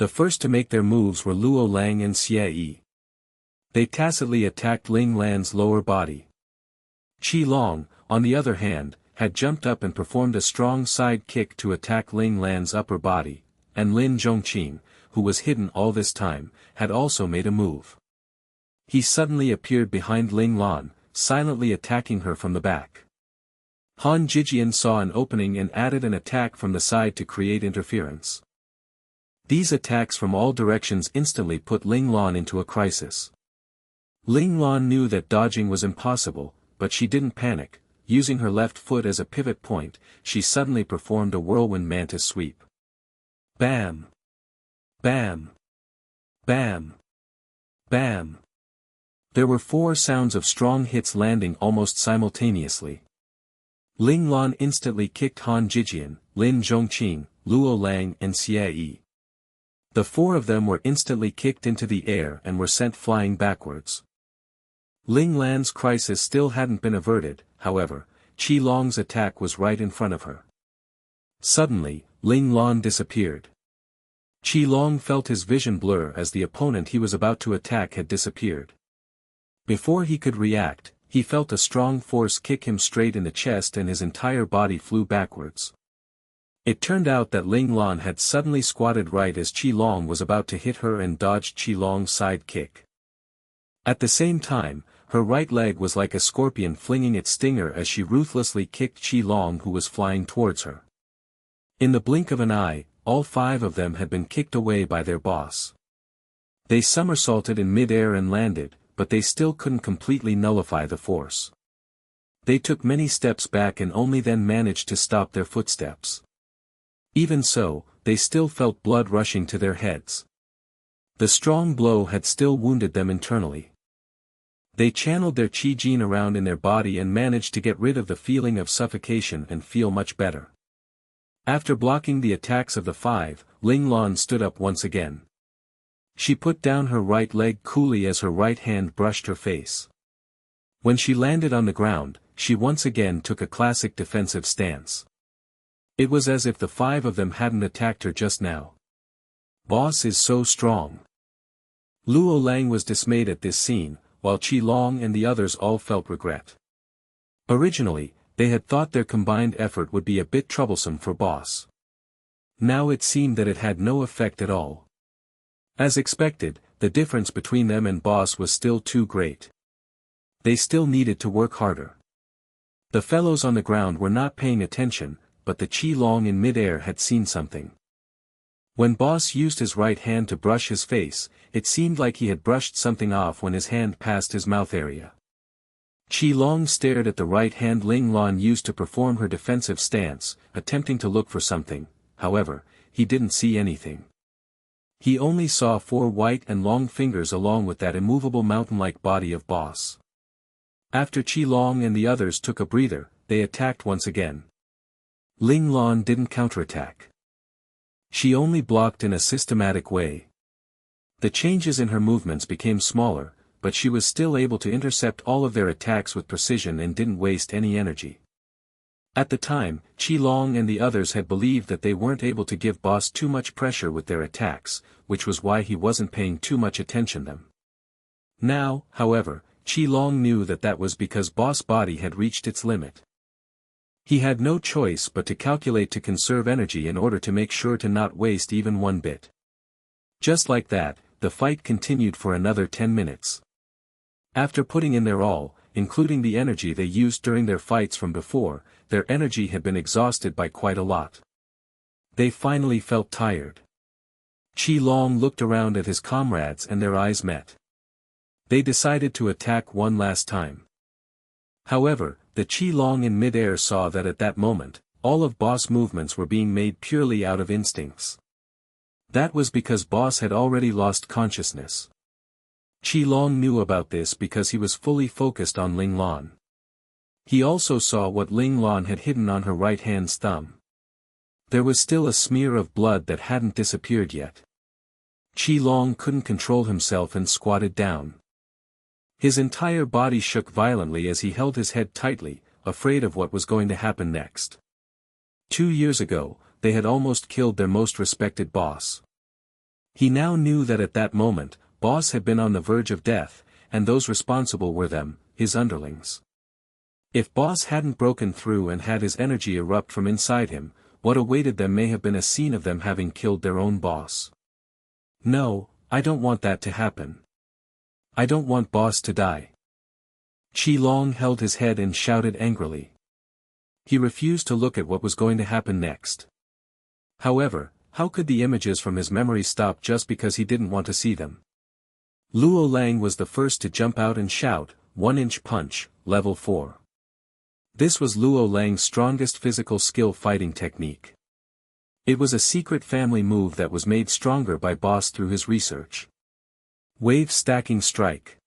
The first to make their moves were Luo Lang and Xie Yi. They tacitly attacked Ling Lan's lower body. Qi Long, on the other hand, had jumped up and performed a strong side kick to attack Ling Lan's upper body, and Lin Zhongqing, who was hidden all this time, had also made a move. He suddenly appeared behind Ling Lan, silently attacking her from the back. Han Jijian saw an opening and added an attack from the side to create interference. These attacks from all directions instantly put Ling Lan into a crisis. Ling Lan knew that dodging was impossible, but she didn't panic. Using her left foot as a pivot point, she suddenly performed a whirlwind mantis sweep. Bam! Bam! Bam! Bam! There were 4 sounds of strong hits landing almost simultaneously. Ling Lan instantly kicked Han Jijian, Lin Zhongqing, Luo Lang and Xie Yi. The 4 of them were instantly kicked into the air and were sent flying backwards. Ling Lan's crisis still hadn't been averted, however. Qi Long's attack was right in front of her. Suddenly, Ling Lan disappeared. Qi Long felt his vision blur as the opponent he was about to attack had disappeared. Before he could react, he felt a strong force kick him straight in the chest and his entire body flew backwards. It turned out that Ling Lan had suddenly squatted right as Qi Long was about to hit her and dodged Qi Long's side kick. At the same time, her right leg was like a scorpion flinging its stinger as she ruthlessly kicked Qi Long, who was flying towards her. In the blink of an eye, all 5 of them had been kicked away by their boss. They somersaulted in mid-air and landed, but they still couldn't completely nullify the force. They took many steps back and only then managed to stop their footsteps. Even so, they still felt blood rushing to their heads. The strong blow had still wounded them internally. They channeled their qi gene around in their body and managed to get rid of the feeling of suffocation and feel much better. After blocking the attacks of the 5, Ling Lan stood up once again. She put down her right leg coolly as her right hand brushed her face. When she landed on the ground, she once again took a classic defensive stance. It was as if the 5 of them hadn't attacked her just now. Boss is so strong. Luo Lang was dismayed at this scene, while Qi Long and the others all felt regret. Originally, they had thought their combined effort would be a bit troublesome for Boss. Now it seemed that it had no effect at all. As expected, the difference between them and Boss was still too great. They still needed to work harder. The fellows on the ground were not paying attention, but the Qi Long in mid-air had seen something. When Boss used his right hand to brush his face, it seemed like he had brushed something off when his hand passed his mouth area. Qi Long stared at the right hand Ling Lan used to perform her defensive stance, attempting to look for something. However, he didn't see anything. He only saw 4 white and long fingers along with that immovable mountain-like body of Boss. After Qi Long and the others took a breather, they attacked once again. Ling Lan didn't counterattack. She only blocked in a systematic way. The changes in her movements became smaller, but she was still able to intercept all of their attacks with precision and didn't waste any energy. At the time, Qi Long and the others had believed that they weren't able to give Boss too much pressure with their attacks, which was why he wasn't paying too much attention to them. Now, however, Qi Long knew that that was because Boss' body had reached its limit. He had no choice but to calculate to conserve energy in order to make sure to not waste even one bit. Just like that, the fight continued for another 10 minutes. After putting in their all, including the energy they used during their fights from before, their energy had been exhausted by quite a lot. They finally felt tired. Qi Long looked around at his comrades and their eyes met. They decided to attack one last time. However, the Qi Long in mid-air saw that at that moment, all of Boss' movements were being made purely out of instincts. That was because Boss had already lost consciousness. Qi Long knew about this because he was fully focused on Ling Lan. He also saw what Ling Lan had hidden on her right hand's thumb. There was still a smear of blood that hadn't disappeared yet. Qi Long couldn't control himself and squatted down. His entire body shook violently as he held his head tightly, afraid of what was going to happen next. 2 years ago, they had almost killed their most respected boss. He now knew that at that moment, Boss had been on the verge of death, and those responsible were them, his underlings. If Boss hadn't broken through and had his energy erupt from inside him, what awaited them may have been a scene of them having killed their own boss. No, I don't want that to happen. I don't want Boss to die. Qi Long held his head and shouted angrily. He refused to look at what was going to happen next. However, how could the images from his memory stop just because he didn't want to see them? Luo Lang was the first to jump out and shout, 1-inch punch, level 4. This was Luo Lang's strongest physical skill fighting technique. It was a secret family move that was made stronger by Boss through his research. Wave stacking strike.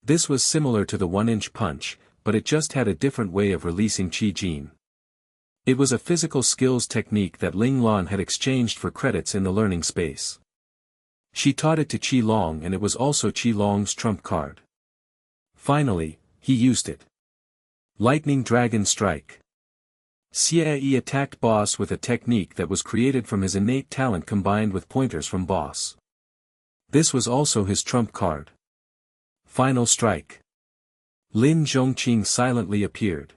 This was similar to the 1-inch punch, but it just had a different way of releasing Qi Jin. It was a physical skills technique that Ling Lan had exchanged for credits in the learning space. She taught it to Qi Long and it was also Qi Long's trump card. Finally, he used it. Lightning Dragon Strike. Xie attacked Boss with a technique that was created from his innate talent combined with pointers from Boss. This was also his trump card. Final Strike. Lin Zhongqing silently appeared.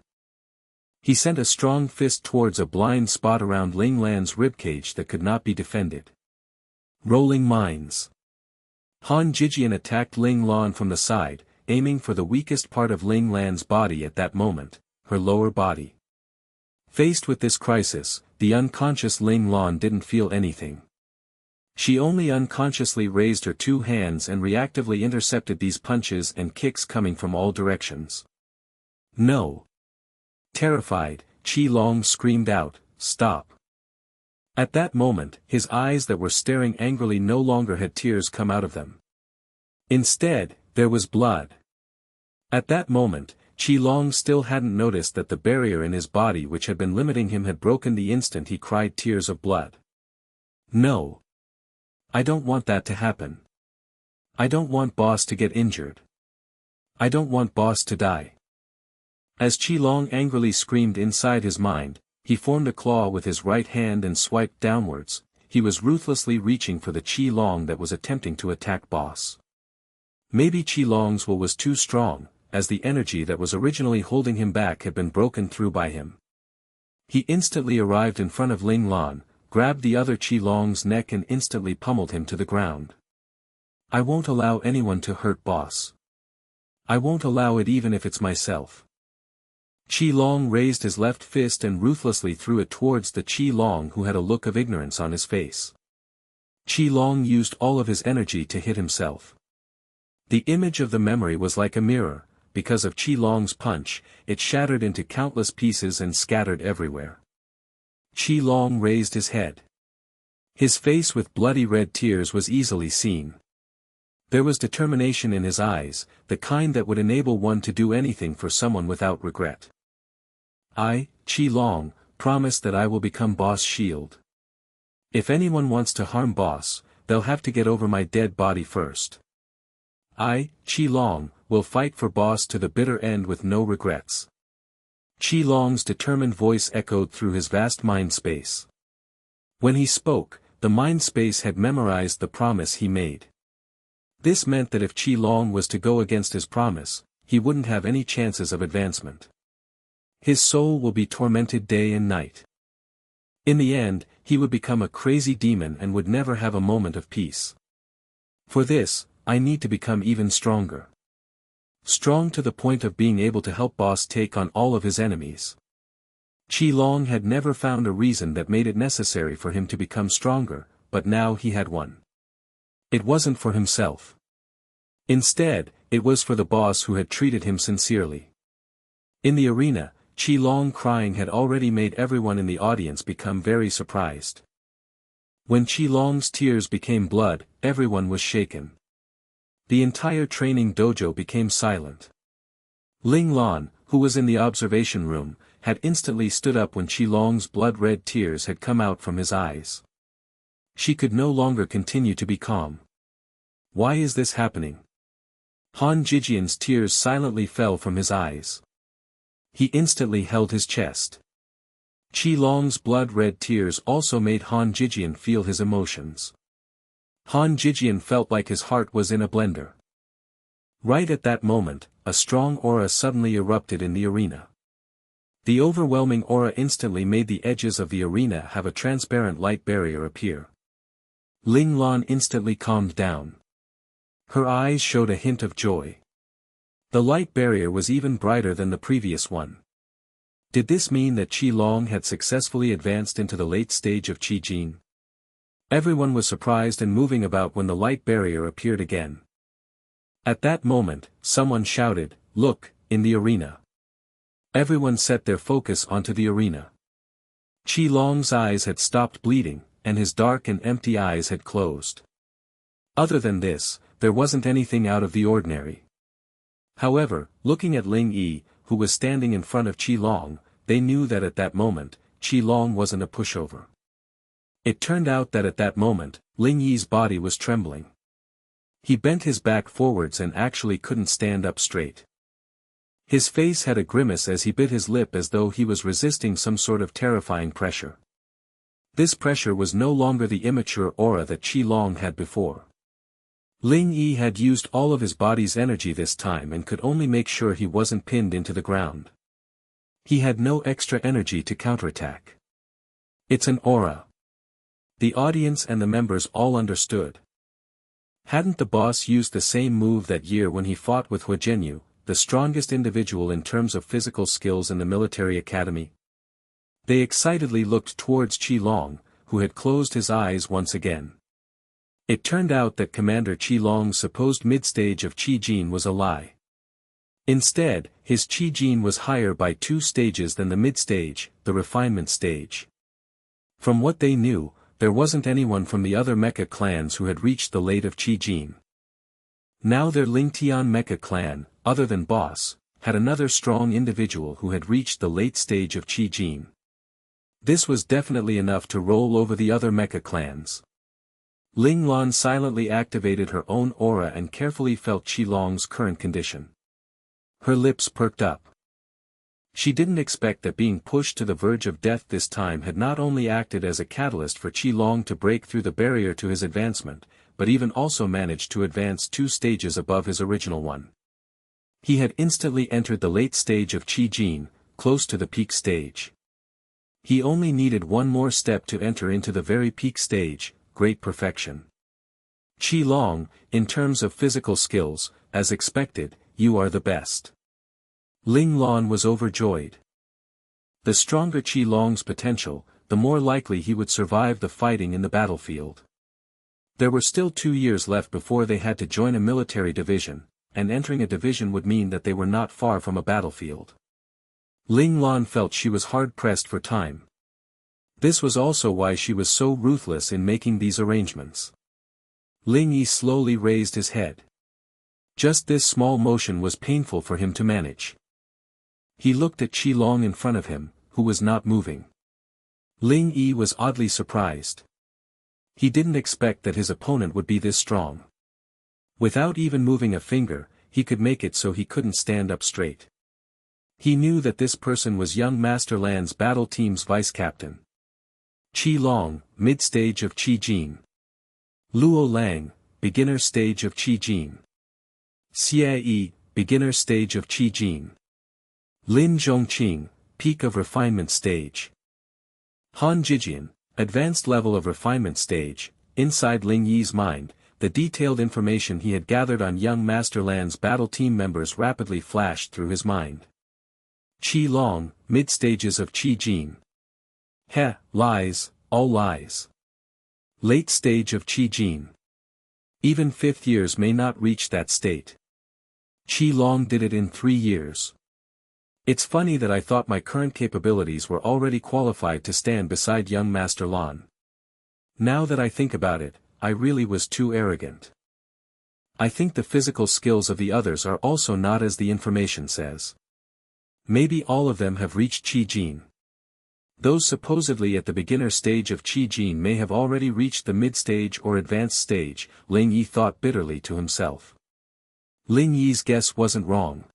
He sent a strong fist towards a blind spot around Ling Lan's ribcage that could not be defended. Rolling Mines. Han Jijian attacked Ling Lan from the side, aiming for the weakest part of Ling Lan's body at that moment, her lower body. Faced with this crisis, the unconscious Ling Lan didn't feel anything. She only unconsciously raised her two hands and reactively intercepted these punches and kicks coming from all directions. No. Terrified, Qi Long screamed out, "Stop." At that moment, his eyes that were staring angrily no longer had tears come out of them. Instead, there was blood. At that moment, Qi Long still hadn't noticed that the barrier in his body which had been limiting him had broken the instant he cried tears of blood. No. I don't want that to happen. I don't want Boss to get injured. I don't want Boss to die. As Qi Long angrily screamed inside his mind, he formed a claw with his right hand and swiped downwards. He was ruthlessly reaching for the Qi Long that was attempting to attack Boss. Maybe Qi Long's will was too strong, as the energy that was originally holding him back had been broken through by him. He instantly arrived in front of Ling Lan, grabbed the other Qi Long's neck and instantly pummeled him to the ground. I won't allow anyone to hurt Boss. I won't allow it even if it's myself. Qi Long raised his left fist and ruthlessly threw it towards the Qi Long who had a look of ignorance on his face. Qi Long used all of his energy to hit himself. The image of the memory was like a mirror. Because of Qi Long's punch, it shattered into countless pieces and scattered everywhere. Qi Long raised his head. His face with bloody red tears was easily seen. There was determination in his eyes, the kind that would enable one to do anything for someone without regret. I, Qi Long, promise that I will become Boss Shield. If anyone wants to harm Boss, they'll have to get over my dead body first. I, Qi Long, will fight for Boss to the bitter end with no regrets. Qi Long's determined voice echoed through his vast mind space. When he spoke, the mind space had memorized the promise he made. This meant that if Qi Long was to go against his promise, he wouldn't have any chances of advancement. His soul will be tormented day and night. In the end, he would become a crazy demon and would never have a moment of peace. For this, I need to become even stronger. Strong to the point of being able to help Boss take on all of his enemies. Qi Long had never found a reason that made it necessary for him to become stronger, but now he had one. It wasn't for himself. Instead, it was for the Boss who had treated him sincerely. In the arena, Qi Long crying had already made everyone in the audience become very surprised. When Qi Long's tears became blood, everyone was shaken. The entire training dojo became silent. Ling Lan, who was in the observation room, had instantly stood up when Qi Long's blood-red tears had come out from his eyes. She could no longer continue to be calm. Why is this happening? Han Jijian's tears silently fell from his eyes. He instantly held his chest. Qi Long's blood-red tears also made Han Jijian feel his emotions. Han Jijian felt like his heart was in a blender. Right at that moment, a strong aura suddenly erupted in the arena. The overwhelming aura instantly made the edges of the arena have a transparent light barrier appear. Ling Lan instantly calmed down. Her eyes showed a hint of joy. The light barrier was even brighter than the previous one. Did this mean that Qi Long had successfully advanced into the late stage of Qi Jin? Everyone was surprised and moving about when the light barrier appeared again. At that moment, someone shouted, "Look, in the arena." Everyone set their focus onto the arena. Qi Long's eyes had stopped bleeding, and his dark and empty eyes had closed. Other than this, there wasn't anything out of the ordinary. However, looking at Ling Yi, who was standing in front of Qi Long, they knew that at that moment, Qi Long wasn't a pushover. It turned out that at that moment, Ling Yi's body was trembling. He bent his back forwards and actually couldn't stand up straight. His face had a grimace as he bit his lip as though he was resisting some sort of terrifying pressure. This pressure was no longer the immature aura that Qi Long had before. Ling Yi had used all of his body's energy this time and could only make sure he wasn't pinned into the ground. He had no extra energy to counterattack. It's an aura. The audience and the members all understood. Hadn't the boss used the same move that year when he fought with Hua Zhenyu, the strongest individual in terms of physical skills in the military academy? They excitedly looked towards Qi Long, who had closed his eyes once again. It turned out that Commander Qi Long's supposed mid-stage of Qi Jin was a lie. Instead, his Qi Jin was higher by 2 stages than the mid-stage, the refinement stage. From what they knew, there wasn't anyone from the other mecha clans who had reached the late of Qi Jin. Now their Lingtian mecha clan, other than boss, had another strong individual who had reached the late stage of Qi Jin. This was definitely enough to roll over the other mecha clans. Ling Lan silently activated her own aura and carefully felt Qi Long's current condition. Her lips perked up. She didn't expect that being pushed to the verge of death this time had not only acted as a catalyst for Qi Long to break through the barrier to his advancement, but even also managed to advance 2 stages above his original one. He had instantly entered the late stage of Qi Jin, close to the peak stage. He only needed one more step to enter into the very peak stage, great perfection. Qi Long, in terms of physical skills, as expected, you are the best. Ling Lan was overjoyed. The stronger Qi Long's potential, the more likely he would survive the fighting in the battlefield. There were still 2 years left before they had to join a military division, and entering a division would mean that they were not far from a battlefield. Ling Lan felt she was hard-pressed for time. This was also why she was so ruthless in making these arrangements. Ling Yi slowly raised his head. Just this small motion was painful for him to manage. He looked at Qi Long in front of him, who was not moving. Ling Yi was oddly surprised. He didn't expect that his opponent would be this strong. Without even moving a finger, he could make it so he couldn't stand up straight. He knew that this person was young Master Lan's battle team's vice-captain. Qi Long, mid-stage of Qi Jin. Luo Lang, beginner stage of Qi Jin. Xie Yi, beginner stage of Qi Jin. Lin Zhongqing, peak of refinement stage. Han Jijian, advanced level of refinement stage. Inside Ling Yi's mind, the detailed information he had gathered on young Master Lan's battle team members rapidly flashed through his mind. Qi Long, mid-stages of Qi Jin. Lies, all lies. Late stage of Qi Jin. Even 5th years may not reach that state. Qi Long did it in 3 years. It's funny that I thought my current capabilities were already qualified to stand beside young Master Lan. Now that I think about it, I really was too arrogant. I think the physical skills of the others are also not as the information says. Maybe all of them have reached Qi Jin. Those supposedly at the beginner stage of Qi Jin may have already reached the mid-stage or advanced stage, Ling Yi thought bitterly to himself. Ling Yi's guess wasn't wrong.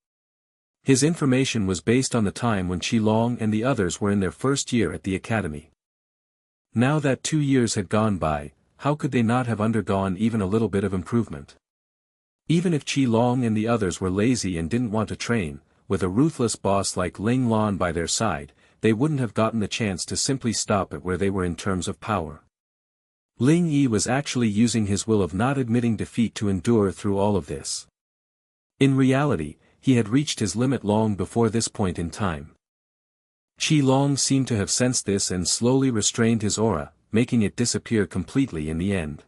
His information was based on the time when Qi Long and the others were in their first year at the academy. Now that 2 years had gone by, how could they not have undergone even a little bit of improvement? Even if Qi Long and the others were lazy and didn't want to train, with a ruthless boss like Ling Lan by their side, they wouldn't have gotten the chance to simply stop at where they were in terms of power. Ling Yi was actually using his will of not admitting defeat to endure through all of this. In reality, he had reached his limit long before this point in time. Qi Long seemed to have sensed this and slowly restrained his aura, making it disappear completely in the end.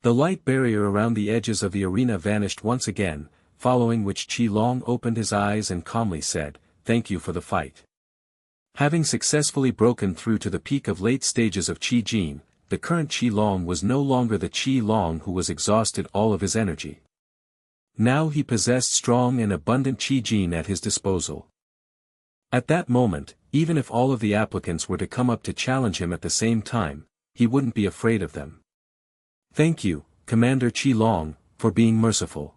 The light barrier around the edges of the arena vanished once again, following which Qi Long opened his eyes and calmly said, "Thank you for the fight." Having successfully broken through to the peak of late stages of Qi Jin, the current Qi Long was no longer the Qi Long who was exhausted all of his energy. Now he possessed strong and abundant Qi Jin at his disposal. At that moment, even if all of the applicants were to come up to challenge him at the same time, he wouldn't be afraid of them. "Thank you, Commander Qi Long, for being merciful."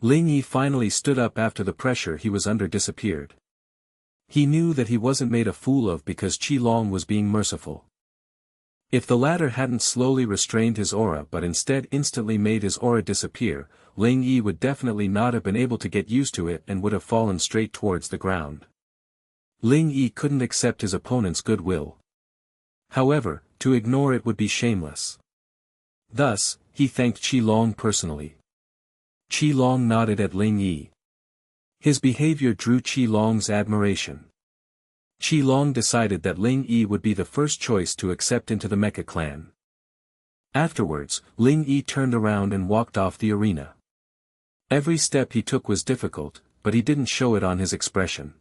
Ling Yi finally stood up after the pressure he was under disappeared. He knew that he wasn't made a fool of because Qi Long was being merciful. If the latter hadn't slowly restrained his aura but instead instantly made his aura disappear, Ling Yi would definitely not have been able to get used to it and would have fallen straight towards the ground. Ling Yi couldn't accept his opponent's goodwill. However, to ignore it would be shameless. Thus, he thanked Qi Long personally. Qi Long nodded at Ling Yi. His behavior drew Qi Long's admiration. Qi Long decided that Ling Yi would be the first choice to accept into the Mecha clan. Afterwards, Ling Yi turned around and walked off the arena. Every step he took was difficult, but he didn't show it on his expression.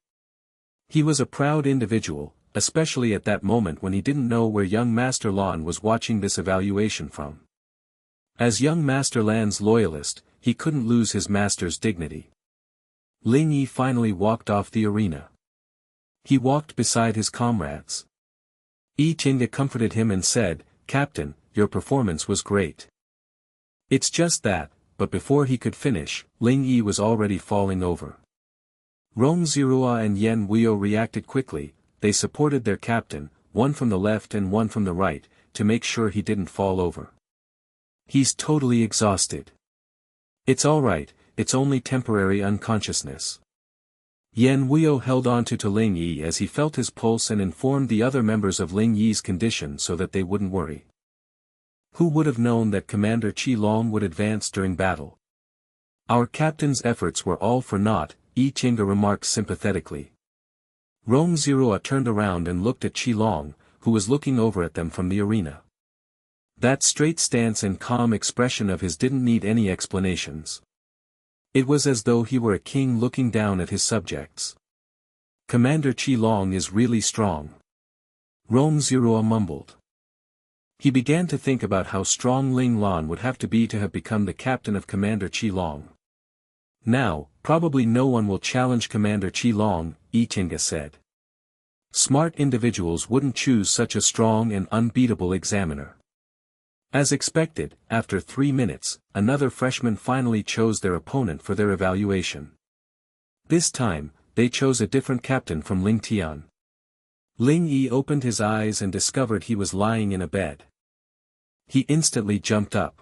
He was a proud individual, especially at that moment when he didn't know where young Master Lan was watching this evaluation from. As young Master Lan's loyalist, he couldn't lose his master's dignity. Ling Yi finally walked off the arena. He walked beside his comrades. Yi Qingge comforted him and said, "Captain, your performance was great." "It's just that," but before he could finish, Ling Yi was already falling over. Rong Zirua and Yen Wuyo reacted quickly. They supported their captain, one from the left and one from the right, to make sure he didn't fall over. "He's totally exhausted." "It's alright, it's only temporary unconsciousness." Yen Wuyo held on to Ling Yi as he felt his pulse and informed the other members of Ling Yi's condition so that they wouldn't worry. Who would have known that Commander Qi Long would advance during battle? "Our captain's efforts were all for naught," Yi Qingge remarked sympathetically. Rong Zirua turned around and looked at Qi Long, who was looking over at them from the arena. That straight stance and calm expression of his didn't need any explanations. It was as though he were a king looking down at his subjects. "Commander Qi Long is really strong," Rong Zirua mumbled. He began to think about how strong Ling Lan would have to be to have become the captain of Commander Qi Long. "Now, probably no one will challenge Commander Qi Long," Yi Qingge said. Smart individuals wouldn't choose such a strong and unbeatable examiner. As expected, after 3 minutes, another freshman finally chose their opponent for their evaluation. This time, they chose a different captain from Ling Tian. Ling Yi opened his eyes and discovered he was lying in a bed. He instantly jumped up.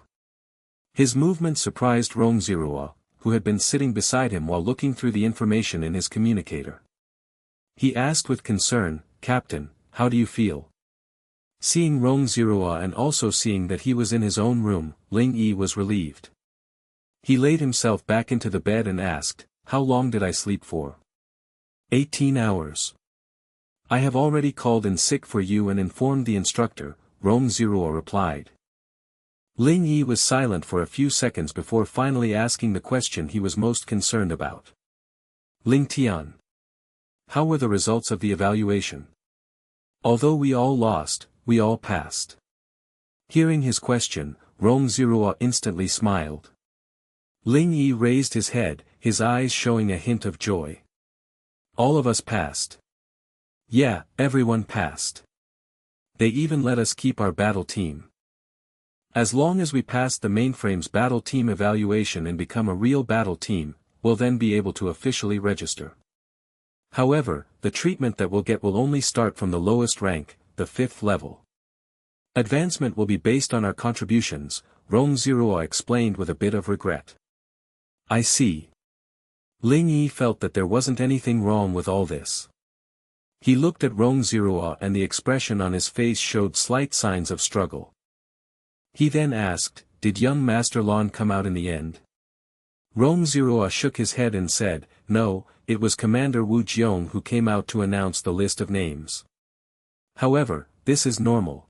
His movement surprised Rong Zirua, who had been sitting beside him while looking through the information in his communicator. He asked with concern, "Captain, how do you feel?" Seeing Rong Zirua and also seeing that he was in his own room, Ling Yi was relieved. He laid himself back into the bed and asked, "How long did I sleep for?" 18 hours. "I have already called in sick for you and informed the instructor," Rong Zirua replied. Ling Yi was silent for a few seconds before finally asking the question he was most concerned about. "Ling Tian, how were the results of the evaluation?" "Although we all lost, we all passed." Hearing his question, Rong Zirua instantly smiled. Ling Yi raised his head, his eyes showing a hint of joy. "All of us passed." "Yeah, everyone passed. They even let us keep our battle team. As long as we pass the mainframe's battle team evaluation and become a real battle team, we'll then be able to officially register. However, the treatment that we'll get will only start from the lowest rank, the 5th level. Advancement will be based on our contributions, Rong Zero explained with a bit of regret. I see. Ling Yi felt that there wasn't anything wrong with all this. He looked at Rong Zero and the expression on his face showed slight signs of struggle. He then asked, did young Master Lan come out in the end? Rong Zero shook his head and said, no, it was Commander Wu Jiong who came out to announce the list of names. However, this is normal.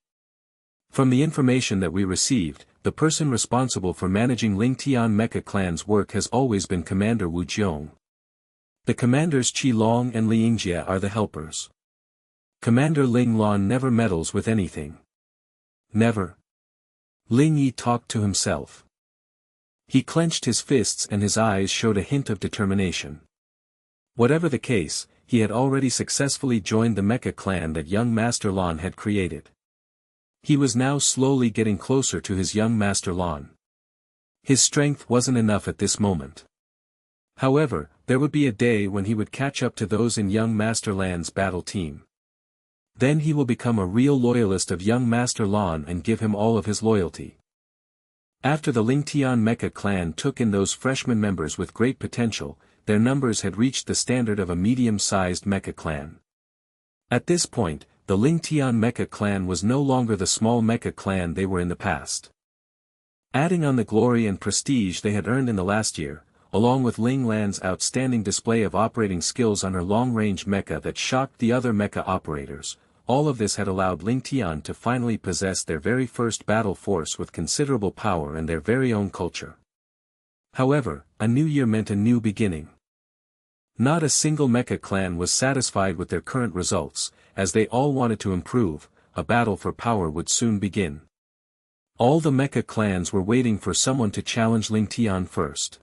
From the information that we received, the person responsible for managing Ling Tian Mecha Clan's work has always been Commander Wu Jiong. The commanders Qi Long and Li Yingjie are the helpers. Commander Ling Lan never meddles with anything. Never. Ling Yi talked to himself. He clenched his fists and his eyes showed a hint of determination. Whatever the case, he had already successfully joined the Mecha clan that young Master Lan had created. He was now slowly getting closer to his young Master Lan. His strength wasn't enough at this moment. However, there would be a day when he would catch up to those in young Master Lan's battle team. Then he will become a real loyalist of young Master Lan and give him all of his loyalty. After the Ling Tian Mecha clan took in those freshman members with great potential, their numbers had reached the standard of a medium-sized mecha clan. At this point, the Ling Tian Mecha clan was no longer the small mecha clan they were in the past. Adding on the glory and prestige they had earned in the last year, along with Ling Lan's outstanding display of operating skills on her long-range mecha that shocked the other mecha operators, all of this had allowed Ling Tian to finally possess their very first battle force with considerable power and their very own culture. However, a new year meant a new beginning. Not a single mecha clan was satisfied with their current results, as they all wanted to improve. A battle for power would soon begin. All the mecha clans were waiting for someone to challenge Ling Tian first.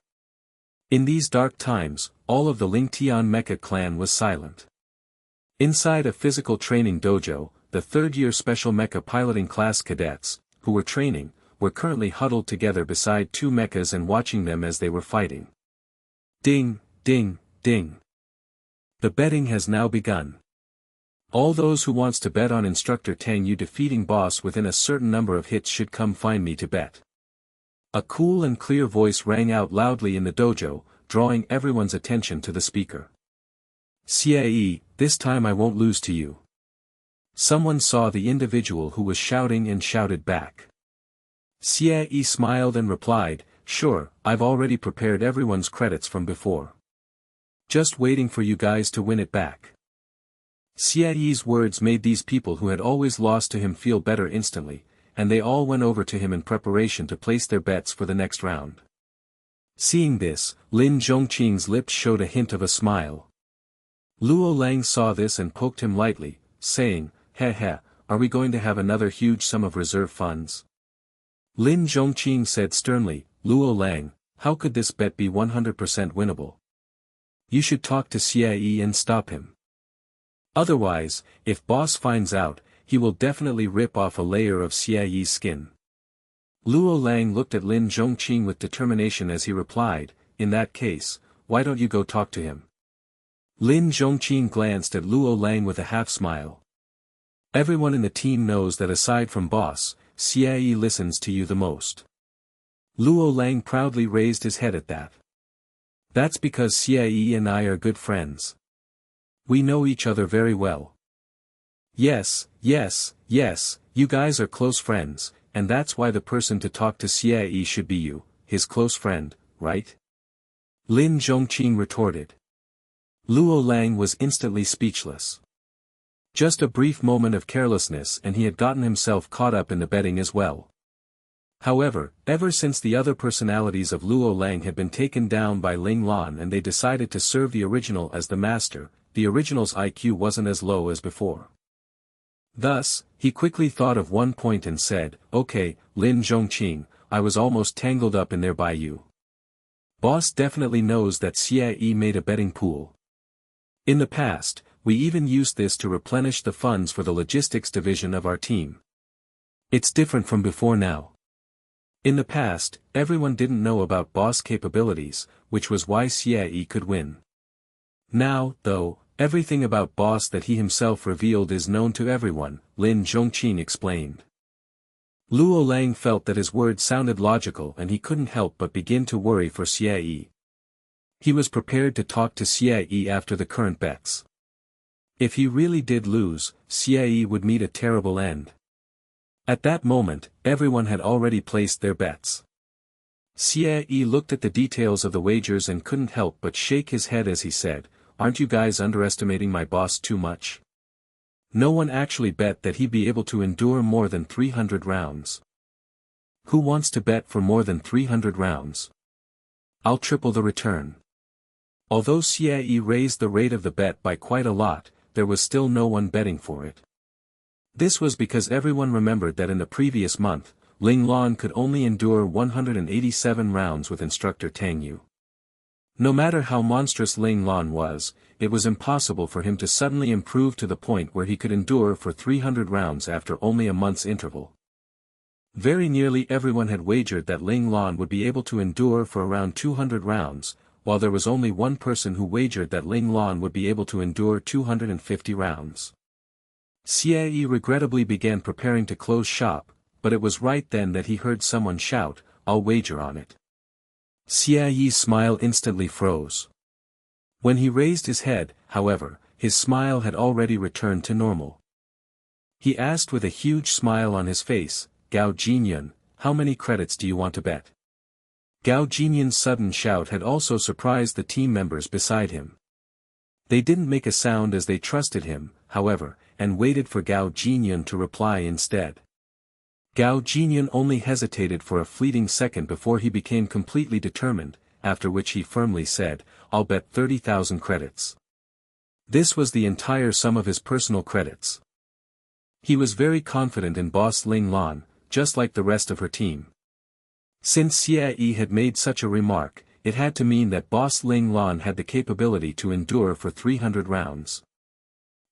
In these dark times, all of the Ling Tian mecha clan was silent. Inside a physical training dojo, the third-year special mecha piloting class cadets, who were training, were currently huddled together beside two mechas and watching them as they were fighting. Ding, ding, ding. The betting has now begun. All those who wants to bet on Instructor Tang Yu defeating boss within a certain number of hits should come find me to bet. A cool and clear voice rang out loudly in the dojo, drawing everyone's attention to the speaker. Xie, this time I won't lose to you. Someone saw the individual who was shouting and shouted back. Xie smiled and replied, sure, I've already prepared everyone's credits from before. Just waiting for you guys to win it back. Xie's words made these people who had always lost to him feel better instantly, and they all went over to him in preparation to place their bets for the next round. Seeing this, Lin Zhongqing's lips showed a hint of a smile. Luo Lang saw this and poked him lightly, saying, heh, are we going to have another huge sum of reserve funds? Lin Zhongqing said sternly, Luo Lang, how could this bet be 100% winnable? You should talk to Xie and stop him. Otherwise, if boss finds out, he will definitely rip off a layer of Xie's skin. Luo Lang looked at Lin Zhongqing with determination as he replied, in that case, why don't you go talk to him? Lin Zhongqing glanced at Luo Lang with a half-smile. Everyone in the team knows that aside from boss, Xie listens to you the most. Luo Lang proudly raised his head at that. That's because Xie and I are good friends. We know each other very well. Yes, you guys are close friends, and that's why the person to talk to Xie should be you, his close friend, right? Lin Zhongqing retorted. Luo Lang was instantly speechless. Just a brief moment of carelessness and he had gotten himself caught up in the betting as well. However, ever since the other personalities of Luo Lang had been taken down by Ling Lan and they decided to serve the original as the master, the original's IQ wasn't as low as before. Thus, he quickly thought of one point and said, okay, Lin Zhongqing, I was almost tangled up in there by you. Boss definitely knows that Xie made a betting pool. In the past, we even used this to replenish the funds for the logistics division of our team. It's different from before now. In the past, everyone didn't know about boss capabilities, which was why Xie could win. Now, though, everything about boss that he himself revealed is known to everyone, Lin Zhongqing explained. Luo Lang felt that his words sounded logical and he couldn't help but begin to worry for Xie. He was prepared to talk to Xie after the current bets. If he really did lose, Xie would meet a terrible end. At that moment, everyone had already placed their bets. Xie looked at the details of the wagers and couldn't help but shake his head as he said, "Aren't you guys underestimating my boss too much? No one actually bet that he'd be able to endure more than 300 rounds. Who wants to bet for more than 300 rounds? I'll triple the return." Although Xie raised the rate of the bet by quite a lot, there was still no one betting for it. This was because everyone remembered that in the previous month, Ling Lan could only endure 187 rounds with instructor Tang Yu. No matter how monstrous Ling Lan was, it was impossible for him to suddenly improve to the point where he could endure for 300 rounds after only a month's interval. Very nearly everyone had wagered that Ling Lan would be able to endure for around 200 rounds, while there was only one person who wagered that Ling Lan would be able to endure 250 rounds. Xie regrettably began preparing to close shop, but it was right then that he heard someone shout, "I'll wager on it." Xie's smile instantly froze. When he raised his head, however, his smile had already returned to normal. He asked with a huge smile on his face, "Gao Jinyun, how many credits do you want to bet?" Gao Jinyun's sudden shout had also surprised the team members beside him. They didn't make a sound as they trusted him, however, and waited for Gao Jinyun to reply instead. Gao Jinyun only hesitated for a fleeting second before he became completely determined, after which he firmly said, "I'll bet 30,000 credits." This was the entire sum of his personal credits. He was very confident in boss Ling Lan, just like the rest of her team. Since Xie had made such a remark, it had to mean that boss Ling Lan had the capability to endure for 300 rounds.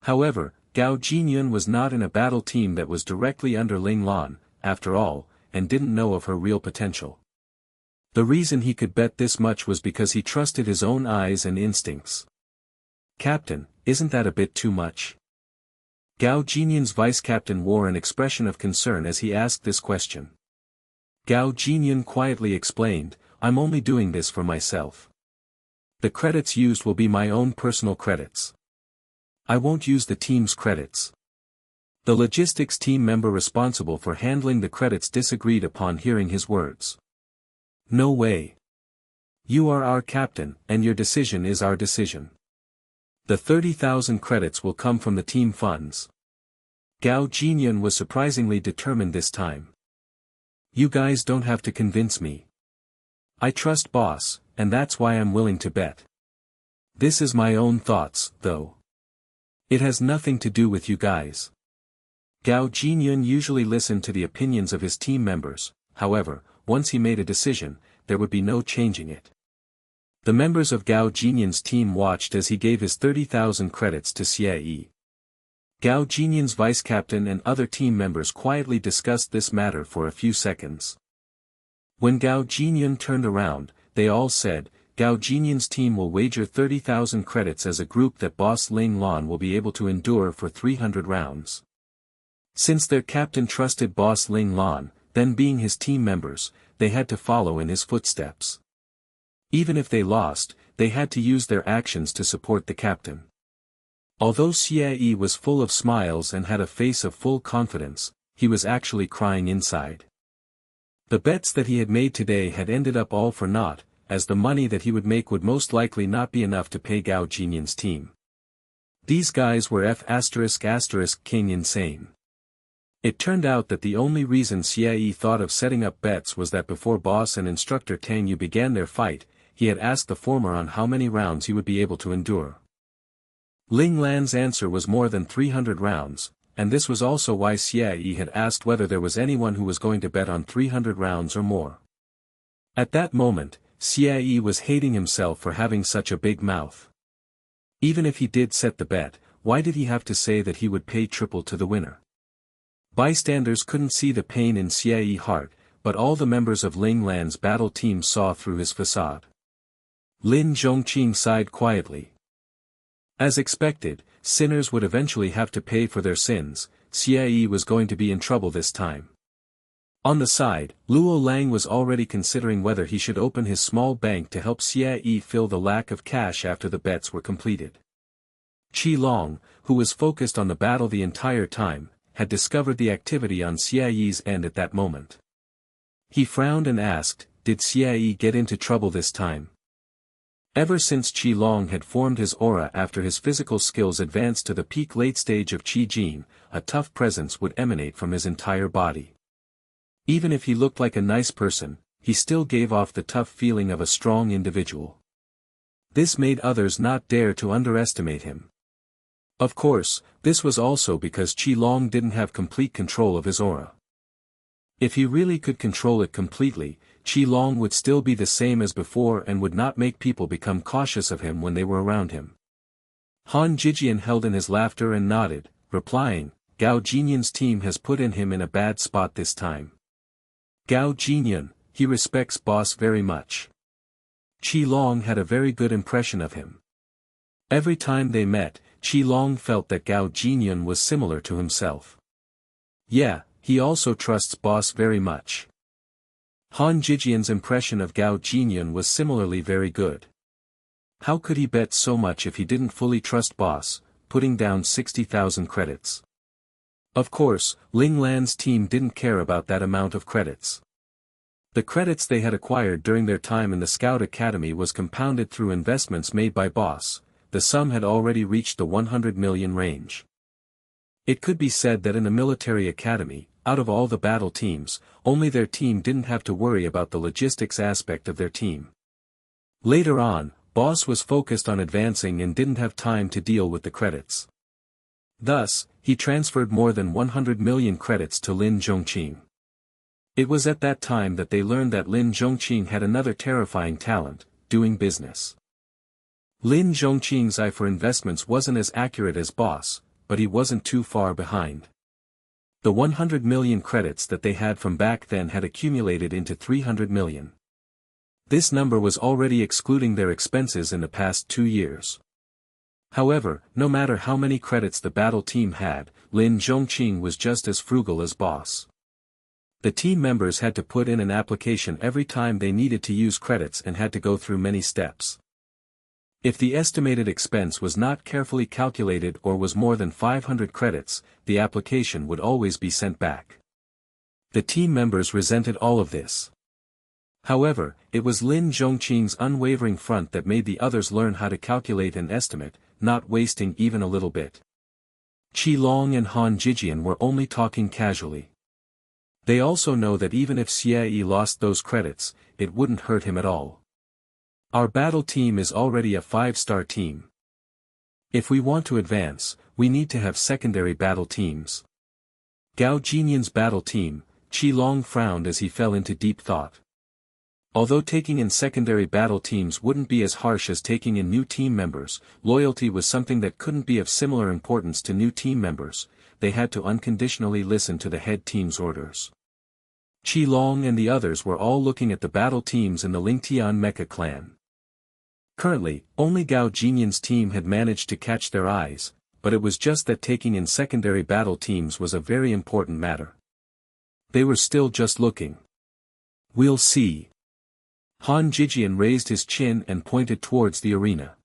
However, Gao Jinyun was not in a battle team that was directly under Ling Lan, after all, and didn't know of her real potential. The reason he could bet this much was because he trusted his own eyes and instincts. "Captain, isn't that a bit too much?" Gao Jinyun's vice-captain wore an expression of concern as he asked this question. Gao Jinyun quietly explained, "I'm only doing this for myself. The credits used will be my own personal credits. I won't use the team's credits." The logistics team member responsible for handling the credits disagreed upon hearing his words. "No way. You are our captain, and your decision is our decision. The 30,000 credits will come from the team funds." Gao Jinyun was surprisingly determined this time. "You guys don't have to convince me. I trust boss, and that's why I'm willing to bet. This is my own thoughts, though. It has nothing to do with you guys." Gao Jinyun usually listened to the opinions of his team members, however, once he made a decision, there would be no changing it. The members of Gao Jinyun's team watched as he gave his 30,000 credits to Xie. Gao Jinyun's vice-captain and other team members quietly discussed this matter for a few seconds. When Gao Jinyun turned around, they all said, "Gao Jinyun's team will wager 30,000 credits as a group that boss Ling Lan will be able to endure for 300 rounds. Since their captain trusted boss Ling Lan, then being his team members, they had to follow in his footsteps. Even if they lost, they had to use their actions to support the captain." Although Xie was full of smiles and had a face of full confidence, he was actually crying inside. The bets that he had made today had ended up all for naught, as the money that he would make would most likely not be enough to pay Gao Jinyun's team. These guys were King insane. It turned out that the only reason Xie thought of setting up bets was that before boss and instructor Tang Yu began their fight, he had asked the former on how many rounds he would be able to endure. Ling Lan's answer was more than 300 rounds, and this was also why Xie had asked whether there was anyone who was going to bet on 300 rounds or more. At that moment, Xie was hating himself for having such a big mouth. Even if he did set the bet, why did he have to say that he would pay triple to the winner? Bystanders couldn't see the pain in Xie's heart, but all the members of Ling Lan's battle team saw through his facade. Lin Zhongqing sighed quietly. As expected, sinners would eventually have to pay for their sins. Xie was going to be in trouble this time. On the side, Luo Lang was already considering whether he should open his small bank to help Xie fill the lack of cash after the bets were completed. Qi Long, who was focused on the battle the entire time, had discovered the activity on Xie's end at that moment. He frowned and asked, "Did Xie get into trouble this time?" Ever since Qi Long had formed his aura after his physical skills advanced to the peak late stage of Qi Jin, a tough presence would emanate from his entire body. Even if he looked like a nice person, he still gave off the tough feeling of a strong individual. This made others not dare to underestimate him. Of course, this was also because Qi Long didn't have complete control of his aura. If he really could control it completely, Qi Long would still be the same as before and would not make people become cautious of him when they were around him. Han Jijian held in his laughter and nodded, replying, "Gao Jinyan's team has put him in a bad spot this time. Gao Jinyan, he respects boss very much." Qi Long had a very good impression of him. Every time they met, Qi Long felt that Gao Jinyan was similar to himself. Yeah, he also trusts boss very much. Han Jijian's impression of Gao Jinyan was similarly very good. How could he bet so much if he didn't fully trust boss, putting down 60,000 credits? Of course, Ling Lan's team didn't care about that amount of credits. The credits they had acquired during their time in the Scout Academy was compounded through investments made by boss. The sum had already reached the 100 million range. It could be said that in a military academy, out of all the battle teams, only their team didn't have to worry about the logistics aspect of their team. Later on, boss was focused on advancing and didn't have time to deal with the credits. Thus, he transferred more than 100 million credits to Lin Zhongqing. It was at that time that they learned that Lin Zhongqing had another terrifying talent, doing business. Lin Zhongqing's eye for investments wasn't as accurate as boss, but he wasn't too far behind. The 100 million credits that they had from back then had accumulated into 300 million. This number was already excluding their expenses in the past 2 years. However, no matter how many credits the battle team had, Lin Zhongqing was just as frugal as boss. The team members had to put in an application every time they needed to use credits and had to go through many steps. If the estimated expense was not carefully calculated or was more than 500 credits, the application would always be sent back. The team members resented all of this. However, it was Lin Zhongqing's unwavering front that made the others learn how to calculate an estimate, not wasting even a little bit. Qi Long and Han Jijian were only talking casually. They also know that even if Xie lost those credits, it wouldn't hurt him at all. Our battle team is already a 5-star team. If we want to advance, we need to have secondary battle teams. Gao Jinyan's battle team, Qi Long frowned as he fell into deep thought. Although taking in secondary battle teams wouldn't be as harsh as taking in new team members, loyalty was something that couldn't be of similar importance to new team members. They had to unconditionally listen to the head team's orders. Qi Long and the others were all looking at the battle teams in the Lingtian Mecha clan. Currently, only Gao Jinyan's team had managed to catch their eyes, but it was just that taking in secondary battle teams was a very important matter. They were still just looking. We'll see. Han Jijian raised his chin and pointed towards the arena.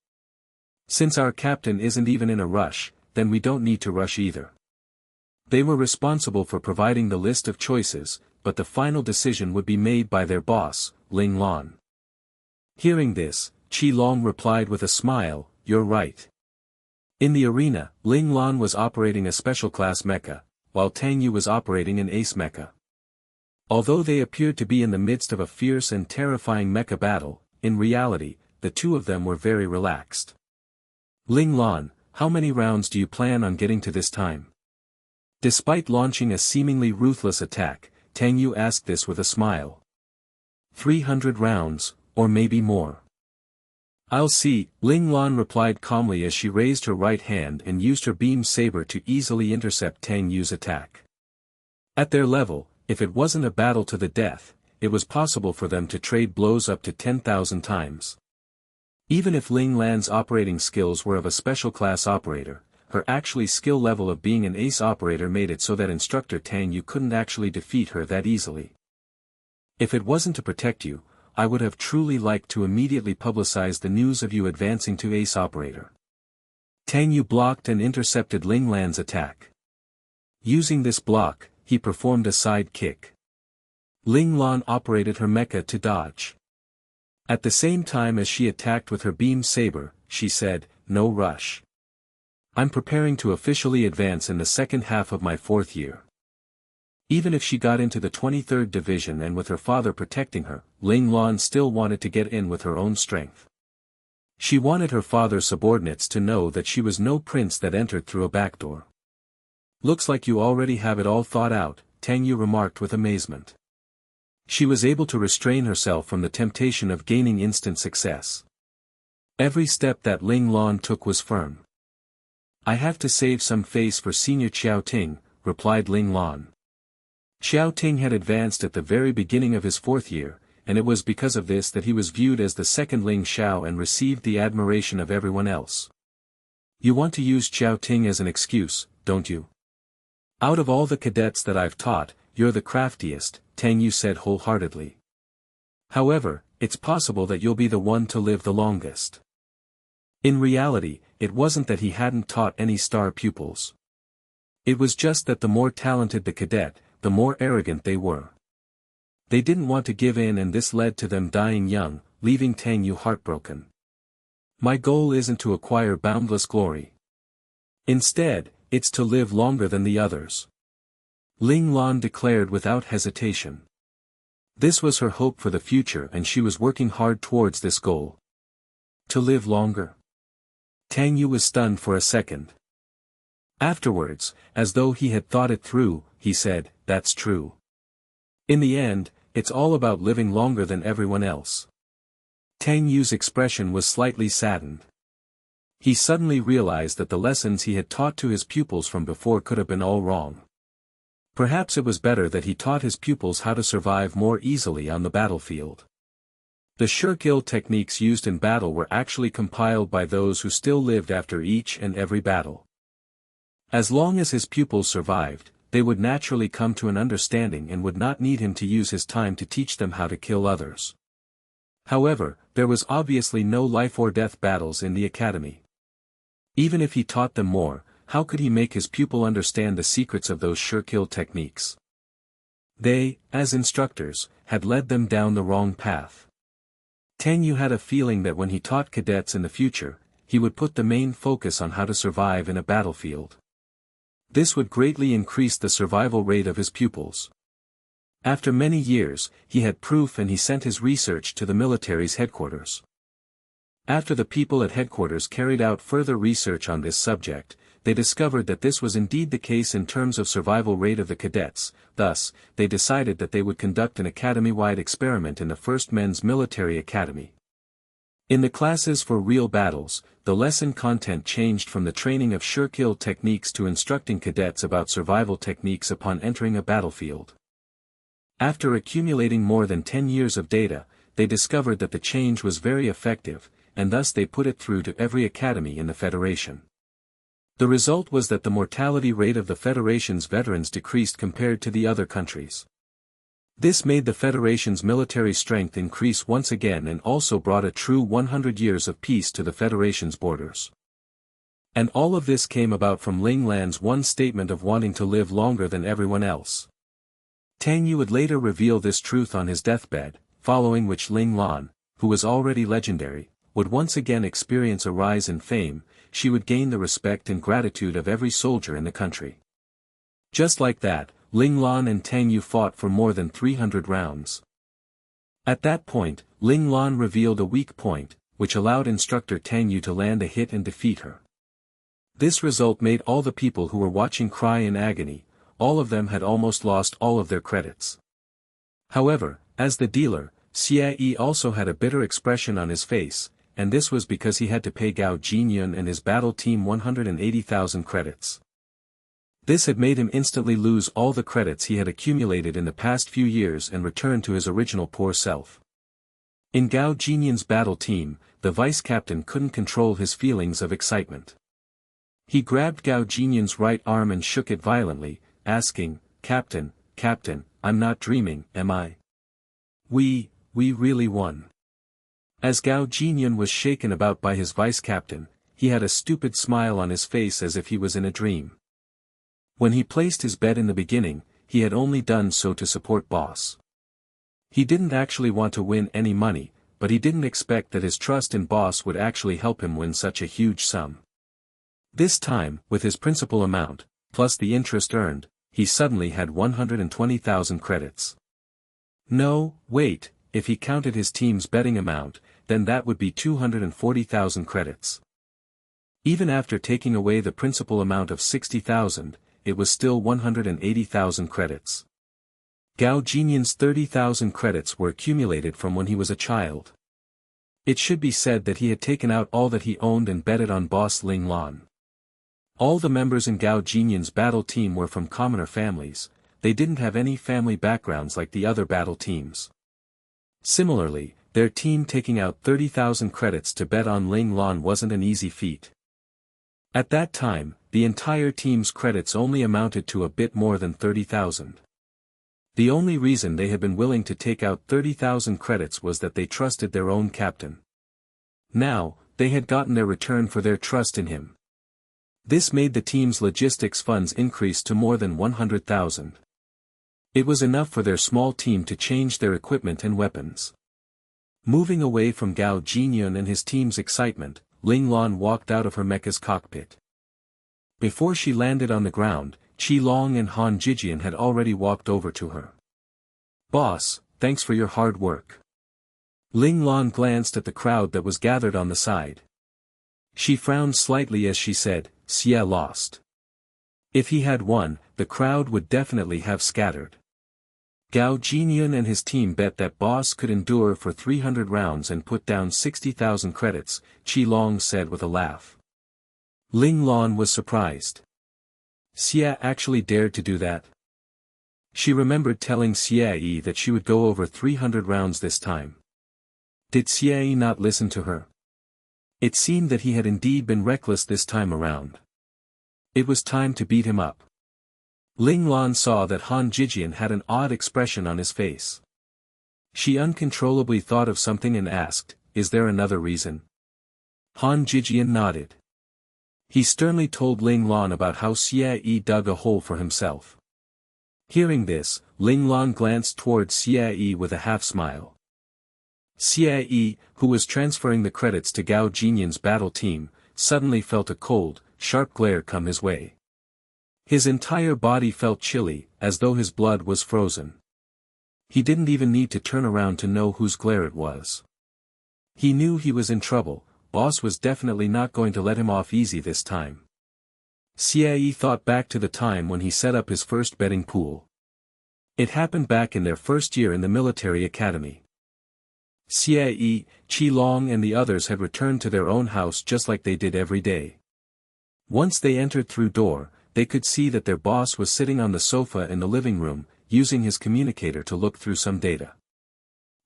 Since our captain isn't even in a rush, then we don't need to rush either. They were responsible for providing the list of choices, but the final decision would be made by their boss, Ling Lan. Hearing this, Qi Long replied with a smile, "You're right." In the arena, Ling Lan was operating a special class mecha, while Tang Yu was operating an ace mecha. Although they appeared to be in the midst of a fierce and terrifying mecha battle, in reality, the two of them were very relaxed. "Ling Lan, how many rounds do you plan on getting to this time?" Despite launching a seemingly ruthless attack, Tang Yu asked this with a smile. 300 rounds, or maybe more. "I'll see," Ling Lan replied calmly as she raised her right hand and used her beam saber to easily intercept Tang Yu's attack. At their level, if it wasn't a battle to the death, it was possible for them to trade blows up to 10,000 times. Even if Ling Lan's operating skills were of a special class operator, her actually skill level of being an ace operator made it so that Instructor Tang Yu couldn't actually defeat her that easily. If it wasn't to protect you, I would have truly liked to immediately publicize the news of you advancing to ace operator. Tang Yu blocked and intercepted Ling Lan's attack. Using this block, he performed a side kick. Ling Lan operated her mecha to dodge. At the same time as she attacked with her beam saber, she said, "No rush. I'm preparing to officially advance in the second half of my 4th year." Even if she got into the 23rd Division and with her father protecting her, Ling Lan still wanted to get in with her own strength. She wanted her father's subordinates to know that she was no prince that entered through a back door. "Looks like you already have it all thought out," Tang Yu remarked with amazement. She was able to restrain herself from the temptation of gaining instant success. Every step that Ling Lan took was firm. "I have to save some face for Senior Xiao Ting," replied Ling Lan. Xiao Ting had advanced at the very beginning of his 4th year, and it was because of this that he was viewed as the second Ling Xiao and received the admiration of everyone else. "You want to use Xiao Ting as an excuse, don't you? Out of all the cadets that I've taught, you're the craftiest," Tang Yu said wholeheartedly. "However, it's possible that you'll be the one to live the longest." In reality, it wasn't that he hadn't taught any star pupils. It was just that the more talented the cadet, the more arrogant they were. They didn't want to give in, and this led to them dying young, leaving Tang Yu heartbroken. "My goal isn't to acquire boundless glory. Instead, it's to live longer than the others," Ling Lan declared without hesitation. This was her hope for the future, and she was working hard towards this goal. To live longer? Tang Yu was stunned for a second. Afterwards, as though he had thought it through, he said, "That's true. In the end, it's all about living longer than everyone else." Tang Yu's expression was slightly saddened. He suddenly realized that the lessons he had taught to his pupils from before could have been all wrong. Perhaps it was better that he taught his pupils how to survive more easily on the battlefield. The sure kill techniques used in battle were actually compiled by those who still lived after each and every battle. As long as his pupils survived, they would naturally come to an understanding and would not need him to use his time to teach them how to kill others. However, there was obviously no life-or-death battles in the academy. Even if he taught them more, how could he make his pupil understand the secrets of those sure kill techniques? They, as instructors, had led them down the wrong path. Tang Yu had a feeling that when he taught cadets in the future, he would put the main focus on how to survive in a battlefield. This would greatly increase the survival rate of his pupils. After many years, he had proof, and he sent his research to the military's headquarters. After the people at headquarters carried out further research on this subject, they discovered that this was indeed the case in terms of survival rate of the cadets. Thus, they decided that they would conduct an academy-wide experiment in the first men's military academy. In the classes for real battles, the lesson content changed from the training of sure kill techniques to instructing cadets about survival techniques upon entering a battlefield. After accumulating more than 10 years of data, they discovered that the change was very effective, and thus they put it through to every academy in the Federation. The result was that the mortality rate of the Federation's veterans decreased compared to the other countries. This made the Federation's military strength increase once again, and also brought a true 100 years of peace to the Federation's borders. And all of this came about from Ling Lan's one statement of wanting to live longer than everyone else. Tang Yu would later reveal this truth on his deathbed, following which Ling Lan, who was already legendary, would once again experience a rise in fame. She would gain the respect and gratitude of every soldier in the country. Just like that, Ling Lan and Tang Yu fought for more than 300 rounds. At that point, Ling Lan revealed a weak point, which allowed instructor Tang Yu to land a hit and defeat her. This result made all the people who were watching cry in agony. All of them had almost lost all of their credits. However, as the dealer, Xie also had a bitter expression on his face, and this was because he had to pay Gao Jinyun and his battle team 180,000 credits. This had made him instantly lose all the credits he had accumulated in the past few years and return to his original poor self. In Gao Jinyun's battle team, the vice-captain couldn't control his feelings of excitement. He grabbed Gao Jinyan's right arm and shook it violently, asking, Captain, I'm not dreaming, am I? We really won. As Gao Jinyan was shaken about by his vice-captain, he had a stupid smile on his face as if he was in a dream. When he placed his bet in the beginning, he had only done so to support Boss. He didn't actually want to win any money, but he didn't expect that his trust in Boss would actually help him win such a huge sum. This time, with his principal amount, plus the interest earned, he suddenly had 120,000 credits. No, wait, if he counted his team's betting amount, then that would be 240,000 credits. Even after taking away the principal amount of 60,000, it was still 180,000 credits. Gao Jinyan's 30,000 credits were accumulated from when he was a child. It should be said that he had taken out all that he owned and betted on boss Ling Lan. All the members in Gao Jinyan's battle team were from commoner families, they didn't have any family backgrounds like the other battle teams. Similarly, their team taking out 30,000 credits to bet on Ling Lan wasn't an easy feat. At that time, the entire team's credits only amounted to a bit more than 30,000. The only reason they had been willing to take out 30,000 credits was that they trusted their own captain. Now, they had gotten their return for their trust in him. This made the team's logistics funds increase to more than 100,000. It was enough for their small team to change their equipment and weapons. Moving away from Gao Jinyan and his team's excitement, Ling Lan walked out of her mecha's cockpit. Before she landed on the ground, Qi Long and Han Jijian had already walked over to her. Boss, thanks for your hard work. Ling Lan glanced at the crowd that was gathered on the side. She frowned slightly as she said, Xie lost. If he had won, the crowd would definitely have scattered. Gao Jinyan and his team bet that Boss could endure for 300 rounds and put down 60,000 credits, Qi Long said with a laugh. Ling Lan was surprised. Xie actually dared to do that? She remembered telling Xie that she would go over 300 rounds this time. Did Xie not listen to her? It seemed that he had indeed been reckless this time around. It was time to beat him up. Ling Lan saw that Han Jijian had an odd expression on his face. She uncontrollably thought of something and asked, is there another reason? Han Jijian nodded. He sternly told Ling Lan about how Xie dug a hole for himself. Hearing this, Ling Lan glanced towards Xie with a half-smile. Xie, who was transferring the credits to Gao Jinyan's battle team, suddenly felt a cold, sharp glare come his way. His entire body felt chilly, as though his blood was frozen. He didn't even need to turn around to know whose glare it was. He knew he was in trouble, Boss was definitely not going to let him off easy this time. Xie thought back to the time when he set up his first betting pool. It happened back in their first year in the military academy. Xie, Qi Long and the others had returned to their own house just like they did every day. Once they entered through door, they could see that their boss was sitting on the sofa in the living room, using his communicator to look through some data.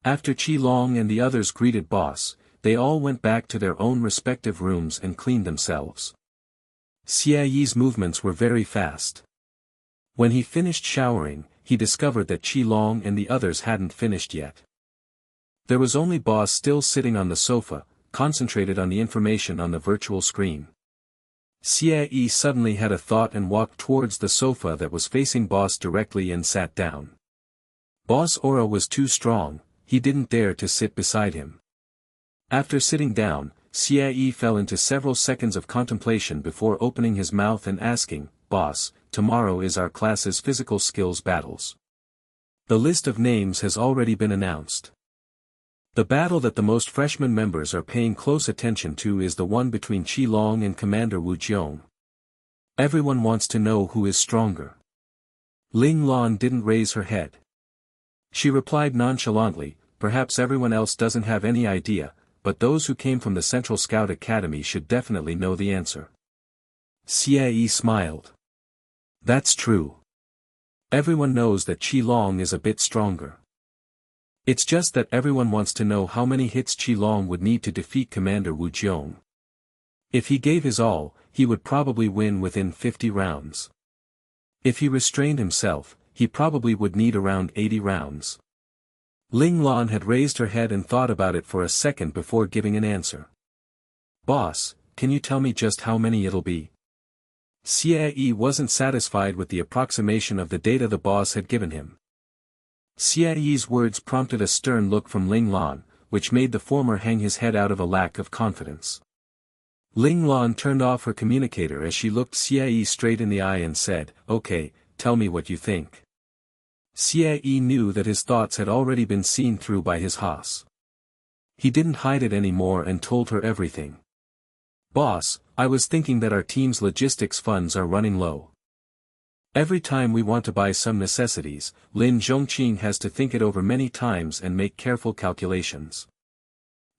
After Qi Long and the others greeted boss, they all went back to their own respective rooms and cleaned themselves. Xie's movements were very fast. When he finished showering, he discovered that Qi Long and the others hadn't finished yet. There was only boss still sitting on the sofa, concentrated on the information on the virtual screen. Xie suddenly had a thought and walked towards the sofa that was facing boss directly and sat down. Boss' aura was too strong, he didn't dare to sit beside him. After sitting down, Xie fell into several seconds of contemplation before opening his mouth and asking, Boss, tomorrow is our class's physical skills battles. The list of names has already been announced. The battle that the most freshman members are paying close attention to is the one between Qi Long and Commander Wu Jiong. Everyone wants to know who is stronger. Ling Lan didn't raise her head. She replied nonchalantly, perhaps everyone else doesn't have any idea, but those who came from the Central Scout Academy should definitely know the answer. Xie smiled. That's true. Everyone knows that Qi Long is a bit stronger. It's just that everyone wants to know how many hits Qi Long would need to defeat Commander Wu Jiong. If he gave his all, he would probably win within 50 rounds. If he restrained himself, he probably would need around 80 rounds. Ling Lan had raised her head and thought about it for a second before giving an answer. Boss, can you tell me just how many it'll be? Xie wasn't satisfied with the approximation of the data the boss had given him. Xie's words prompted a stern look from Ling Lan, which made the former hang his head out of a lack of confidence. Ling Lan turned off her communicator as she looked Xie straight in the eye and said, "Okay, tell me what you think." Xie knew that his thoughts had already been seen through by his Haas. He didn't hide it anymore and told her everything. "Boss, I was thinking that our team's logistics funds are running low. Every time we want to buy some necessities, Lin Zhongqing has to think it over many times and make careful calculations.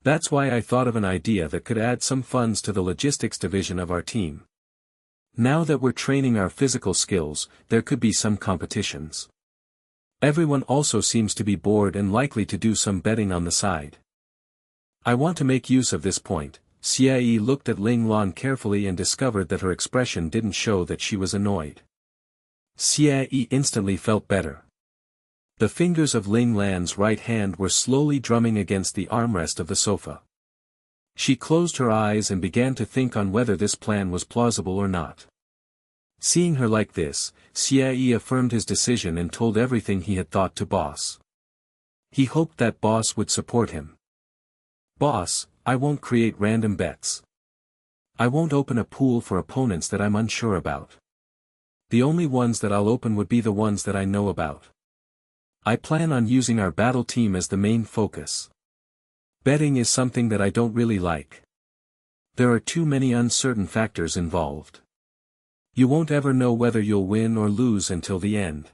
That's why I thought of an idea that could add some funds to the logistics division of our team. Now that we're training our physical skills, there could be some competitions. Everyone also seems to be bored and likely to do some betting on the side. I want to make use of this point." Xie looked at Ling Lan carefully and discovered that her expression didn't show that she was annoyed. Xie instantly felt better. The fingers of Ling Lan's right hand were slowly drumming against the armrest of the sofa. She closed her eyes and began to think on whether this plan was plausible or not. Seeing her like this, Xie affirmed his decision and told everything he had thought to Boss. He hoped that Boss would support him. "Boss, I won't create random bets. I won't open a pool for opponents that I'm unsure about. The only ones that I'll open would be the ones that I know about. I plan on using our battle team as the main focus. Betting is something that I don't really like. There are too many uncertain factors involved. You won't ever know whether you'll win or lose until the end."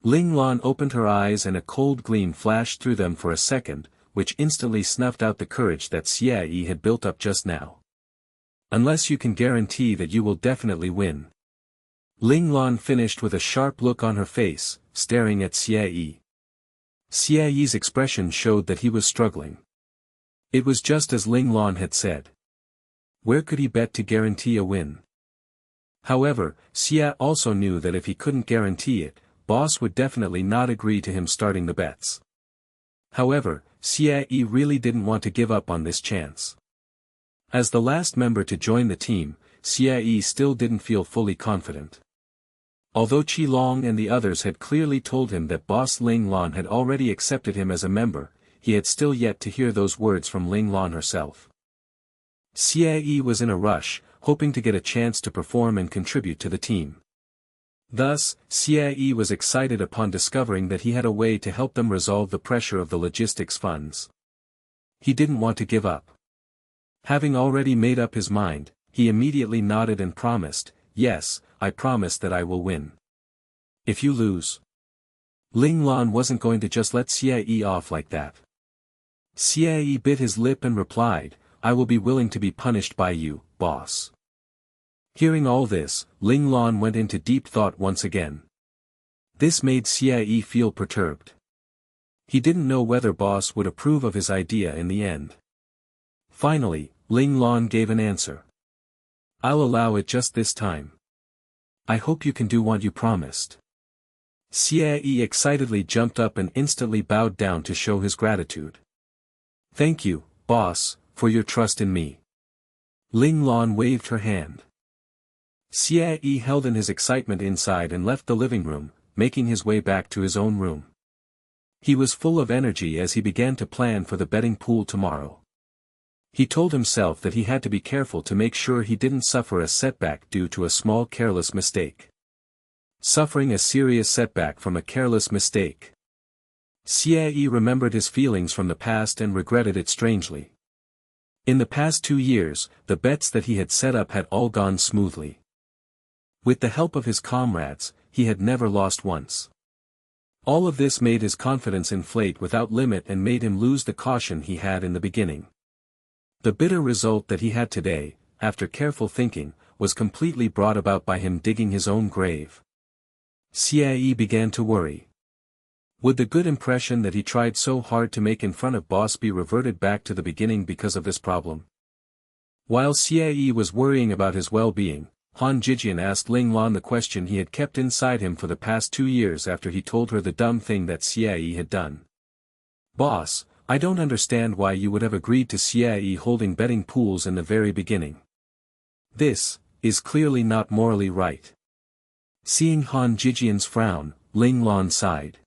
Ling Lan opened her eyes and a cold gleam flashed through them for a second, which instantly snuffed out the courage that Xie had built up just now. "Unless you can guarantee that you will definitely win." Ling Lan finished with a sharp look on her face, staring at Xie. Xie's expression showed that he was struggling. It was just as Ling Lan had said. Where could he bet to guarantee a win? However, Xie also knew that if he couldn't guarantee it, Boss would definitely not agree to him starting the bets. However, Xie really didn't want to give up on this chance. As the last member to join the team, Xie still didn't feel fully confident. Although Qilong and the others had clearly told him that Boss Ling Lan had already accepted him as a member, he had still yet to hear those words from Ling Lan herself. Xie was in a rush, hoping to get a chance to perform and contribute to the team. Thus, Xie was excited upon discovering that he had a way to help them resolve the pressure of the logistics funds. He didn't want to give up. Having already made up his mind, he immediately nodded and promised, "Yes, I promise that I will win. If you lose." Ling Lan wasn't going to just let Xie off like that. Xie bit his lip and replied, "I will be willing to be punished by you, boss." Hearing all this, Ling Lan went into deep thought once again. This made Xie feel perturbed. He didn't know whether Boss would approve of his idea in the end. Finally, Ling Lan gave an answer. "I'll allow it just this time. I hope you can do what you promised." Xie excitedly jumped up and instantly bowed down to show his gratitude. "Thank you, Boss, for your trust in me." Ling Lan waved her hand. Xie held in his excitement inside and left the living room, making his way back to his own room. He was full of energy as he began to plan for the betting pool tomorrow. He told himself that he had to be careful to make sure he didn't suffer a setback due to a small careless mistake. Suffering a serious setback from a careless mistake. Xie remembered his feelings from the past and regretted it strangely. In the past 2 years, the bets that he had set up had all gone smoothly. With the help of his comrades, he had never lost once. All of this made his confidence inflate without limit and made him lose the caution he had in the beginning. The bitter result that he had today, after careful thinking, was completely brought about by him digging his own grave. Xie began to worry. Would the good impression that he tried so hard to make in front of Boss be reverted back to the beginning because of this problem? While Xie was worrying about his well-being, Han Jijian asked Ling Lan the question he had kept inside him for the past 2 years after he told her the dumb thing that Xie had done. "Boss, I don't understand why you would have agreed to Xie holding betting pools in the very beginning. This is clearly not morally right." Seeing Han Jijian's frown, Ling Lan sighed.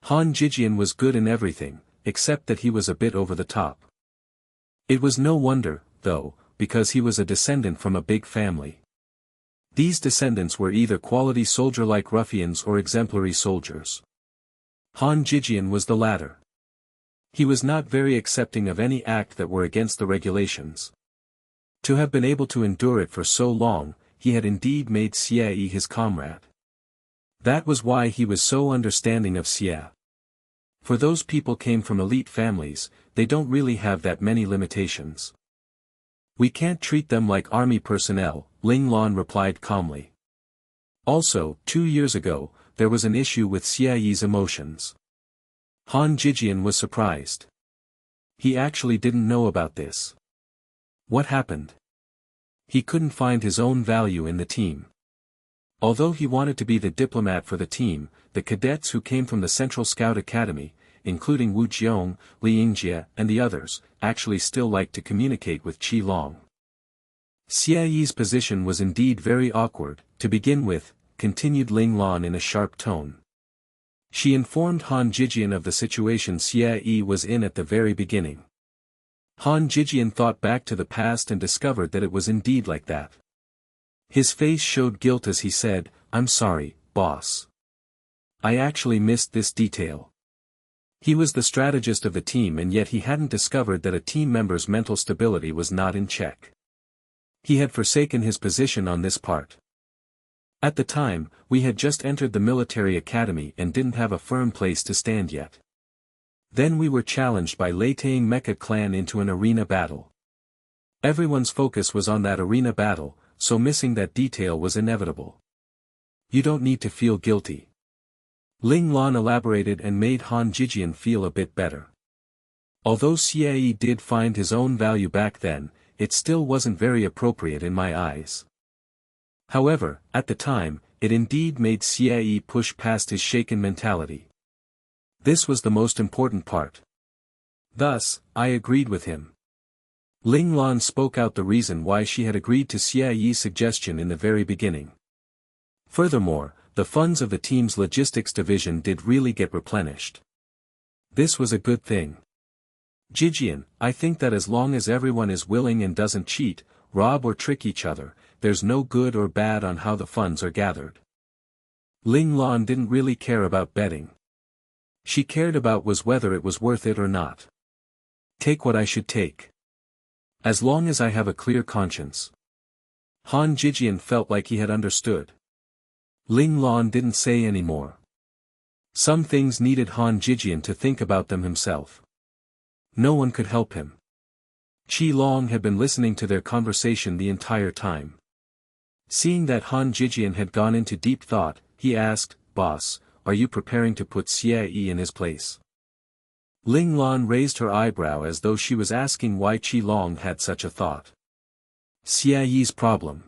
Han Jijian was good in everything, except that he was a bit over the top. It was no wonder, though, because he was a descendant from a big family. These descendants were either quality soldier-like ruffians or exemplary soldiers. Han Jijian was the latter. He was not very accepting of any act that were against the regulations. To have been able to endure it for so long, he had indeed made Xie his comrade. That was why he was so understanding of Xie. For those people came from elite families, they don't really have that many limitations. "We can't treat them like army personnel," Ling Lan replied calmly. Also, 2 years ago, there was an issue with Xie's emotions. Han Jijian was surprised. He actually didn't know about this. What happened? He couldn't find his own value in the team. Although he wanted to be the diplomat for the team, the cadets who came from the Central Scout Academy, including Wu Jiong, Li Yingjie, and the others, actually still liked to communicate with Qi Long. Xie's position was indeed very awkward. To begin with, continued Ling Lan in a sharp tone. She informed Han Jijian of the situation Xie was in at the very beginning. Han Jijian thought back to the past and discovered that it was indeed like that. His face showed guilt as he said, "I'm sorry, boss. I actually missed this detail." He was the strategist of the team and yet he hadn't discovered that a team member's mental stability was not in check. He had forsaken his position on this part. At the time, we had just entered the military academy and didn't have a firm place to stand yet. Then we were challenged by Leitang Mecha clan into an arena battle. Everyone's focus was on that arena battle, so missing that detail was inevitable. "You don't need to feel guilty." Ling Lan elaborated and made Han Jijian feel a bit better. Although Xie did find his own value back then, it still wasn't very appropriate in my eyes. However, at the time, it indeed made Xie push past his shaken mentality. This was the most important part. Thus, I agreed with him. Ling Lan spoke out the reason why she had agreed to Xie's suggestion in the very beginning. Furthermore, the funds of the team's logistics division did really get replenished. This was a good thing. "Jijian, I think that as long as everyone is willing and doesn't cheat, rob or trick each other, there's no good or bad on how the funds are gathered." Ling Lan didn't really care about betting. She cared about was whether it was worth it or not. "Take what I should take. As long as I have a clear conscience." Han Jijian felt like he had understood. Ling Lan didn't say any more. Some things needed Han Jijian to think about them himself. No one could help him. Qi Long had been listening to their conversation the entire time. Seeing that Han Jijian had gone into deep thought, he asked, "Boss, are you preparing to put Xie in his place?" Ling Lan raised her eyebrow as though she was asking why Qi Long had such a thought. "Xie's problem."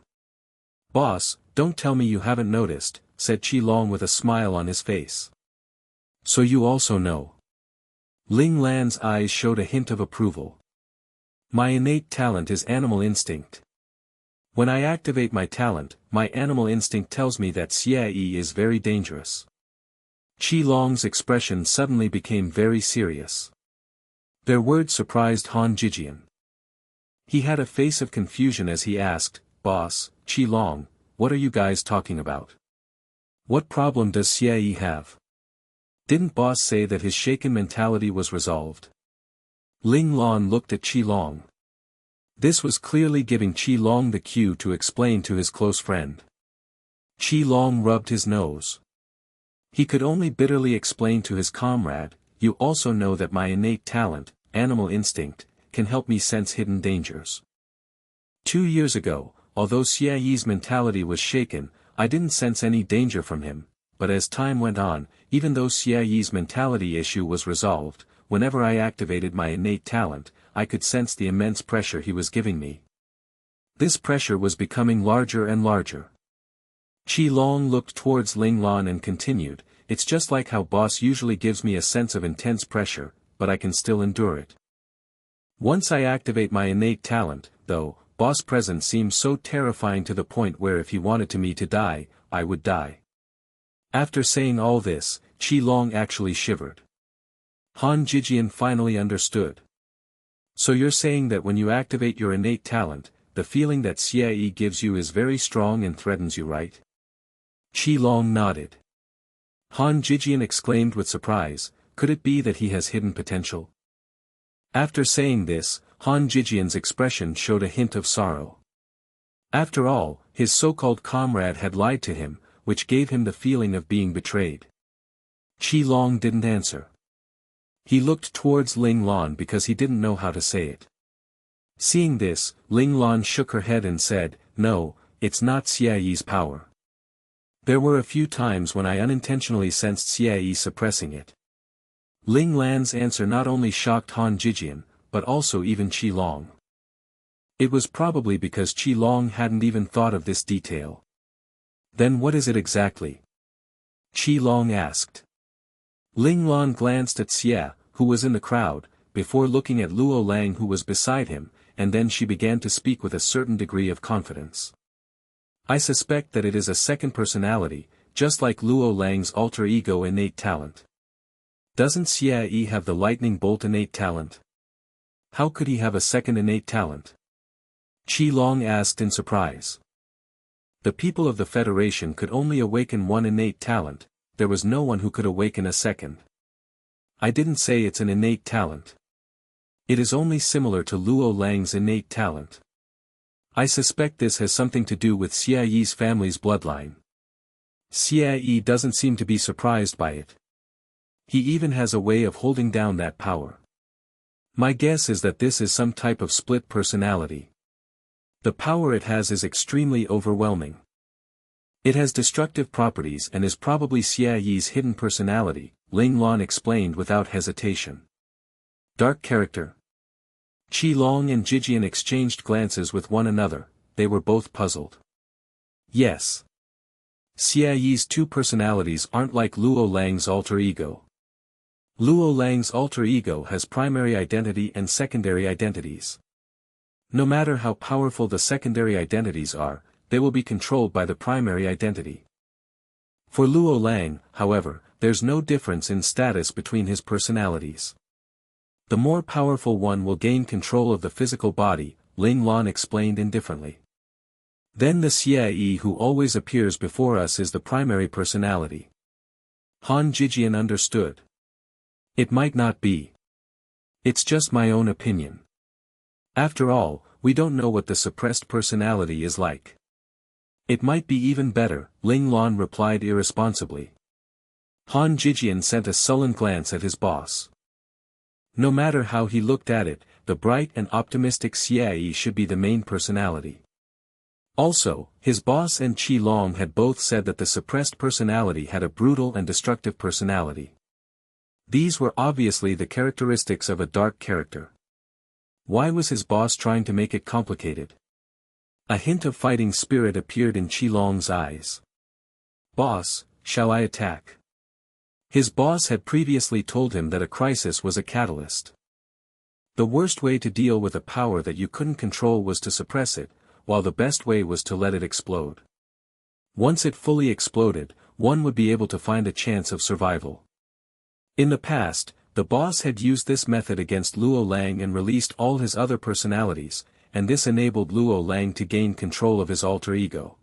"Boss, don't tell me you haven't noticed," said Qi Long with a smile on his face. "So you also know." Ling Lan's eyes showed a hint of approval. "My innate talent is animal instinct. When I activate my talent, my animal instinct tells me that Xie is very dangerous." Qi Long's expression suddenly became very serious. Their words surprised Han Jijian. He had a face of confusion as he asked, "Boss, Qi Long, what are you guys talking about? What problem does Xie have? Didn't boss say that his shaken mentality was resolved?" Ling Lan looked at Qi Long. This was clearly giving Qi Long the cue to explain to his close friend. Qi Long rubbed his nose. He could only bitterly explain to his comrade, "You also know that my innate talent, animal instinct, can help me sense hidden dangers. 2 years ago, although Xie's mentality was shaken, I didn't sense any danger from him, but as time went on, even though Xie's mentality issue was resolved, whenever I activated my innate talent, I could sense the immense pressure he was giving me. This pressure was becoming larger and larger. Qi Long looked towards Ling Lan and continued, "It's just like how boss usually gives me a sense of intense pressure, but I can still endure it. Once I activate my innate talent, though, boss' presence seems so terrifying to the point where if he wanted me to die, I would die." After saying all this, Qi Long actually shivered. Han Jijian finally understood. "So you're saying that when you activate your innate talent, the feeling that Xie gives you is very strong and threatens you, right?" Qi Long nodded. Han Jijian exclaimed with surprise, "Could it be that he has hidden potential?" After saying this, Han Jijian's expression showed a hint of sorrow. After all, his so-called comrade had lied to him, which gave him the feeling of being betrayed. Qi Long didn't answer. He looked towards Ling Lan because he didn't know how to say it. Seeing this, Ling Lan shook her head and said, "No, it's not Xie's power. There were a few times when I unintentionally sensed Xie suppressing it." Ling Lan's answer not only shocked Han Jijian, but also even Qi Long. It was probably because Qi Long hadn't even thought of this detail. "Then what is it exactly?" Qi Long asked. Ling Lan glanced at Xie, who was in the crowd, before looking at Luo Lang who was beside him, and then she began to speak with a certain degree of confidence. "I suspect that it is a second personality, just like Luo Lang's alter ego innate talent. Doesn't Xie have the lightning bolt innate talent? How could he have a second innate talent?" Qi Long asked in surprise. "The people of the Federation could only awaken one innate talent, there was no one who could awaken a second. I didn't say it's an innate talent. It is only similar to Luo Lang's innate talent. I suspect this has something to do with Xie's family's bloodline. Xie doesn't seem to be surprised by it. He even has a way of holding down that power. My guess is that this is some type of split personality. The power it has is extremely overwhelming. It has destructive properties and is probably Xie's hidden personality," Ling Lan explained without hesitation. "Dark character?" Qi Long and Jijian exchanged glances with one another, they were both puzzled. "Yes. Xie's two personalities aren't like Luo Lang's alter ego. Luo Lang's alter ego has primary identity and secondary identities. No matter how powerful the secondary identities are, they will be controlled by the primary identity. For Luo Lang, however, there's no difference in status between his personalities. The more powerful one will gain control of the physical body," Ling Lan explained indifferently. "Then the Xie who always appears before us is the primary personality." Han Jijian understood. "It might not be. It's just my own opinion. After all, we don't know what the suppressed personality is like." "It might be even better," Ling Lan replied irresponsibly. Han Jijian sent a sullen glance at his boss. No matter how he looked at it, the bright and optimistic Xie should be the main personality. Also, his boss and Qi Long had both said that the suppressed personality had a brutal and destructive personality. These were obviously the characteristics of a dark character. Why was his boss trying to make it complicated? A hint of fighting spirit appeared in Qi Long's eyes. "Boss, shall I attack?" His boss had previously told him that a crisis was a catalyst. The worst way to deal with a power that you couldn't control was to suppress it, while the best way was to let it explode. Once it fully exploded, one would be able to find a chance of survival. In the past, the boss had used this method against Luo Lang and released all his other personalities, and this enabled Luo Lang to gain control of his alter ego.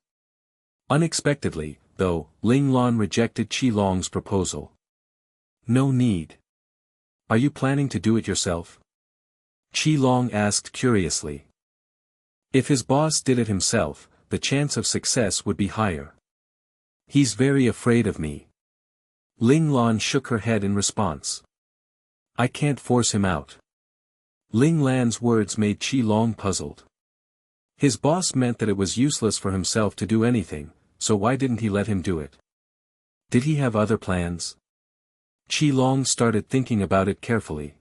Unexpectedly, though, Ling Lan rejected Qi Long's proposal. "No need. Are you planning to do it yourself?" Qi Long asked curiously. If his boss did it himself, the chance of success would be higher. "He's very afraid of me." Ling Lan shook her head in response. "I can't force him out." Ling Lan's words made Qi Long puzzled. His boss meant that it was useless for himself to do anything, so why didn't he let him do it? Did he have other plans? Qi Long started thinking about it carefully.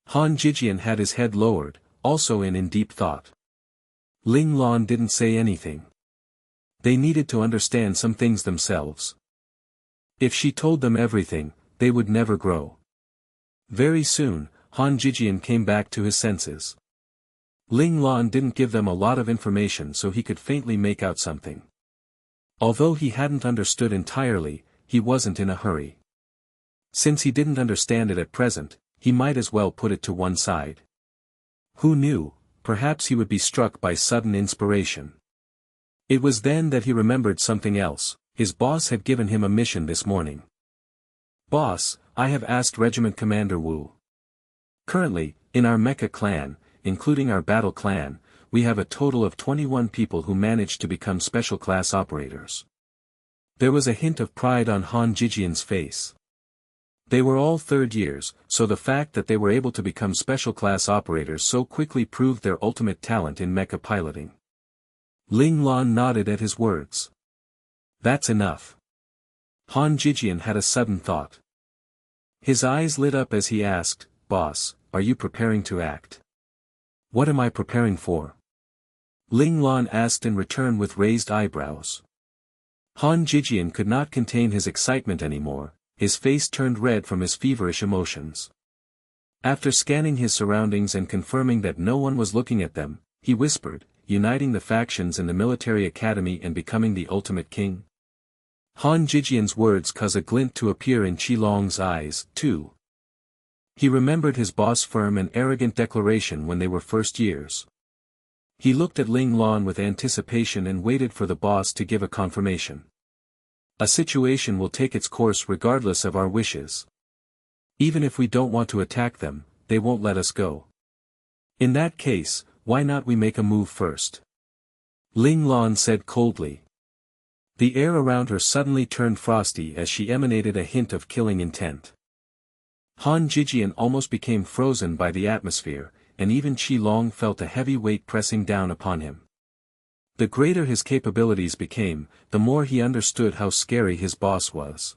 Han Jijian had his head lowered, also in deep thought. Ling Lan didn't say anything. They needed to understand some things themselves. If she told them everything, they would never grow. Very soon, Han Jijian came back to his senses. Ling Lan didn't give them a lot of information so he could faintly make out something. Although he hadn't understood entirely, he wasn't in a hurry. Since he didn't understand it at present, he might as well put it to one side. Who knew, perhaps he would be struck by sudden inspiration. It was then that he remembered something else. His boss had given him a mission this morning. "Boss, I have asked Regiment Commander Wu. Currently, in our mecha clan, including our battle clan, we have a total of 21 people who managed to become special class operators." There was a hint of pride on Han Jijian's face. They were all third years, so the fact that they were able to become special class operators so quickly proved their ultimate talent in mecha piloting. Ling Lan nodded at his words. "That's enough." Han Jijian had a sudden thought. His eyes lit up as he asked, "Boss, are you preparing to act?" "What am I preparing for?" Ling Lan asked in return with raised eyebrows. Han Jijian could not contain his excitement anymore, his face turned red from his feverish emotions. After scanning his surroundings and confirming that no one was looking at them, he whispered, "Uniting the factions in the military academy and becoming the ultimate king?" Han Jijian's words caused a glint to appear in Qilong's eyes, too. He remembered his boss' firm and arrogant declaration when they were first years. He looked at Ling Lan with anticipation and waited for the boss to give a confirmation. "A situation will take its course regardless of our wishes. Even if we don't want to attack them, they won't let us go. In that case, why not we make a move first?" Ling Lan said coldly. The air around her suddenly turned frosty as she emanated a hint of killing intent. Han Jijian almost became frozen by the atmosphere, and even Qilong felt a heavy weight pressing down upon him. The greater his capabilities became, the more he understood how scary his boss was.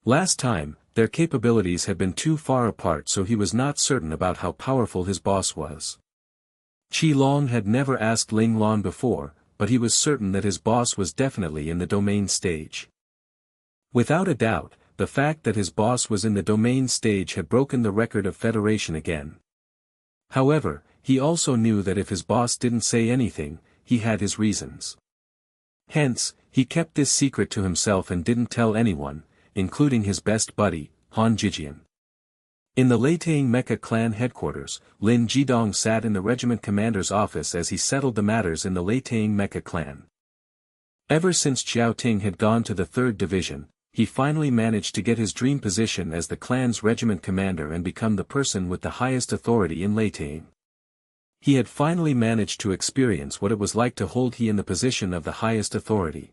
Last time, their capabilities had been too far apart, so he was not certain about how powerful his boss was. Qilong had never asked Ling Lan before, but he was certain that his boss was definitely in the domain stage. Without a doubt, the fact that his boss was in the domain stage had broken the record of Federation again. However, he also knew that if his boss didn't say anything, he had his reasons. Hence, he kept this secret to himself and didn't tell anyone, including his best buddy, Han Jijian. In the Leitang Mecha clan headquarters, Lin Jidong sat in the regiment commander's office as he settled the matters in the Leitang Mecha clan. Ever since Xiao Ting had gone to the 3rd Division, he finally managed to get his dream position as the clan's regiment commander and become the person with the highest authority in Leitang. He had finally managed to experience what it was like to hold he in the position of the highest authority.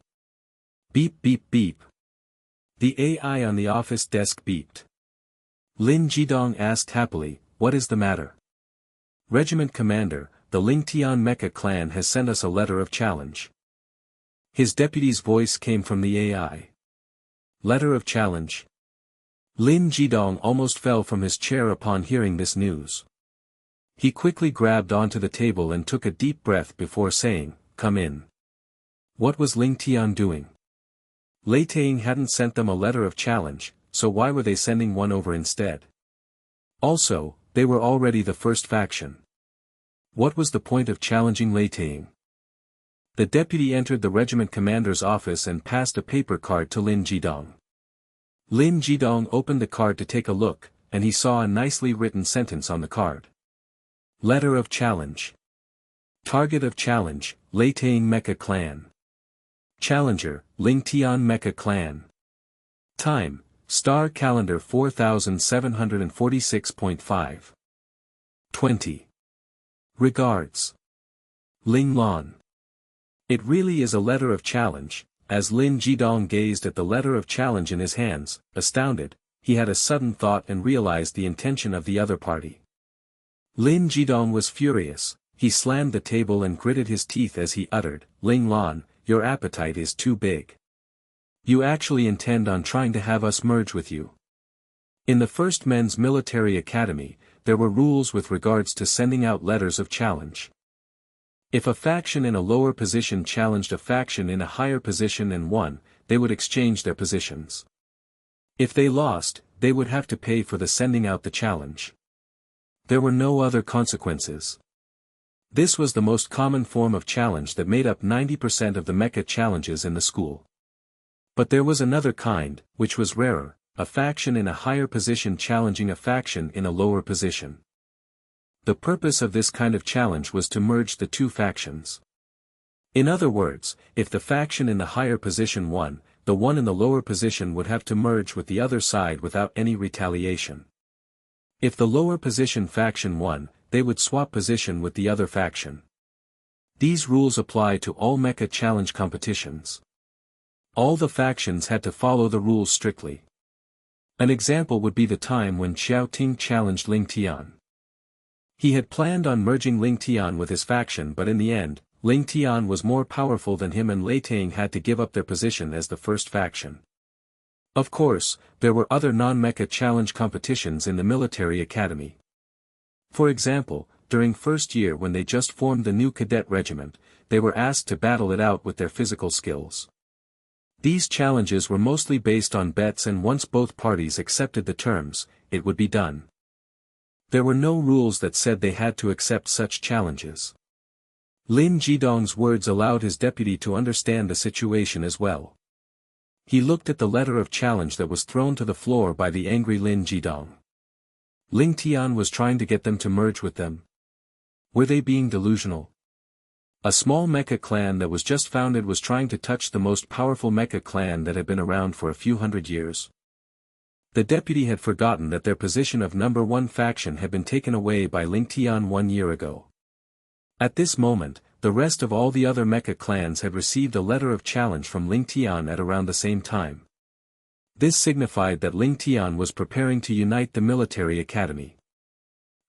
Beep beep beep. The AI on the office desk beeped. Lin Jidong asked happily, "What is the matter?" "Regiment Commander, the Lingtian Mecha clan has sent us a letter of challenge." His deputy's voice came from the AI. "Letter of challenge?" Lin Jidong almost fell from his chair upon hearing this news. He quickly grabbed onto the table and took a deep breath before saying, "Come in." What was Lingtian doing? Leitang hadn't sent them a letter of challenge, so why were they sending one over instead? Also, they were already the first faction. What was the point of challenging Leitang? The deputy entered the regiment commander's office and passed a paper card to Lin Jidong. Lin Jidong opened the card to take a look, and he saw a nicely written sentence on the card. Letter of challenge. Target of challenge, Leitang Mecha clan. Challenger, Lingtian Mecha clan. Time, Star Calendar 4746.5. 20. Regards. Ling Lan. It really is a letter of challenge. As Lin Jidong gazed at the letter of challenge in his hands, astounded, he had a sudden thought and realized the intention of the other party. Lin Jidong was furious. He slammed the table and gritted his teeth as he uttered, "Ling Lan, your appetite is too big. You actually intend on trying to have us merge with you." In the First Men's Military Academy, there were rules with regards to sending out letters of challenge. If a faction in a lower position challenged a faction in a higher position and won, they would exchange their positions. If they lost, they would have to pay for the sending out the challenge. There were no other consequences. This was the most common form of challenge that made up 90% of the mecha challenges in the school. But there was another kind, which was rarer, a faction in a higher position challenging a faction in a lower position. The purpose of this kind of challenge was to merge the two factions. In other words, if the faction in the higher position won, the one in the lower position would have to merge with the other side without any retaliation. If the lower position faction won, they would swap position with the other faction. These rules apply to all mecha challenge competitions. All the factions had to follow the rules strictly. An example would be the time when Xiao Ting challenged Ling Tian. He had planned on merging Ling Tian with his faction, but in the end, Ling Tian was more powerful than him and Lei Tang had to give up their position as the first faction. Of course, there were other non-mecha challenge competitions in the military academy. For example, during first year when they just formed the new cadet regiment, they were asked to battle it out with their physical skills. These challenges were mostly based on bets, and once both parties accepted the terms, it would be done. There were no rules that said they had to accept such challenges. Lin Jidong's words allowed his deputy to understand the situation as well. He looked at the letter of challenge that was thrown to the floor by the angry Lin Jidong. Ling Tian was trying to get them to merge with them. Were they being delusional? A small mecha clan that was just founded was trying to touch the most powerful mecha clan that had been around for a few hundred years. The deputy had forgotten that their position of number one faction had been taken away by Ling Tian 1 year ago. At this moment, the rest of all the other mecha clans had received a letter of challenge from Ling Tian at around the same time. This signified that Ling Tian was preparing to unite the military academy.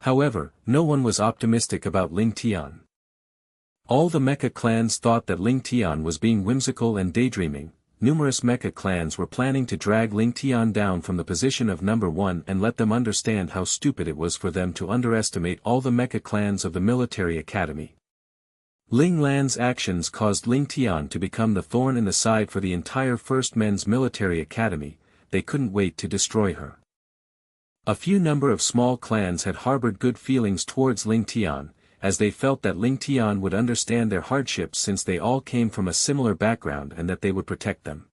However, no one was optimistic about Ling Tian. All the mecha clans thought that Ling Tian was being whimsical and daydreaming. Numerous mecha clans were planning to drag Ling Tian down from the position of number one and let them understand how stupid it was for them to underestimate all the mecha clans of the military academy. Ling Lan's actions caused Ling Tian to become the thorn in the side for the entire First Men's military academy. They couldn't wait to destroy her. A few number of small clans had harbored good feelings towards Ling Tian, as they felt that Ling Tian would understand their hardships since they all came from a similar background and that they would protect them.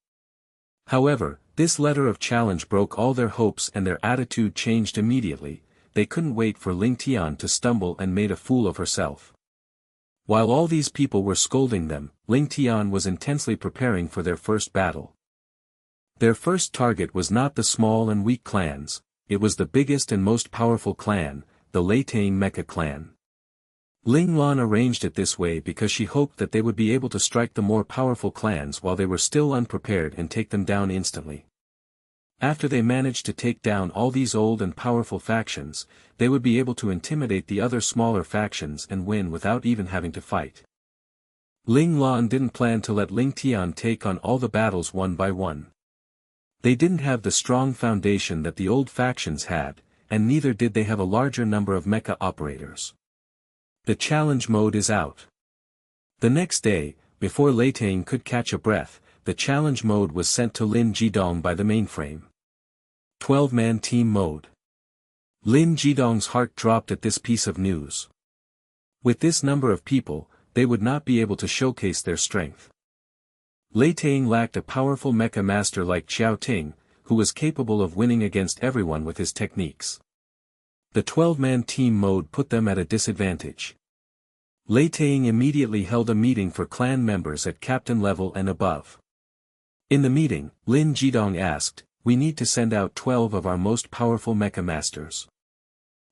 However, this letter of challenge broke all their hopes and their attitude changed immediately. They couldn't wait for Ling Tian to stumble and made a fool of herself. While all these people were scolding them, Ling Tian was intensely preparing for their first battle. Their first target was not the small and weak clans, it was the biggest and most powerful clan, the Lei Tang Mecha clan. Ling Lan arranged it this way because she hoped that they would be able to strike the more powerful clans while they were still unprepared and take them down instantly. After they managed to take down all these old and powerful factions, they would be able to intimidate the other smaller factions and win without even having to fight. Ling Lan didn't plan to let Ling Tian take on all the battles one by one. They didn't have the strong foundation that the old factions had, and neither did they have a larger number of mecha operators. The challenge mode is out. The next day, before Lei Tang could catch a breath, the challenge mode was sent to Lin Jidong by the mainframe. 12-man team mode. Lin Jidong's heart dropped at this piece of news. With this number of people, they would not be able to showcase their strength. Lei Tang lacked a powerful mecha master like Xiao Ting, who was capable of winning against everyone with his techniques. The 12-man team mode put them at a disadvantage. Lei Tang immediately held a meeting for clan members at captain level and above. In the meeting, Lin Jidong asked, "We need to send out 12 of our most powerful mecha masters.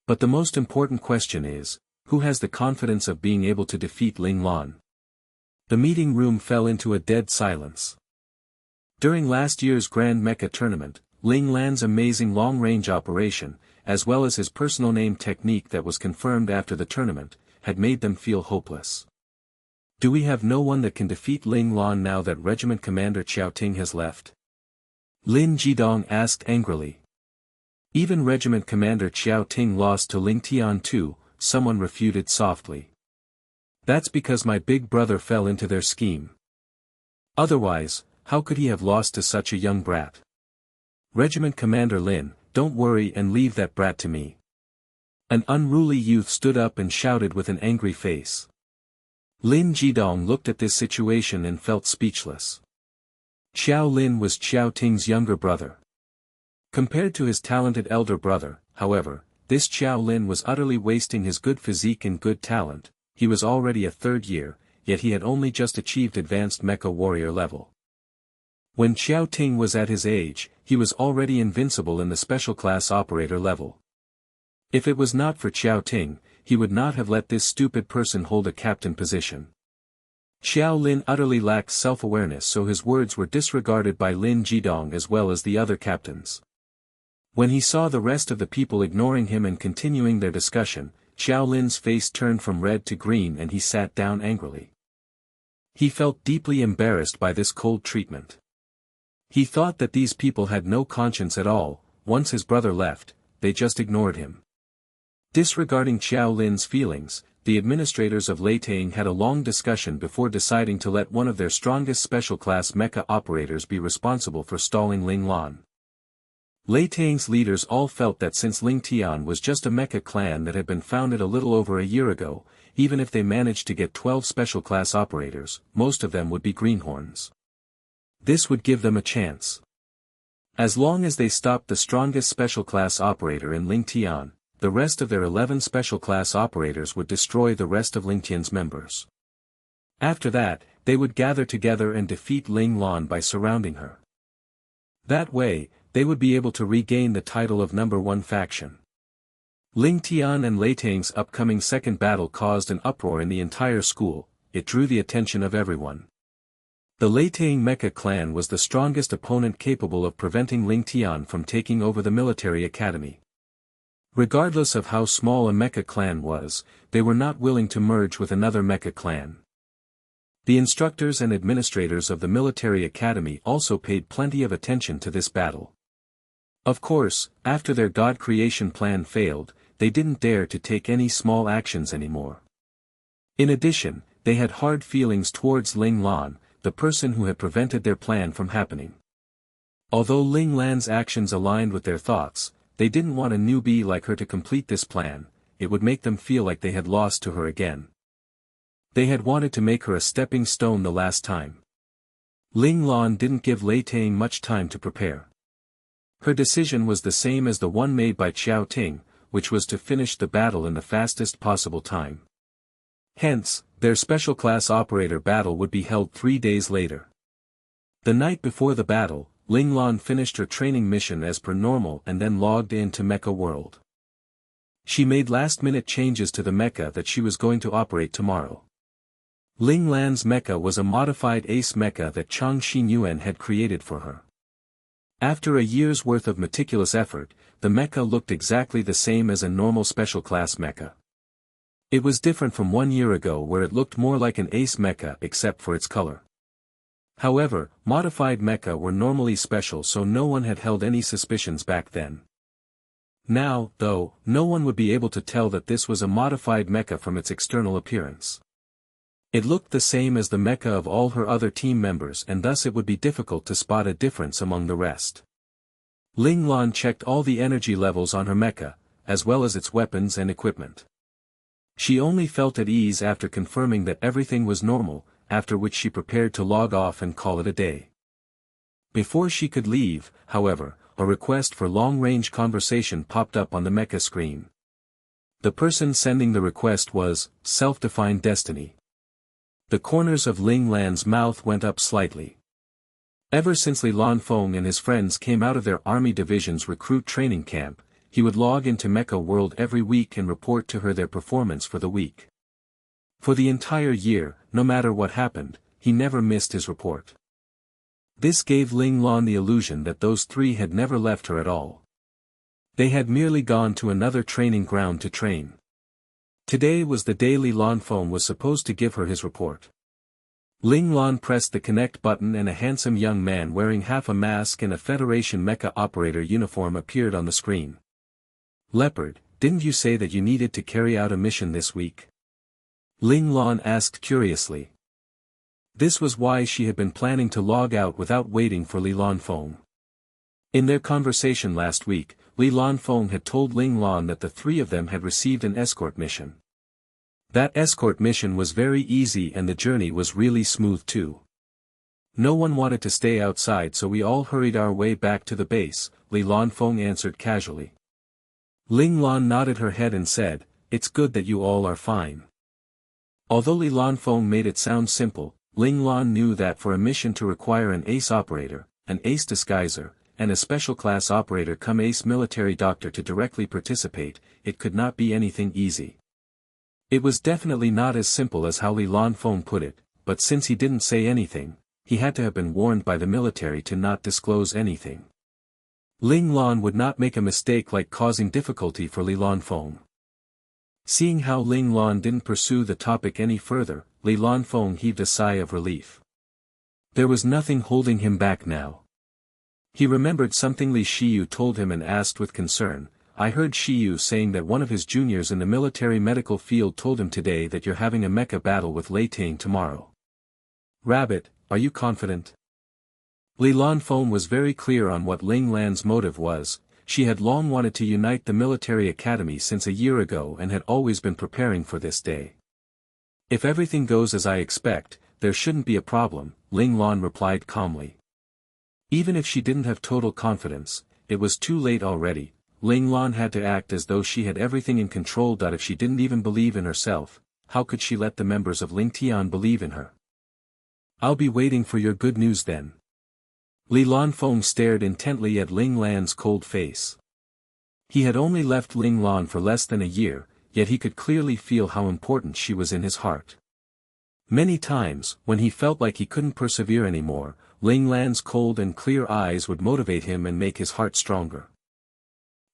But the most important question is, who has the confidence of being able to defeat Ling Lan?" The meeting room fell into a dead silence. During last year's Grand Mecha Tournament, Ling Lan's amazing long-range operation, as well as his personal name technique that was confirmed after the tournament, had made them feel hopeless. Do we have no one that can defeat Ling Lan now that Regiment Commander Xiao Ting has left? Lin Jidong asked angrily. Even Regiment Commander Xiao Ting lost to Ling Tian too, someone refuted softly. That's because my big brother fell into their scheme. Otherwise, how could he have lost to such a young brat? Regiment Commander Lin, don't worry and leave that brat to me. An unruly youth stood up and shouted with an angry face. Lin Jidong looked at this situation and felt speechless. Xiao Lin was Xiao Ting's younger brother. Compared to his talented elder brother, however, this Xiao Lin was utterly wasting his good physique and good talent. He was already a third year, yet he had only just achieved advanced mecha warrior level. When Xiao Ting was at his age, he was already invincible in the special class operator level. If it was not for Xiao Ting, he would not have let this stupid person hold a captain position. Xiao Lin utterly lacked self-awareness, so his words were disregarded by Lin Jidong as well as the other captains. When he saw the rest of the people ignoring him and continuing their discussion, Xiao Lin's face turned from red to green and he sat down angrily. He felt deeply embarrassed by this cold treatment. He thought that these people had no conscience at all. Once his brother left, they just ignored him. Disregarding Xiao Lin's feelings, the administrators of Leitang had a long discussion before deciding to let one of their strongest special class mecha operators be responsible for stalling Ling Lan. Leitang's leaders all felt that since Ling Tian was just a mecha clan that had been founded a little over a year ago, even if they managed to get 12 special class operators, most of them would be greenhorns. This would give them a chance. As long as they stopped the strongest special class operator in Ling Tian, the rest of their 11 special class operators would destroy the rest of Ling Tian's members. After that, they would gather together and defeat Ling Lan by surrounding her. That way, they would be able to regain the title of number 1 faction. Ling Tian and Leitang's upcoming second battle caused an uproar in the entire school. It drew the attention of everyone. The Leitang Mecha clan was the strongest opponent capable of preventing Ling Tian from taking over the military academy. Regardless of how small a mecha clan was, they were not willing to merge with another mecha clan. The instructors and administrators of the military academy also paid plenty of attention to this battle. Of course, after their god creation plan failed, they didn't dare to take any small actions anymore. In addition, they had hard feelings towards Ling Lan, the person who had prevented their plan from happening. Although Ling Lan's actions aligned with their thoughts, they didn't want a newbie like her to complete this plan. It would make them feel like they had lost to her again. They had wanted to make her a stepping stone the last time. Ling Lan didn't give Leitang much time to prepare. Her decision was the same as the one made by Xiao Ting, which was to finish the battle in the fastest possible time. Hence, their special class operator battle would be held 3 days later. The night before the battle, Ling Lan finished her training mission as per normal and then logged into Mecha World. She made last-minute changes to the mecha that she was going to operate tomorrow. Ling Lan's mecha was a modified ace mecha that Chang Xinyuan had created for her. After a year's worth of meticulous effort, the mecha looked exactly the same as a normal special class mecha. It was different from 1 year ago where it looked more like an ace mecha except for its color. However, modified mecha were normally special, so no one had held any suspicions back then. Now, though, no one would be able to tell that this was a modified mecha from its external appearance. It looked the same as the mecha of all her other team members, and thus it would be difficult to spot a difference among the rest. Ling Lan checked all the energy levels on her mecha, as well as its weapons and equipment. She only felt at ease after confirming that everything was normal, after which she prepared to log off and call it a day. Before she could leave, however, a request for long-range conversation popped up on the mecha screen. The person sending the request was Self-Defined Destiny. The corners of Ling Lan's mouth went up slightly. Ever since Li Lanfeng and his friends came out of their Army Division's recruit training camp, he would log into Mecha World every week and report to her their performance for the week. For the entire year, no matter what happened, he never missed his report. This gave Ling Lan the illusion that those three had never left her at all. They had merely gone to another training ground to train. Today was the day Li Lanfeng was supposed to give her his report. Ling Lan pressed the connect button and a handsome young man wearing half a mask and a Federation mecha operator uniform appeared on the screen. "Leopard, didn't you say that you needed to carry out a mission this week?" Ling Lan asked curiously. This was why she had been planning to log out without waiting for Li Lanfeng. In their conversation last week, Li Lanfeng had told Ling Lan that the three of them had received an escort mission. That escort mission was very easy and the journey was really smooth too. No one wanted to stay outside, so we all hurried our way back to the base, Li Lanfeng answered casually. Ling Lan nodded her head and said, "It's good that you all are fine." Although Li Lanfeng made it sound simple, Ling Lan knew that for a mission to require an ace operator, an ace disguiser, and a special class operator come ace military doctor to directly participate, it could not be anything easy. It was definitely not as simple as how Li Lanfeng put it, but since he didn't say anything, he had to have been warned by the military to not disclose anything. Ling Lan would not make a mistake like causing difficulty for Li Lanfeng. Seeing how Ling Lan didn't pursue the topic any further, Li Lanfeng heaved a sigh of relief. There was nothing holding him back now. He remembered something Li Shiyu told him and asked with concern, "I heard Shiyu saying that one of his juniors in the military medical field told him today that you're having a mecha battle with Lei Tang tomorrow. Rabbit, are you confident?" Li Lanfeng was very clear on what Ling Lan's motive was. She had long wanted to unite the military academy since a year ago and had always been preparing for this day. "If everything goes as I expect, there shouldn't be a problem," Ling Lan replied calmly. Even if she didn't have total confidence, it was too late already. Ling Lan had to act as though she had everything in control. If she didn't even believe in herself, how could she let the members of Ling Tian believe in her? "I'll be waiting for your good news then." Li Lanfeng stared intently at Ling Lan's cold face. He had only left Ling Lan for less than a year, yet he could clearly feel how important she was in his heart. Many times, when he felt like he couldn't persevere anymore, Ling Lan's cold and clear eyes would motivate him and make his heart stronger.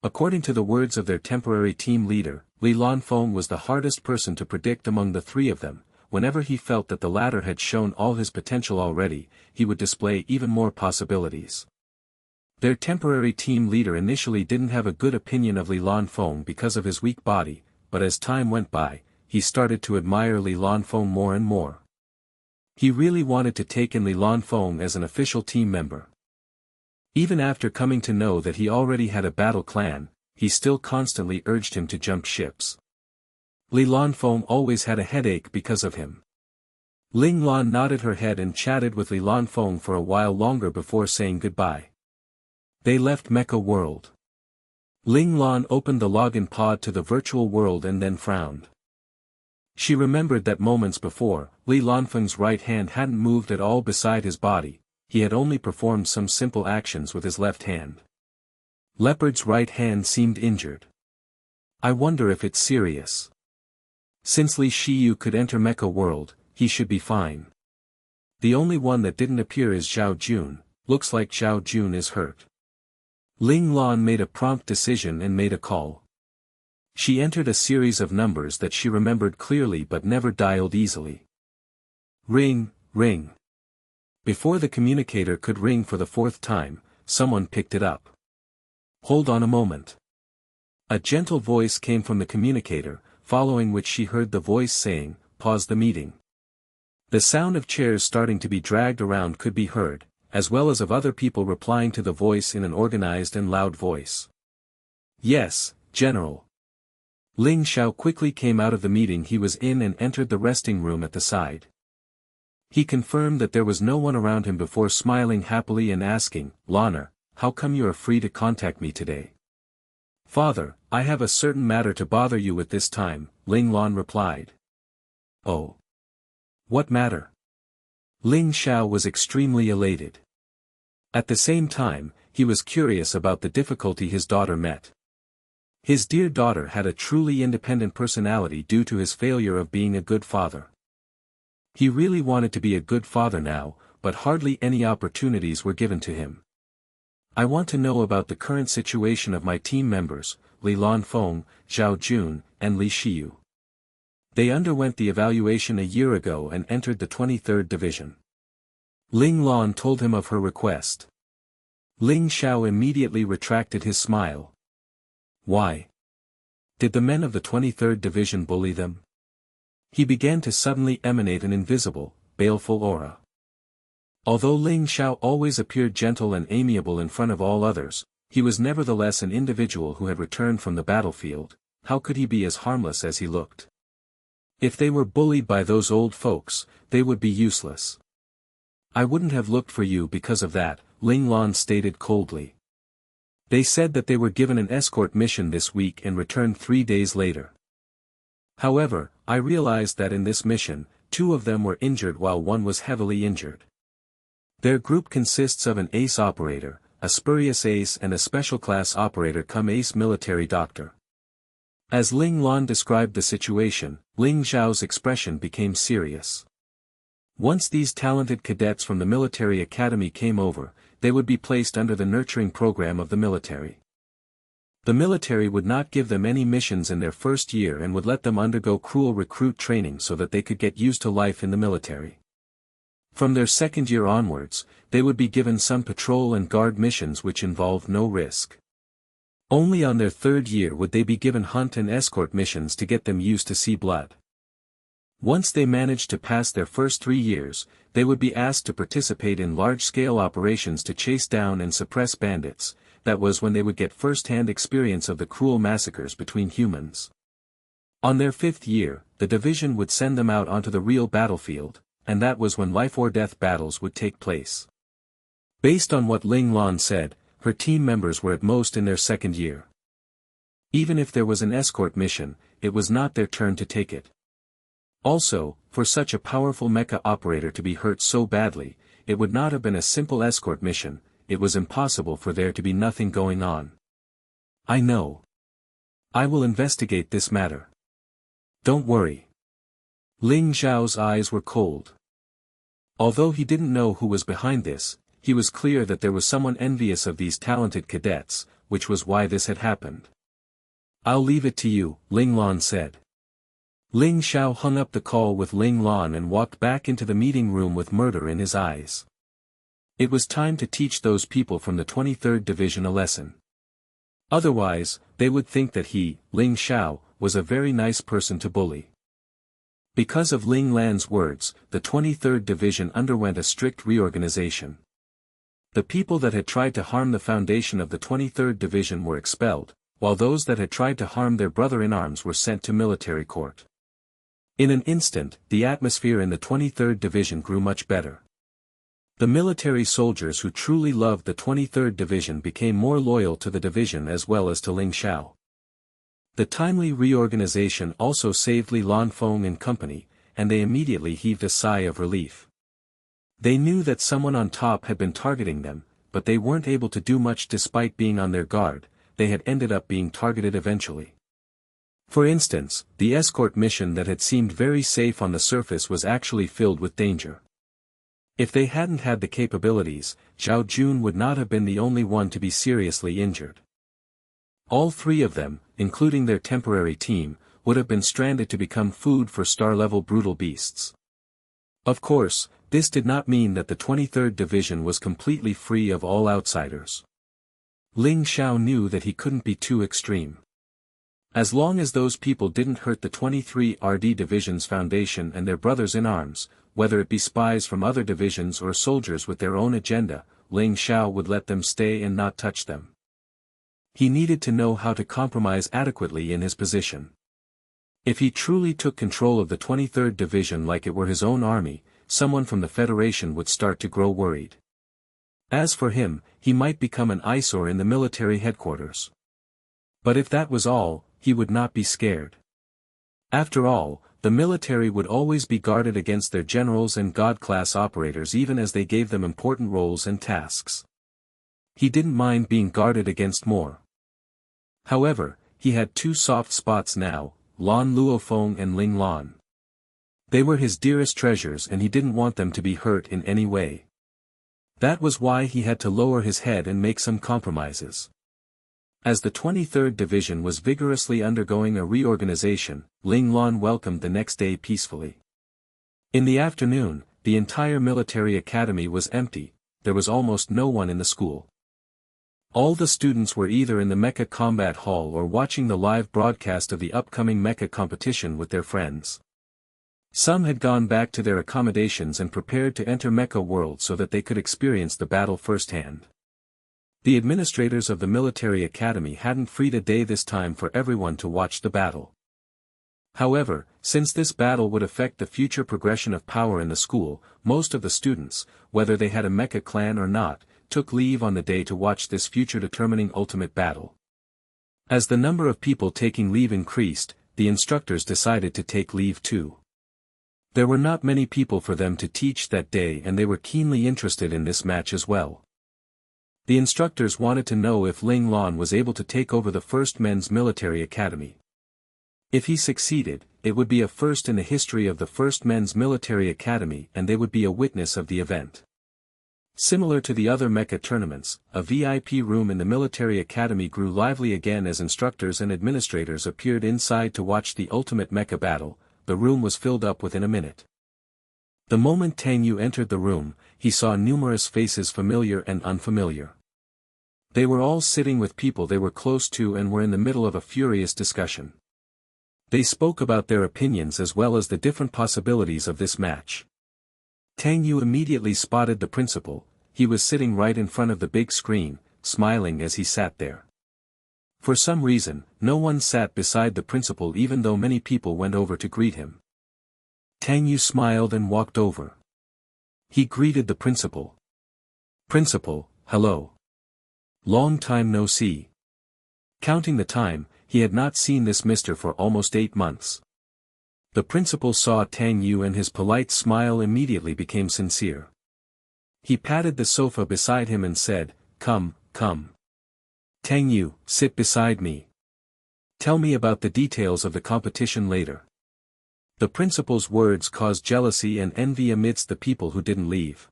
According to the words of their temporary team leader, Li Lanfeng was the hardest person to predict among the three of them. Whenever he felt that the latter had shown all his potential already, he would display even more possibilities. Their temporary team leader initially didn't have a good opinion of Li Lanfeng because of his weak body, but as time went by, he started to admire Li Lanfeng more and more. He really wanted to take in Li Lanfeng as an official team member. Even after coming to know that he already had a battle clan, he still constantly urged him to jump ships. Li Lanfeng always had a headache because of him. Ling Lan nodded her head and chatted with Li Lanfeng for a while longer before saying goodbye. They left Mecha World. Ling Lan opened the login pod to the virtual world and then frowned. She remembered that moments before, Li Lanfeng's right hand hadn't moved at all beside his body, he had only performed some simple actions with his left hand. Leopard's right hand seemed injured. "I wonder if it's serious. Since Li Shiyu could enter Mecha World, he should be fine. The only one that didn't appear is Zhao Jun. Looks like Zhao Jun is hurt." Ling Lan made a prompt decision and made a call. She entered a series of numbers that she remembered clearly but never dialed easily. Ring, ring. Before the communicator could ring for the fourth time, someone picked it up. "Hold on a moment." A gentle voice came from the communicator, following which she heard the voice saying, "Pause the meeting." The sound of chairs starting to be dragged around could be heard, as well as of other people replying to the voice in an organized and loud voice. "Yes, General." Ling Xiao quickly came out of the meeting he was in and entered the resting room at the side. He confirmed that there was no one around him before smiling happily and asking, "Lana, how come you are free to contact me today?" "Father, I have a certain matter to bother you with this time," Ling Lan replied. "Oh. What matter?" Ling Xiao was extremely elated. At the same time, he was curious about the difficulty his daughter met. His dear daughter had a truly independent personality due to his failure of being a good father. He really wanted to be a good father now, but hardly any opportunities were given to him. "I want to know about the current situation of my team members, Li Lanfeng, Zhao Jun, and Li Shiyu. They underwent the evaluation a year ago and entered the 23rd Division." Ling Lan told him of her request. Ling Xiao immediately retracted his smile. "Why? Did the men of the 23rd Division bully them?" He began to suddenly emanate an invisible, baleful aura. Although Ling Xiao always appeared gentle and amiable in front of all others, he was nevertheless an individual who had returned from the battlefield. How could he be as harmless as he looked? If they were bullied by those old folks, they would be useless. I wouldn't have looked for you because of that, Ling Lan stated coldly. They said that they were given an escort mission this week and returned 3 days later. However, I realized that in this mission, 2 of them were injured while 1 was heavily injured. Their group consists of an ace operator, a spurious ace and a special class operator cum ace military doctor. As Ling Lan described the situation, Ling Xiao's expression became serious. Once these talented cadets from the military academy came over, they would be placed under the nurturing program of the military. The military would not give them any missions in their first year and would let them undergo cruel recruit training so that they could get used to life in the military. From their second year onwards, they would be given some patrol and guard missions which involved no risk. Only on their 3rd year would they be given hunt and escort missions to get them used to sea blood. Once they managed to pass their first 3 years, they would be asked to participate in large-scale operations to chase down and suppress bandits. That was when they would get first-hand experience of the cruel massacres between humans. On their 5th year, the division would send them out onto the real battlefield, and that was when life-or-death battles would take place. Based on what Ling Lan said, her team members were at most in their 2nd year. Even if there was an escort mission, it was not their turn to take it. Also, for such a powerful mecha operator to be hurt so badly, it would not have been a simple escort mission. It was impossible for there to be nothing going on. I know. I will investigate this matter. Don't worry. Ling Xiao's eyes were cold. Although he didn't know who was behind this, he was clear that there was someone envious of these talented cadets, which was why this had happened. I'll leave it to you, Ling Lan said. Ling Xiao hung up the call with Ling Lan and walked back into the meeting room with murder in his eyes. It was time to teach those people from the 23rd Division a lesson. Otherwise, they would think that he, Ling Xiao, was a very nice person to bully. Because of Ling Lan's words, the 23rd Division underwent a strict reorganization. The people that had tried to harm the foundation of the 23rd Division were expelled, while those that had tried to harm their brother-in-arms were sent to military court. In an instant, the atmosphere in the 23rd Division grew much better. The military soldiers who truly loved the 23rd Division became more loyal to the division as well as to Ling Xiao. The timely reorganization also saved Li Lanfeng and company, and they immediately heaved a sigh of relief. They knew that someone on top had been targeting them, but they weren't able to do much despite being on their guard. They had ended up being targeted eventually. For instance, the escort mission that had seemed very safe on the surface was actually filled with danger. If they hadn't had the capabilities, Zhao Jun would not have been the only one to be seriously injured. All 3 of them, including their temporary team, would have been stranded to become food for star-level brutal beasts. Of course, this did not mean that the 23rd Division was completely free of all outsiders. Ling Xiao knew that he couldn't be too extreme. As long as those people didn't hurt the 23rd Division's foundation and their brothers-in-arms, whether it be spies from other divisions or soldiers with their own agenda, Ling Xiao would let them stay and not touch them. He needed to know how to compromise adequately in his position. If he truly took control of the 23rd Division like it were his own army, someone from the Federation would start to grow worried. As for him, he might become an eyesore in the military headquarters. But if that was all, he would not be scared. After all, the military would always be guarded against their generals and God-class operators even as they gave them important roles and tasks. He didn't mind being guarded against more. However, he had 2 soft spots now, Lan Luofeng and Ling Lan. They were his dearest treasures and he didn't want them to be hurt in any way. That was why he had to lower his head and make some compromises. As the 23rd Division was vigorously undergoing a reorganization, Ling Lan welcomed the next day peacefully. In the afternoon, the entire military academy was empty. There was almost no one in the school. All the students were either in the mecha combat hall or watching the live broadcast of the upcoming mecha competition with their friends. Some had gone back to their accommodations and prepared to enter Mecha World so that they could experience the battle firsthand. The administrators of the military academy hadn't freed a day this time for everyone to watch the battle. However, since this battle would affect the future progression of power in the school, most of the students, whether they had a mecha clan or not, took leave on the day to watch this future-determining ultimate battle. As the number of people taking leave increased, the instructors decided to take leave too. There were not many people for them to teach that day and they were keenly interested in this match as well. The instructors wanted to know if Ling Lan was able to take over the first men's military academy. If he succeeded, it would be a first in the history of the first men's military academy and they would be a witness of the event. Similar to the other mecha tournaments, a VIP room in the military academy grew lively again as instructors and administrators appeared inside to watch the ultimate mecha battle. The room was filled up within a minute. The moment Tang Yu entered the room, he saw numerous faces familiar and unfamiliar. They were all sitting with people they were close to and were in the middle of a furious discussion. They spoke about their opinions as well as the different possibilities of this match. Tang Yu immediately spotted the principal. He was sitting right in front of the big screen, smiling as he sat there. For some reason, no one sat beside the principal even though many people went over to greet him. Tang Yu smiled and walked over. He greeted the principal. "Principal, hello. Long time no see." Counting the time, he had not seen this mister for almost 8 months. The principal saw Tang Yu and his polite smile immediately became sincere. He patted the sofa beside him and said, "Come, come. Tang Yu, sit beside me. Tell me about the details of the competition later." The principal's words caused jealousy and envy amidst the people who didn't leave.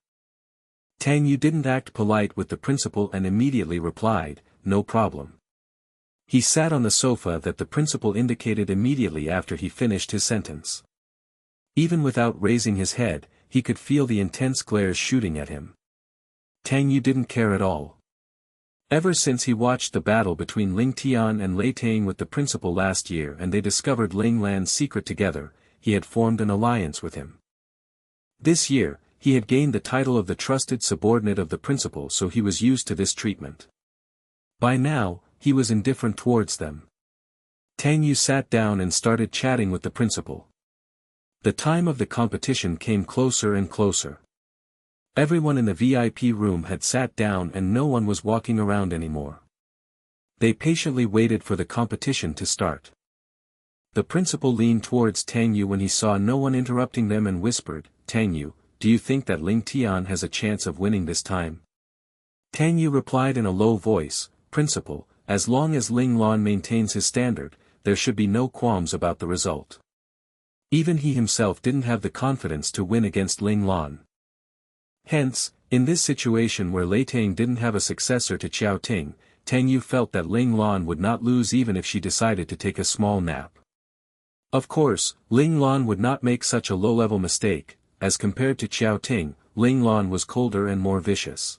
Tang Yu didn't act polite with the principal and immediately replied, "No problem." He sat on the sofa that the principal indicated immediately after he finished his sentence. Even without raising his head, he could feel the intense glares shooting at him. Tang Yu didn't care at all. Ever since he watched the battle between Ling Tian and Lei Tang with the principal last year and they discovered Ling Lan's secret together, he had formed an alliance with him. This year, he had gained the title of the trusted subordinate of the principal, so he was used to this treatment. By now, he was indifferent towards them. Tang Yu sat down and started chatting with the principal. The time of the competition came closer and closer. Everyone in the VIP room had sat down and no one was walking around anymore. They patiently waited for the competition to start. The principal leaned towards Tang Yu when he saw no one interrupting them and whispered, "Tang Yu, do you think that Ling Tian has a chance of winning this time?" Tang Yu replied in a low voice, "Principal, as long as Ling Lan maintains his standard, there should be no qualms about the result." Even he himself didn't have the confidence to win against Ling Lan. Hence, in this situation where Lei Tang didn't have a successor to Qiao Ting, Tang Yu felt that Ling Lan would not lose even if she decided to take a small nap. Of course, Ling Lan would not make such a low-level mistake. As compared to Qiao Ting, Ling Lan was colder and more vicious.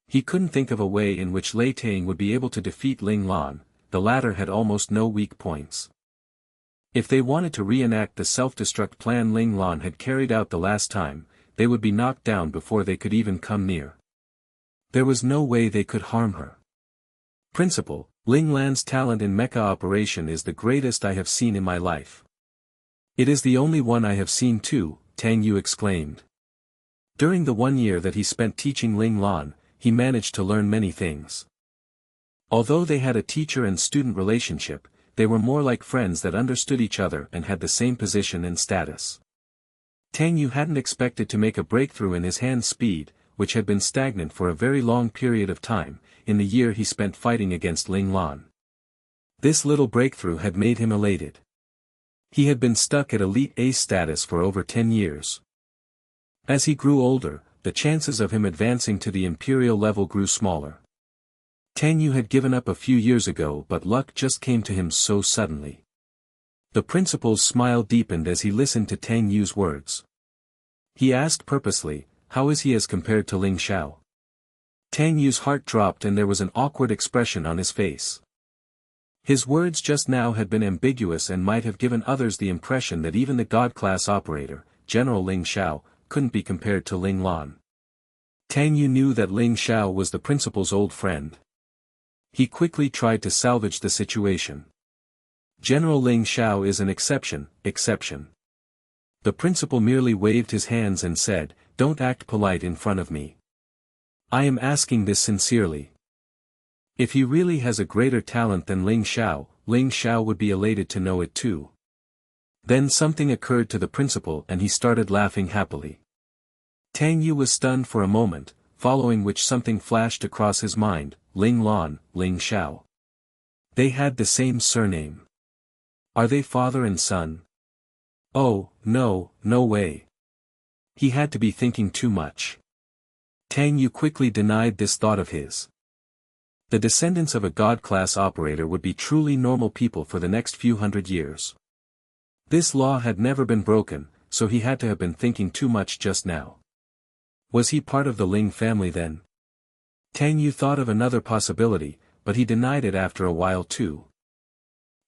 He couldn't think of a way in which Lei Tang would be able to defeat Ling Lan. The latter had almost no weak points. If they wanted to reenact the self-destruct plan Ling Lan had carried out the last time, they would be knocked down before they could even come near. There was no way they could harm her. "Principal, Ling Lan's talent in mecha operation is the greatest I have seen in my life." "It is the only one I have seen too," Tang Yu exclaimed. During the 1 year that he spent teaching Ling Lan, he managed to learn many things. Although they had a teacher and student relationship, they were more like friends that understood each other and had the same position and status. Tang Yu hadn't expected to make a breakthrough in his hand speed, which had been stagnant for a very long period of time, in the year he spent fighting against Ling Lan. This little breakthrough had made him elated. He had been stuck at Elite Ace status for over 10 years. As he grew older, the chances of him advancing to the imperial level grew smaller. Tang Yu had given up a few years ago, but luck just came to him so suddenly. The principal's smile deepened as he listened to Tang Yu's words. He asked purposely, "How is he as compared to Ling Xiao?" Tang Yu's heart dropped and there was an awkward expression on his face. His words just now had been ambiguous and might have given others the impression that even the God-class operator, General Ling Xiao, couldn't be compared to Ling Lan. Tang Yu knew that Ling Xiao was the principal's old friend. He quickly tried to salvage the situation. General Ling Xiao is an exception. The principal merely waved his hands and said, "Don't act polite in front of me. I am asking this sincerely. If he really has a greater talent than Ling Xiao would be elated to know it too." Then something occurred to the principal and he started laughing happily. Tang Yu was stunned for a moment, following which something flashed across his mind: Ling Lan, Ling Xiao. They had the same surname. Are they father and son? Oh, no way. He had to be thinking too much. Tang Yu quickly denied this thought of his. The descendants of a God-class operator would be truly normal people for the next few hundred years. This law had never been broken, so he had to have been thinking too much just now. Was he part of the Ling family then? Tang Yu thought of another possibility, but he denied it after a while too.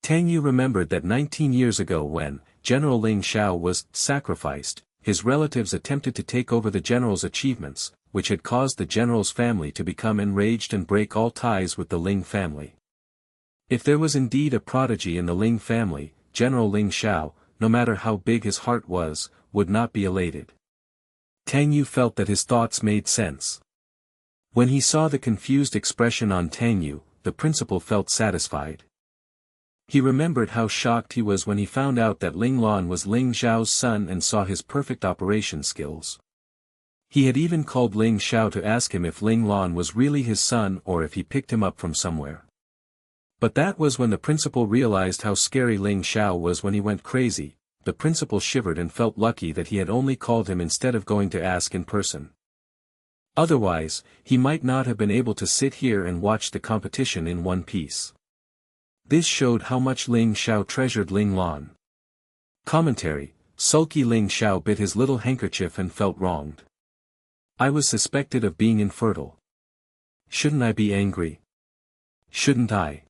Tang Yu remembered that 19 years ago when General Ling Xiao was sacrificed, his relatives attempted to take over the general's achievements, which had caused the general's family to become enraged and break all ties with the Ling family. If there was indeed a prodigy in the Ling family, General Ling Xiao, no matter how big his heart was, would not be elated. Tang Yu felt that his thoughts made sense. When he saw the confused expression on Tang Yu, the principal felt satisfied. He remembered how shocked he was when he found out that Ling Lan was Ling Xiao's son and saw his perfect operation skills. He had even called Ling Xiao to ask him if Ling Lan was really his son or if he picked him up from somewhere. But that was when the principal realized how scary Ling Xiao was when he went crazy. The principal shivered and felt lucky that he had only called him instead of going to ask in person. Otherwise, he might not have been able to sit here and watch the competition in one piece. This showed how much Ling Xiao treasured Ling Lan. Commentary: sulky Ling Xiao bit his little handkerchief and felt wronged. I was suspected of being infertile. Shouldn't I be angry? Shouldn't I?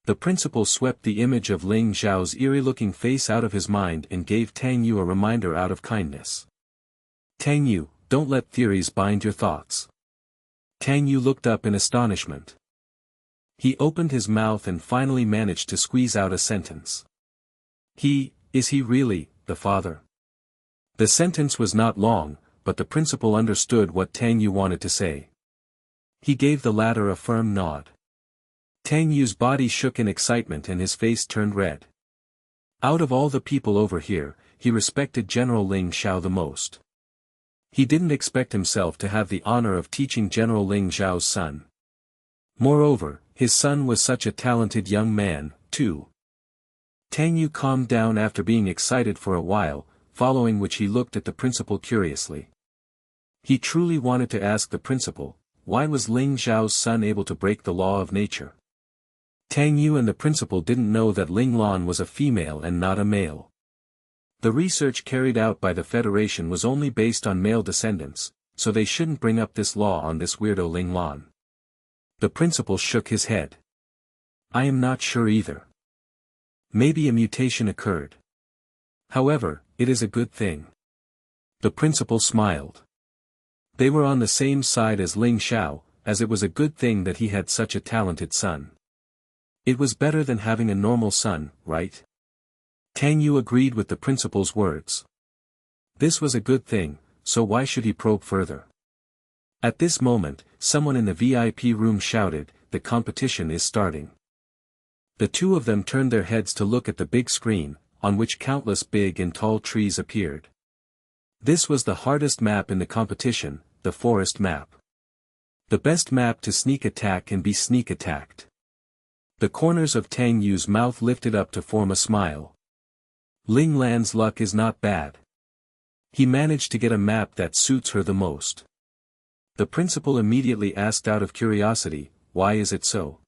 The principal swept the image of Ling Xiao's eerie-looking face out of his mind and gave Tang Yu a reminder out of kindness. Tang Yu, don't let theories bind your thoughts. Tang Yu looked up in astonishment. He opened his mouth and finally managed to squeeze out a sentence. Is he really, the father? The sentence was not long, but the principal understood what Tang Yu wanted to say. He gave the latter a firm nod. Tang Yu's body shook in excitement and his face turned red. Out of all the people over here, he respected General Ling Xiao the most. He didn't expect himself to have the honor of teaching General Ling Xiao's son. Moreover, his son was such a talented young man, too. Tang Yu calmed down after being excited for a while, following which he looked at the principal curiously. He truly wanted to ask the principal, why was Ling Xiao's son able to break the law of nature? Tang Yu and the principal didn't know that Ling Lan was a female and not a male. The research carried out by the Federation was only based on male descendants, so they shouldn't bring up this law on this weirdo Ling Lan. The principal shook his head. I am not sure either. Maybe a mutation occurred. However, it is a good thing. The principal smiled. They were on the same side as Ling Xiao, as it was a good thing that he had such a talented son. It was better than having a normal son, right? Tang Yu agreed with the principal's words. This was a good thing, so why should he probe further? At this moment, someone in the VIP room shouted, the competition is starting. The two of them turned their heads to look at the big screen, on which countless big and tall trees appeared. This was the hardest map in the competition, the forest map. The best map to sneak attack and be sneak attacked. The corners of Tang Yu's mouth lifted up to form a smile. Ling Lan's luck is not bad. He managed to get a map that suits her the most. The principal immediately asked out of curiosity, why is it so?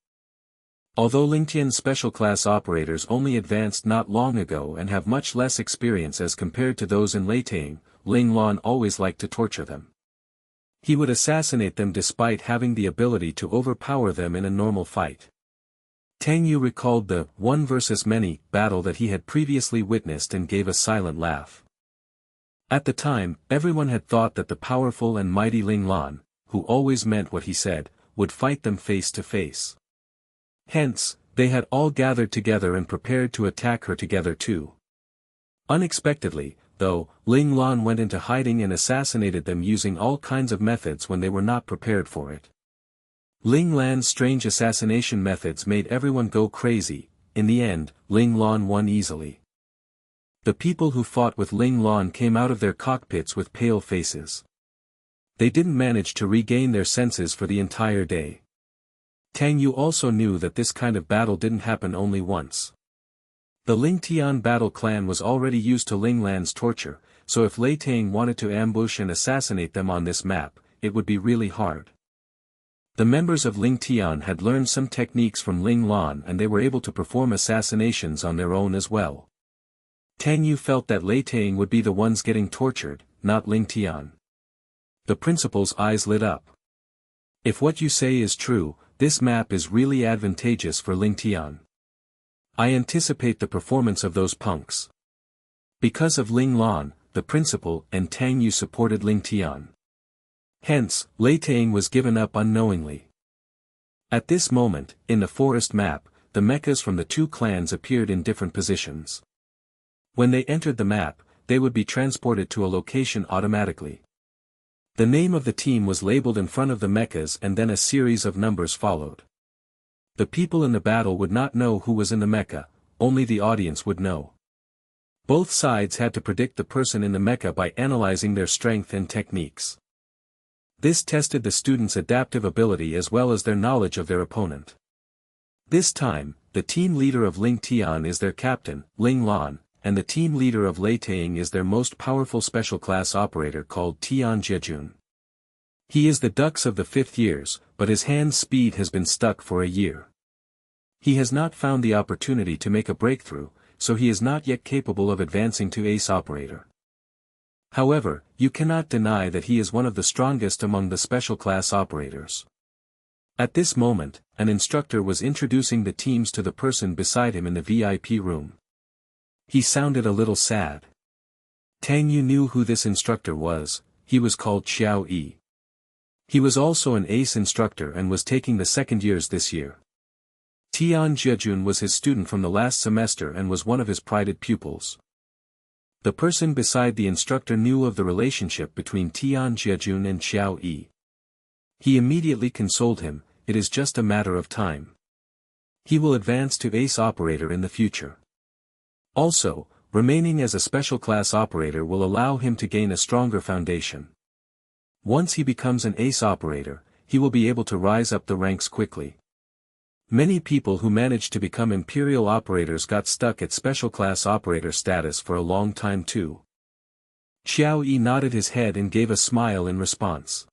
Although Lingtian's special class operators only advanced not long ago and have much less experience as compared to those in Leitang, Ling Lan always liked to torture them. He would assassinate them despite having the ability to overpower them in a normal fight. Tang Yu recalled the one versus many battle that he had previously witnessed and gave a silent laugh. At the time, everyone had thought that the powerful and mighty Ling Lan, who always meant what he said, would fight them face to face. Hence, they had all gathered together and prepared to attack her together too. Unexpectedly, though, Ling Lan went into hiding and assassinated them using all kinds of methods when they were not prepared for it. Ling Lan's strange assassination methods made everyone go crazy. In the end, Ling Lan won easily. The people who fought with Ling Lan came out of their cockpits with pale faces. They didn't manage to regain their senses for the entire day. Tang Yu also knew that this kind of battle didn't happen only once. The Ling Tian battle clan was already used to Ling Lan's torture, so if Lei Tang wanted to ambush and assassinate them on this map, it would be really hard. The members of Ling Tian had learned some techniques from Ling Lan and they were able to perform assassinations on their own as well. Tang Yu felt that Lei Tang would be the ones getting tortured, not Ling Tian. The principal's eyes lit up. If what you say is true, this map is really advantageous for Ling Tian. I anticipate the performance of those punks. Because of Ling Lan, the principal and Tang Yu supported Ling Tian. Hence, Lei Tang was given up unknowingly. At this moment, in the forest map, the mechas from the two clans appeared in different positions. When they entered the map, they would be transported to a location automatically. The name of the team was labeled in front of the mechas and then a series of numbers followed. The people in the battle would not know who was in the mecha, only the audience would know. Both sides had to predict the person in the mecha by analyzing their strength and techniques. This tested the students' adaptive ability as well as their knowledge of their opponent. This time, the team leader of Ling Tian is their captain, Ling Lan, and the team leader of Lei Tang is their most powerful special class operator called Tian Jiejun. He is the dux of the 5th years, but his hand speed has been stuck for a year. He has not found the opportunity to make a breakthrough, so he is not yet capable of advancing to ace operator. However, you cannot deny that he is one of the strongest among the special class operators. At this moment, an instructor was introducing the teams to the person beside him in the VIP room. He sounded a little sad. Tang Yu knew who this instructor was. He was called Xiao Yi. He was also an ace instructor and was taking the 2nd years this year. Tian Jiejun was his student from the last semester and was one of his prided pupils. The person beside the instructor knew of the relationship between Tian Jiejun and Xiao Yi. He immediately consoled him, it is just a matter of time. He will advance to ace operator in the future. Also, remaining as a special class operator will allow him to gain a stronger foundation. Once he becomes an ace operator, he will be able to rise up the ranks quickly. Many people who managed to become imperial operators got stuck at special class operator status for a long time too. Xiao Yi nodded his head and gave a smile in response.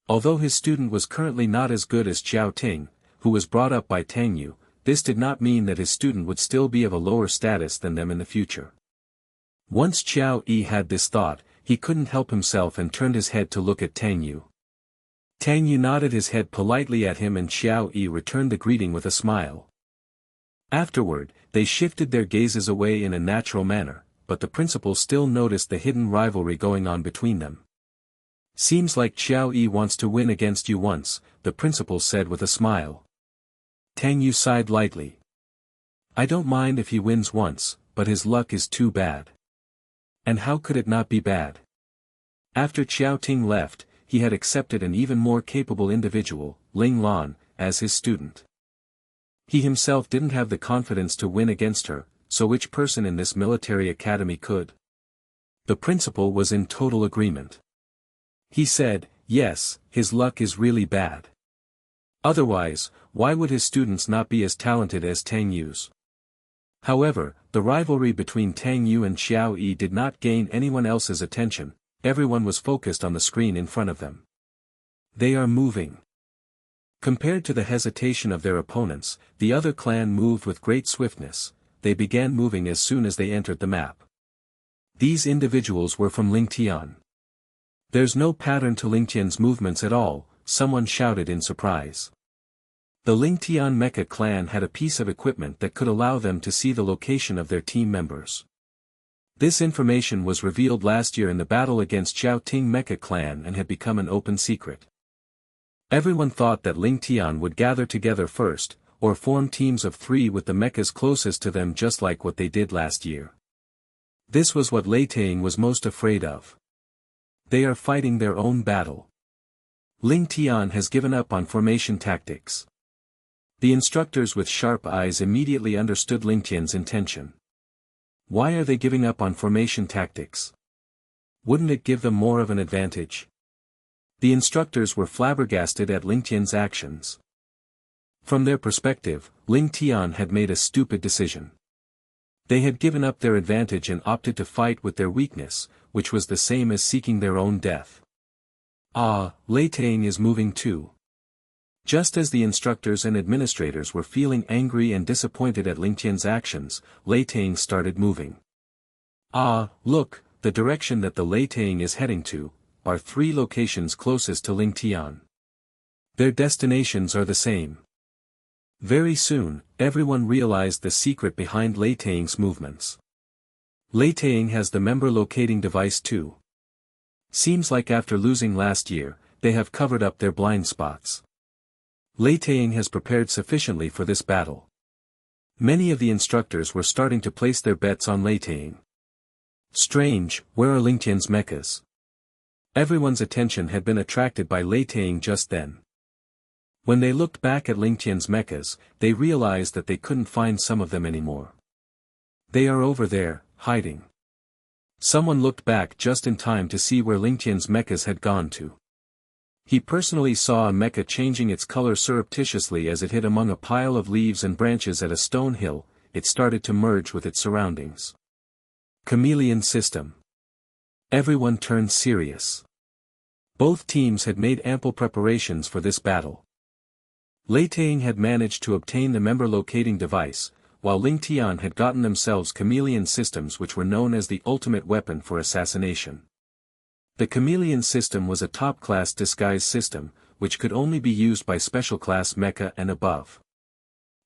Although his student was currently not as good as Xiao Ting, who was brought up by Tang Yu, this did not mean that his student would still be of a lower status than them in the future. Once Xiao Yi had this thought, he couldn't help himself and turned his head to look at Tang Yu. Tang Yu nodded his head politely at him and Xiao Yi returned the greeting with a smile. Afterward, they shifted their gazes away in a natural manner, but the principal still noticed the hidden rivalry going on between them. Seems like Xiao Yi wants to win against you once, the principal said with a smile. Tang Yu sighed lightly. I don't mind if he wins once, but his luck is too bad. And how could it not be bad? After Xiao Ting left, he had accepted an even more capable individual, Ling Lan, as his student. He himself didn't have the confidence to win against her, so which person in this military academy could? The principal was in total agreement. He said, yes, his luck is really bad. Otherwise, why would his students not be as talented as Tang Yu's? However, the rivalry between Tang Yu and Xiao Yi did not gain anyone else's attention, everyone was focused on the screen in front of them. They are moving. Compared to the hesitation of their opponents, the other clan moved with great swiftness, they began moving as soon as they entered the map. These individuals were from Ling Tian. There's no pattern to Ling Tian's movements at all, someone shouted in surprise. The Ling Tian Mecha clan had a piece of equipment that could allow them to see the location of their team members. This information was revealed last year in the battle against Xiao Ting Mecha clan and had become an open secret. Everyone thought that Ling Tian would gather together first, or form teams of 3 with the mechas closest to them just like what they did last year. This was what Lei Tang was most afraid of. They are fighting their own battle. Ling Tian has given up on formation tactics. The instructors with sharp eyes immediately understood Ling Tian's intention. Why are they giving up on formation tactics? Wouldn't it give them more of an advantage? The instructors were flabbergasted at Ling Tian's actions. From their perspective, Ling Tian had made a stupid decision. They had given up their advantage and opted to fight with their weakness, which was the same as seeking their own death. Ah, Lei Tang is moving too. Just as the instructors and administrators were feeling angry and disappointed at Ling Tian's actions, Lei Tang started moving. Ah, look, the direction that the Lei Tang is heading to, are 3 locations closest to Ling Tian. Their destinations are the same. Very soon, everyone realized the secret behind Lei Tang's movements. Lei Tang has the member locating device too. Seems like after losing last year, they have covered up their blind spots. Lei Tang has prepared sufficiently for this battle. Many of the instructors were starting to place their bets on Lei Tang. Strange, where are Ling Tian's mechas? Everyone's attention had been attracted by Lei Tang just then. When they looked back at Ling Tian's mechas, they realized that they couldn't find some of them anymore. They are over there, hiding. Someone looked back just in time to see where Ling Tian's mechas had gone to. He personally saw a mecha changing its color surreptitiously as it hid among a pile of leaves and branches at a stone hill. It started to merge with its surroundings. Chameleon system. Everyone turned serious. Both teams had made ample preparations for this battle. Lei Tang had managed to obtain the member locating device, while Ling Tian had gotten themselves chameleon systems which were known as the ultimate weapon for assassination. The chameleon system was a top-class disguise system, which could only be used by special-class mecha and above.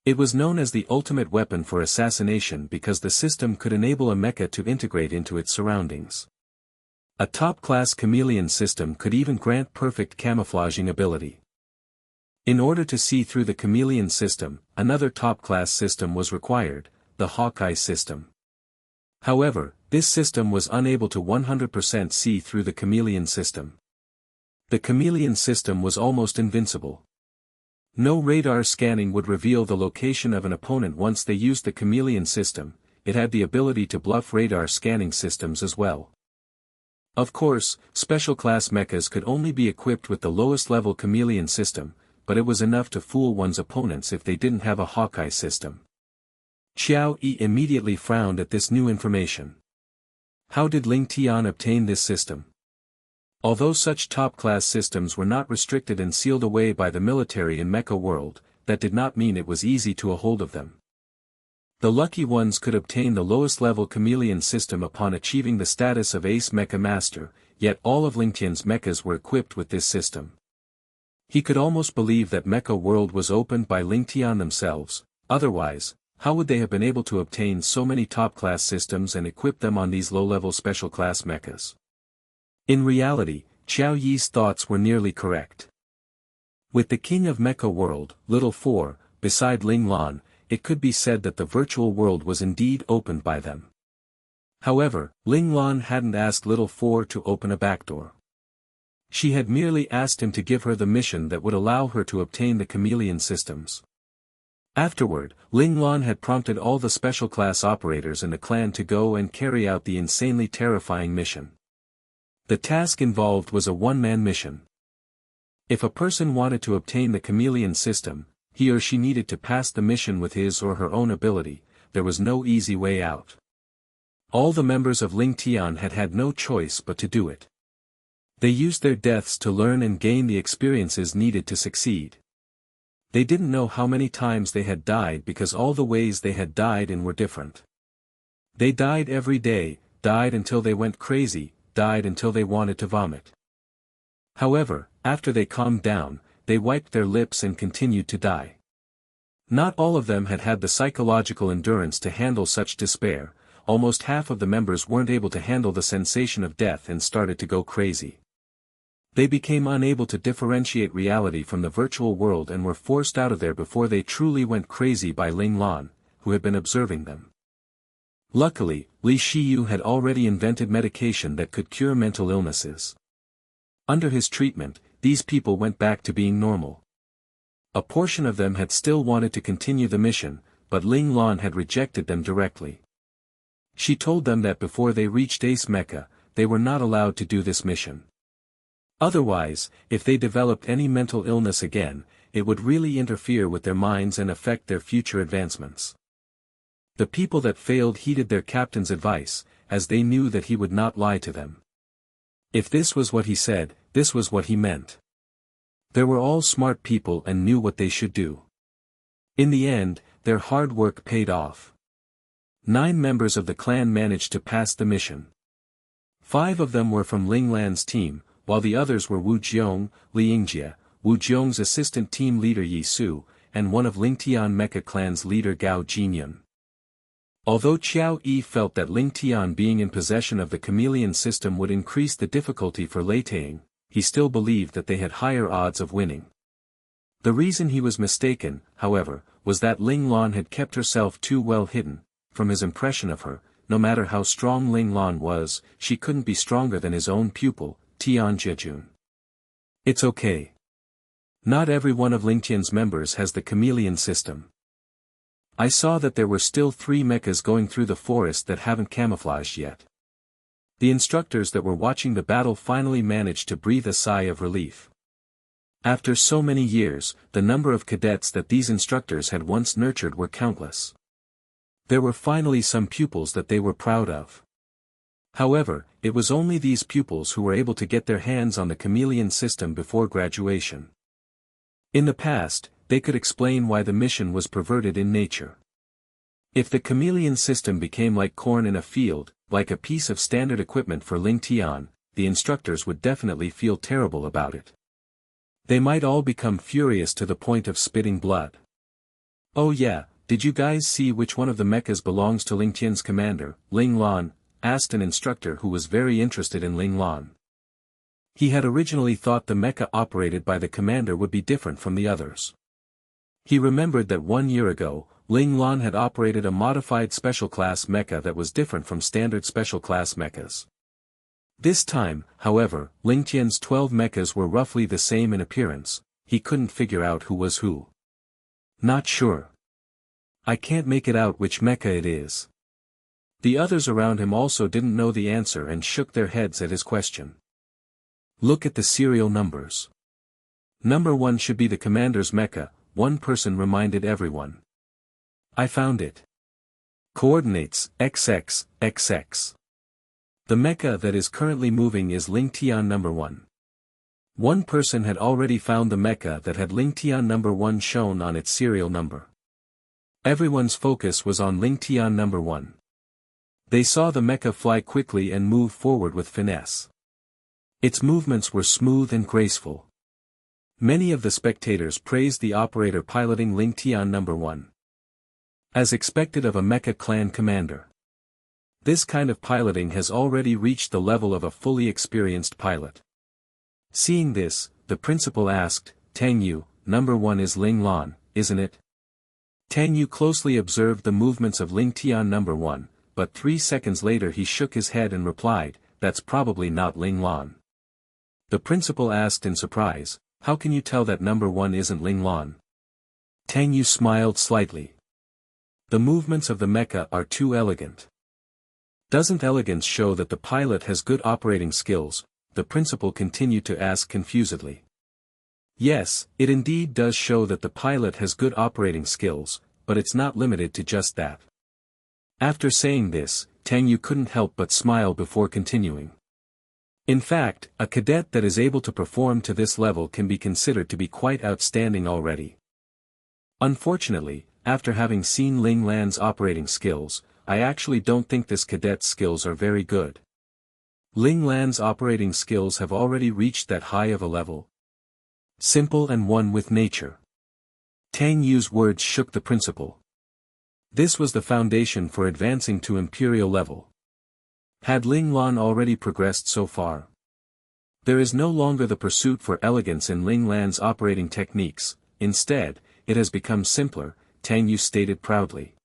It was known as the ultimate weapon for assassination because the system could enable a mecha to integrate into its surroundings. A top-class chameleon system could even grant perfect camouflaging ability. In order to see through the chameleon system, another top-class system was required, the Hawkeye system. However, this system was unable to 100% see through the chameleon system. The chameleon system was almost invincible. No radar scanning would reveal the location of an opponent once they used the chameleon system. It had the ability to bluff radar scanning systems as well. Of course, special-class mechas could only be equipped with the lowest-level chameleon system, but it was enough to fool one's opponents if they didn't have a Hawkeye system. Xiao Yi immediately frowned at this new information. How did Ling Tian obtain this system? Although such top-class systems were not restricted and sealed away by the military in Mecha world, that did not mean it was easy to a hold of them. The lucky ones could obtain the lowest-level chameleon system upon achieving the status of Ace Mecha Master, yet all of Ling Tian's mechas were equipped with this system. He could almost believe that Mecha world was opened by Ling Tian themselves, otherwise, how would they have been able to obtain so many top-class systems and equip them on these low-level special-class mechas? In reality, Xiao Yi's thoughts were nearly correct. With the king of Mecha world, Little Four, beside Ling Lan, it could be said that the virtual world was indeed opened by them. However, Ling Lan hadn't asked Little Four to open a backdoor. She had merely asked him to give her the mission that would allow her to obtain the chameleon systems. Afterward, Ling Lan had prompted all the special-class operators in the clan to go and carry out the insanely terrifying mission. The task involved was a one-man mission. If a person wanted to obtain the chameleon system, he or she needed to pass the mission with his or her own ability. There was no easy way out. All the members of Ling Tian had had no choice but to do it. They used their deaths to learn and gain the experiences needed to succeed. They didn't know how many times they had died because all the ways they had died in were different. They died every day, died until they went crazy, died until they wanted to vomit. However, after they calmed down, they wiped their lips and continued to die. Not all of them had had the psychological endurance to handle such despair. Almost half of the members weren't able to handle the sensation of death and started to go crazy. They became unable to differentiate reality from the virtual world and were forced out of there before they truly went crazy by Ling Lan, who had been observing them. Luckily, Li Shiyu had already invented medication that could cure mental illnesses. Under his treatment, these people went back to being normal. A portion of them had still wanted to continue the mission, but Ling Lan had rejected them directly. She told them that before they reached Ace Mecha, they were not allowed to do this mission. Otherwise, if they developed any mental illness again, it would really interfere with their minds and affect their future advancements. The people that failed heeded their captain's advice, as they knew that he would not lie to them. If this was what he said, this was what he meant. They were all smart people and knew what they should do. In the end, their hard work paid off. 9 members of the clan managed to pass the mission. 5 of them were from Ling Lan's team, while the others were Wu Jiong, Li Yingjie, Wu Jiong's assistant team leader Yi Su, and one of Lingtian Mecha clan's leader Gao Jinyun. Although Qiao Yi felt that Lingtian being in possession of the chameleon system would increase the difficulty for Lei Tang, he still believed that they had higher odds of winning. The reason he was mistaken, however, was that Ling Lan had kept herself too well hidden. From his impression of her, no matter how strong Ling Lan was, she couldn't be stronger than his own pupil, Tian Jejun. It's okay. Not every one of Lingtian's members has the chameleon system. I saw that there were still 3 mechas going through the forest that haven't camouflaged yet. The instructors that were watching the battle finally managed to breathe a sigh of relief. After so many years, the number of cadets that these instructors had once nurtured were countless. There were finally some pupils that they were proud of. However, it was only these pupils who were able to get their hands on the chameleon system before graduation. In the past, they could explain why the mission was perverted in nature. If the chameleon system became like corn in a field, like a piece of standard equipment for Lingtian, the instructors would definitely feel terrible about it. They might all become furious to the point of spitting blood. Oh yeah, did you guys see which one of the mechas belongs to Lingtian's commander, Ling Lan? Asked an instructor who was very interested in Ling Lan. He had originally thought the mecha operated by the commander would be different from the others. He remembered that 1 year ago, Ling Lan had operated a modified special class mecha that was different from standard special class mechas. This time, however, Lingtian's 12 mechas were roughly the same in appearance. He couldn't figure out who was who. Not sure. I can't make it out which mecha it is. The others around him also didn't know the answer and shook their heads at his question. Look at the serial numbers. Number 1 should be the commander's mecha, one person reminded everyone. I found it. Coordinates, XX, XX. The mecha that is currently moving is Lingtian number 1. One person had already found the mecha that had Lingtian number 1 shown on its serial number. Everyone's focus was on Lingtian number 1. They saw the mecha fly quickly and move forward with finesse. Its movements were smooth and graceful. Many of the spectators praised the operator piloting Lingtian number 1. As expected of a mecha clan commander. This kind of piloting has already reached the level of a fully experienced pilot. Seeing this, the principal asked, Tang Yu, number 1 is Ling Lan, isn't it? Tang Yu closely observed the movements of Lingtian number 1, but 3 seconds later he shook his head and replied, that's probably not Ling Lan. The principal asked in surprise, how can you tell that number 1 isn't Ling Lan? Tang Yu smiled slightly. The movements of the mecha are too elegant. Doesn't elegance show that the pilot has good operating skills? The principal continued to ask confusedly. Yes, it indeed does show that the pilot has good operating skills, but it's not limited to just that. After saying this, Tang Yu couldn't help but smile before continuing. In fact, a cadet that is able to perform to this level can be considered to be quite outstanding already. Unfortunately, after having seen Ling Lan's operating skills, I actually don't think this cadet's skills are very good. Ling Lan's operating skills have already reached that high of a level. Simple and one with nature. Tang Yu's words shook the principal. This was the foundation for advancing to imperial level. Had Ling Lan already progressed so far? There is no longer the pursuit for elegance in Ling Lan's operating techniques, instead, it has become simpler, Tang Yu stated proudly.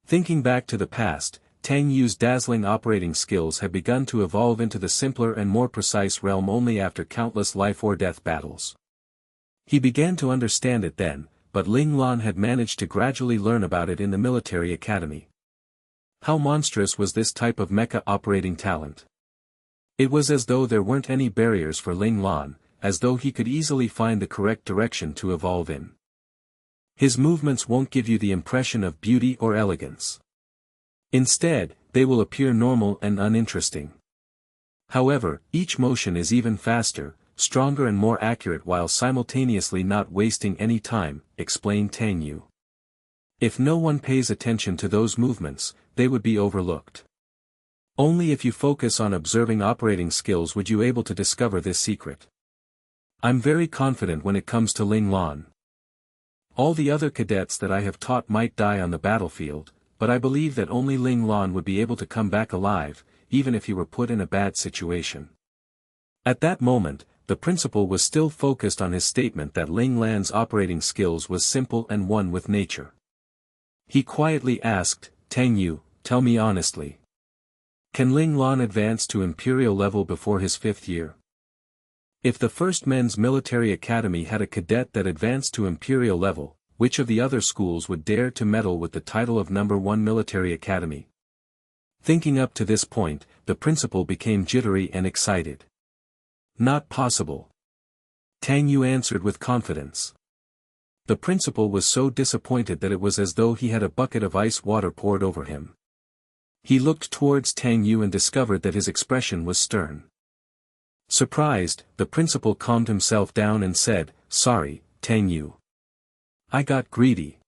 Thinking back to the past, Tang Yu's dazzling operating skills had begun to evolve into the simpler and more precise realm only after countless life-or-death battles. He began to understand it then, but Ling Lan had managed to gradually learn about it in the military academy. How monstrous was this type of mecha operating talent? It was as though there weren't any barriers for Ling Lan, as though he could easily find the correct direction to evolve in. His movements won't give you the impression of beauty or elegance. Instead, they will appear normal and uninteresting. However, each motion is even faster, stronger and more accurate while simultaneously not wasting any time, explained Tang Yu. If no one pays attention to those movements, they would be overlooked. Only if you focus on observing operating skills would you able to discover this secret. I'm very confident when it comes to Ling Lan. All the other cadets that I have taught might die on the battlefield, but I believe that only Ling Lan would be able to come back alive, even if he were put in a bad situation. At that moment, the principal was still focused on his statement that Ling Lan's operating skills was simple and one with nature. He quietly asked, Tang Yu, tell me honestly. Can Ling Lan advance to imperial level before his 5th year? If the first men's military academy had a cadet that advanced to imperial level, which of the other schools would dare to meddle with the title of number 1 military academy? Thinking up to this point, the principal became jittery and excited. Not possible. Tang Yu answered with confidence. The principal was so disappointed that it was as though he had a bucket of ice water poured over him. He looked towards Tang Yu and discovered that his expression was stern. Surprised, the principal calmed himself down and said, Sorry, Tang Yu. I got greedy.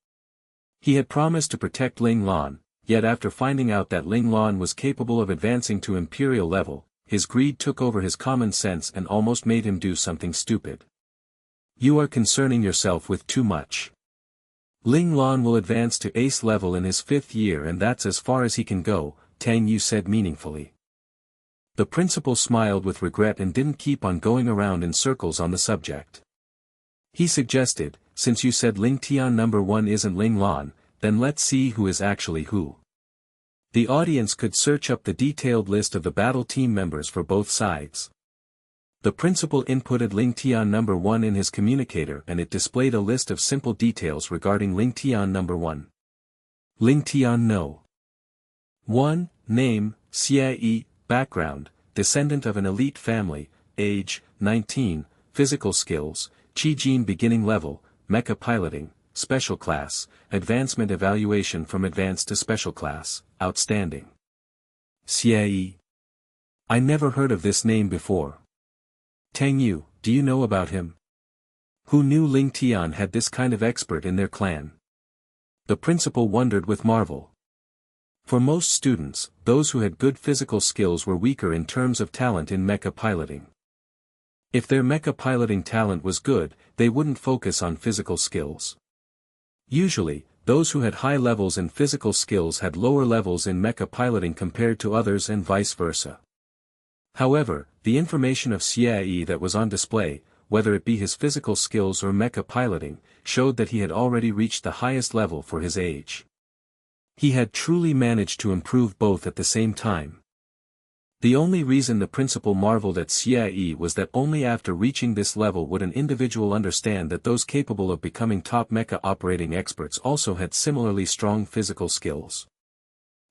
He had promised to protect Ling Lan, yet after finding out that Ling Lan was capable of advancing to imperial level, his greed took over his common sense and almost made him do something stupid. You are concerning yourself with too much. Ling Lan will advance to ace level in his 5th year and that's as far as he can go, Tang Yu said meaningfully. The principal smiled with regret and didn't keep on going around in circles on the subject. He suggested, since you said Ling Tian number 1 isn't Ling Lan, then let's see who is actually who. The audience could search up the detailed list of the battle team members for both sides. The principal inputted Ling Tian number 1 in his communicator and it displayed a list of simple details regarding Ling Tian number 1. Ling Tian no. 1. Name, Xie, background, descendant of an elite family, age, 19, physical skills, Qi Jin beginning level, mecha piloting, special class, advancement evaluation from advanced to special class, outstanding. Xie. I never heard of this name before. Tang Yu, do you know about him? Who knew Ling Tian had this kind of expert in their clan? The principal wondered with marvel. For most students, those who had good physical skills were weaker in terms of talent in mecha piloting. If their mecha piloting talent was good, they wouldn't focus on physical skills. Usually, those who had high levels in physical skills had lower levels in mecha piloting compared to others and vice versa. However, the information of Xie that was on display, whether it be his physical skills or mecha piloting, showed that he had already reached the highest level for his age. He had truly managed to improve both at the same time. The only reason the principal marveled at Xie was that only after reaching this level would an individual understand that those capable of becoming top mecha operating experts also had similarly strong physical skills.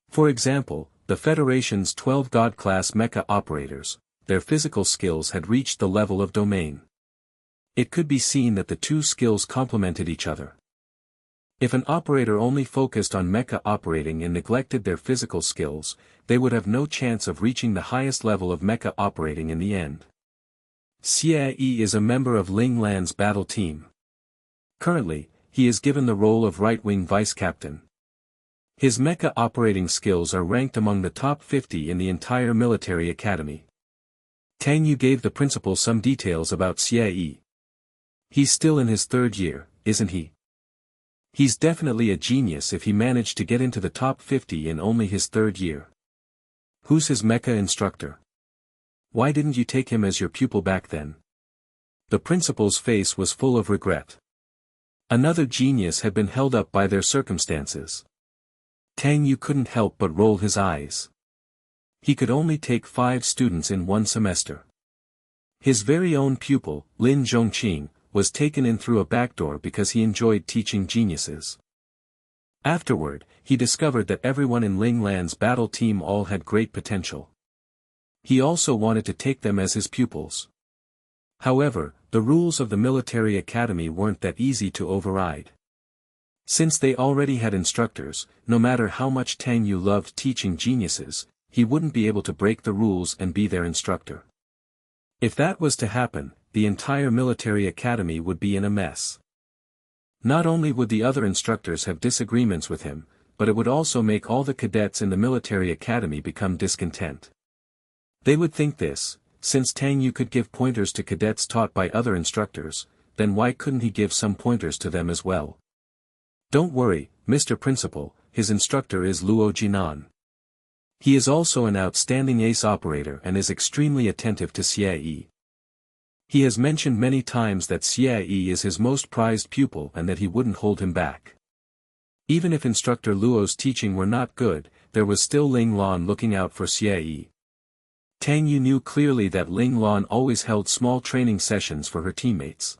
For example, the Federation's 12 God-class mecha operators, their physical skills had reached the level of domain. It could be seen that the two skills complemented each other. If an operator only focused on mecha operating and neglected their physical skills, they would have no chance of reaching the highest level of mecha operating in the end. Xie is a member of Ling Lan's battle team. Currently, he is given the role of right-wing vice-captain. His mecha operating skills are ranked among the top 50 in the entire military academy. Tang Yu gave the principal some details about Xie. He's still in his 3rd year, isn't he? He's definitely a genius if he managed to get into the top 50 in only his third year. Who's his mecha instructor? Why didn't you take him as your pupil back then? The principal's face was full of regret. Another genius had been held up by their circumstances. Tang Yu couldn't help but roll his eyes. He could only take 5 students in one semester. His very own pupil, Lin Zhongqing, was taken in through a back door because he enjoyed teaching geniuses. Afterward, he discovered that everyone in Ling Lan's battle team all had great potential. He also wanted to take them as his pupils. However, the rules of the military academy weren't that easy to override. Since they already had instructors, no matter how much Tang Yu loved teaching geniuses, he wouldn't be able to break the rules and be their instructor. If that was to happen, the entire military academy would be in a mess. Not only would the other instructors have disagreements with him, but it would also make all the cadets in the military academy become discontent. They would think this, since Tang Yu could give pointers to cadets taught by other instructors, then why couldn't he give some pointers to them as well? Don't worry, Mr. Principal, his instructor is Luo Jinan. He is also an outstanding ace operator and is extremely attentive to Xie. He has mentioned many times that Xie is his most prized pupil and that he wouldn't hold him back. Even if Instructor Luo's teaching were not good, there was still Ling Lan looking out for Xie. Tang Yu knew clearly that Ling Lan always held small training sessions for her teammates.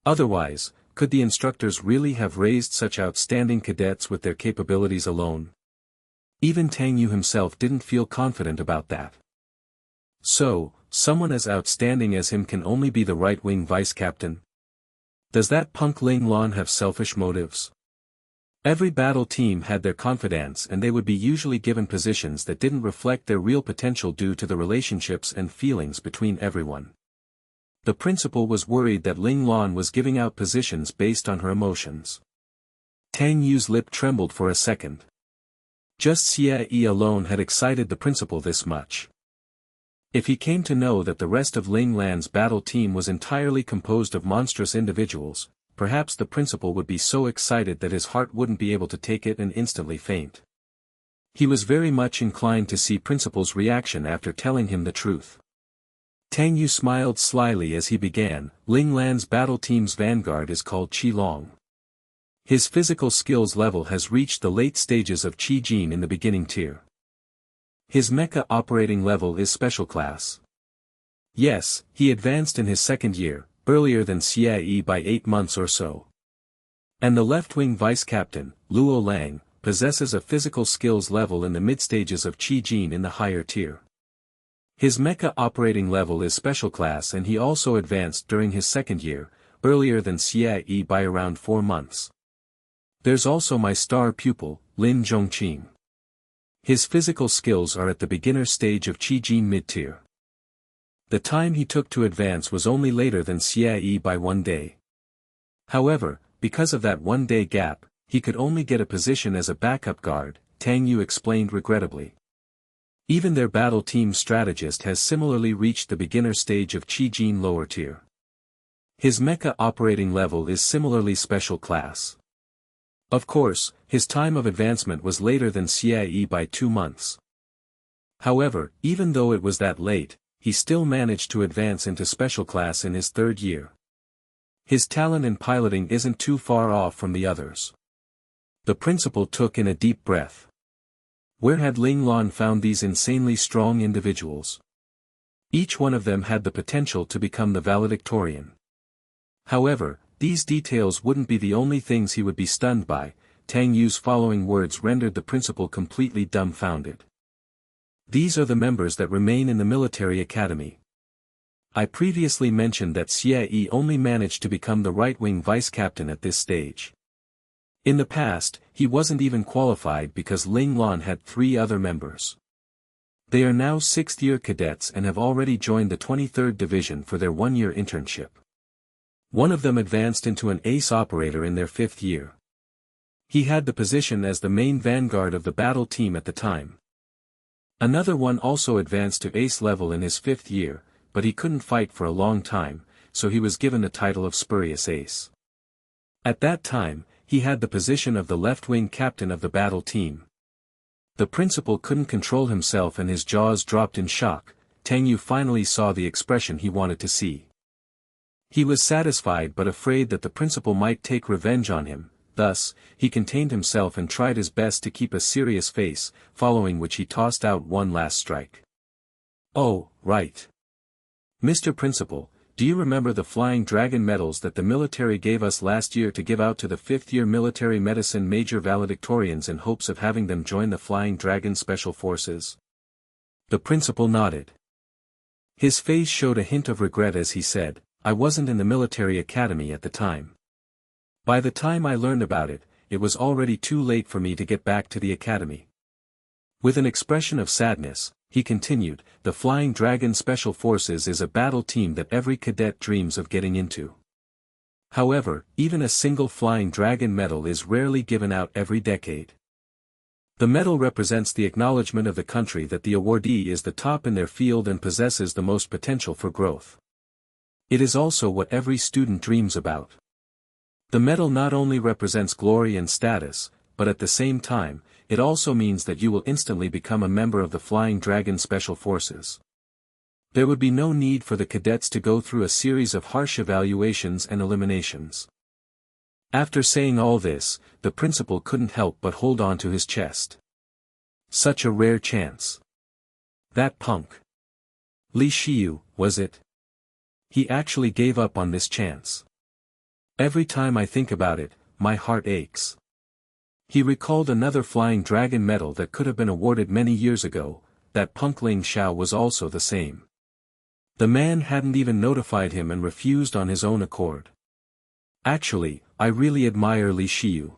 Otherwise, could the instructors really have raised such outstanding cadets with their capabilities alone? Even Tang Yu himself didn't feel confident about that. So, someone as outstanding as him can only be the right-wing vice-captain? Does that punk Ling Lan have selfish motives? Every battle team had their confidants and they would be usually given positions that didn't reflect their real potential due to the relationships and feelings between everyone. The principal was worried that Ling Lan was giving out positions based on her emotions. Tang Yu's lip trembled for a second. Just Xie alone had excited the principal this much. If he came to know that the rest of Ling Lan's battle team was entirely composed of monstrous individuals, perhaps the principal would be so excited that his heart wouldn't be able to take it and instantly faint. He was very much inclined to see principal's reaction after telling him the truth. Tang Yu smiled slyly as he began. Ling Lan's battle team's vanguard is called Qi Long. His physical skills level has reached the late stages of Qi Jin in the beginning tier. His mecha operating level is special class. Yes, he advanced in his second year, earlier than Xie by 8 months or so. And the left-wing vice-captain, Luo Lang, possesses a physical skills level in the mid-stages of Qi Jin in the higher tier. His mecha operating level is special class and he also advanced during his second year, earlier than Xie by around 4 months. There's also my star pupil, Lin Zhongqing. His physical skills are at the beginner stage of Qi Jin mid-tier. The time he took to advance was only later than Xie by 1 day. However, because of that 1-day gap, he could only get a position as a backup guard, Tang Yu explained regrettably. Even their battle team strategist has similarly reached the beginner stage of Qi Jin lower tier. His mecha operating level is similarly special class. Of course, his time of advancement was later than Xie by 2 months. However, even though it was that late, he still managed to advance into special class in his third year. His talent in piloting isn't too far off from the others. The principal took in a deep breath. Where had Ling Lan found these insanely strong individuals? Each one of them had the potential to become the valedictorian. However, these details wouldn't be the only things he would be stunned by. Tang Yu's following words rendered the principal completely dumbfounded. These are the members that remain in the military academy. I previously mentioned that Xie only managed to become the right-wing vice-captain at this stage. In the past, he wasn't even qualified because Ling Lan had 3 other members. They are now 6th-year cadets and have already joined the 23rd Division for their 1-year internship. One of them advanced into an ace operator in their 5th year. He had the position as the main vanguard of the battle team at the time. Another one also advanced to ace level in his 5th year, but he couldn't fight for a long time, so he was given the title of spurious ace. At that time, he had the position of the left-wing captain of the battle team. The principal couldn't control himself and his jaws dropped in shock. Tang Yu finally saw the expression he wanted to see. He was satisfied but afraid that the principal might take revenge on him, thus, he contained himself and tried his best to keep a serious face, following which he tossed out one last strike. "Oh, right. Mr. Principal, do you remember the Flying Dragon medals that the military gave us last year to give out to the 5th-year military medicine major valedictorians in hopes of having them join the Flying Dragon Special Forces?" The principal nodded. His face showed a hint of regret as he said, "I wasn't in the military academy at the time. By the time I learned about it, it was already too late for me to get back to the academy." With an expression of sadness, he continued, "The Flying Dragon Special Forces is a battle team that every cadet dreams of getting into. However, even a single Flying Dragon medal is rarely given out every decade. The medal represents the acknowledgement of the country that the awardee is the top in their field and possesses the most potential for growth. It is also what every student dreams about. The medal not only represents glory and status, but at the same time, it also means that you will instantly become a member of the Flying Dragon Special Forces. There would be no need for the cadets to go through a series of harsh evaluations and eliminations." After saying all this, the principal couldn't help but hold on to his chest. Such a rare chance. That punk. Li Shiyu, was it? He actually gave up on this chance. Every time I think about it, my heart aches. He recalled another Flying Dragon medal that could have been awarded many years ago. That punk Ling Xiao was also the same. The man hadn't even notified him and refused on his own accord. "Actually, I really admire Li Shiyu.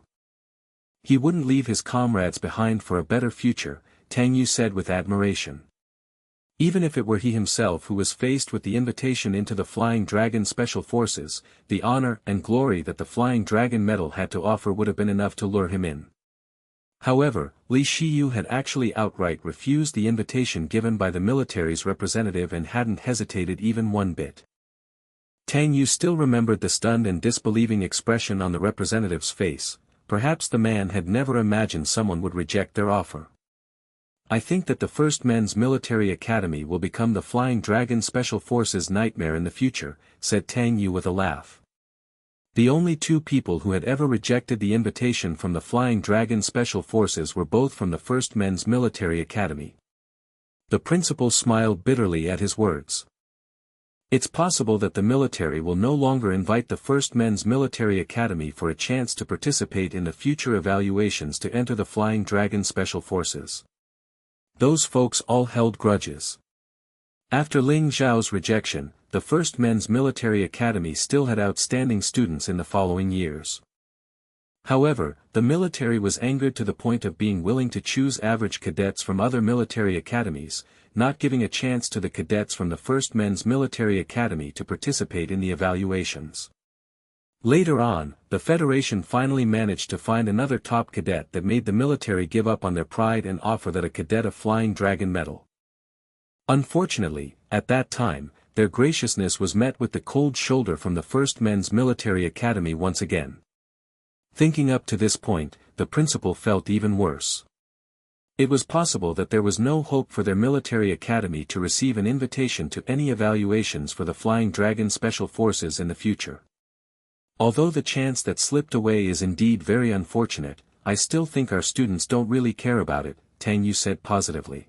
He wouldn't leave his comrades behind for a better future," Tang Yu said with admiration. Even if it were he himself who was faced with the invitation into the Flying Dragon Special Forces, the honor and glory that the Flying Dragon medal had to offer would have been enough to lure him in. However, Li Shiyu had actually outright refused the invitation given by the military's representative and hadn't hesitated even one bit. Tang Yu still remembered the stunned and disbelieving expression on the representative's face. Perhaps the man had never imagined someone would reject their offer. "I think that the first men's military academy will become the Flying Dragon Special Forces nightmare in the future," said Tang Yu with a laugh. The only two people who had ever rejected the invitation from the Flying Dragon Special Forces were both from the first men's military academy. The principal smiled bitterly at his words. "It's possible that the military will no longer invite the first men's military academy for a chance to participate in the future evaluations to enter the Flying Dragon Special Forces. Those folks all held grudges. After Ling Zhao's rejection, the first men's military academy still had outstanding students in the following years. However, the military was angered to the point of being willing to choose average cadets from other military academies, not giving a chance to the cadets from the first men's military academy to participate in the evaluations. Later on, the Federation finally managed to find another top cadet that made the military give up on their pride and offer that a cadet a Flying Dragon medal. Unfortunately, at that time, their graciousness was met with the cold shoulder from the first men's military academy once again. Thinking up to this point, the principal felt even worse. It was possible that there was no hope for their military academy to receive an invitation to any evaluations for the Flying Dragon Special Forces in the future. "Although the chance that slipped away is indeed very unfortunate, I still think our students don't really care about it," Tang Yu said positively.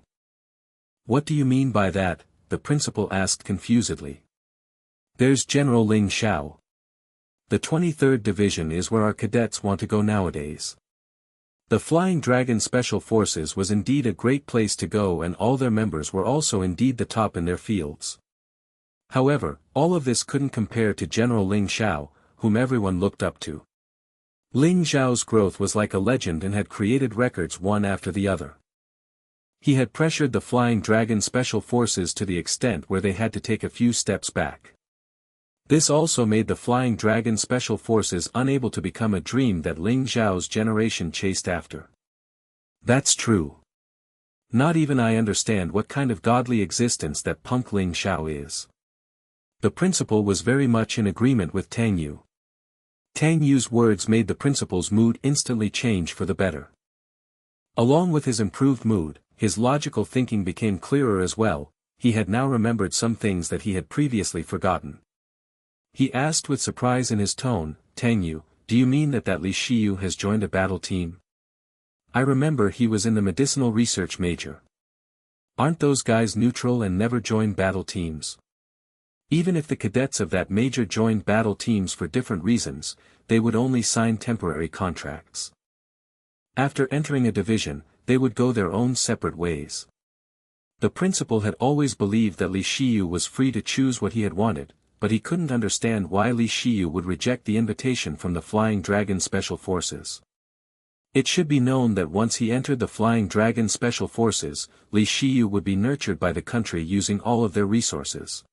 "What do you mean by that?" the principal asked confusedly. "There's General Ling Xiao. The 23rd Division is where our cadets want to go nowadays. The Flying Dragon Special Forces was indeed a great place to go and all their members were also indeed the top in their fields. However, all of this couldn't compare to General Ling Xiao, whom everyone looked up to. Ling Zhao's growth was like a legend and had created records one after the other. He had pressured the Flying Dragon Special Forces to the extent where they had to take a few steps back. This also made the Flying Dragon Special Forces unable to become a dream that Ling Zhao's generation chased after. That's true. Not even I understand what kind of godly existence that punk Ling Xiao is. The principal was very much in agreement with Tang Yu. Tang Yu's words made the principal's mood instantly change for the better. Along with his improved mood, his logical thinking became clearer as well. He had now remembered some things that he had previously forgotten. He asked with surprise in his tone, "Tang Yu, do you mean that Li Shiyu has joined a battle team? I remember he was in the medicinal research major. Aren't those guys neutral and never join battle teams? Even if the cadets of that major joined battle teams for different reasons, they would only sign temporary contracts. After entering a division, they would go their own separate ways." The principal had always believed that Li Shiyu was free to choose what he had wanted, but he couldn't understand why Li Shiyu would reject the invitation from the Flying Dragon Special Forces. It should be known that once he entered the Flying Dragon Special Forces, Li Shiyu would be nurtured by the country using all of their resources.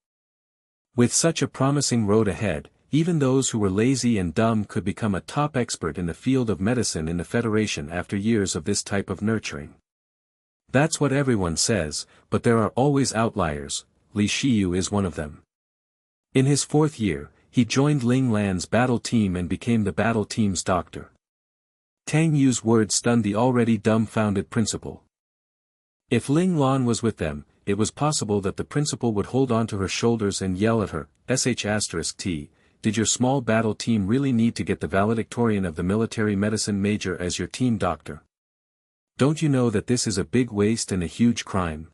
With such a promising road ahead, even those who were lazy and dumb could become a top expert in the field of medicine in the Federation after years of this type of nurturing. That's what everyone says, but there are always outliers. Li Shiyu is one of them. In his 4th year, he joined Ling Lan's battle team and became the battle team's doctor. Tang Yu's words stunned the already dumbfounded principal. If Ling Lan was with them, it was possible that the principal would hold on to her shoulders and yell at her, "T, did your small battle team really need to get the valedictorian of the military medicine major as your team doctor? Don't you know that this is a big waste and a huge crime?"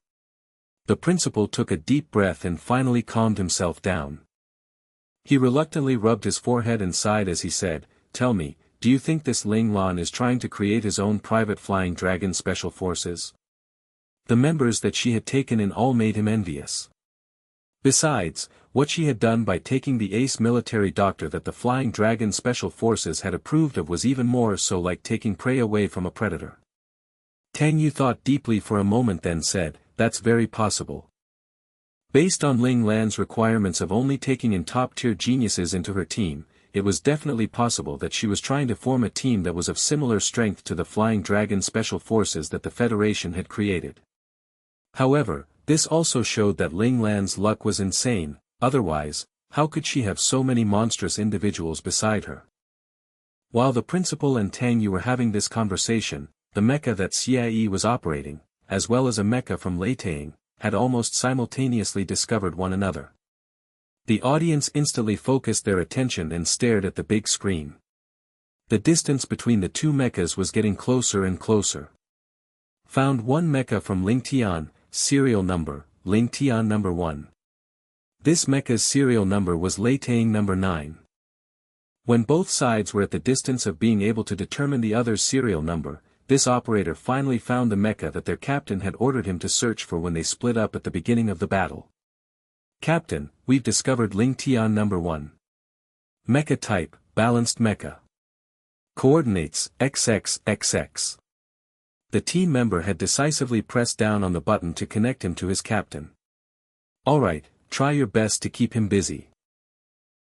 The principal took a deep breath and finally calmed himself down. He reluctantly rubbed his forehead and sighed as he said, "Tell me, do you think this Ling Lan is trying to create his own private Flying Dragon Special Forces? The members that she had taken in all made him envious. Besides, what she had done by taking the ace military doctor that the Flying Dragon Special Forces had approved of was even more so like taking prey away from a predator." Tang Yu thought deeply for a moment then said, "That's very possible. Based on Ling Lan's requirements of only taking in top-tier geniuses into her team, it was definitely possible that she was trying to form a team that was of similar strength to the Flying Dragon Special Forces that the Federation had created. However, this also showed that Ling Lan's luck was insane, otherwise, how could she have so many monstrous individuals beside her?" While the principal and Tang Yu were having this conversation, the mecha that Xie was operating, as well as a mecha from Leitang, had almost simultaneously discovered one another. The audience instantly focused their attention and stared at the big screen. The distance between the two mechas was getting closer and closer. Found one mecha from Ling Tian, serial number, Ling Tian number 1. This mecha's serial number was Leitang number 9. When both sides were at the distance of being able to determine the other's serial number, this operator finally found the mecha that their captain had ordered him to search for when they split up at the beginning of the battle. "Captain, we've discovered Ling Tian number 1. Mecha type, balanced mecha. Coordinates, XXXX. The team member had decisively pressed down on the button to connect him to his captain. "Alright, try your best to keep him busy."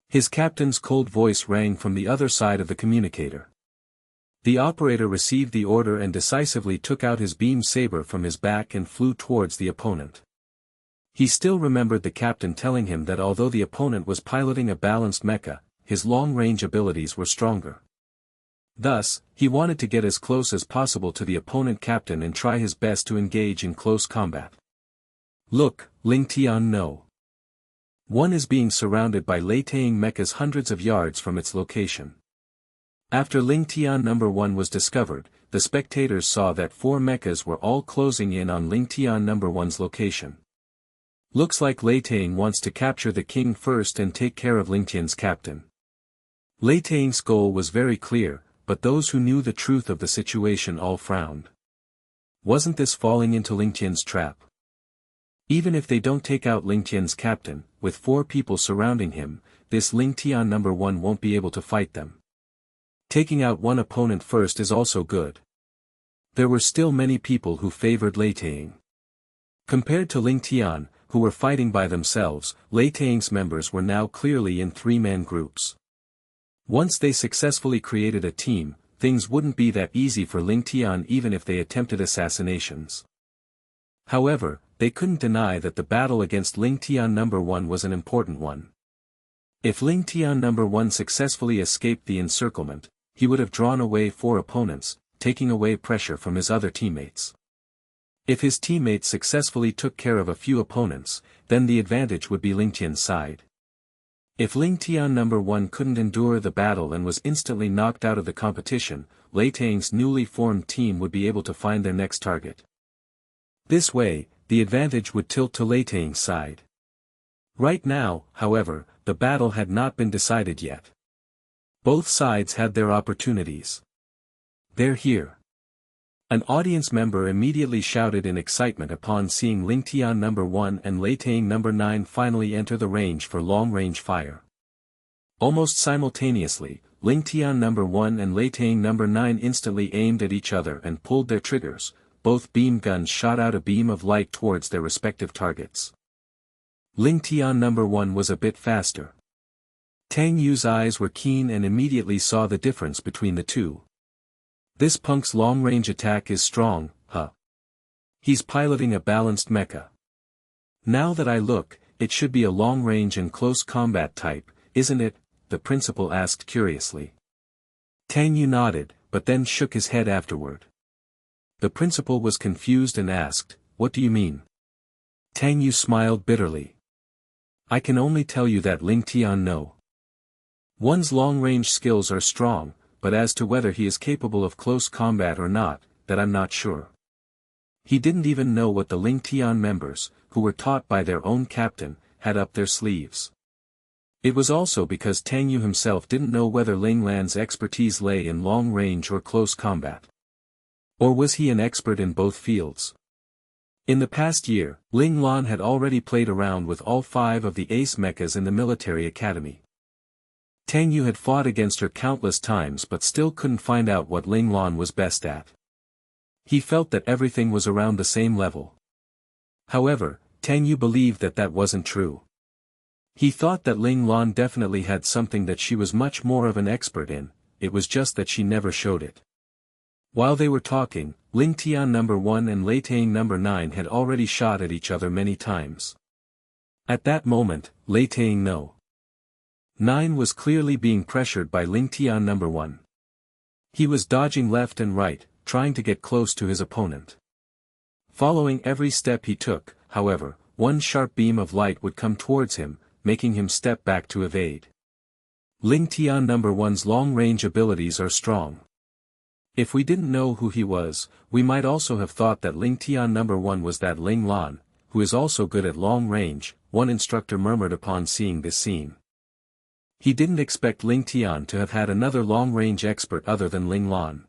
His captain's cold voice rang from the other side of the communicator. The operator received the order and decisively took out his beam saber from his back and flew towards the opponent. He still remembered the captain telling him that although the opponent was piloting a balanced mecha, his long-range abilities were stronger. Thus, he wanted to get as close as possible to the opponent captain and try his best to engage in close combat. "Look, Ling Tian no. 1 is being surrounded by Leitang mechas hundreds of yards from its location." After Ling Tian number 1 was discovered, the spectators saw that 4 mechas were all closing in on Ling Tian number 1's location. Looks like Leitang wants to capture the king first and take care of Ling Tian's captain. Leitang's goal was very clear, but those who knew the truth of the situation all frowned. Wasn't this falling into Ling Tian's trap? Even if they don't take out Ling Tian's captain, with 4 people surrounding him, this Ling Tian number 1 won't be able to fight them. Taking out one opponent first is also good. There were still many people who favored Leitang. Compared to Ling Tian, who were fighting by themselves, Leitang's members were now clearly in 3-man groups. Once they successfully created a team, things wouldn't be that easy for Ling Tian even if they attempted assassinations. However, they couldn't deny that the battle against Ling Tian number 1 was an important one. If Ling Tian No. 1 successfully escaped the encirclement, he would have drawn away 4 opponents, taking away pressure from his other teammates. If his teammates successfully took care of a few opponents, then the advantage would be Ling Tian's side. If Ling Tian No. 1 couldn't endure the battle and was instantly knocked out of the competition, Lei Tang's newly formed team would be able to find their next target. This way, the advantage would tilt to Lei Tang's side. Right now, however, the battle had not been decided yet. Both sides had their opportunities. "They're here." An audience member immediately shouted in excitement upon seeing Ling Tian No. 1 and Lei Tang No. 9 finally enter the range for long-range fire. Almost simultaneously, Ling Tian No. 1 and Lei Tang No. 9 instantly aimed at each other and pulled their triggers. Both beam guns shot out a beam of light towards their respective targets. Ling Tian No. 1 was a bit faster. Tang Yu's eyes were keen and immediately saw the difference between the two. "This punk's long-range attack is strong, huh? He's piloting a balanced mecha. Now that I look, it should be a long-range and close combat type, isn't it?" the principal asked curiously. Tang Yu nodded, but then shook his head afterward. The principal was confused and asked, "What do you mean?" Tang Yu smiled bitterly. "I can only tell you that Ling Tian No. 1's long-range skills are strong, but as to whether he is capable of close combat or not, that I'm not sure." He didn't even know what the Ling Tian members, who were taught by their own captain, had up their sleeves. It was also because Tang Yu himself didn't know whether Ling Lan's expertise lay in long-range or close combat. Or was he an expert in both fields? In the past year, Ling Lan had already played around with all 5 of the ace mechas in the military academy. Tang Yu had fought against her countless times but still couldn't find out what Ling Lan was best at. He felt that everything was around the same level. However, Tang Yu believed that that wasn't true. He thought that Ling Lan definitely had something that she was much more of an expert in, it was just that she never showed it. While they were talking, Ling Tian No. 1 and Lei Tang No. 9 had already shot at each other many times. At that moment, Lei Tang No. 9 was clearly being pressured by Ling Tian No. 1. He was dodging left and right, trying to get close to his opponent. Following every step he took, however, one sharp beam of light would come towards him, making him step back to evade. Ling Tian No. 1's long-range abilities are strong. If we didn't know who he was, we might also have thought that Ling Tian No. 1 was that Ling Lan, who is also good at long range, one instructor murmured upon seeing this scene. He didn't expect Ling Tian to have had another long-range expert other than Ling Lan.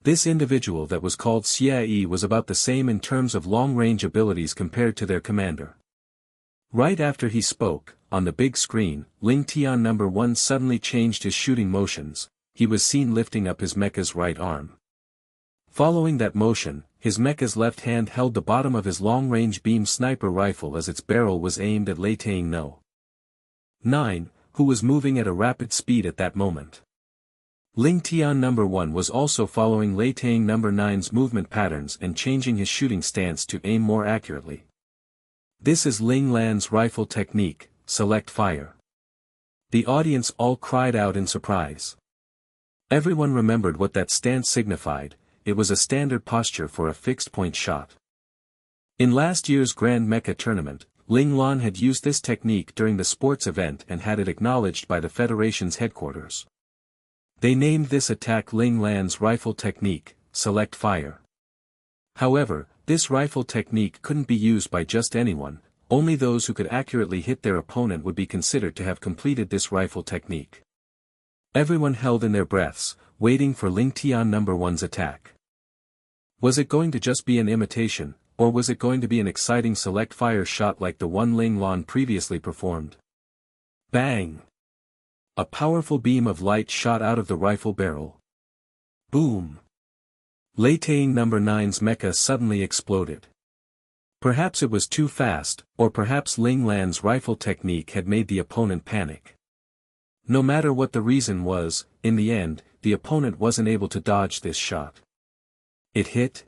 This individual that was called Xie was about the same in terms of long-range abilities compared to their commander. Right after he spoke, on the big screen, Ling Tian No. 1 suddenly changed his shooting motions. He was seen lifting up his mecha's right arm. Following that motion, his mecha's left hand held the bottom of his long-range beam sniper rifle as its barrel was aimed at Lei Tang No. 9, who was moving at a rapid speed at that moment. Ling Tian No. 1 was also following Lei Tang No. 9's movement patterns and changing his shooting stance to aim more accurately. This is Ling Lan's rifle technique, select fire. The audience all cried out in surprise. Everyone remembered what that stance signified, it was a standard posture for a fixed-point shot. In last year's Grand Mecha tournament, Ling Lan had used this technique during the sports event and had it acknowledged by the Federation's headquarters. They named this attack Ling Lan's rifle technique, select fire. However, this rifle technique couldn't be used by just anyone, only those who could accurately hit their opponent would be considered to have completed this rifle technique. Everyone held in their breaths, waiting for Ling Tian No. 1's attack. Was it going to just be an imitation, or was it going to be an exciting select fire shot like the one Ling Lan previously performed? Bang! A powerful beam of light shot out of the rifle barrel. Boom! Lei Tang No. 9's mecha suddenly exploded. Perhaps it was too fast, or perhaps Ling Lan's rifle technique had made the opponent panic. No matter what the reason was, in the end, the opponent wasn't able to dodge this shot. It hit?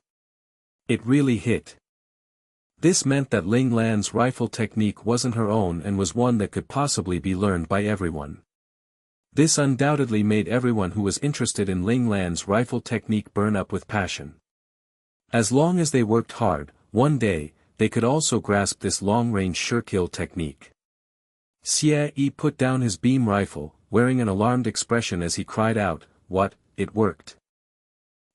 It really hit. This meant that Ling Lan's rifle technique wasn't her own and was one that could possibly be learned by everyone. This undoubtedly made everyone who was interested in Ling Lan's rifle technique burn up with passion. As long as they worked hard, one day, they could also grasp this long-range sure-kill technique. Xie put down his beam rifle, wearing an alarmed expression as he cried out, "What, it worked!"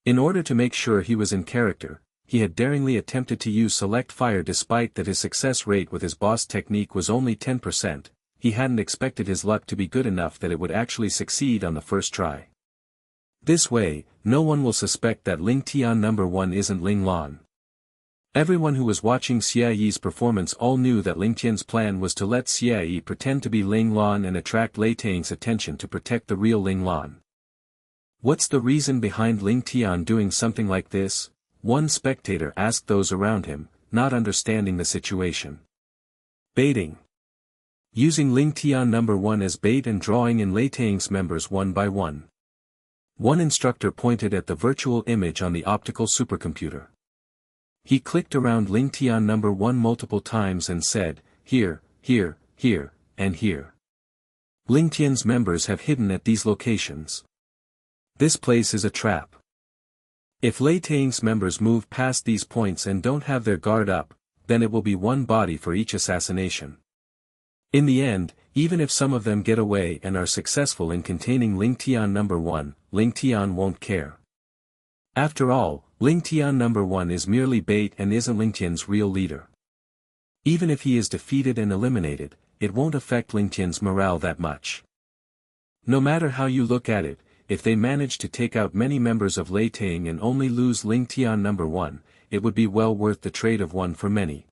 In order to make sure he was in character, he had daringly attempted to use select fire despite that his success rate with his boss technique was only 10%, he hadn't expected his luck to be good enough that it would actually succeed on the first try. This way, no one will suspect that Ling Tian number 1 isn't Ling Lan. Everyone who was watching Xie Yi's performance all knew that Ling Tian's plan was to let Xie Yi pretend to be Ling Lan and attract Lei Tang's attention to protect the real Ling Lan. What's the reason behind Ling Tian doing something like this? One spectator asked those around him, not understanding the situation. Baiting. Using Ling Tian number 1 as bait and drawing in Lei Tang's members one by one. One instructor pointed at the virtual image on the optical supercomputer. He clicked around Ling Tian number 1 multiple times and said, "Here, here, here, and here." Ling Tian's members have hidden at these locations. This place is a trap. If Lei Tang's members move past these points and don't have their guard up, then it will be one body for each assassination. In the end, even if some of them get away and are successful in containing Ling Tian number 1, Ling Tian won't care. After all, Ling Tian number 1 is merely bait and isn't Ling Tian's real leader. Even if he is defeated and eliminated, it won't affect Ling Tian's morale that much. No matter how you look at it, if they manage to take out many members of Lei Tang and only lose Ling Tian number 1, it would be well worth the trade of one for many.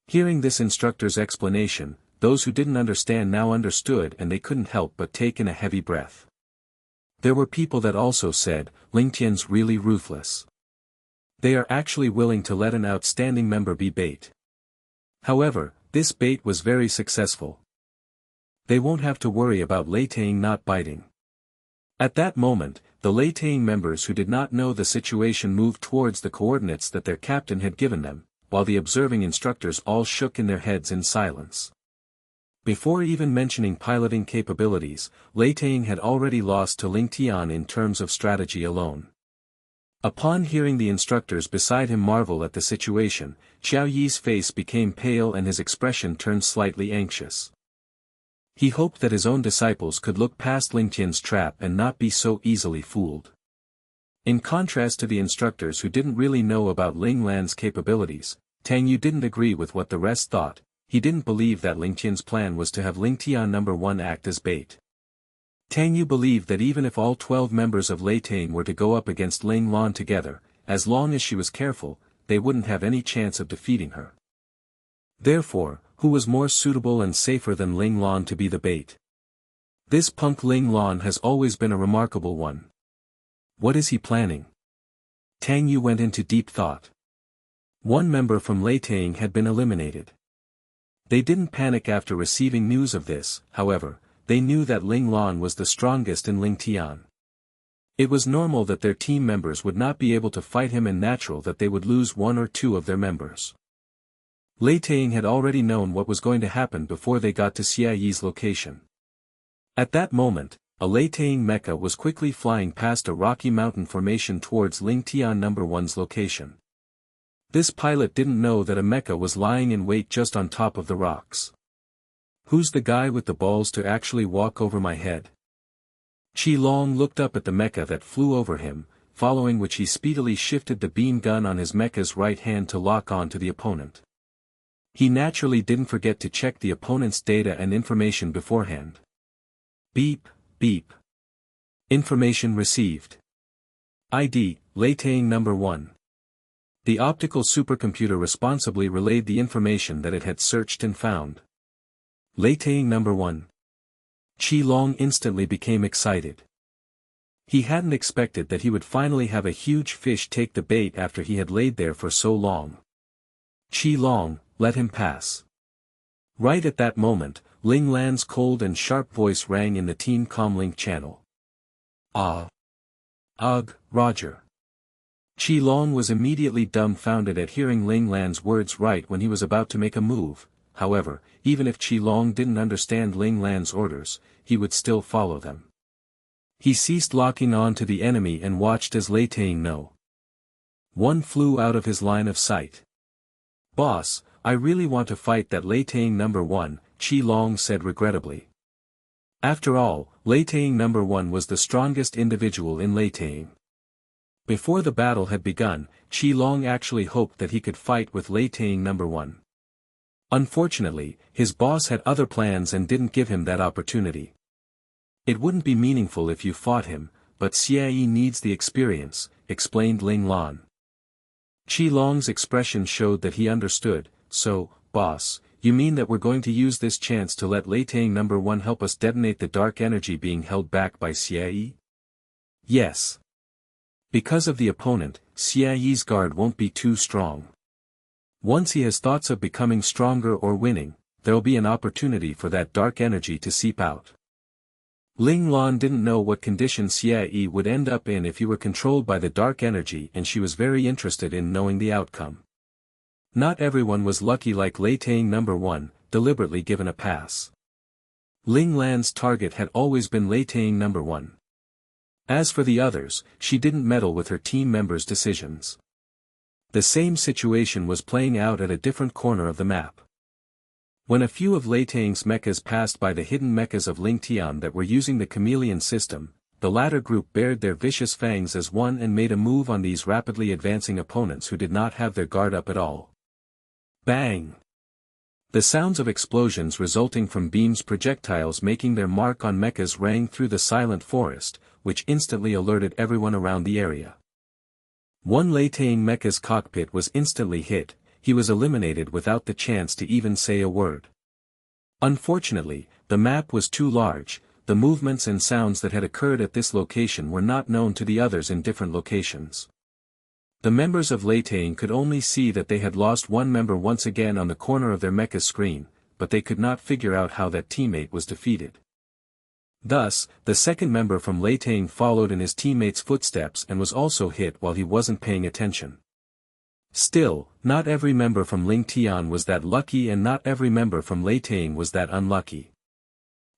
Hearing this instructor's explanation, those who didn't understand now understood and they couldn't help but take in a heavy breath. There were people that also said, Ling Tian's really ruthless. They are actually willing to let an outstanding member be bait. However, this bait was very successful. They won't have to worry about Lei Tang not biting. At that moment, the Lei Tang members who did not know the situation moved towards the coordinates that their captain had given them, while the observing instructors all shook in their heads in silence. Before even mentioning piloting capabilities, Lei Tang had already lost to Ling Tian in terms of strategy alone. Upon hearing the instructors beside him marvel at the situation, Xiao Yi's face became pale and his expression turned slightly anxious. He hoped that his own disciples could look past Ling Tian's trap and not be so easily fooled. In contrast to the instructors who didn't really know about Ling Lan's capabilities, Tang Yu didn't agree with what the rest thought. He didn't believe that Ling Tian's plan was to have Ling Tian number 1 act as bait. Tang Yu believed that even if all 12 members of Lei Tang were to go up against Ling Lan together, as long as she was careful, they wouldn't have any chance of defeating her. Therefore, who was more suitable and safer than Ling Lan to be the bait? This punk Ling Lan has always been a remarkable one. What is he planning? Tang Yu went into deep thought. One member from Lei Tang had been eliminated. They didn't panic after receiving news of this, however, they knew that Ling Lan was the strongest in Ling Tian. It was normal that their team members would not be able to fight him and natural that they would lose one or two of their members. Lei Tang had already known what was going to happen before they got to Xie Yi's location. At that moment, a Lei Tang mecha was quickly flying past a rocky mountain formation towards Ling Tian number 1's location. This pilot didn't know that a mecha was lying in wait just on top of the rocks. Who's the guy with the balls to actually walk over my head? Qi Long looked up at the mecha that flew over him, following which he speedily shifted the beam gun on his mecha's right hand to lock on to the opponent. He naturally didn't forget to check the opponent's data and information beforehand. Beep, beep. Information received. ID, Lei Tang number 1. The optical supercomputer responsibly relayed the information that it had searched and found. Lei Tang number 1. Qi Long instantly became excited. He hadn't expected that he would finally have a huge fish take the bait after he had laid there for so long. Qi Long, let him pass. Right at that moment, Ling Lan's cold and sharp voice rang in the Team Comlink channel. Ah. Ugh, Roger. Qi Long was immediately dumbfounded at hearing Ling Lan's words right when he was about to make a move. However, even if Qi Long didn't understand Ling Lan's orders, he would still follow them. He ceased locking on to the enemy and watched as Lei Tang No. 1 flew out of his line of sight. "Boss, I really want to fight that Lei Tang No. 1, Qi Long said regrettably. After all, Lei Tang No. 1 was the strongest individual in Lei Tang. Before the battle had begun, Qi Long actually hoped that he could fight with Lei Tang No. 1. Unfortunately, his boss had other plans and didn't give him that opportunity. "It wouldn't be meaningful if you fought him, but Xie needs the experience," explained Ling Lan. Qi Long's expression showed that he understood. "So, boss, you mean that we're going to use this chance to let Lei Tang No. 1 help us detonate the dark energy being held back by Xie?" "Yes. Because of the opponent, Xie's guard won't be too strong. Once he has thoughts of becoming stronger or winning, there'll be an opportunity for that dark energy to seep out." Ling Lan didn't know what condition Xie would end up in if he were controlled by the dark energy, and she was very interested in knowing the outcome. Not everyone was lucky like Lei Tang No. 1, deliberately given a pass. Ling Lan's target had always been Lei Tang No. 1. As for the others, she didn't meddle with her team members' decisions. The same situation was playing out at a different corner of the map. When a few of Lei Tang's mechas passed by the hidden mechas of Ling Tian that were using the chameleon system, the latter group bared their vicious fangs as one and made a move on these rapidly advancing opponents who did not have their guard up at all. Bang! The sounds of explosions resulting from beams projectiles making their mark on mechas rang through the silent forest, which instantly alerted everyone around the area. One Lei Tang mecha's cockpit was instantly hit. He was eliminated without the chance to even say a word. Unfortunately, the map was too large. The movements and sounds that had occurred at this location were not known to the others in different locations. The members of Lei Tang could only see that they had lost one member once again on the corner of their mecha screen, but they could not figure out how that teammate was defeated. Thus, the second member from Lei Tang followed in his teammate's footsteps and was also hit while he wasn't paying attention. Still, not every member from Ling Tian was that lucky and not every member from Lei Tang was that unlucky.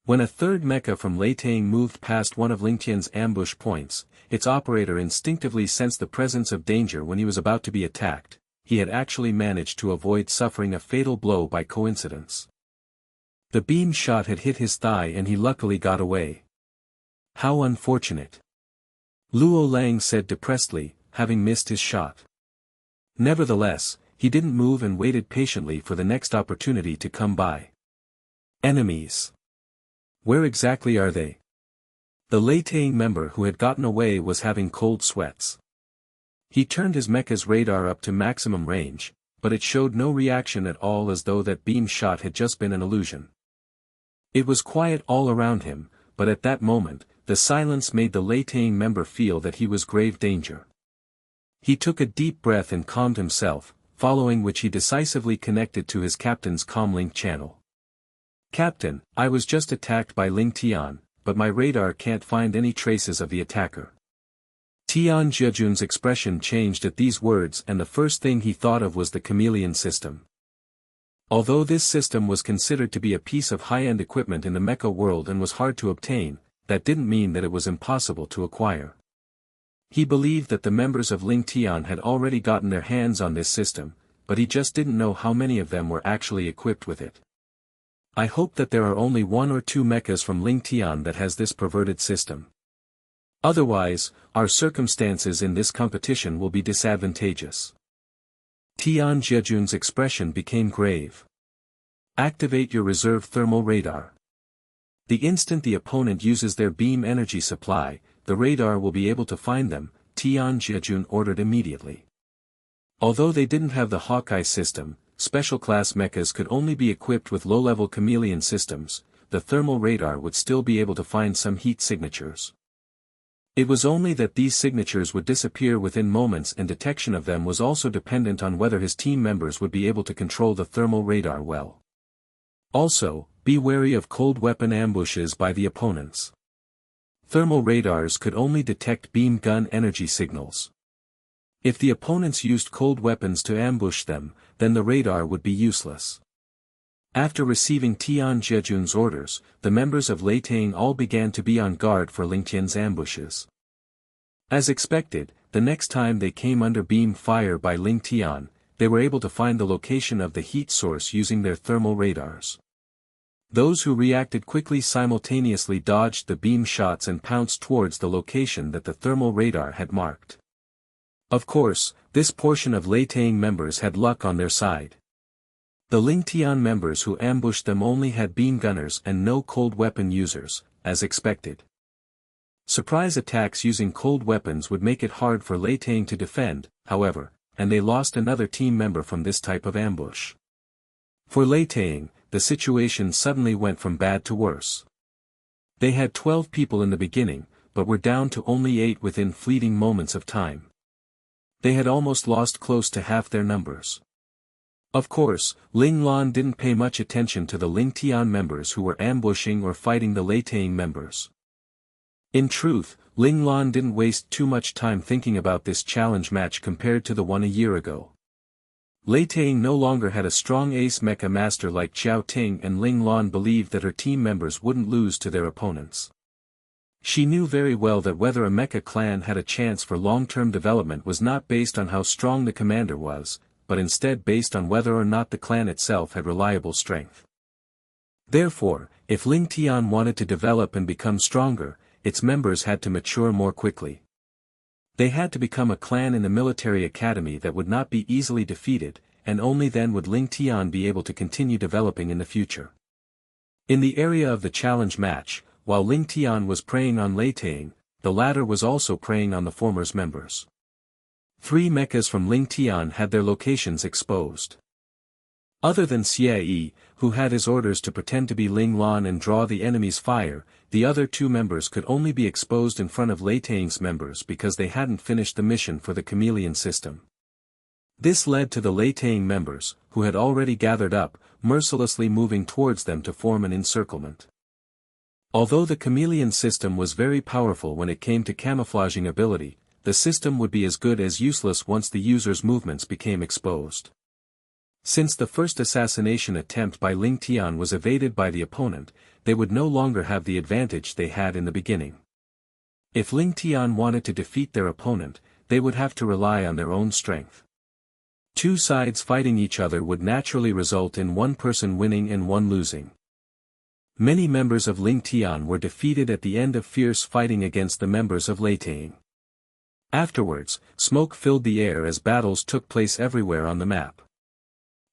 When a third mecha from Lei Tang moved past one of Ling Tian's ambush points, its operator instinctively sensed the presence of danger when he was about to be attacked. He had actually managed to avoid suffering a fatal blow by coincidence. The beam shot had hit his thigh and he luckily got away. "How unfortunate," Luo Lang said depressedly, having missed his shot. Nevertheless, he didn't move and waited patiently for the next opportunity to come by. "Enemies. Where exactly are they?" The Lei Tang member who had gotten away was having cold sweats. He turned his mecha's radar up to maximum range, but it showed no reaction at all, as though that beam shot had just been an illusion. It was quiet all around him, but at that moment, the silence made the Lei Tang member feel that he was grave danger. He took a deep breath and calmed himself, following which he decisively connected to his captain's comlink channel. "Captain, I was just attacked by Ling Tian, but my radar can't find any traces of the attacker." Tian Jiejun's expression changed at these words, and the first thing he thought of was the chameleon system. Although this system was considered to be a piece of high-end equipment in the mecha world and was hard to obtain, that didn't mean that it was impossible to acquire. He believed that the members of Ling Tian had already gotten their hands on this system, but he just didn't know how many of them were actually equipped with it. "I hope that there are only 1 or 2 mechas from Ling Tian that has this perverted system. Otherwise, our circumstances in this competition will be disadvantageous." Tian Jiejun's expression became grave. "Activate your reserve thermal radar. The instant the opponent uses their beam energy supply, the radar will be able to find them," Tian Jiejun ordered immediately. Although they didn't have the Hawkeye system, special class mechas could only be equipped with low-level chameleon systems. The thermal radar would still be able to find some heat signatures. It was only that these signatures would disappear within moments, and detection of them was also dependent on whether his team members would be able to control the thermal radar well. Also, be wary of cold weapon ambushes by the opponents. Thermal radars could only detect beam gun energy signals. If the opponents used cold weapons to ambush them, then the radar would be useless. After receiving Tian Jejun's orders, the members of Lei Tang all began to be on guard for Ling Tian's ambushes. As expected, the next time they came under beam fire by Ling Tian, they were able to find the location of the heat source using their thermal radars. Those who reacted quickly simultaneously dodged the beam shots and pounced towards the location that the thermal radar had marked. Of course, this portion of Lei Tang members had luck on their side. The Ling Tian members who ambushed them only had beam gunners and no cold weapon users, as expected. Surprise attacks using cold weapons would make it hard for Lei Tang to defend, however, and they lost another team member from this type of ambush. For Lei Tang, the situation suddenly went from bad to worse. They had 12 people in the beginning, but were down to only 8 within fleeting moments of time. They had almost lost close to half their numbers. Of course, Ling Lan didn't pay much attention to the Ling Tian members who were ambushing or fighting the Lei Tang members. In truth, Ling Lan didn't waste too much time thinking about this challenge match compared to the one a year ago. Lei Tang no longer had a strong ace mecha master like Jiao Ting, and Ling Lan believed that her team members wouldn't lose to their opponents. She knew very well that whether a mecha clan had a chance for long-term development was not based on how strong the commander was, but instead based on whether or not the clan itself had reliable strength. Therefore, if Ling Tian wanted to develop and become stronger, its members had to mature more quickly. They had to become a clan in the military academy that would not be easily defeated, and only then would Ling Tian be able to continue developing in the future. In the area of the challenge match, while Ling Tian was preying on Lei Tang, the latter was also preying on the former's members. 3 mechas from Ling Tian had their locations exposed. Other than Xie, who had his orders to pretend to be Ling Lan and draw the enemy's fire, the other 2 members could only be exposed in front of Lei Tang's members because they hadn't finished the mission for the chameleon system. This led to the Lei Tang members, who had already gathered up, mercilessly moving towards them to form an encirclement. Although the chameleon system was very powerful when it came to camouflaging ability, the system would be as good as useless once the user's movements became exposed. Since the first assassination attempt by Ling Tian was evaded by the opponent, they would no longer have the advantage they had in the beginning. If Ling Tian wanted to defeat their opponent, they would have to rely on their own strength. 2 sides fighting each other would naturally result in one person winning and one losing. Many members of Ling Tian were defeated at the end of fierce fighting against the members of Lei Tang. Afterwards, smoke filled the air as battles took place everywhere on the map.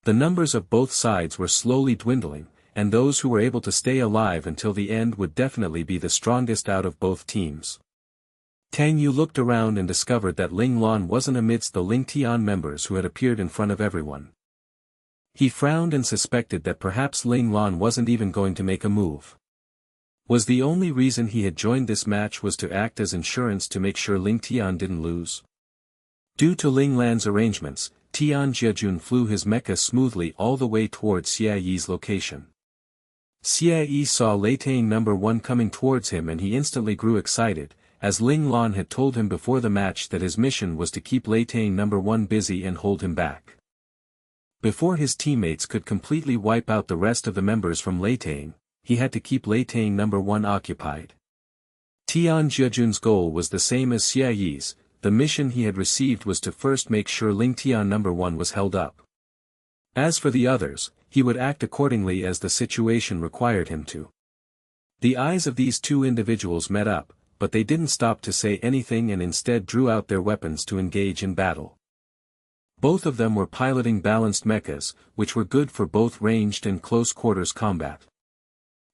The numbers of both sides were slowly dwindling, and those who were able to stay alive until the end would definitely be the strongest out of both teams. Tang Yu looked around and discovered that Ling Lan wasn't amidst the Ling Tian members who had appeared in front of everyone. He frowned and suspected that perhaps Ling Lan wasn't even going to make a move. Was the only reason he had joined this match was to act as insurance to make sure Ling Tian didn't lose? Due to Ling Lan's arrangements, Tian Jejun flew his mecha smoothly all the way towards Xie Yi's location. Xie Yi saw Lei Tang number 1 coming towards him and he instantly grew excited, as Ling Lan had told him before the match that his mission was to keep Lei Tang number 1 busy and hold him back. Before his teammates could completely wipe out the rest of the members from Lei Tang, he had to keep Lei Tang number 1 occupied. Tian Jejun's goal was the same as Xie Yi's. The mission he had received was to first make sure Ling Tian number 1 was held up. As for the others, he would act accordingly as the situation required him to. The eyes of these 2 individuals met up, but they didn't stop to say anything and instead drew out their weapons to engage in battle. Both of them were piloting balanced mechas, which were good for both ranged and close-quarters combat.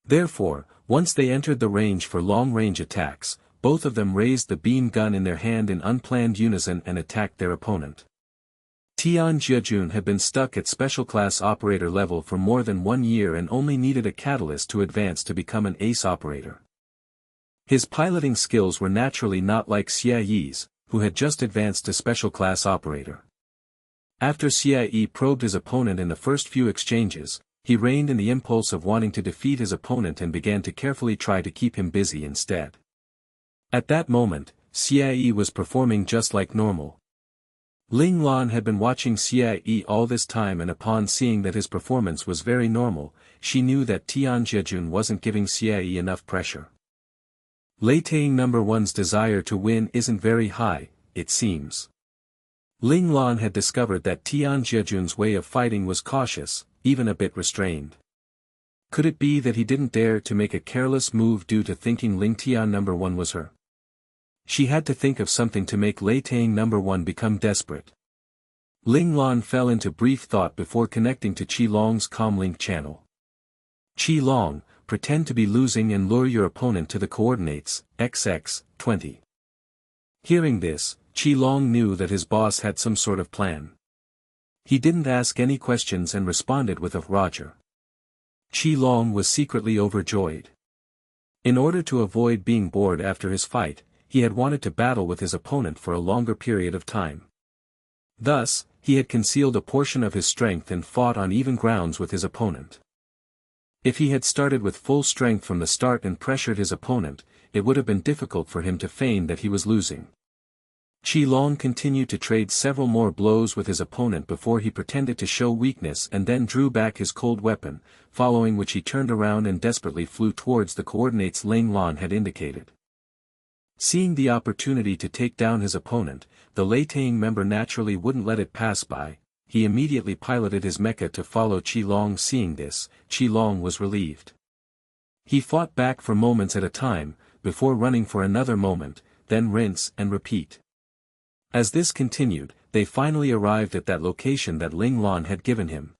Therefore, once they entered the range for long-range attacks, both of them raised the beam gun in their hand in unplanned unison and attacked their opponent. Tian Jejun had been stuck at special class operator level for more than 1 year and only needed a catalyst to advance to become an ace operator. His piloting skills were naturally not like Xie Yi's, who had just advanced to special class operator. After Xie Yi probed his opponent in the first few exchanges, he reined in the impulse of wanting to defeat his opponent and began to carefully try to keep him busy instead. At that moment, Xie Yi was performing just like normal. Ling Lan had been watching Xie all this time, and upon seeing that his performance was very normal, she knew that Tian Jejun wasn't giving Xie enough pressure. Lei Tang No. 1's desire to win isn't very high, it seems. Ling Lan had discovered that Tian Jejun's way of fighting was cautious, even a bit restrained. Could it be that he didn't dare to make a careless move due to thinking Ling Tian No. 1 was her? She had to think of something to make Lei Tang No. 1 become desperate. Ling Lan fell into brief thought before connecting to Qi Long's comlink channel. Qi Long, pretend to be losing and lure your opponent to the coordinates, XX, 20. Hearing this, Qi Long knew that his boss had some sort of plan. He didn't ask any questions and responded with a Roger. Qi Long was secretly overjoyed. In order to avoid being bored after his fight, he had wanted to battle with his opponent for a longer period of time. Thus, he had concealed a portion of his strength and fought on even grounds with his opponent. If he had started with full strength from the start and pressured his opponent, it would have been difficult for him to feign that he was losing. Qi Long continued to trade several more blows with his opponent before he pretended to show weakness and then drew back his cold weapon, following which he turned around and desperately flew towards the coordinates Ling Lan had indicated. Seeing the opportunity to take down his opponent, the Lei Tang member naturally wouldn't let it pass by. He immediately piloted his mecha to follow Qi Long. Seeing this, Qi Long was relieved. He fought back for moments at a time, before running for another moment, then rinse and repeat. As this continued, they finally arrived at that location that Ling Lan had given him.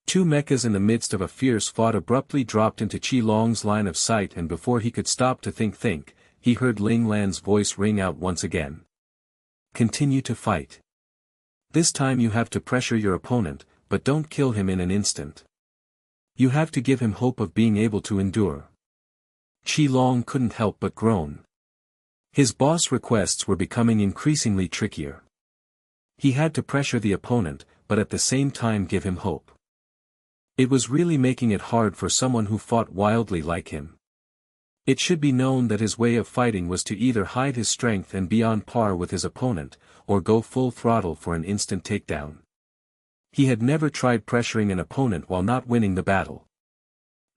Two mechas in the midst of a fierce fight abruptly dropped into Qi Long's line of sight, and before he could stop to think, he heard Ling Lan's voice ring out once again. Continue to fight. This time you have to pressure your opponent, but don't kill him in an instant. You have to give him hope of being able to endure. Qi Long couldn't help but groan. His boss requests were becoming increasingly trickier. He had to pressure the opponent, but at the same time give him hope. It was really making it hard for someone who fought wildly like him. It should be known that his way of fighting was to either hide his strength and be on par with his opponent, or go full throttle for an instant takedown. He had never tried pressuring an opponent while not winning the battle.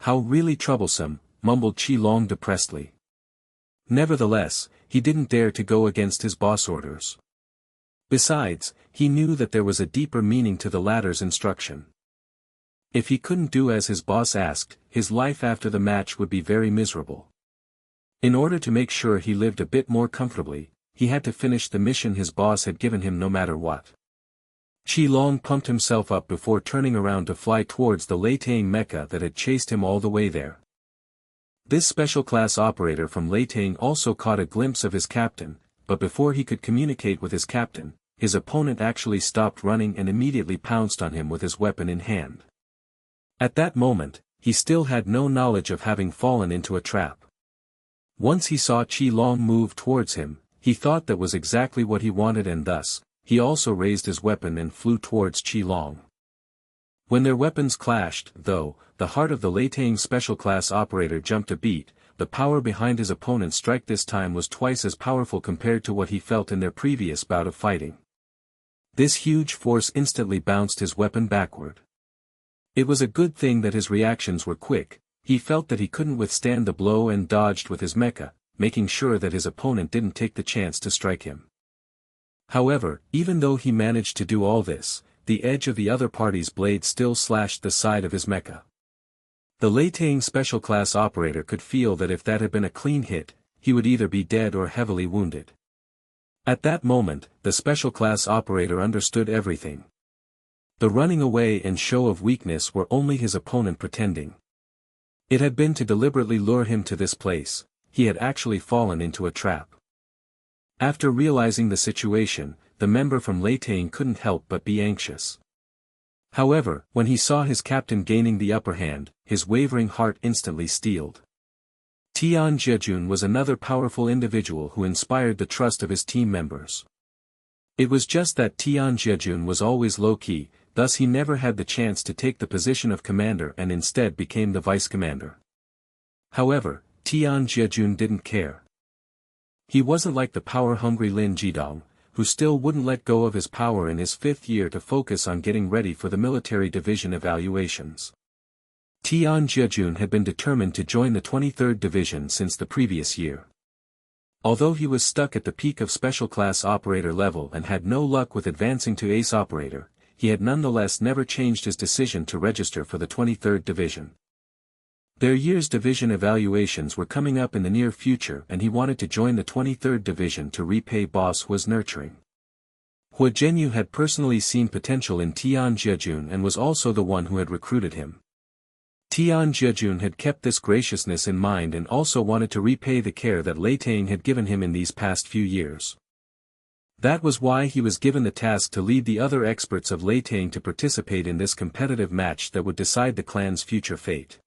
How really troublesome, mumbled Qi Long depressedly. Nevertheless, he didn't dare to go against his boss orders. Besides, he knew that there was a deeper meaning to the latter's instruction. If he couldn't do as his boss asked, his life after the match would be very miserable. In order to make sure he lived a bit more comfortably, he had to finish the mission his boss had given him no matter what. Qi Long pumped himself up before turning around to fly towards the Lei Tang mecha that had chased him all the way there. This special class operator from Lei Tang also caught a glimpse of his captain, but before he could communicate with his captain, his opponent actually stopped running and immediately pounced on him with his weapon in hand. At that moment, he still had no knowledge of having fallen into a trap. Once he saw Qi Long move towards him, he thought that was exactly what he wanted, and thus, he also raised his weapon and flew towards Qi Long. When their weapons clashed, though, the heart of the Lei Tang special class operator jumped a beat. The power behind his opponent's strike this time was twice as powerful compared to what he felt in their previous bout of fighting. This huge force instantly bounced his weapon backward. It was a good thing that his reactions were quick. He felt that he couldn't withstand the blow and dodged with his mecha, making sure that his opponent didn't take the chance to strike him. However, even though he managed to do all this, the edge of the other party's blade still slashed the side of his mecha. The Lei Tang special class operator could feel that if that had been a clean hit, he would either be dead or heavily wounded. At that moment, the special class operator understood everything. The running away and show of weakness were only his opponent pretending. It had been to deliberately lure him to this place. He had actually fallen into a trap. After realizing the situation, the member from Lei Tang couldn't help but be anxious. However, when he saw his captain gaining the upper hand, his wavering heart instantly steeled. Tian Jejun was another powerful individual who inspired the trust of his team members. It was just that Tian Jejun was always low-key, thus he never had the chance to take the position of commander and instead became the vice-commander. However, Tian Jejun didn't care. He wasn't like the power-hungry Lin Jidong, who still wouldn't let go of his power in his 5th year to focus on getting ready for the military division evaluations. Tian Jejun had been determined to join the 23rd Division since the previous year. Although he was stuck at the peak of special class operator level and had no luck with advancing to ace operator, he had nonetheless never changed his decision to register for the 23rd Division. Their year's division evaluations were coming up in the near future and he wanted to join the 23rd Division to repay Boss Hua's nurturing. Hua Zhenyu had personally seen potential in Tian Jejun and was also the one who had recruited him. Tian Jejun had kept this graciousness in mind and also wanted to repay the care that Lei Tang had given him in these past few years. That was why he was given the task to lead the other experts of Lei Tang to participate in this competitive match that would decide the clan's future fate.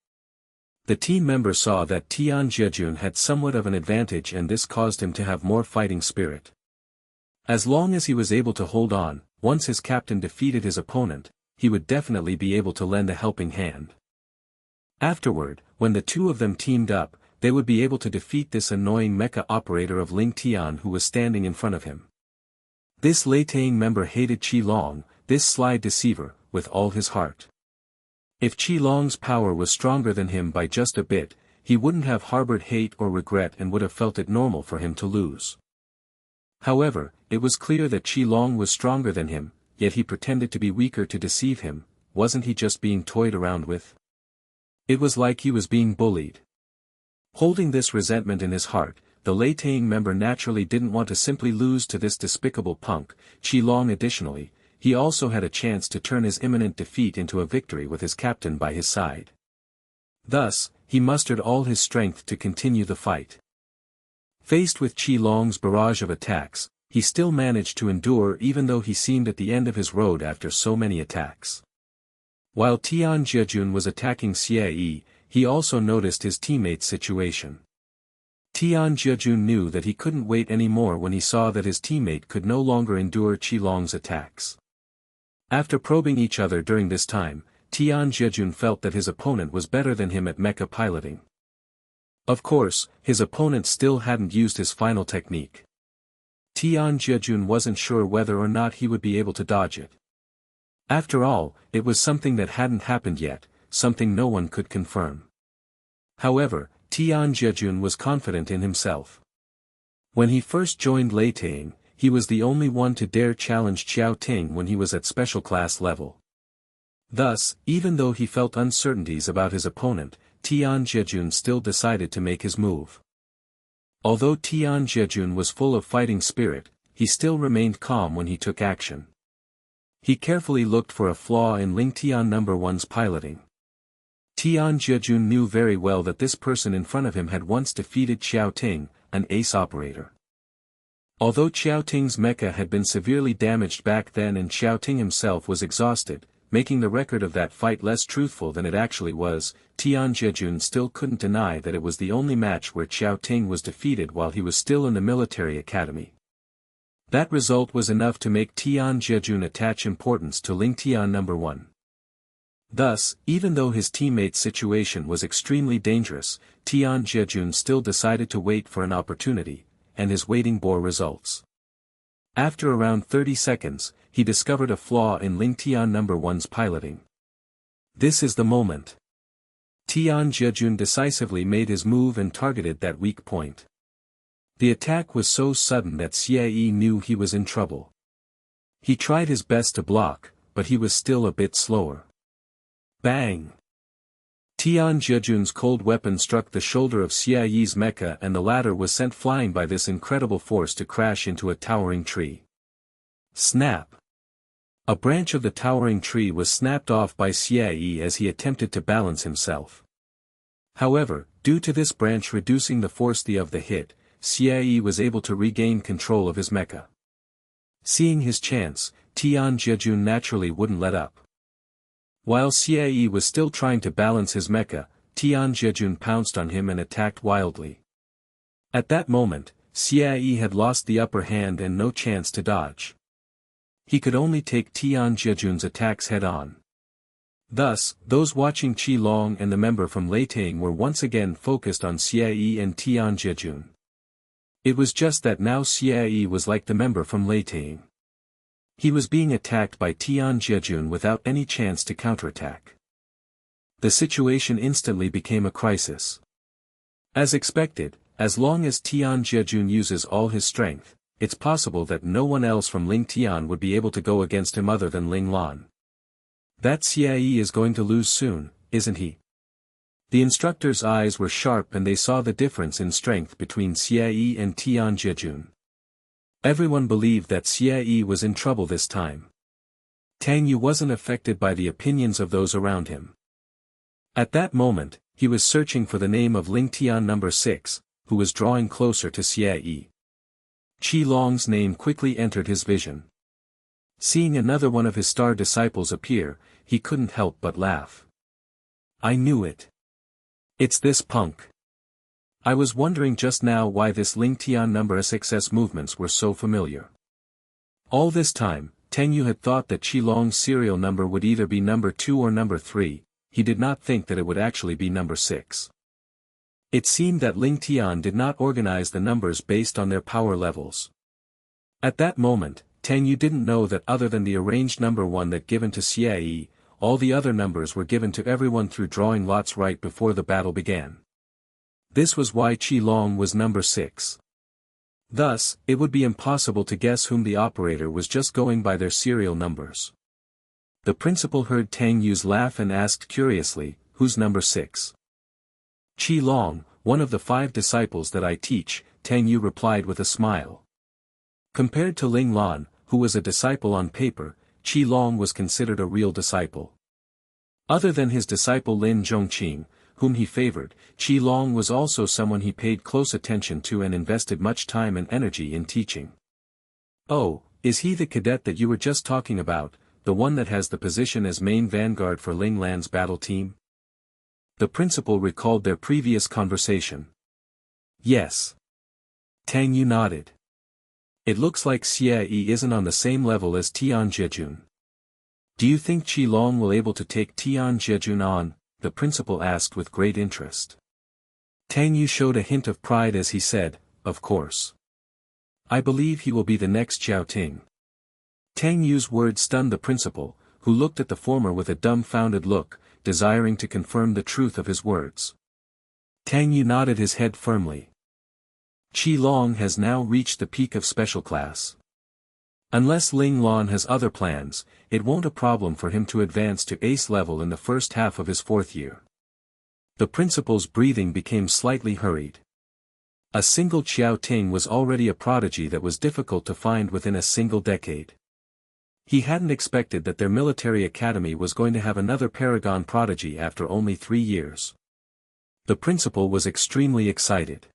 The team members saw that Tian Jejun had somewhat of an advantage and this caused him to have more fighting spirit. As long as he was able to hold on, once his captain defeated his opponent, he would definitely be able to lend a helping hand. Afterward, when the two of them teamed up, they would be able to defeat this annoying mecha operator of Ling Tian who was standing in front of him. This Lei Tang member hated Qi Long, this sly deceiver, with all his heart. If Qi Long's power was stronger than him by just a bit, he wouldn't have harbored hate or regret and would have felt it normal for him to lose. However, it was clear that Qi Long was stronger than him, yet he pretended to be weaker to deceive him. Wasn't he just being toyed around with? It was like he was being bullied. Holding this resentment in his heart, the Lei Tang member naturally didn't want to simply lose to this despicable punk, Qi Long. Additionally, he also had a chance to turn his imminent defeat into a victory with his captain by his side. Thus, he mustered all his strength to continue the fight. Faced with Qi Long's barrage of attacks, he still managed to endure even though he seemed at the end of his road after so many attacks. While Tian Jejun was attacking Xie, he also noticed his teammate's situation. Tian Jejun knew that he couldn't wait anymore when he saw that his teammate could no longer endure Qi Long's attacks. After probing each other during this time, Tian Jejun felt that his opponent was better than him at mecha piloting. Of course, his opponent still hadn't used his final technique. Tian Jejun wasn't sure whether or not he would be able to dodge it. After all, it was something that hadn't happened yet, something no one could confirm. However, Tian Jejun was confident in himself. When he first joined Lei Tang, he was the only one to dare challenge Xiao Ting when he was at special class level. Thus, even though he felt uncertainties about his opponent, Tian Jejun still decided to make his move. Although Tian Jejun was full of fighting spirit, he still remained calm when he took action. He carefully looked for a flaw in Ling Tian No. 1's piloting. Tian Jejun knew very well that this person in front of him had once defeated Xiao Ting, an ace operator. Although Xiao Ting's mecha had been severely damaged back then and Xiao Ting himself was exhausted, making the record of that fight less truthful than it actually was, Tian Jejun still couldn't deny that it was the only match where Xiao Ting was defeated while he was still in the military academy. That result was enough to make Tian Jejun attach importance to Ling Tian No. 1. Thus, even though his teammate's situation was extremely dangerous, Tian Jejun still decided to wait for an opportunity, and his waiting bore results. After around 30 seconds, he discovered a flaw in Ling Tian No. 1's piloting. This is the moment. Tian Jejun decisively made his move and targeted that weak point. The attack was so sudden that Xie knew he was in trouble. He tried his best to block, but he was still a bit slower. Bang! Tian Jejun's cold weapon struck the shoulder of Xie's mecha and the latter was sent flying by this incredible force to crash into a towering tree. Snap! A branch of the towering tree was snapped off by Xie as he attempted to balance himself. However, due to this branch reducing the force of the hit, Xie was able to regain control of his mecha. Seeing his chance, Tian Jejun naturally wouldn't let up. While Xie was still trying to balance his mecha, Tian Jejun pounced on him and attacked wildly. At that moment, Xie had lost the upper hand and no chance to dodge. He could only take Tian Jejun's attacks head-on. Thus, those watching Qi Long and the member from Lei Tang were once again focused on Xie and Tian Jejun. It was just that now Xie was like the member from Leitang. He was being attacked by Tian Jiejun without any chance to counterattack. The situation instantly became a crisis. As expected, as long as Tian Jiejun uses all his strength, it's possible that no one else from Ling Tian would be able to go against him other than Ling Lan. That Xie is going to lose soon, isn't he? The instructor's eyes were sharp and they saw the difference in strength between Xie and Tian Jiejun. Everyone believed that Xie was in trouble this time. Tang Yu wasn't affected by the opinions of those around him. At that moment, he was searching for the name of Ling Tian number 6, who was drawing closer to Xie. Qi Long's name quickly entered his vision. Seeing another one of his star disciples appear, he couldn't help but laugh. I knew it. It's this punk. I was wondering just now why this Ling Tian number 6's movements were so familiar. All this time, Tang Yu had thought that Qi Long's serial number would either be number 2 or number 3, he did not think that it would actually be number 6. It seemed that Ling Tian did not organize the numbers based on their power levels. At that moment, Tang Yu didn't know that other than the arranged number 1 that given to Xie, all the other numbers were given to everyone through drawing lots right before the battle began. This was why Qi Long was number 6. Thus, it would be impossible to guess whom the operator was just going by their serial numbers. The principal heard Tang Yu's laugh and asked curiously, who's number 6? Qi Long, one of the 5 disciples that I teach, Tang Yu replied with a smile. Compared to Ling Lan, who was a disciple on paper, Qi Long was considered a real disciple. Other than his disciple Lin Zhongqing, whom he favored, Qi Long was also someone he paid close attention to and invested much time and energy in teaching. Oh, is he the cadet that you were just talking about, the one that has the position as main vanguard for Ling Lan's battle team? The principal recalled their previous conversation. Yes. Tang Yu nodded. It looks like Xie isn't on the same level as Tian Jiejun. Do you think Qi Long will able to take Tian Jiejun on? The principal asked with great interest. Tang Yu showed a hint of pride as he said, of course. I believe he will be the next Xiao Ting. Tang Yu's words stunned the principal, who looked at the former with a dumbfounded look, desiring to confirm the truth of his words. Tang Yu nodded his head firmly. Qi Long has now reached the peak of special class. Unless Ling Lan has other plans, it won't a problem for him to advance to ace level in the first half of his 4th year. The principal's breathing became slightly hurried. A single Xiao Ting was already a prodigy that was difficult to find within a single decade. He hadn't expected that their military academy was going to have another paragon prodigy after only 3 years. The principal was extremely excited.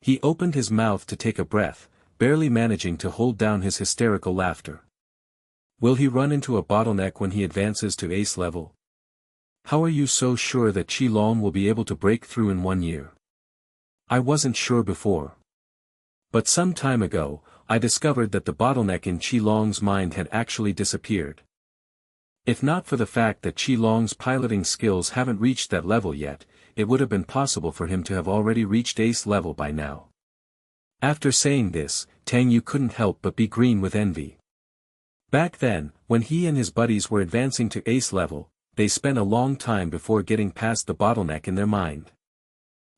He opened his mouth to take a breath, barely managing to hold down his hysterical laughter. Will he run into a bottleneck when he advances to ace level? How are you so sure that Qi Long will be able to break through in 1 year? I wasn't sure before. But some time ago, I discovered that the bottleneck in Qi Long's mind had actually disappeared. If not for the fact that Qi Long's piloting skills haven't reached that level yet, it would have been possible for him to have already reached ace level by now. After saying this, Tang Yu couldn't help but be green with envy. Back then, when he and his buddies were advancing to ace level, they spent a long time before getting past the bottleneck in their mind.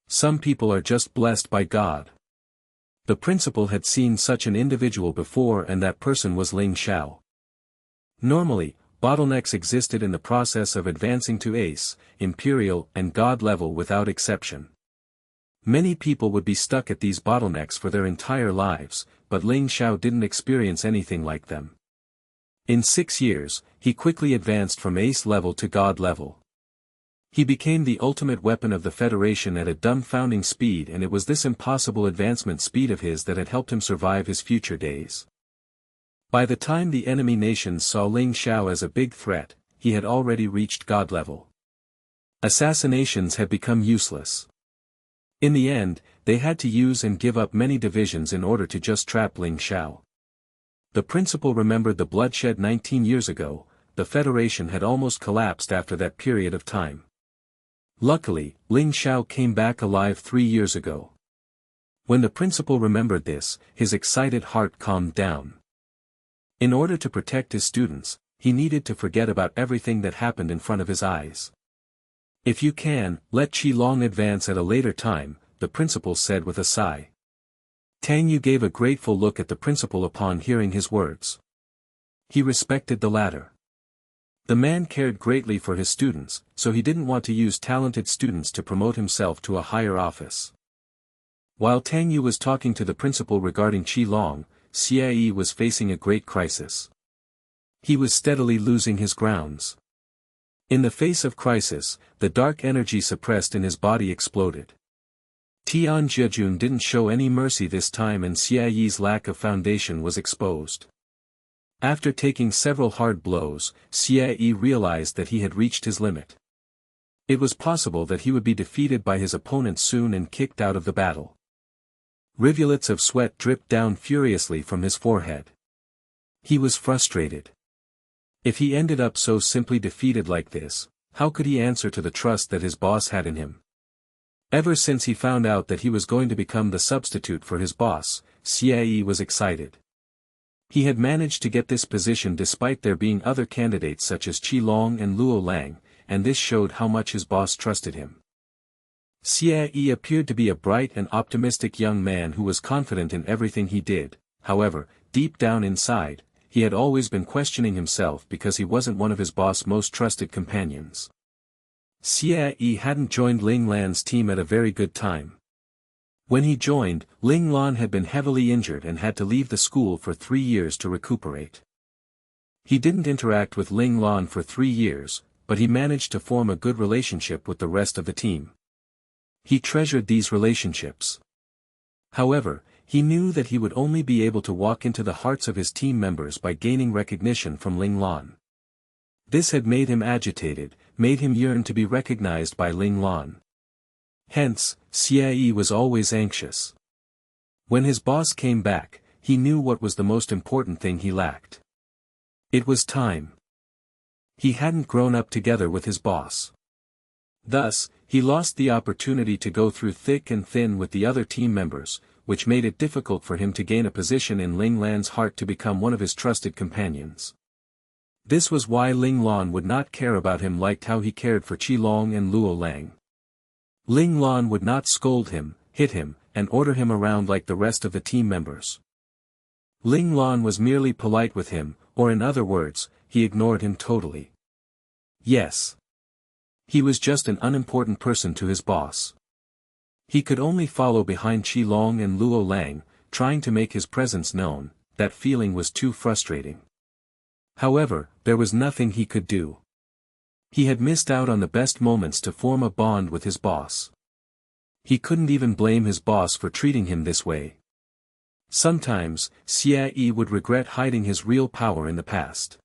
Some people are just blessed by God. The principal had seen such an individual before, and that person was Ling Xiao. Normally, bottlenecks existed in the process of advancing to ace, imperial, and god level without exception. Many people would be stuck at these bottlenecks for their entire lives, but Ling Xiao didn't experience anything like them. In 6 years, he quickly advanced from ace level to god level. He became the ultimate weapon of the Federation at a dumbfounding speed, and it was this impossible advancement speed of his that had helped him survive his future days. By the time the enemy nations saw Ling Xiao as a big threat, he had already reached god level. Assassinations had become useless. In the end, they had to use and give up many divisions in order to just trap Ling Xiao. The principal remembered the bloodshed 19 years ago. The Federation had almost collapsed after that period of time. Luckily, Ling Xiao came back alive 3 years ago. When the principal remembered this, his excited heart calmed down. In order to protect his students, he needed to forget about everything that happened in front of his eyes. "If you can, let Qi-Long advance at a later time," the principal said with a sigh. Tang Yu gave a grateful look at the principal upon hearing his words. He respected the latter. The man cared greatly for his students, so he didn't want to use talented students to promote himself to a higher office. While Tang Yu was talking to the principal regarding Qi-Long, Xie was facing a great crisis. He was steadily losing his grounds. In the face of crisis, the dark energy suppressed in his body exploded. Tian Zhejun didn't show any mercy this time, and Xie's lack of foundation was exposed. After taking several hard blows, Xie realized that he had reached his limit. It was possible that he would be defeated by his opponent soon and kicked out of the battle. Rivulets of sweat dripped down furiously from his forehead. He was frustrated. If he ended up so simply defeated like this, how could he answer to the trust that his boss had in him? Ever since he found out that he was going to become the substitute for his boss, Xie was excited. He had managed to get this position despite there being other candidates such as Qi-Long and Luo Lang, and this showed how much his boss trusted him. Xie appeared to be a bright and optimistic young man who was confident in everything he did. However, deep down inside, he had always been questioning himself because he wasn't one of his boss' most trusted companions. Xie hadn't joined Ling Lan's team at a very good time. When he joined, Ling Lan had been heavily injured and had to leave the school for 3 years to recuperate. He didn't interact with Ling Lan for 3 years, but he managed to form a good relationship with the rest of the team. He treasured these relationships. However, he knew that he would only be able to walk into the hearts of his team members by gaining recognition from Ling Lan. This had made him agitated, made him yearn to be recognized by Ling Lan. Hence, Xie was always anxious. When his boss came back, he knew what was the most important thing he lacked. It was time. He hadn't grown up together with his boss. Thus, he lost the opportunity to go through thick and thin with the other team members, which made it difficult for him to gain a position in Ling Lan's heart to become one of his trusted companions. This was why Ling Lan would not care about him like how he cared for Qi-Long and Luo Lang. Ling Lan would not scold him, hit him, and order him around like the rest of the team members. Ling Lan was merely polite with him, or in other words, he ignored him totally. Yes. He was just an unimportant person to his boss. He could only follow behind Qi-Long and Luo Lang, trying to make his presence known. That feeling was too frustrating. However, there was nothing he could do. He had missed out on the best moments to form a bond with his boss. He couldn't even blame his boss for treating him this way. Sometimes, Xie would regret hiding his real power in the past.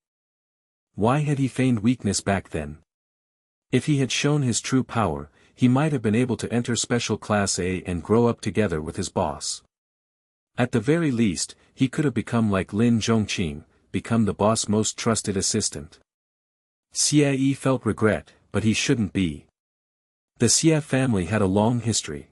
Why had he feigned weakness back then? If he had shown his true power, he might have been able to enter Special Class A and grow up together with his boss. At the very least, he could have become like Lin Zhongqing, become the boss' most trusted assistant. Xie felt regret, but he shouldn't be. The Xie family had a long history.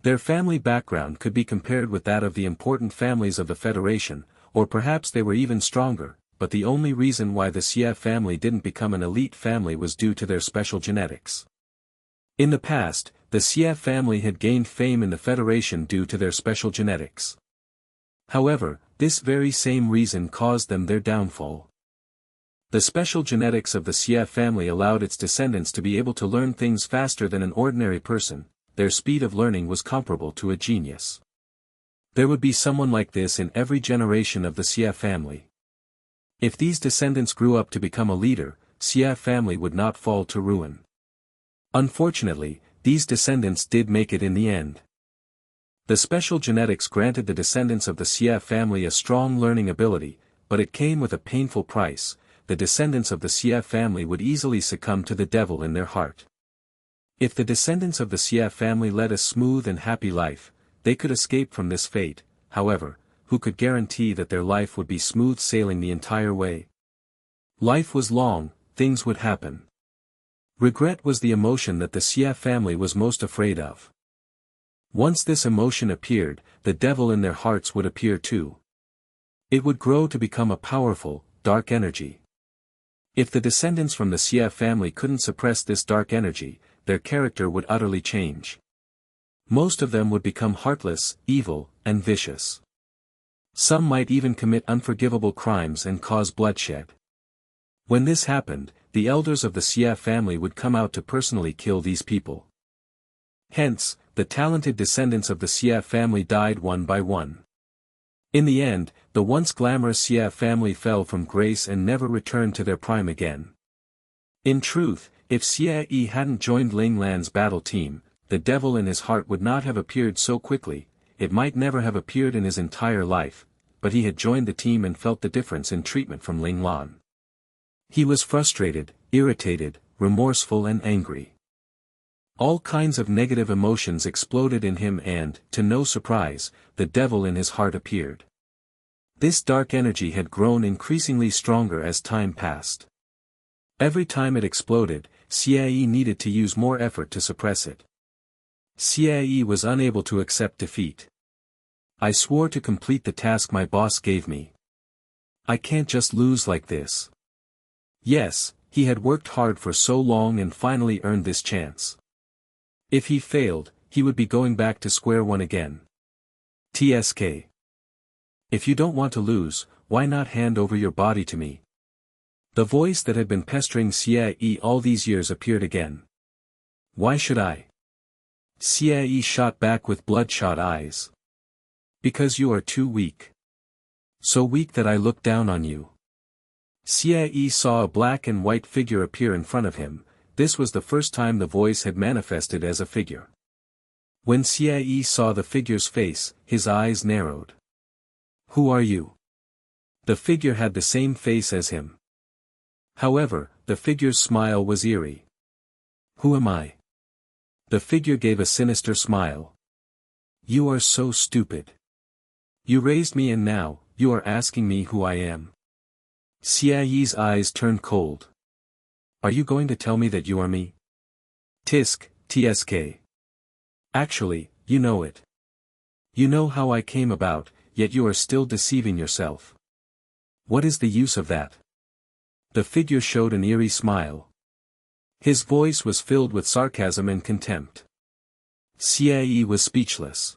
Their family background could be compared with that of the important families of the Federation, or perhaps they were even stronger, but the only reason why the Xie family didn't become an elite family was due to their special genetics. In the past, the Xie family had gained fame in the Federation due to their special genetics. However, this very same reason caused them their downfall. The special genetics of the Xie family allowed its descendants to be able to learn things faster than an ordinary person. Their speed of learning was comparable to a genius. There would be someone like this in every generation of the Xie family. If these descendants grew up to become a leader, Xie family would not fall to ruin. Unfortunately, these descendants did make it in the end. The special genetics granted the descendants of the Xie family a strong learning ability, but it came with a painful price. The descendants of the Xie family would easily succumb to the devil in their heart. If the descendants of the Xie family led a smooth and happy life, they could escape from this fate. However, who could guarantee that their life would be smooth sailing the entire way? Life was long, things would happen. Regret was the emotion that the Xie family was most afraid of. Once this emotion appeared, the devil in their hearts would appear too. It would grow to become a powerful, dark energy. If the descendants from the Xie family couldn't suppress this dark energy, their character would utterly change. Most of them would become heartless, evil, and vicious. Some might even commit unforgivable crimes and cause bloodshed. When this happened, the elders of the Xie family would come out to personally kill these people. Hence, the talented descendants of the Xie family died one by one. In the end, the once glamorous Xie family fell from grace and never returned to their prime again. In truth, if Xie Yi hadn't joined Ling Lan's battle team, the devil in his heart would not have appeared so quickly. It might never have appeared in his entire life, but he had joined the team and felt the difference in treatment from Ling Lan. He was frustrated, irritated, remorseful and angry. All kinds of negative emotions exploded in him and, to no surprise, the devil in his heart appeared. This dark energy had grown increasingly stronger as time passed. Every time it exploded, Xie Yi needed to use more effort to suppress it. Xie Yi was unable to accept defeat. I swore to complete the task my boss gave me. I can't just lose like this. Yes, he had worked hard for so long and finally earned this chance. If he failed, he would be going back to square one again. TSK. If you don't want to lose, why not hand over your body to me? The voice that had been pestering Xie Yi all these years appeared again. Why should I? Xie Yi shot back with bloodshot eyes. Because you are too weak. So weak that I look down on you. Xie Yi saw a black and white figure appear in front of him. This was the first time the voice had manifested as a figure. When Xie Yi saw the figure's face, his eyes narrowed. Who are you? The figure had the same face as him. However, the figure's smile was eerie. Who am I? The figure gave a sinister smile. You are so stupid. You raised me and now, you are asking me who I am. Xie Yi's eyes turned cold. Are you going to tell me that you are me? Tisk, TSK. Actually, you know it. You know how I came about, yet you are still deceiving yourself. What is the use of that? The figure showed an eerie smile. His voice was filled with sarcasm and contempt. Xie Yi was speechless.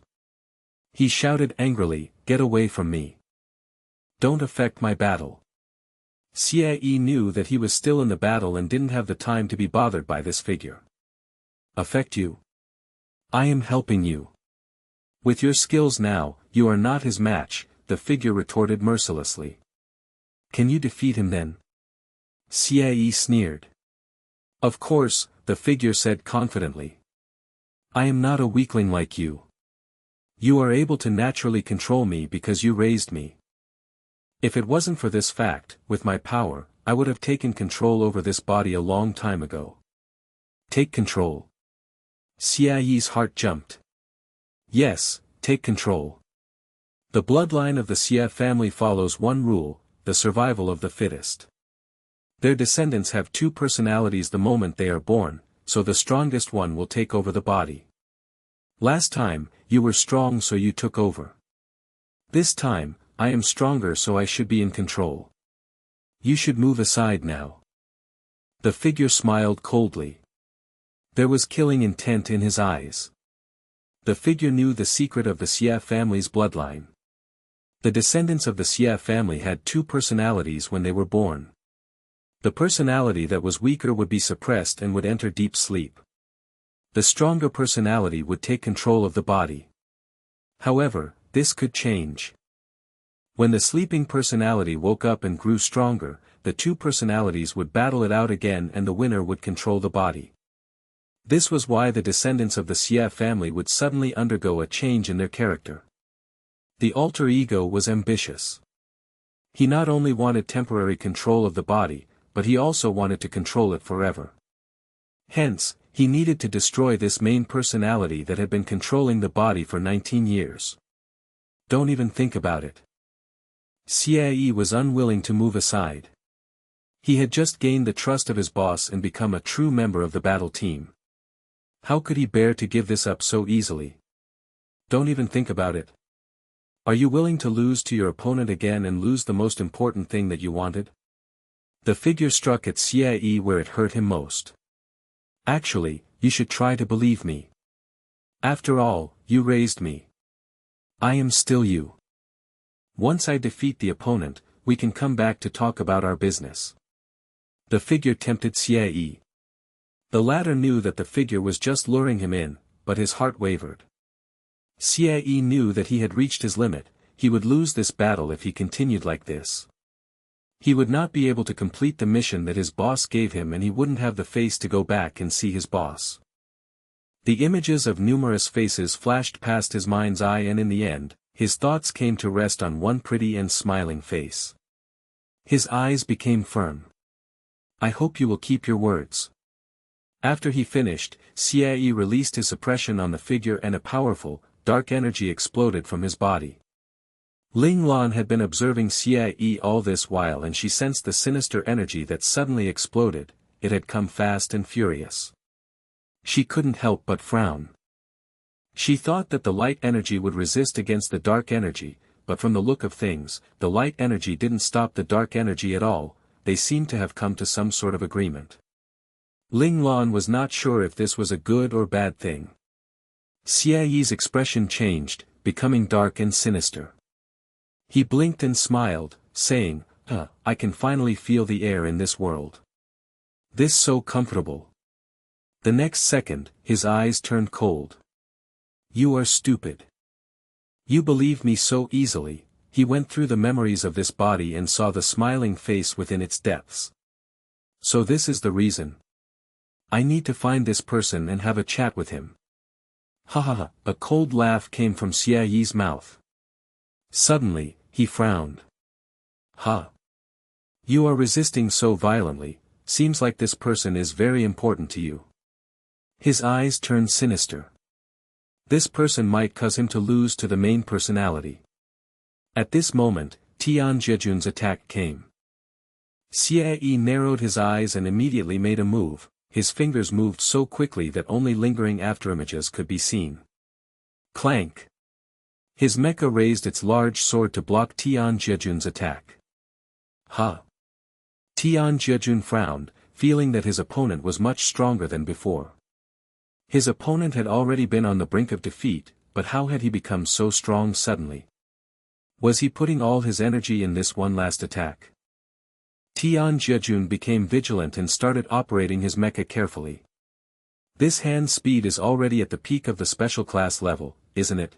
He shouted angrily, "Get away from me. Don't affect my battle." Xie Yi knew that he was still in the battle and didn't have the time to be bothered by this figure. Affect you? I am helping you. With your skills now, you are not his match, the figure retorted mercilessly. Can you defeat him then? Xie Yi sneered. Of course, the figure said confidently. I am not a weakling like you. You are able to naturally control me because you raised me. If it wasn't for this fact, with my power, I would have taken control over this body a long time ago. Take control. Xie Yi's heart jumped. Yes, take control. The bloodline of the Xie family follows one rule, the survival of the fittest. Their descendants have two personalities the moment they are born, so the strongest one will take over the body. Last time, you were strong so you took over. This time, I am stronger so I should be in control. You should move aside now. The figure smiled coldly. There was killing intent in his eyes. The figure knew the secret of the Xie family's bloodline. The descendants of the Xie family had two personalities when they were born. The personality that was weaker would be suppressed and would enter deep sleep. The stronger personality would take control of the body. However, this could change. When the sleeping personality woke up and grew stronger, the two personalities would battle it out again and the winner would control the body. This was why the descendants of the Xie family would suddenly undergo a change in their character. The alter ego was ambitious. He not only wanted temporary control of the body, but he also wanted to control it forever. Hence, he needed to destroy this main personality that had been controlling the body for 19 years. Don't even think about it. Xie Yi was unwilling to move aside. He had just gained the trust of his boss and become a true member of the battle team. How could he bear to give this up so easily? Don't even think about it. Are you willing to lose to your opponent again and lose the most important thing that you wanted? The figure struck at Xie where it hurt him most. Actually, you should try to believe me. After all, you raised me. I am still you. Once I defeat the opponent, we can come back to talk about our business. The figure tempted Xie. The latter knew that the figure was just luring him in, but his heart wavered. Xie knew that he had reached his limit. He would lose this battle if he continued like this. He would not be able to complete the mission that his boss gave him, and he wouldn't have the face to go back and see his boss. The images of numerous faces flashed past his mind's eye, and in the end, his thoughts came to rest on one pretty and smiling face. His eyes became firm. I hope you will keep your words. After he finished, Xie released his suppression on the figure and a powerful, dark energy exploded from his body. Ling Lan had been observing Xie all this while, and she sensed the sinister energy that suddenly exploded. It had come fast and furious. She couldn't help but frown. She thought that the light energy would resist against the dark energy, but from the look of things, the light energy didn't stop the dark energy at all. They seemed to have come to some sort of agreement. Ling Lan was not sure if this was a good or bad thing. Xie's expression changed, becoming dark and sinister. He blinked and smiled, saying, I can finally feel the air in this world. This so comfortable. The next second, his eyes turned cold. You are stupid. You believe me so easily. He went through the memories of this body and saw the smiling face within its depths. So this is the reason. I need to find this person and have a chat with him. Ha ha ha, a cold laugh came from Xie's mouth. Suddenly, he frowned. Ha. You are resisting so violently, seems like this person is very important to you. His eyes turned sinister. This person might cause him to lose to the main personality. At this moment, Tian Jejun's attack came. Xie narrowed his eyes and immediately made a move. His fingers moved so quickly that only lingering afterimages could be seen. Clank! His mecha raised its large sword to block Tian Jejun's attack. Ha! Tian Jejun frowned, feeling that his opponent was much stronger than before. His opponent had already been on the brink of defeat, but how had he become so strong suddenly? Was he putting all his energy in this one last attack? Tian Jejun became vigilant and started operating his mecha carefully. This hand speed is already at the peak of the special class level, isn't it?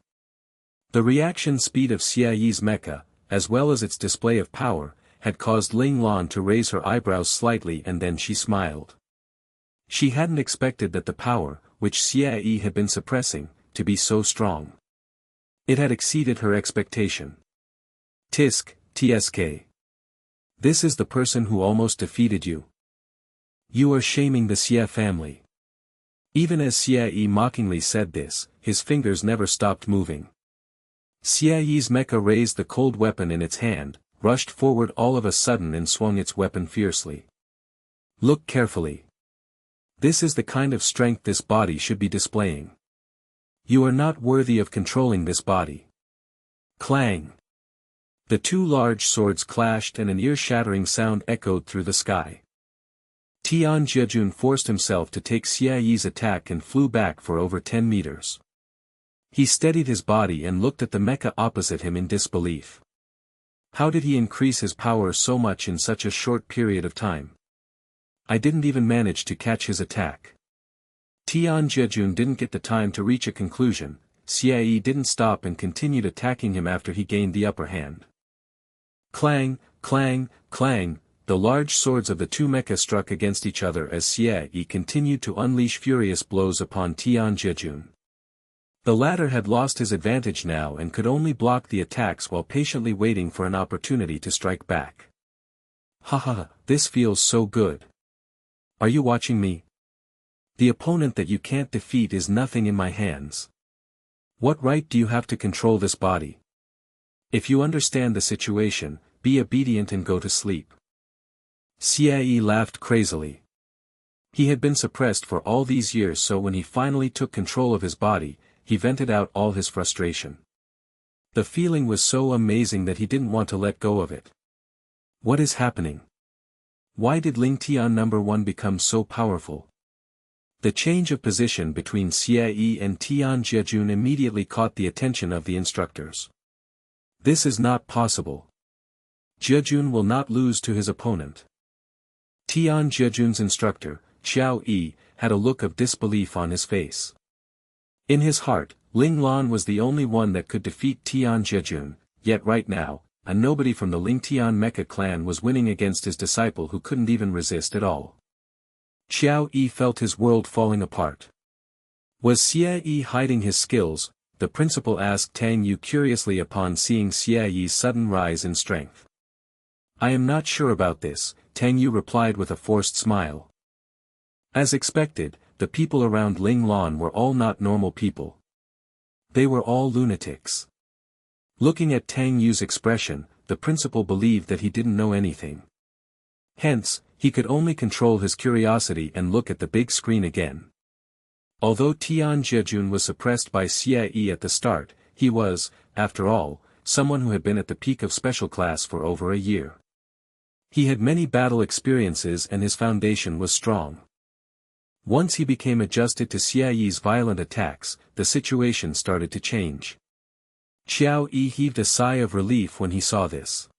The reaction speed of Xie's mecha, as well as its display of power, had caused Ling Lan to raise her eyebrows slightly, and then she smiled. She hadn't expected that the power, which Xie had been suppressing, to be so strong. It had exceeded her expectation. Tisk, TSK. This is the person who almost defeated you. You are shaming the Xie family. Even as Xie mockingly said this, his fingers never stopped moving. Xie's mecha raised the cold weapon in its hand, rushed forward all of a sudden and swung its weapon fiercely. Look carefully. This is the kind of strength this body should be displaying. You are not worthy of controlling this body. Clang! The two large swords clashed and an ear-shattering sound echoed through the sky. Tian Jejun forced himself to take Xie's attack and flew back for over 10 meters. He steadied his body and looked at the mecha opposite him in disbelief. How did he increase his power so much in such a short period of time? I didn't even manage to catch his attack. Tian Jejun didn't get the time to reach a conclusion. Xie didn't stop and continued attacking him after he gained the upper hand. Clang, clang, clang, the large swords of the two mecha struck against each other as Xie continued to unleash furious blows upon Tian Jejun. The latter had lost his advantage now and could only block the attacks while patiently waiting for an opportunity to strike back. Haha, this feels so good. Are you watching me? The opponent that you can't defeat is nothing in my hands. What right do you have to control this body? If you understand the situation, be obedient and go to sleep. Xie laughed crazily. He had been suppressed for all these years, so when he finally took control of his body, he vented out all his frustration. The feeling was so amazing that he didn't want to let go of it. What is happening? Why did Ling Tian number 1 become so powerful? The change of position between Xie and Tian Jejun immediately caught the attention of the instructors. This is not possible. Jejun will not lose to his opponent. Tian Jejun's instructor, Xiao Yi, had a look of disbelief on his face. In his heart, Ling Lan was the only one that could defeat Tian Jejun, yet right now, a nobody from the Ling Tian Mecha clan was winning against his disciple who couldn't even resist at all. Xiao Yi felt his world falling apart. Was Xie Yi hiding his skills? The principal asked Tang Yu curiously upon seeing Xie Yi's sudden rise in strength. I am not sure about this, Tang Yu replied with a forced smile. As expected, the people around Ling Lan were all not normal people. They were all lunatics. Looking at Tang Yu's expression, the principal believed that he didn't know anything. Hence, he could only control his curiosity and look at the big screen again. Although Tian Jejun was suppressed by Xie Yi at the start, he was, after all, someone who had been at the peak of special class for over a year. He had many battle experiences and his foundation was strong. Once he became adjusted to Xie Yi's violent attacks, the situation started to change. Xiao Yi heaved a sigh of relief when he saw this.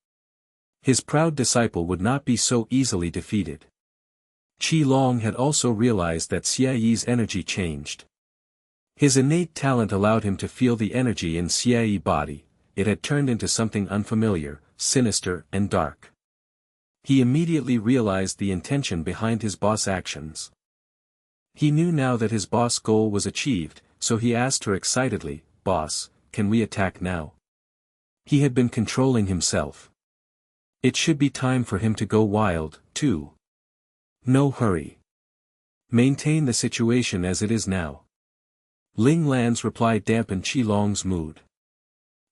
His proud disciple would not be so easily defeated. Qi Long had also realized that Xie Yi's energy changed. His innate talent allowed him to feel the energy in Xie Yi's body, it had turned into something unfamiliar, sinister and dark. He immediately realized the intention behind his boss' actions. He knew now that his boss' goal was achieved, so he asked her excitedly, "Boss, can we attack now?" He had been controlling himself. It should be time for him to go wild, too. No hurry. Maintain the situation as it is now. Ling Lan's reply dampened Qi Long's mood.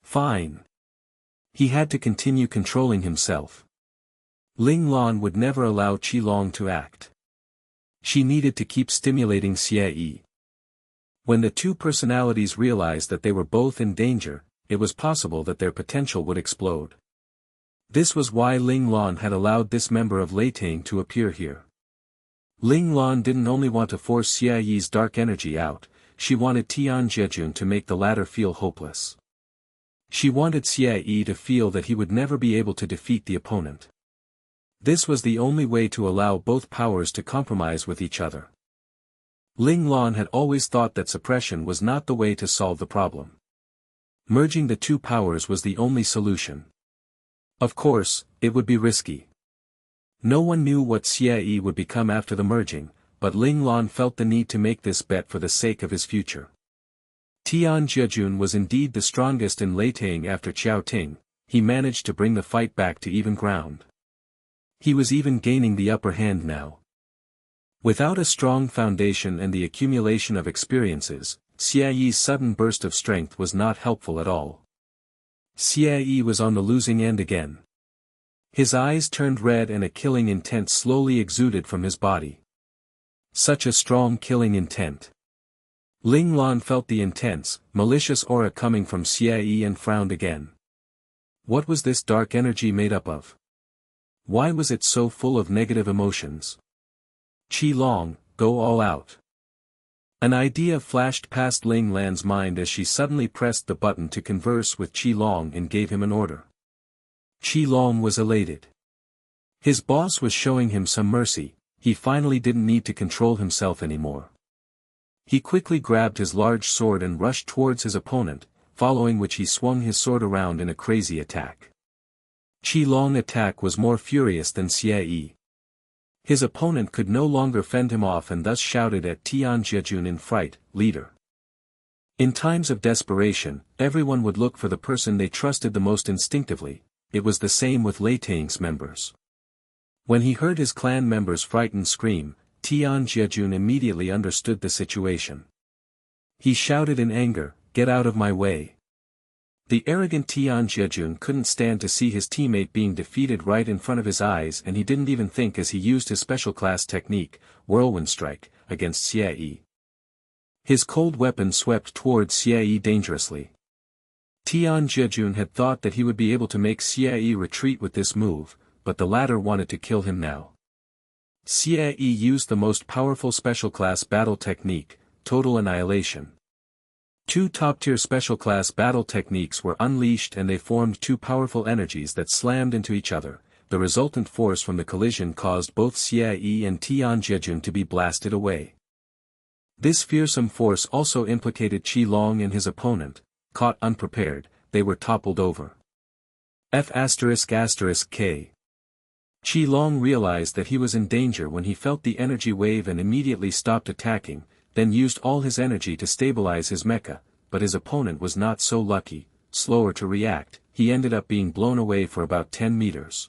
Fine. He had to continue controlling himself. Ling Lan would never allow Qi Long to act. She needed to keep stimulating Xie Yi. When the two personalities realized that they were both in danger, it was possible that their potential would explode. This was why Ling Lan had allowed this member of Lei Tang to appear here. Ling Lan didn't only want to force Xie Yi's dark energy out, she wanted Tian Jejun to make the latter feel hopeless. She wanted Xie Yi to feel that he would never be able to defeat the opponent. This was the only way to allow both powers to compromise with each other. Ling Lan had always thought that suppression was not the way to solve the problem. Merging the two powers was the only solution. Of course, it would be risky. No one knew what Xie Yi would become after the merging, but Ling Lan felt the need to make this bet for the sake of his future. Tian Jejun was indeed the strongest in Lei Tang after Qiao Ting, he managed to bring the fight back to even ground. He was even gaining the upper hand now. Without a strong foundation and the accumulation of experiences, Xie Yi's sudden burst of strength was not helpful at all. Xie Yi was on the losing end again. His eyes turned red and a killing intent slowly exuded from his body. Such a strong killing intent. Ling Lan felt the intense, malicious aura coming from Xie Yi and frowned again. What was this dark energy made up of? Why was it so full of negative emotions? Qi Long, go all out. An idea flashed past Ling Lan's mind as she suddenly pressed the button to converse with Qi Long and gave him an order. Qi Long was elated. His boss was showing him some mercy, he finally didn't need to control himself anymore. He quickly grabbed his large sword and rushed towards his opponent, following which he swung his sword around in a crazy attack. Qi Long's attack was more furious than Xie Yi. His opponent could no longer fend him off and thus shouted at Tian Jejun in fright, "Leader." In times of desperation, everyone would look for the person they trusted the most instinctively, it was the same with Lei Tang's members. When he heard his clan members' frightened scream, Tian Jejun immediately understood the situation. He shouted in anger, "Get out of my way." The arrogant Tian Jejun couldn't stand to see his teammate being defeated right in front of his eyes and he didn't even think as he used his special class technique, Whirlwind Strike, against Xie Yi. His cold weapon swept towards Xie dangerously. Tian Jejun had thought that he would be able to make Xie retreat with this move, but the latter wanted to kill him now. Xie used the most powerful special class battle technique, Total Annihilation. Two top-tier special class battle techniques were unleashed and they formed two powerful energies that slammed into each other. The resultant force from the collision caused both Xie and Tian Jejun to be blasted away. This fearsome force also implicated Qi Long and his opponent. Caught unprepared, they were toppled over. F***K. Qi Long realized that he was in danger when he felt the energy wave and immediately stopped attacking, then used all his energy to stabilize his mecha, but his opponent was not so lucky, slower to react, he ended up being blown away for about 10 meters.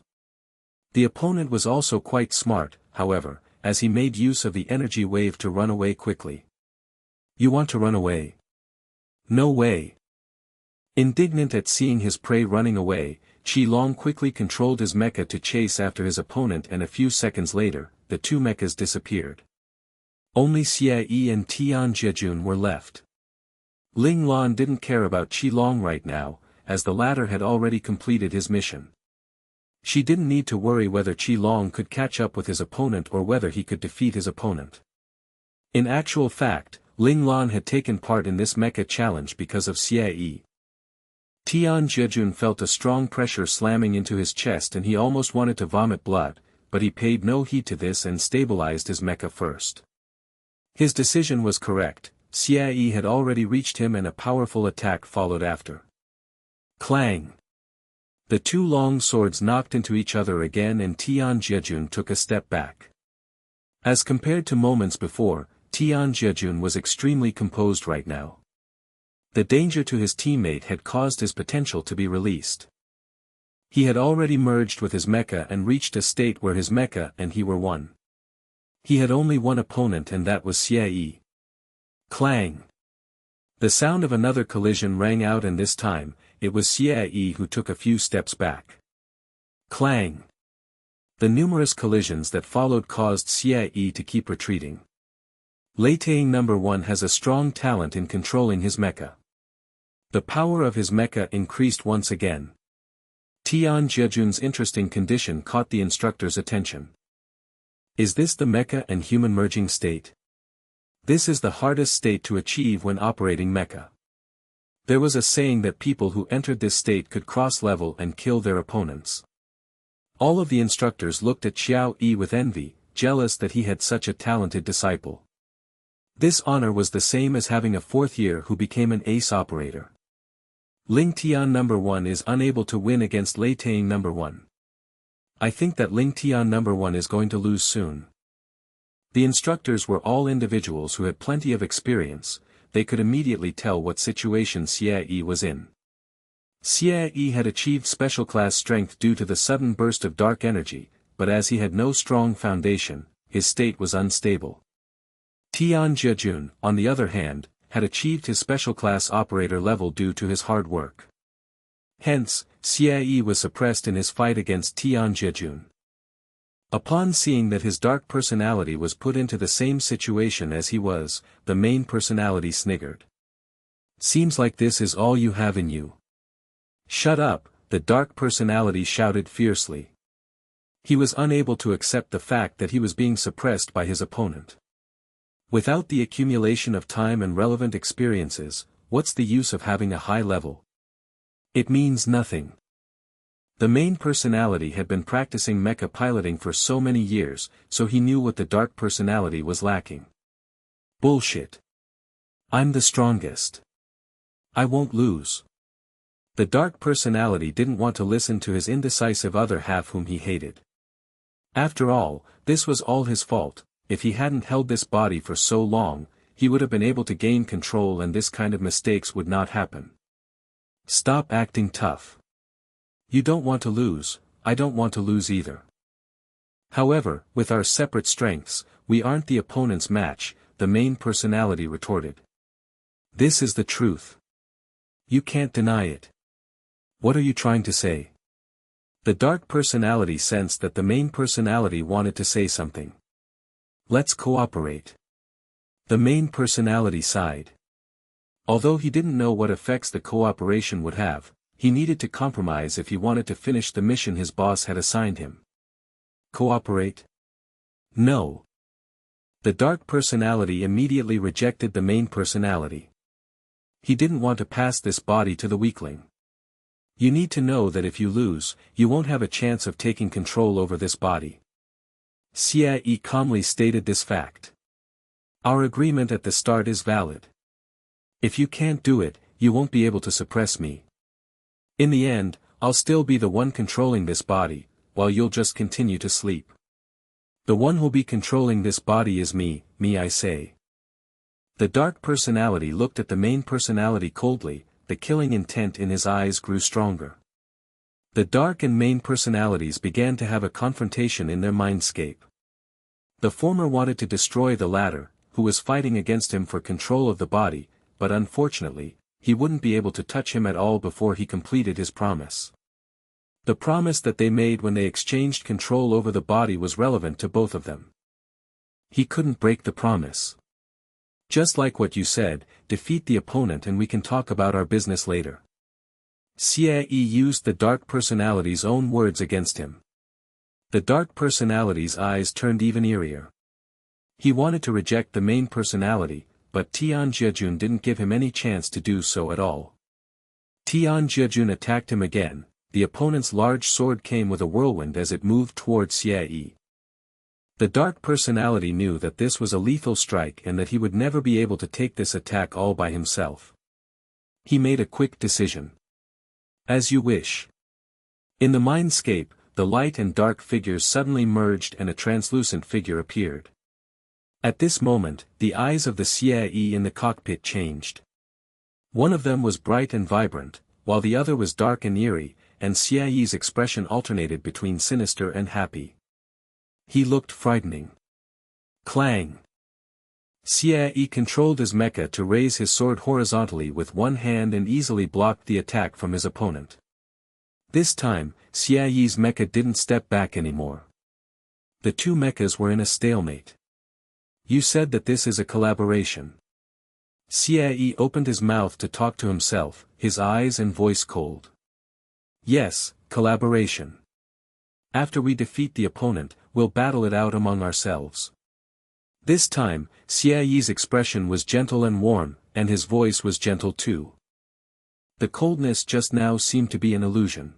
The opponent was also quite smart, however, as he made use of the energy wave to run away quickly. You want to run away? No way. Indignant at seeing his prey running away, Qi Long quickly controlled his mecha to chase after his opponent and a few seconds later, the two mechas disappeared. Only Xie and Tian Jejun were left. Ling Lan didn't care about Qi Long right now, as the latter had already completed his mission. She didn't need to worry whether Qi Long could catch up with his opponent or whether he could defeat his opponent. In actual fact, Ling Lan had taken part in this mecha challenge because of Xie. Tian Jejun felt a strong pressure slamming into his chest and he almost wanted to vomit blood, but he paid no heed to this and stabilized his mecha first. His decision was correct, Xie had already reached him and a powerful attack followed after. Clang! The two long swords knocked into each other again and Tian Jejun took a step back. As compared to moments before, Tian Jejun was extremely composed right now. The danger to his teammate had caused his potential to be released. He had already merged with his mecha and reached a state where his mecha and he were one. He had only one opponent and that was Xie. Clang! The sound of another collision rang out and this time, it was Xie who took a few steps back. Clang! The numerous collisions that followed caused Xie to keep retreating. Leitang No. 1 has a strong talent in controlling his mecha. The power of his mecha increased once again. Tian Jejun's interesting condition caught the instructor's attention. Is this the mecha and human merging state? This is the hardest state to achieve when operating mecha. There was a saying that people who entered this state could cross-level and kill their opponents. All of the instructors looked at Xiao Yi with envy, jealous that he had such a talented disciple. This honor was the same as having a fourth year who became an ace operator. Ling Tian No. 1 is unable to win against Leitang No. 1. I think that Ling Tian No. 1 is going to lose soon. The instructors were all individuals who had plenty of experience, they could immediately tell what situation Xie was in. Xie had achieved special class strength due to the sudden burst of dark energy, but as he had no strong foundation, his state was unstable. Tian Jejun, on the other hand, had achieved his special class operator level due to his hard work. Hence, Xie was suppressed in his fight against Tian Jejun. Upon seeing that his dark personality was put into the same situation as he was, the main personality sniggered. Seems like this is all you have in you. Shut up, the dark personality shouted fiercely. He was unable to accept the fact that he was being suppressed by his opponent. Without the accumulation of time and relevant experiences, what's the use of having a high level? It means nothing. The main personality had been practicing mecha piloting for so many years, so he knew what the dark personality was lacking. Bullshit. I'm the strongest. I won't lose. The dark personality didn't want to listen to his indecisive other half whom he hated. After all, this was all his fault. If he hadn't held this body for so long, he would have been able to gain control and this kind of mistakes would not happen. Stop acting tough. You don't want to lose, I don't want to lose either. However, with our separate strengths, we aren't the opponent's match, the main personality retorted. This is the truth. You can't deny it. What are you trying to say? The dark personality sensed that the main personality wanted to say something. Let's cooperate. The main personality sighed. Although he didn't know what effects the cooperation would have, he needed to compromise if he wanted to finish the mission his boss had assigned him. Cooperate? No. The dark personality immediately rejected the main personality. He didn't want to pass this body to the weakling. You need to know that if you lose, you won't have a chance of taking control over this body. Xie calmly stated this fact. Our agreement at the start is valid. If you can't do it, you won't be able to suppress me. In the end, I'll still be the one controlling this body, while you'll just continue to sleep. The one who'll be controlling this body is me I say. The dark personality looked at the main personality coldly, the killing intent in his eyes grew stronger. The dark and main personalities began to have a confrontation in their mindscape. The former wanted to destroy the latter, who was fighting against him for control of the body, but unfortunately, he wouldn't be able to touch him at all before he completed his promise. The promise that they made when they exchanged control over the body was relevant to both of them. He couldn't break the promise. Just like what you said, defeat the opponent and we can talk about our business later. Xie used the dark personality's own words against him. The dark personality's eyes turned even eerier. He wanted to reject the main personality, but Tian Jiejun didn't give him any chance to do so at all. Tian Jiejun attacked him again. The opponent's large sword came with a whirlwind as it moved towards Xie. The dark personality knew that this was a lethal strike and that he would never be able to take this attack all by himself. He made a quick decision. As you wish. In the mindscape, the light and dark figures suddenly merged and a translucent figure appeared. At this moment, the eyes of the Xie in the cockpit changed. One of them was bright and vibrant, while the other was dark and eerie, and Xie's expression alternated between sinister and happy. He looked frightening. Clang! Xie controlled his mecha to raise his sword horizontally with one hand and easily blocked the attack from his opponent. This time, Xie's mecha didn't step back anymore. The two mechas were in a stalemate. You said that this is a collaboration. Xie opened his mouth to talk to himself, his eyes and voice cold. Yes, collaboration. After we defeat the opponent, we'll battle it out among ourselves. This time, Xie's expression was gentle and warm, and his voice was gentle too. The coldness just now seemed to be an illusion.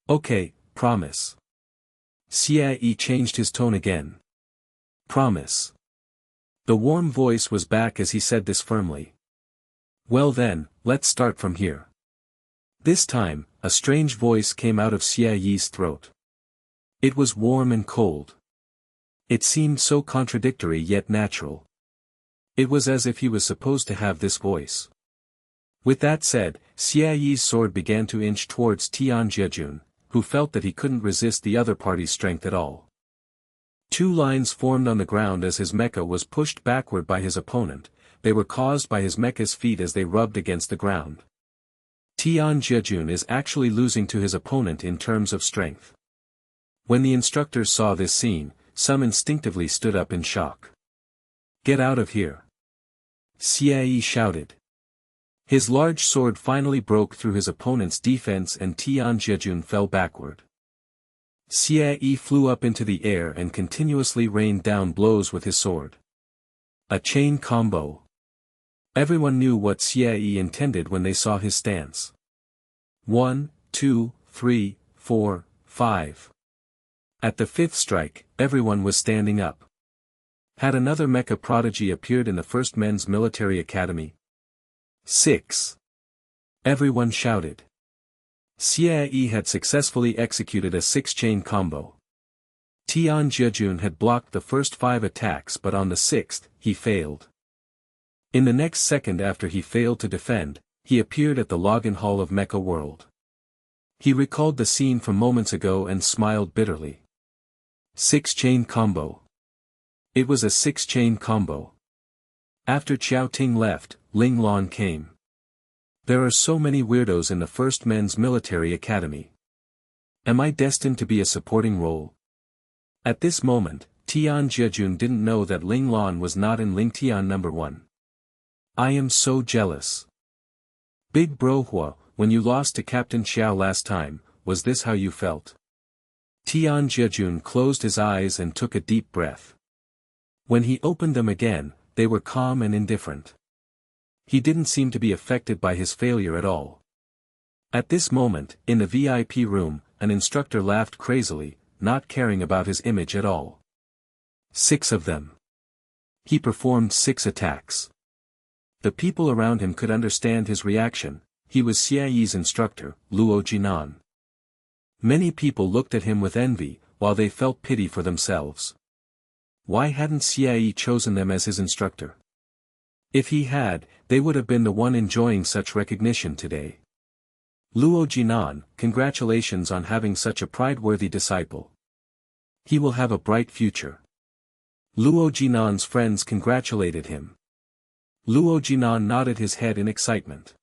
Okay, promise. Xie changed his tone again. Promise. The warm voice was back as he said this firmly. Well then, let's start from here. This time, a strange voice came out of Xie's throat. It was warm and cold. It seemed so contradictory yet natural. It was as if he was supposed to have this voice. With that said, Xie's sword began to inch towards Tian Jiejun, who felt that he couldn't resist the other party's strength at all. Two lines formed on the ground as his mecha was pushed backward by his opponent. They were caused by his mecha's feet as they rubbed against the ground. Tian Jiejun is actually losing to his opponent in terms of strength. When the instructors saw this scene, some instinctively stood up in shock. Get out of here! Xie shouted. His large sword finally broke through his opponent's defense and Tian Jiejun fell backward. Xie flew up into the air and continuously rained down blows with his sword. A chain combo. Everyone knew what Xie intended when they saw his stance. 1, 2, 3, 4, 5. At the fifth strike, everyone was standing up. Had another mecha prodigy appeared in the first men's military academy? 6. Everyone shouted. Xie had successfully executed a 6-chain combo. Tian Jiejun had blocked the first 5 attacks but on the 6th, he failed. In the next second after he failed to defend, he appeared at the login hall of Mecha World. He recalled the scene from moments ago and smiled bitterly. 6-chain combo. It was a 6-chain combo. After Qiao Ting left, Ling Lan came. There are so many weirdos in the first men's military academy. Am I destined to be a supporting role? At this moment, Tian Jejun didn't know that Ling Lan was not in Ling Tian number 1. I am so jealous. Big bro Hua, when you lost to Captain Xiao last time, was this how you felt? Tian Jejun closed his eyes and took a deep breath. When he opened them again, they were calm and indifferent. He didn't seem to be affected by his failure at all. At this moment, in the VIP room, an instructor laughed crazily, not caring about his image at all. 6 of them. He performed 6 attacks. The people around him could understand his reaction. He was Xie Yi's instructor, Luo Jinan. Many people looked at him with envy, while they felt pity for themselves. Why hadn't Xie Yi chosen them as his instructor? If he had, they would have been the one enjoying such recognition today. Luo Jinan, congratulations on having such a pride-worthy disciple. He will have a bright future. Luo Jinan's friends congratulated him. Luo Jinan nodded his head in excitement.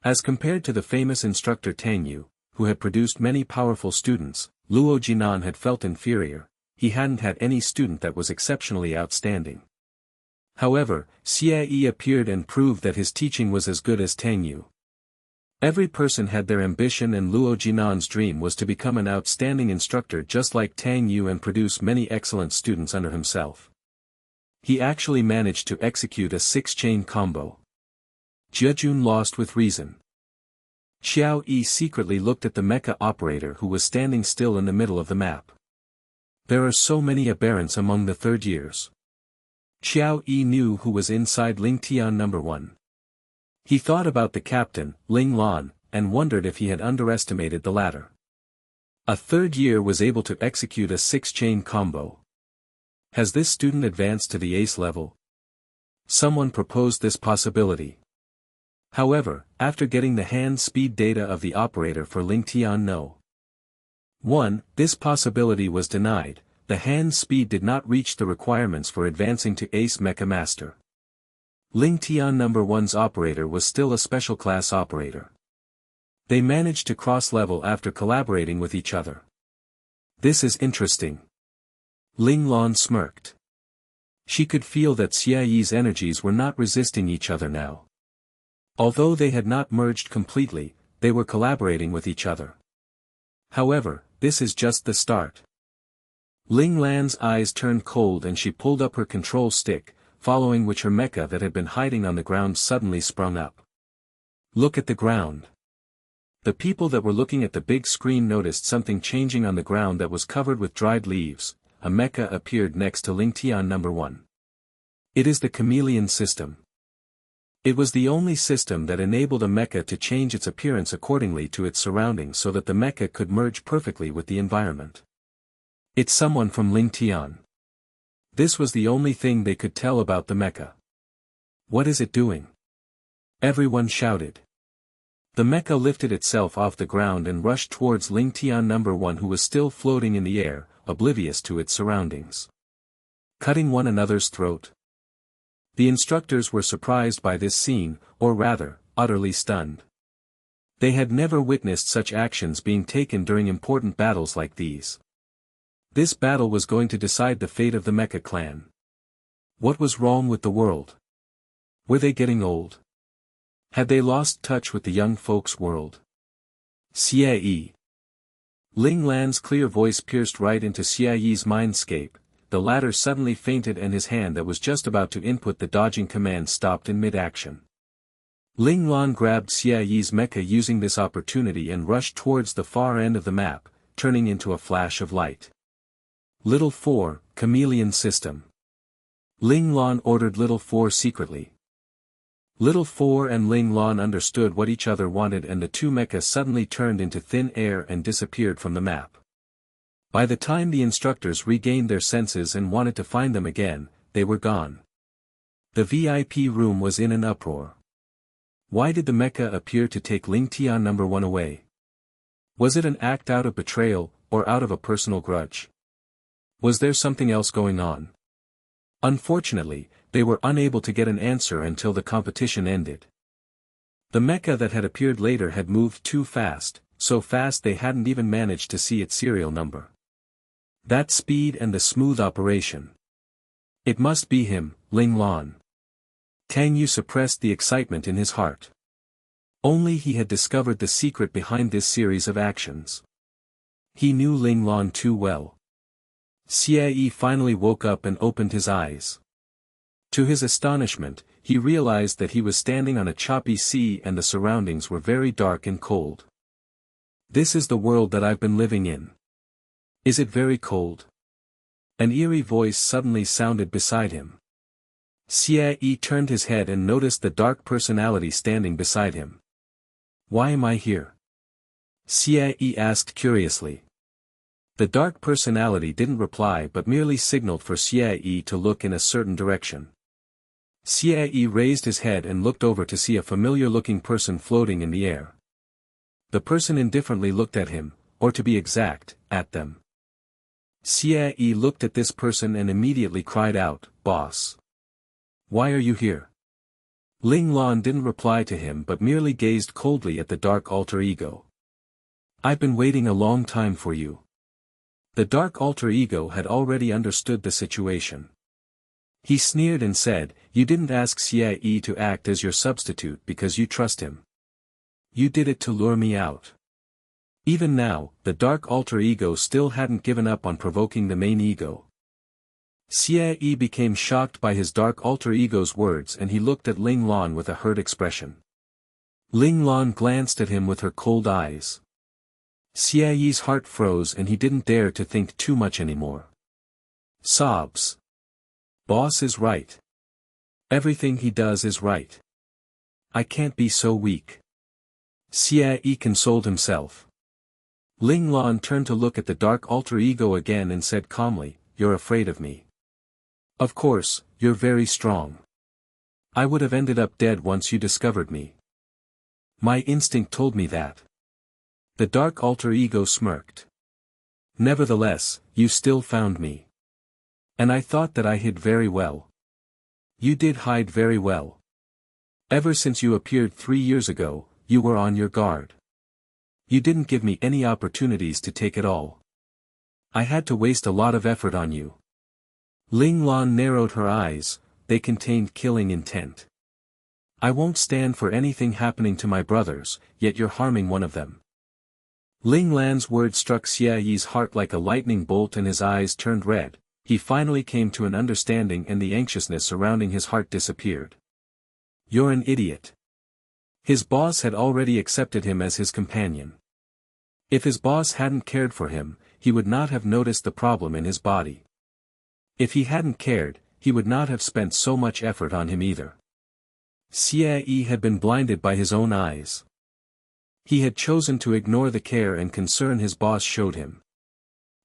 As compared to the famous instructor Tang Yu, who had produced many powerful students, Luo Jinan had felt inferior. He hadn't had any student that was exceptionally outstanding. However, Xie Yi appeared and proved that his teaching was as good as Tang Yu. Every person had their ambition, and Luo Jinan's dream was to become an outstanding instructor just like Tang Yu and produce many excellent students under himself. He actually managed to execute a 6-chain combo. Jejun lost with reason. Xiao Yi secretly looked at the mecha operator who was standing still in the middle of the map. There are so many aberrants among the 3rd years. Xiao Yi knew who was inside Ling Tian number 1. He thought about the captain, Ling Lan, and wondered if he had underestimated the latter. A 3rd year was able to execute a 6-chain combo. Has this student advanced to the ace level? Someone proposed this possibility. However, after getting the hand speed data of the operator for Ling Tian no. 1, this possibility was denied. The hand speed did not reach the requirements for advancing to Ace Mecha Master. Ling Tian number 1's operator was still a special class operator. They managed to cross-level after collaborating with each other. This is interesting. Ling Lan smirked. She could feel that Xie Yi's energies were not resisting each other now. Although they had not merged completely, they were collaborating with each other. However, this is just the start. Ling Lan's eyes turned cold and she pulled up her control stick, following which her mecha that had been hiding on the ground suddenly sprung up. Look at the ground. The people that were looking at the big screen noticed something changing on the ground that was covered with dried leaves. A mecha appeared next to Ling Tian number 1. It is the chameleon system. It was the only system that enabled a mecha to change its appearance accordingly to its surroundings so that the mecha could merge perfectly with the environment. It's someone from Ling Tian. This was the only thing they could tell about the mecha. What is it doing? Everyone shouted. The mecha lifted itself off the ground and rushed towards Ling Tian number 1, who was still floating in the air, oblivious to its surroundings. Cutting one another's throat. The instructors were surprised by this scene, or rather, utterly stunned. They had never witnessed such actions being taken during important battles like these. This battle was going to decide the fate of the Mecha clan. What was wrong with the world? Were they getting old? Had they lost touch with the young folks' world? Xie Yi. Ling Lan's clear voice pierced right into Xie Yi's mindscape. The latter suddenly fainted and his hand that was just about to input the dodging command stopped in mid-action. Ling Lan grabbed Xie Yi's mecha using this opportunity and rushed towards the far end of the map, turning into a flash of light. Little 4, Chameleon System. Ling Lan ordered Little 4 secretly. Little 4 and Ling Lan understood what each other wanted, and the two mechas suddenly turned into thin air and disappeared from the map. By the time the instructors regained their senses and wanted to find them again, they were gone. The VIP room was in an uproar. Why did the mecha appear to take Ling Tian number 1 away? Was it an act out of betrayal, or out of a personal grudge? Was there something else going on? Unfortunately, they were unable to get an answer until the competition ended. The mecha that had appeared later had moved too fast, so fast they hadn't even managed to see its serial number. That speed and the smooth operation. It must be him, Ling Lan. Tang Yu suppressed the excitement in his heart. Only he had discovered the secret behind this series of actions. He knew Ling Lan too well. Xie finally woke up and opened his eyes. To his astonishment, he realized that he was standing on a choppy sea and the surroundings were very dark and cold. This is the world that I've been living in. Is it very cold? An eerie voice suddenly sounded beside him. Xie turned his head and noticed the dark personality standing beside him. Why am I here? Xie asked curiously. The dark personality didn't reply but merely signaled for Xie to look in a certain direction. Xie raised his head and looked over to see a familiar-looking person floating in the air. The person indifferently looked at him, or to be exact, at them. Xie looked at this person and immediately cried out, "Boss! Why are you here?" Ling Lan didn't reply to him but merely gazed coldly at the dark alter ego. "I've been waiting a long time for you." The dark alter ego had already understood the situation. He sneered and said, "You didn't ask Xie to act as your substitute because you trust him. You did it to lure me out." Even now, the dark alter ego still hadn't given up on provoking the main ego. Xie became shocked by his dark alter ego's words and he looked at Ling Lan with a hurt expression. Ling Lan glanced at him with her cold eyes. Xie's heart froze and he didn't dare to think too much anymore. Sobs. Boss is right. Everything he does is right. I can't be so weak. Xie consoled himself. Ling Lan turned to look at the dark alter ego again and said calmly, "You're afraid of me. Of course, you're very strong. I would have ended up dead once you discovered me. My instinct told me that." The dark alter ego smirked. "Nevertheless, you still found me. And I thought that I hid very well." "You did hide very well. Ever since you appeared 3 years ago, you were on your guard. You didn't give me any opportunities to take it all. I had to waste a lot of effort on you." Ling Lan narrowed her eyes, they contained killing intent. "I won't stand for anything happening to my brothers, yet you're harming one of them." Ling Lan's words struck Xie's heart like a lightning bolt and his eyes turned red. He finally came to an understanding and the anxiousness surrounding his heart disappeared. "You're an idiot." His boss had already accepted him as his companion. If his boss hadn't cared for him, he would not have noticed the problem in his body. If he hadn't cared, he would not have spent so much effort on him either. Xie had been blinded by his own eyes. He had chosen to ignore the care and concern his boss showed him.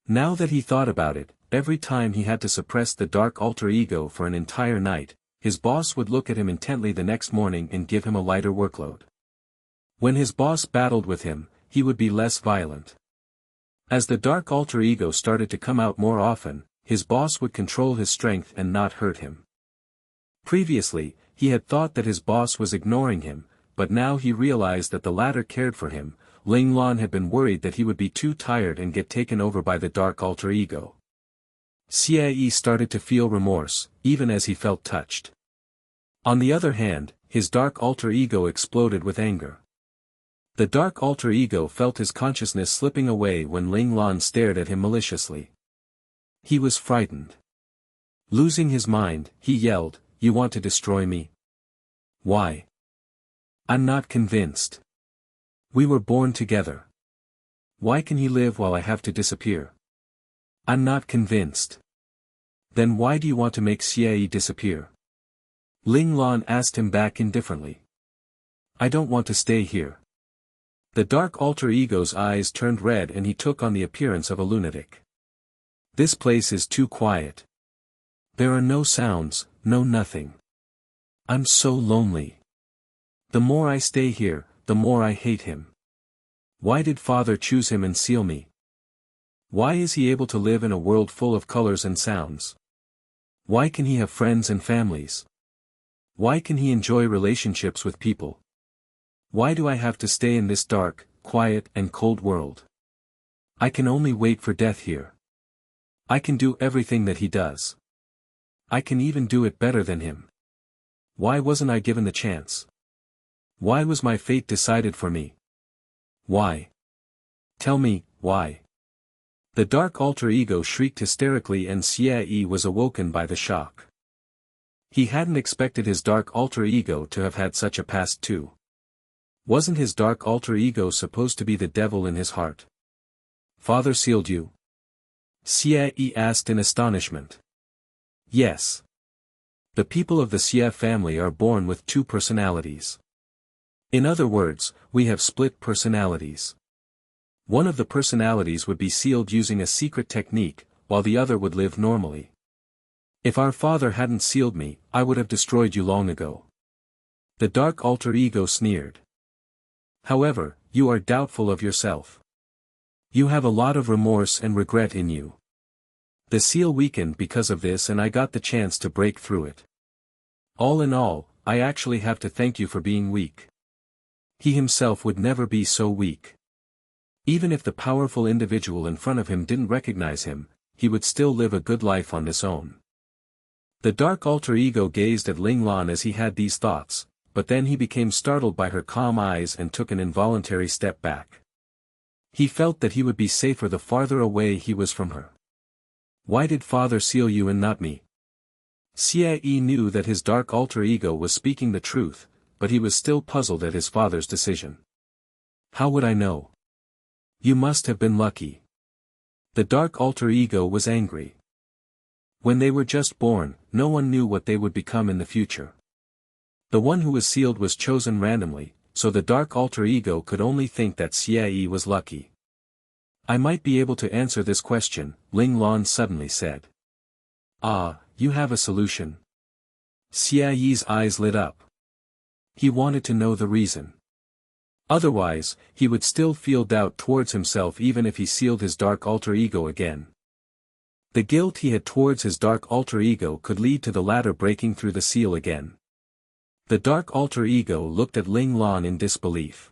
Now that he thought about it, every time he had to suppress the dark alter ego for an entire night, his boss would look at him intently the next morning and give him a lighter workload. When his boss battled with him, he would be less violent. As the dark alter ego started to come out more often, his boss would control his strength and not hurt him. Previously, he had thought that his boss was ignoring him, but now he realized that the latter cared for him. Ling Lan had been worried that he would be too tired and get taken over by the dark alter ego. Xie started to feel remorse, even as he felt touched. On the other hand, his dark alter ego exploded with anger. The dark alter ego felt his consciousness slipping away when Ling Lan stared at him maliciously. He was frightened. Losing his mind, he yelled, "You want to destroy me? Why? I'm not convinced. We were born together. Why can he live while I have to disappear? I'm not convinced. Then why do you want to make Xie disappear?" Ling Lan asked him back indifferently. "I don't want to stay here." The dark alter ego's eyes turned red and he took on the appearance of a lunatic. "This place is too quiet. There are no sounds, no nothing. I'm so lonely. The more I stay here, the more I hate him. Why did Father choose him and seal me? Why is he able to live in a world full of colors and sounds? Why can he have friends and families? Why can he enjoy relationships with people? Why do I have to stay in this dark, quiet and cold world? I can only wait for death here." I can do everything that he does. I can even do it better than him. Why wasn't I given the chance? Why was my fate decided for me? Why? Tell me, why? The dark alter ego shrieked hysterically and Xie was awoken by the shock. He hadn't expected his dark alter ego to have had such a past too. Wasn't his dark alter ego supposed to be the devil in his heart? Father sealed you? Xie asked in astonishment. Yes. The people of the Xie family are born with two personalities. In other words, we have split personalities. One of the personalities would be sealed using a secret technique, while the other would live normally. If our father hadn't sealed me, I would have destroyed you long ago. The dark alter ego sneered. However, you are doubtful of yourself. You have a lot of remorse and regret in you. The seal weakened because of this and I got the chance to break through it. All in all, I actually have to thank you for being weak. He himself would never be so weak. Even if the powerful individual in front of him didn't recognize him, he would still live a good life on his own. The dark alter ego gazed at Ling Lan as he had these thoughts, but then he became startled by her calm eyes and took an involuntary step back. He felt that he would be safer the farther away he was from her. Why did father seal you and not me? Xie knew that his dark alter ego was speaking the truth, but he was still puzzled at his father's decision. How would I know? You must have been lucky. The dark alter ego was angry. When they were just born, no one knew what they would become in the future. The one who was sealed was chosen randomly, so the dark alter ego could only think that Xie was lucky. I might be able to answer this question, Ling Lan suddenly said. Ah, you have a solution. Xie's eyes lit up. He wanted to know the reason. Otherwise, he would still feel doubt towards himself even if he sealed his dark alter ego again. The guilt he had towards his dark alter ego could lead to the latter breaking through the seal again. The dark alter ego looked at Ling Lan in disbelief.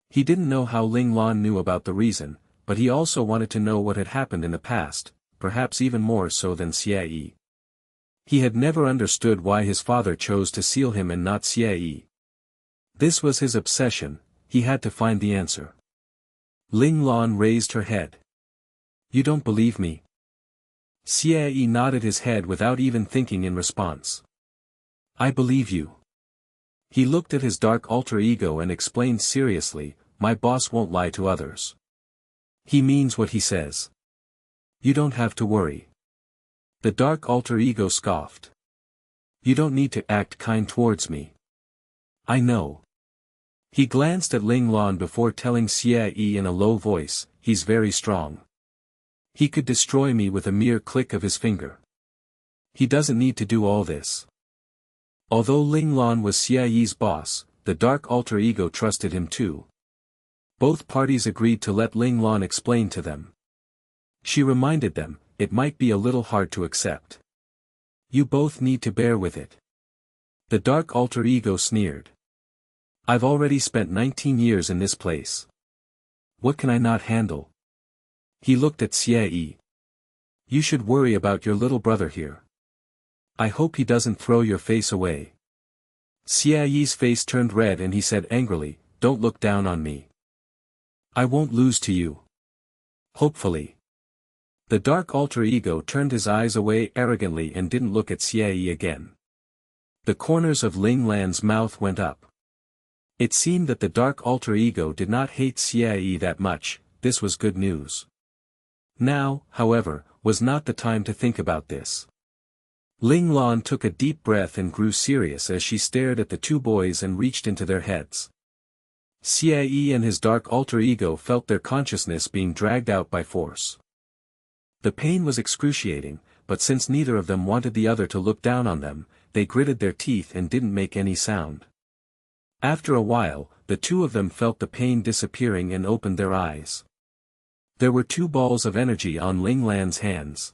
He didn't know how Ling Lan knew about the reason, but he also wanted to know what had happened in the past, perhaps even more so than Xie. He had never understood why his father chose to seal him and not Xie. This was his obsession, he had to find the answer. Ling Lan raised her head. You don't believe me? Xie nodded his head without even thinking in response. I believe you. He looked at his dark alter ego and explained seriously, my boss won't lie to others. He means what he says. You don't have to worry. The dark alter ego scoffed. You don't need to act kind towards me. I know. He glanced at Ling Lan before telling Xie in a low voice, he's very strong. He could destroy me with a mere click of his finger. He doesn't need to do all this. Although Ling Lan was Xie's boss, the dark alter ego trusted him too. Both parties agreed to let Ling Lan explain to them. She reminded them, it might be a little hard to accept. You both need to bear with it. The dark alter ego sneered. I've already spent 19 years in this place. What can I not handle? He looked at Xie. You should worry about your little brother here. I hope he doesn't throw your face away. Xie's face turned red and he said angrily, don't look down on me. I won't lose to you. Hopefully. The dark alter ego turned his eyes away arrogantly and didn't look at Xie again. The corners of Ling Lan's mouth went up. It seemed that the dark alter ego did not hate Xie that much, this was good news. Now, however, was not the time to think about this. Ling Lan took a deep breath and grew serious as she stared at the two boys and reached into their heads. Xie and his dark alter ego felt their consciousness being dragged out by force. The pain was excruciating, but since neither of them wanted the other to look down on them, they gritted their teeth and didn't make any sound. After a while, the two of them felt the pain disappearing and opened their eyes. There were two balls of energy on Ling Lan's hands.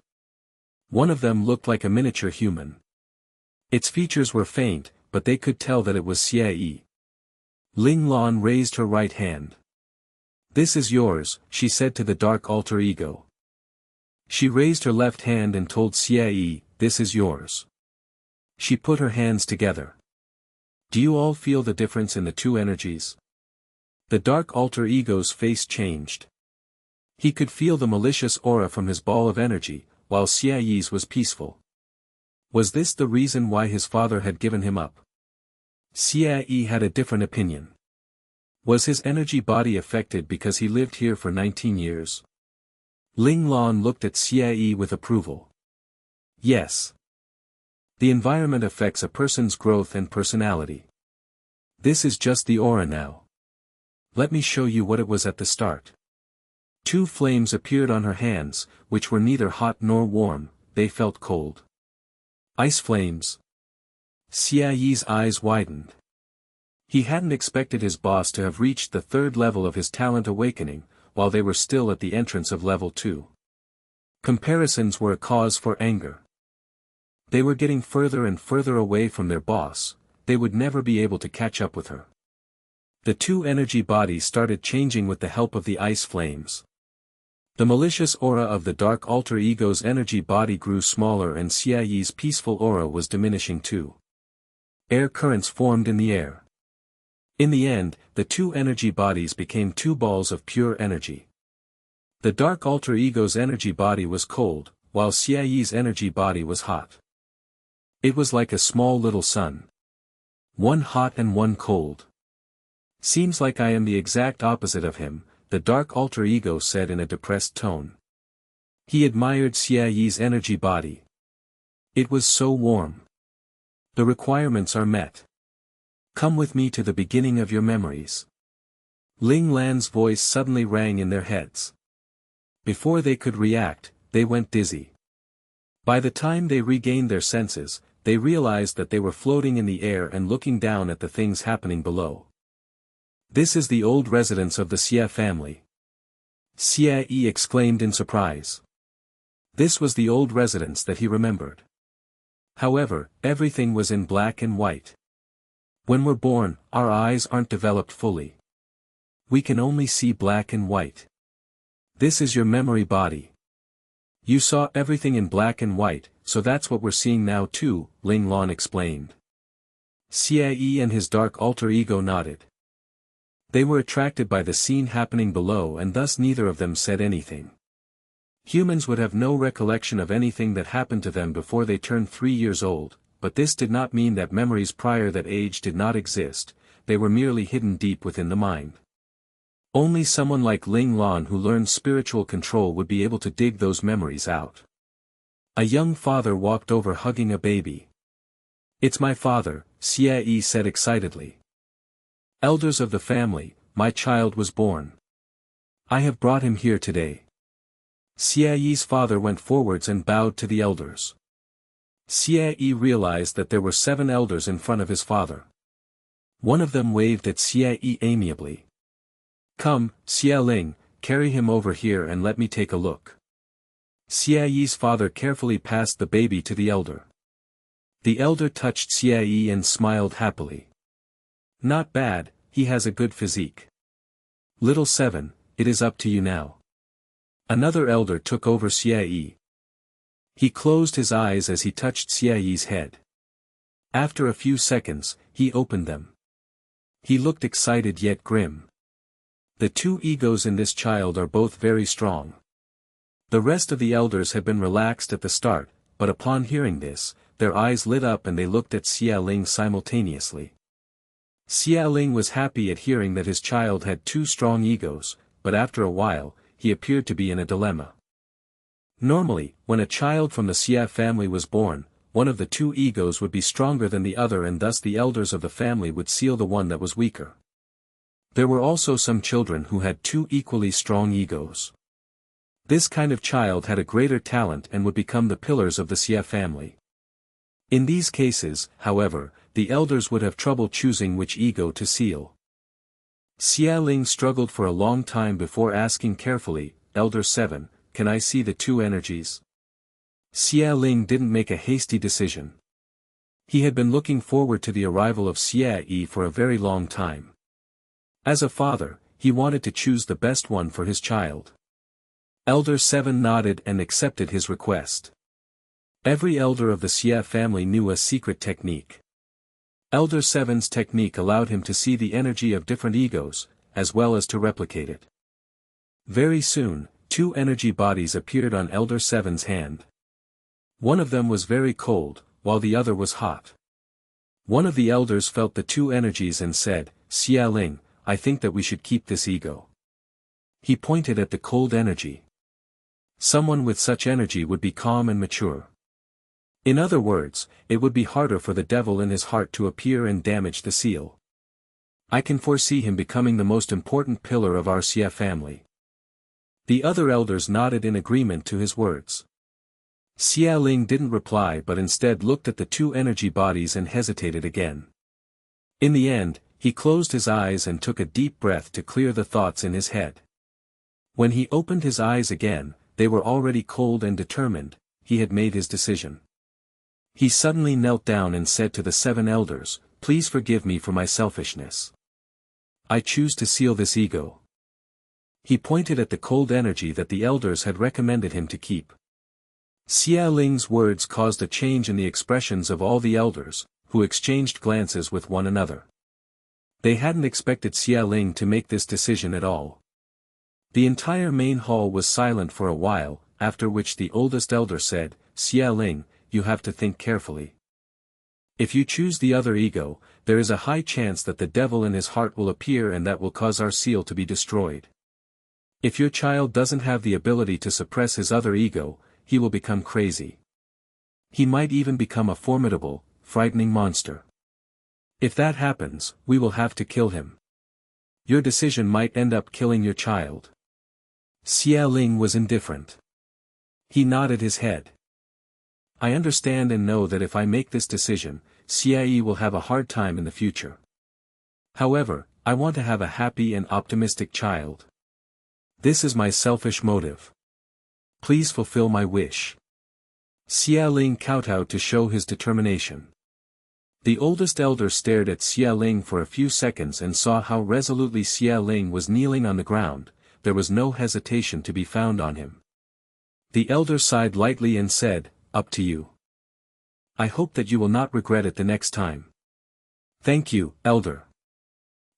One of them looked like a miniature human. Its features were faint, but they could tell that it was Xie. Ling Lan raised her right hand. This is yours, she said to the dark alter ego. She raised her left hand and told Xie, "This is yours." She put her hands together. Do you all feel the difference in the two energies? The dark alter ego's face changed. He could feel the malicious aura from his ball of energy, while Xie's was peaceful. Was this the reason why his father had given him up? Xie had a different opinion. Was his energy body affected because he lived here for 19 years? Ling Lan looked at Xie with approval. Yes. The environment affects a person's growth and personality. This is just the aura now. Let me show you what it was at the start. Two flames appeared on her hands, which were neither hot nor warm, they felt cold. Ice flames. Xie's eyes widened. He hadn't expected his boss to have reached the third level of his talent awakening, while they were still at the entrance of level 2. Comparisons were a cause for anger. They were getting further and further away from their boss, they would never be able to catch up with her. The two energy bodies started changing with the help of the ice flames. The malicious aura of the dark alter ego's energy body grew smaller and Xie's peaceful aura was diminishing too. Air currents formed in the air. In the end, the two energy bodies became two balls of pure energy. The dark alter ego's energy body was cold, while Xie's energy body was hot. It was like a small little sun. One hot and one cold. Seems like I am the exact opposite of him, the dark alter ego said in a depressed tone. He admired Xie's energy body. It was so warm. The requirements are met. Come with me to the beginning of your memories. Ling Lan's voice suddenly rang in their heads. Before they could react, they went dizzy. By the time they regained their senses, they realized that they were floating in the air and looking down at the things happening below. This is the old residence of the Xie family. Xie exclaimed in surprise. This was the old residence that he remembered. However, everything was in black and white. When we're born, our eyes aren't developed fully. We can only see black and white. This is your memory body. You saw everything in black and white, so that's what we're seeing now too, Ling Lan explained. Xie and his dark alter ego nodded. They were attracted by the scene happening below and thus neither of them said anything. Humans would have no recollection of anything that happened to them before they turned 3 years old, but this did not mean that memories prior that age did not exist, they were merely hidden deep within the mind. Only someone like Ling Lan who learned spiritual control would be able to dig those memories out. A young father walked over hugging a baby. It's my father, Xie said excitedly. Elders of the family, my child was born. I have brought him here today. Xie's father went forwards and bowed to the elders. Xie realized that there were 7 elders in front of his father. One of them waved at Xie amiably. Come, Xie Ling, carry him over here and let me take a look. Xie's father carefully passed the baby to the elder. The elder touched Xie and smiled happily. Not bad, he has a good physique. Little 7, it is up to you now. Another elder took over Xie. He closed his eyes as he touched Xie's head. After a few seconds, he opened them. He looked excited yet grim. The two egos in this child are both very strong. The rest of the elders had been relaxed at the start, but upon hearing this, their eyes lit up and they looked at Xie Ling simultaneously. Xie Ling was happy at hearing that his child had 2 strong egos, but after a while, he appeared to be in a dilemma. Normally, when a child from the Xie family was born, one of the 2 egos would be stronger than the other and thus the elders of the family would seal the one that was weaker. There were also some children who had 2 equally strong egos. This kind of child had a greater talent and would become the pillars of the Xie family. In these cases, however, the elders would have trouble choosing which ego to seal. Xie Ling struggled for a long time before asking carefully, Elder 7, can I see the 2 energies? Xie Ling didn't make a hasty decision. He had been looking forward to the arrival of Xie for a very long time. As a father, he wanted to choose the best one for his child. Elder 7 nodded and accepted his request. Every elder of the Xie family knew a secret technique. Elder 7's technique allowed him to see the energy of different egos, as well as to replicate it. Very soon, two energy bodies appeared on Elder 7's hand. One of them was very cold, while the other was hot. One of the elders felt the two energies and said, "Xia Ling, I think that we should keep this ego." He pointed at the cold energy. Someone with such energy would be calm and mature. In other words, it would be harder for the devil in his heart to appear and damage the seal. I can foresee him becoming the most important pillar of our Xie family. The other elders nodded in agreement to his words. Xia Ling didn't reply but instead looked at the two energy bodies and hesitated again. In the end, he closed his eyes and took a deep breath to clear the thoughts in his head. When he opened his eyes again, they were already cold and determined. He had made his decision. He suddenly knelt down and said to the 7 elders, "Please forgive me for my selfishness. I choose to seal this ego." He pointed at the cold energy that the elders had recommended him to keep. Xia Ling's words caused a change in the expressions of all the elders, who exchanged glances with one another. They hadn't expected Xia Ling to make this decision at all. The entire main hall was silent for a while, after which the oldest elder said, "Xia Ling, you have to think carefully. If you choose the other ego, there is a high chance that the devil in his heart will appear and that will cause our seal to be destroyed. If your child doesn't have the ability to suppress his other ego, he will become crazy. He might even become a formidable, frightening monster. If that happens, we will have to kill him. Your decision might end up killing your child." Xia Ling was indifferent. He nodded his head. "I understand and know that if I make this decision, Xia Yi will have a hard time in the future. However, I want to have a happy and optimistic child. This is my selfish motive. Please fulfill my wish." Xia Ling kowtowed to show his determination. The oldest elder stared at Xia Ling for a few seconds and saw how resolutely Xia Ling was kneeling on the ground. There was no hesitation to be found on him. The elder sighed lightly and said, "Up to you. I hope that you will not regret it the next time." "Thank you, elder."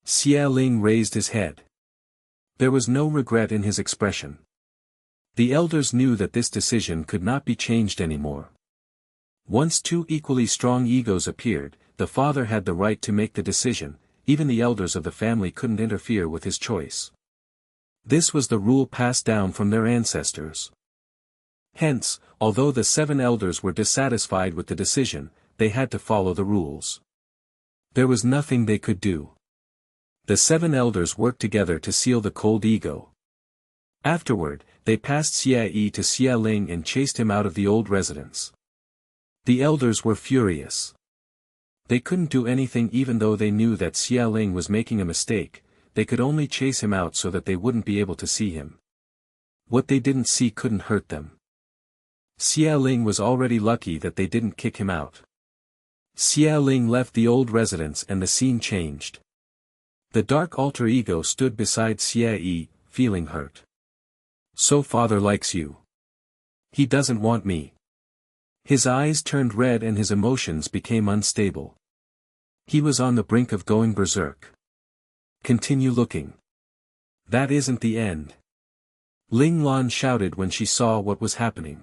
Xia Ling raised his head. There was no regret in his expression. The elders knew that this decision could not be changed anymore. Once two equally strong egos appeared, the father had the right to make the decision, even the elders of the family couldn't interfere with his choice. This was the rule passed down from their ancestors. Hence, although the 7 elders were dissatisfied with the decision, they had to follow the rules. There was nothing they could do. The 7 elders worked together to seal the cold ego. Afterward, they passed Xia Yi to Xia Ling and chased him out of the old residence. The elders were furious. They couldn't do anything even though they knew that Xia Ling was making a mistake. They could only chase him out so that they wouldn't be able to see him. What they didn't see couldn't hurt them. Xia Ling was already lucky that they didn't kick him out. Xia Ling left the old residence and the scene changed. The dark alter ego stood beside Xia Yi, feeling hurt. "So father likes you. He doesn't want me." His eyes turned red and his emotions became unstable. He was on the brink of going berserk. "Continue looking. That isn't the end." Ling Lan shouted when she saw what was happening.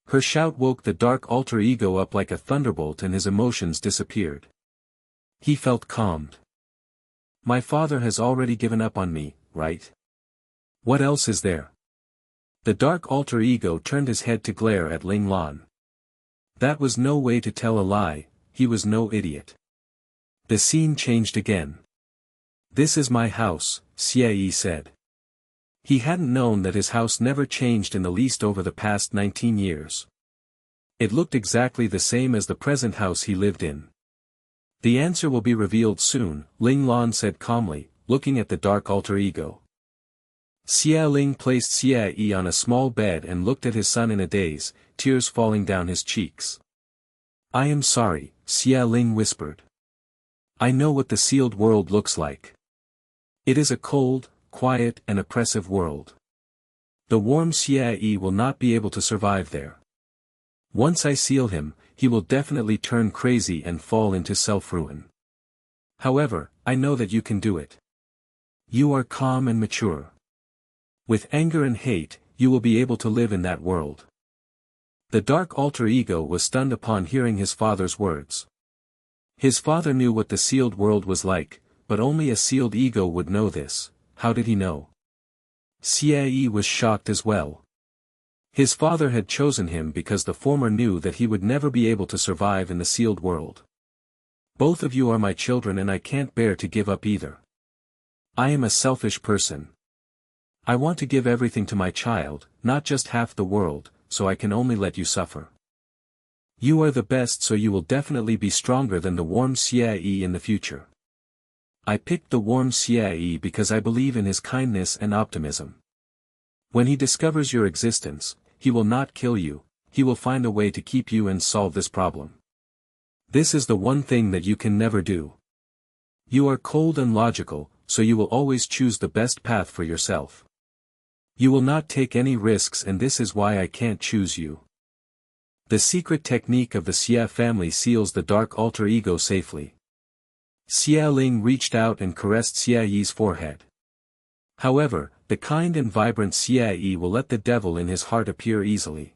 Her shout woke the dark alter ego up like a thunderbolt and his emotions disappeared. He felt calmed. "My father has already given up on me, right? What else is there?" The dark alter ego turned his head to glare at Ling Lan. That was no way to tell a lie, he was no idiot. The scene changed again. "This is my house," Xia Yi said. He hadn't known that his house never changed in the least over the past 19 years. It looked exactly the same as the present house he lived in. "The answer will be revealed soon," Ling Lan said calmly, looking at the dark alter ego. Xia Ling placed Xia Yi on a small bed and looked at his son in a daze, tears falling down his cheeks. "I am sorry," Xia Ling whispered. "I know what the sealed world looks like. It is a cold, quiet and oppressive world. The warm Xie will not be able to survive there. Once I seal him, he will definitely turn crazy and fall into self-ruin. However, I know that you can do it. You are calm and mature. With anger and hate, you will be able to live in that world. The dark alter ego was stunned upon hearing his father's words. His father knew what the sealed world was like, but only a sealed ego would know this. How did he know? Xie was shocked as well. His father had chosen him because the former knew that he would never be able to survive in the sealed world. Both of you are my children and I can't bear to give up either. I am a selfish person. I want to give everything to my child, not just half the world, so I can only let you suffer. You are the best, so you will definitely be stronger than the warm Xie in the future. I picked the warm Xie because I believe in his kindness and optimism. When he discovers your existence, he will not kill you, he will find a way to keep you and solve this problem. This is the one thing that you can never do. You are cold and logical, so you will always choose the best path for yourself. You will not take any risks, and this is why I can't choose you. The secret technique of the Xie family seals the dark alter ego safely. Xie Ling reached out and caressed Xie Yi's forehead. However, the kind and vibrant Xie Yi will let the devil in his heart appear easily.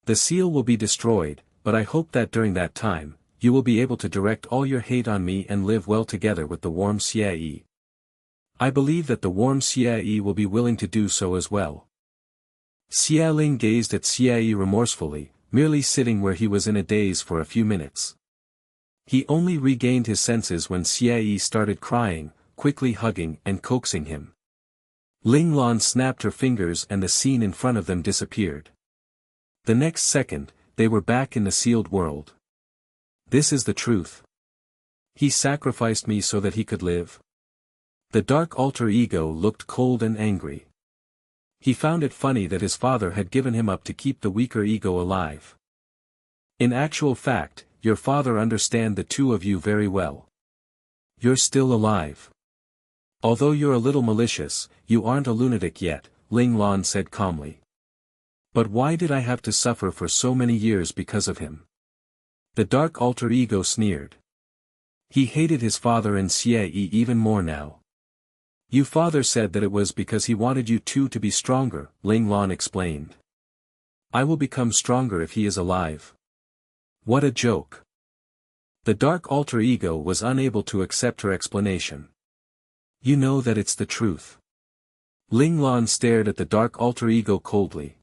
The seal will be destroyed, but I hope that during that time, you will be able to direct all your hate on me and live well together with the warm Xie Yi. I believe that the warm Xie Yi will be willing to do so as well. Xie Ling gazed at Xie Yi remorsefully, merely sitting where he was in a daze for a few minutes. He only regained his senses when Xie Yi started crying, quickly hugging and coaxing him. Ling Lan snapped her fingers and the scene in front of them disappeared. The next second, they were back in the sealed world. This is the truth. He sacrificed me so that he could live. The dark alter ego looked cold and angry. He found it funny that his father had given him up to keep the weaker ego alive. In actual fact, your father understands the two of you very well. You're still alive. Although you're a little malicious, you aren't a lunatic yet, Ling Lan said calmly. But why did I have to suffer for so many years because of him? The dark alter ego sneered. He hated his father and Xie Yi even more now. Your father said that it was because he wanted you two to be stronger, Ling Lan explained. I will become stronger if he is alive. What a joke. The dark alter ego was unable to accept her explanation. You know that it's the truth. Ling Lan stared at the dark alter ego coldly.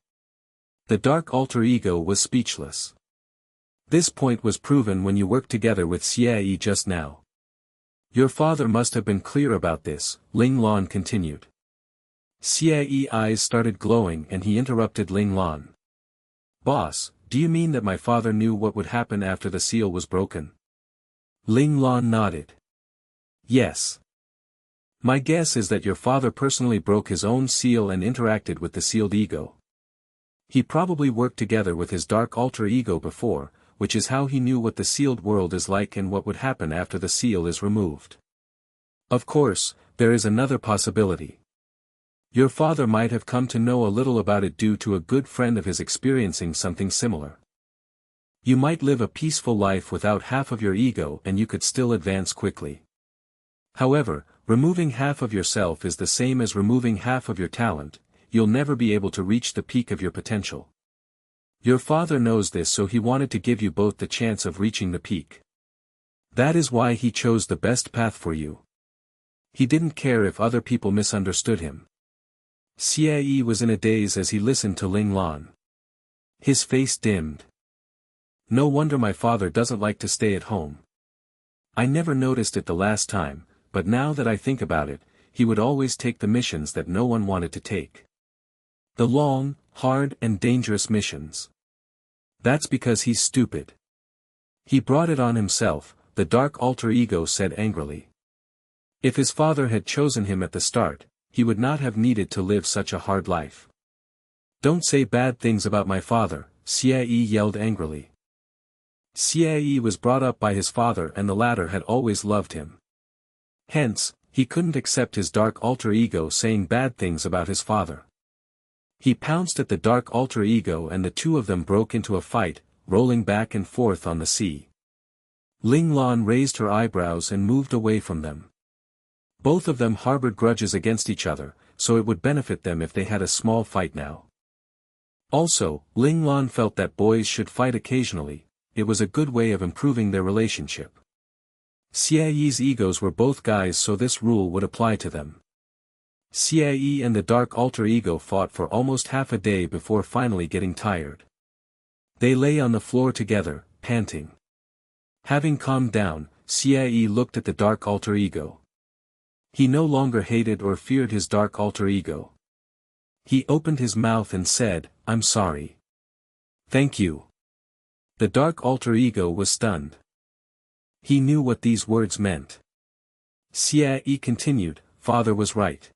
The dark alter ego was speechless. This point was proven when you worked together with Xie Yi just now. Your father must have been clear about this, Ling Lan continued. Xie Yi's eyes started glowing and he interrupted Ling Lan. Boss, do you mean that my father knew what would happen after the seal was broken? Ling Lan nodded. Yes. My guess is that your father personally broke his own seal and interacted with the sealed ego. He probably worked together with his dark alter ego before, which is how he knew what the sealed world is like and what would happen after the seal is removed. Of course, there is another possibility. Your father might have come to know a little about it due to a good friend of his experiencing something similar. You might live a peaceful life without half of your ego and you could still advance quickly. However, removing half of yourself is the same as removing half of your talent. You'll never be able to reach the peak of your potential. Your father knows this, so he wanted to give you both the chance of reaching the peak. That is why he chose the best path for you. He didn't care if other people misunderstood him. Xie Yi was in a daze as he listened to Ling Lan. His face dimmed. No wonder my father doesn't like to stay at home. I never noticed it the last time, but now that I think about it, he would always take the missions that no one wanted to take. The long, hard and dangerous missions. That's because he's stupid. He brought it on himself, the dark alter ego said angrily. If his father had chosen him at the start, he would not have needed to live such a hard life. Don't say bad things about my father, Xie Yi yelled angrily. Xie Yi was brought up by his father and the latter had always loved him. Hence, he couldn't accept his dark alter ego saying bad things about his father. He pounced at the dark alter ego and the two of them broke into a fight, rolling back and forth on the sea. Ling Lan raised her eyebrows and moved away from them. Both of them harbored grudges against each other, so it would benefit them if they had a small fight now. Also, Ling Lan felt that boys should fight occasionally. It was a good way of improving their relationship. Xie egos were both guys, so this rule would apply to them. Xie and the dark alter ego fought for almost half a day before finally getting tired. They lay on the floor together, panting. Having calmed down, Xie looked at the dark alter ego. He no longer hated or feared his dark alter ego. He opened his mouth and said, "I'm sorry." "Thank you." The dark alter ego was stunned. He knew what these words meant. Xie continued, "Father was right.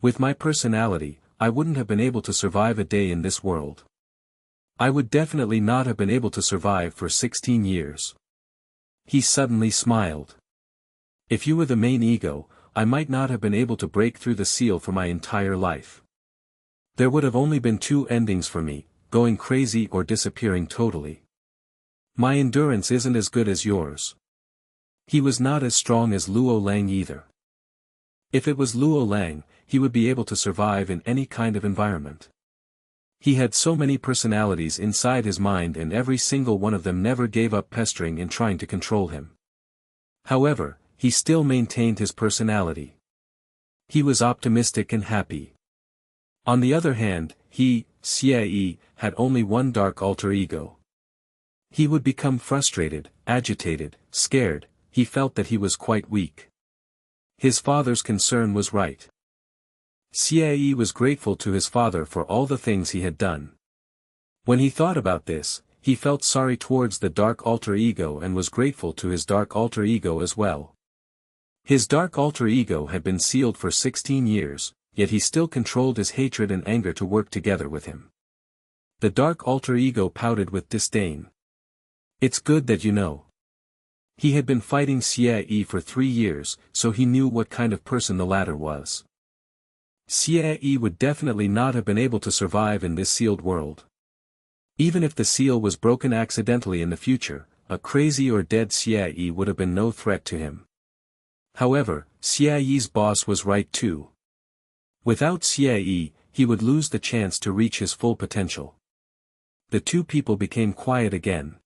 With my personality, I wouldn't have been able to survive a day in this world. I would definitely not have been able to survive for 16 years. He suddenly smiled. "If you were the main ego, I might not have been able to break through the seal for my entire life. There would have only been two endings for me, going crazy or disappearing totally. My endurance isn't as good as yours." He was not as strong as Luo Lang either. If it was Luo Lang, he would be able to survive in any kind of environment. He had so many personalities inside his mind and every single one of them never gave up pestering and trying to control him. However, he still maintained his personality. He was optimistic and happy. On the other hand, he, Xie, had only one dark alter ego. He would become frustrated, agitated, scared. He felt that he was quite weak. His father's concern was right. Xie was grateful to his father for all the things he had done. When he thought about this, he felt sorry towards the dark alter ego and was grateful to his dark alter ego as well. His dark alter ego had been sealed for 16 years, yet he still controlled his hatred and anger to work together with him. The dark alter ego pouted with disdain. "It's good that you know." He had been fighting Xie for 3 years, so he knew what kind of person the latter was. Xie would definitely not have been able to survive in this sealed world. Even if the seal was broken accidentally in the future, a crazy or dead Xie would have been no threat to him. However, Xie's boss was right too. Without Xie, he would lose the chance to reach his full potential. The two people became quiet again.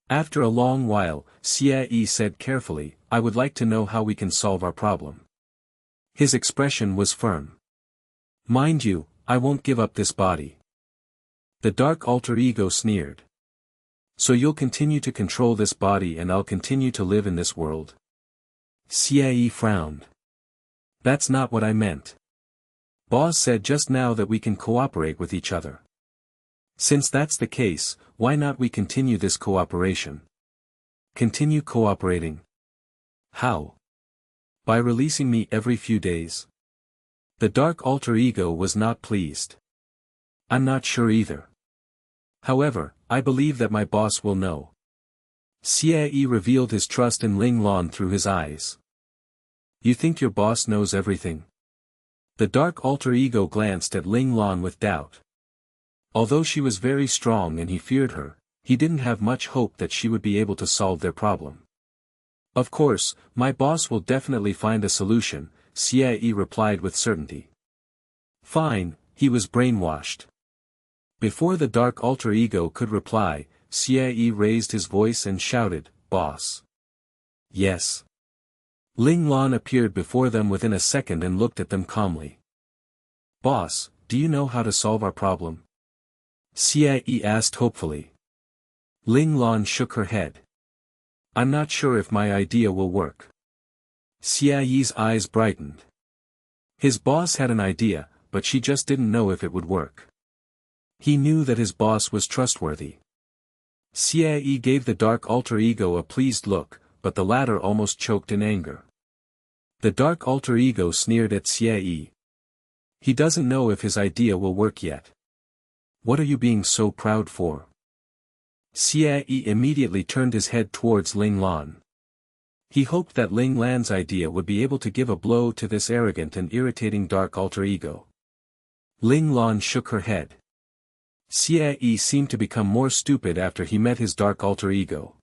After a long while, Xie said carefully, "I would like to know how we can solve our problem." His expression was firm. "Mind you, I won't give up this body." The dark alter ego sneered. "So you'll continue to control this body and I'll continue to live in this world?" Xie frowned. "That's not what I meant. Boss said just now that we can cooperate with each other. Since that's the case, why not we continue this cooperation?" "Continue cooperating? How? By releasing me every few days?" The dark alter ego was not pleased. "I'm not sure either. However, I believe that my boss will know." Xie revealed his trust in Ling Lan through his eyes. "You think your boss knows everything?" The dark alter ego glanced at Ling Lan with doubt. Although she was very strong and he feared her, he didn't have much hope that she would be able to solve their problem. "Of course, my boss will definitely find a solution," Xie replied with certainty. "Fine," he was brainwashed. Before the dark alter ego could reply, Xie raised his voice and shouted, "Boss." "Yes." Ling Lan appeared before them within a second and looked at them calmly. "Boss, do you know how to solve our problem?" Xie asked hopefully. Ling Lan shook her head. "I'm not sure if my idea will work." Xie's eyes brightened. His boss had an idea, but she just didn't know if it would work. He knew that his boss was trustworthy. Xie gave the dark alter ego a pleased look, but the latter almost choked in anger. The dark alter ego sneered at Xie. "He doesn't know if his idea will work yet. What are you being so proud for?" Xie immediately turned his head towards Ling Lan. He hoped that Ling Lan's idea would be able to give a blow to this arrogant and irritating dark alter ego. Ling Lan shook her head. Xie seemed to become more stupid after he met his dark alter ego.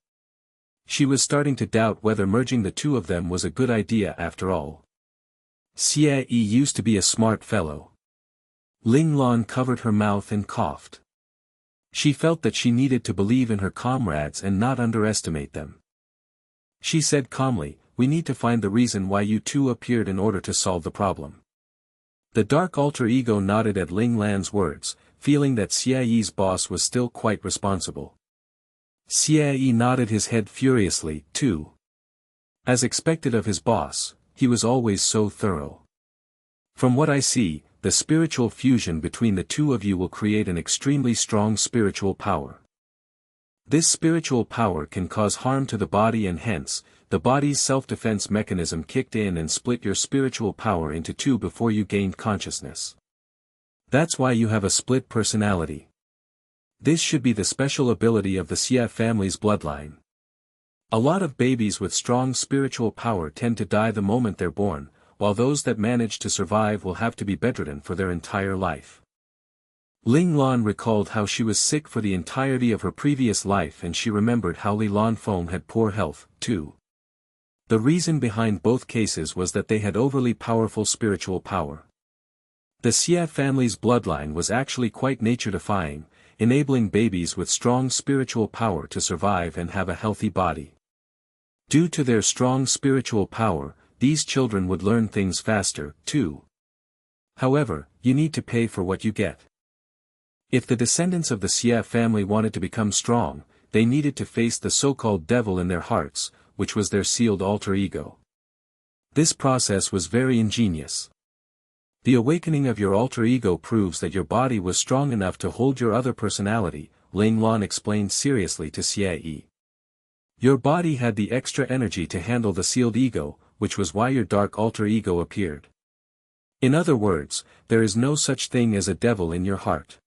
She was starting to doubt whether merging the two of them was a good idea after all. Xie used to be a smart fellow. Ling Lan covered her mouth and coughed. She felt that she needed to believe in her comrades and not underestimate them. She said calmly, "We need to find the reason why you two appeared in order to solve the problem." The dark alter ego nodded at Ling Lan's words, feeling that Xie's boss was still quite responsible. Xie nodded his head furiously, too. As expected of his boss, he was always so thorough. "From what I see, the spiritual fusion between the two of you will create an extremely strong spiritual power. This spiritual power can cause harm to the body and hence, the body's self-defense mechanism kicked in and split your spiritual power into two before you gained consciousness. That's why you have a split personality. This should be the special ability of the Xie family's bloodline. A lot of babies with strong spiritual power tend to die the moment they're born, while those that manage to survive will have to be bedridden for their entire life." Ling Lan recalled how she was sick for the entirety of her previous life and she remembered how Li Lanfeng had poor health, too. The reason behind both cases was that they had overly powerful spiritual power. The Xie family's bloodline was actually quite nature-defying, enabling babies with strong spiritual power to survive and have a healthy body. Due to their strong spiritual power, these children would learn things faster, too. However, you need to pay for what you get. If the descendants of the Xie family wanted to become strong, they needed to face the so-called devil in their hearts, which was their sealed alter ego. This process was very ingenious. The awakening of your alter ego proves that your body was strong enough to hold your other personality, Ling Lan explained seriously to Xie. Your body had the extra energy to handle the sealed ego, which was why your dark alter ego appeared. In other words, there is no such thing as a devil in your heart.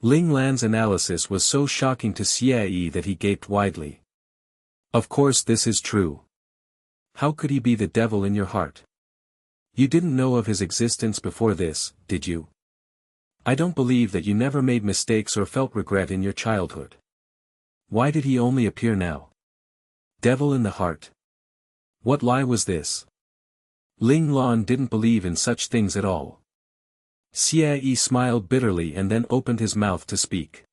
Ling Lan's analysis was so shocking to Xie that he gaped widely. Of course this is true. How could he be the devil in your heart? You didn't know of his existence before this, did you? I don't believe that you never made mistakes or felt regret in your childhood. Why did he only appear now? Devil in the heart. What lie was this? Ling Lan didn't believe in such things at all. Xie smiled bitterly and then opened his mouth to speak.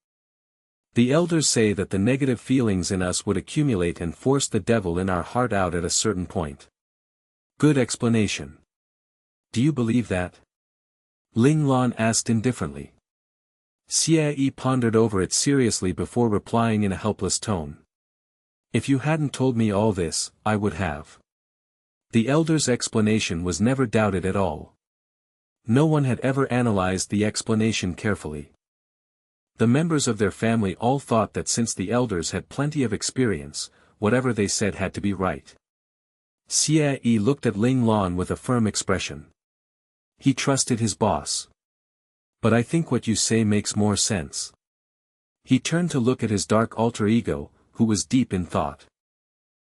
The elders say that the negative feelings in us would accumulate and force the devil in our heart out at a certain point. Good explanation. Do you believe that? Ling Lan asked indifferently. Xie pondered over it seriously before replying in a helpless tone. If you hadn't told me all this, I would have. The elder's explanation was never doubted at all. No one had ever analyzed the explanation carefully. The members of their family all thought that since the elders had plenty of experience, whatever they said had to be right. Xie looked at Ling Lan with a firm expression. He trusted his boss. But I think what you say makes more sense. He turned to look at his dark alter ego, who was deep in thought.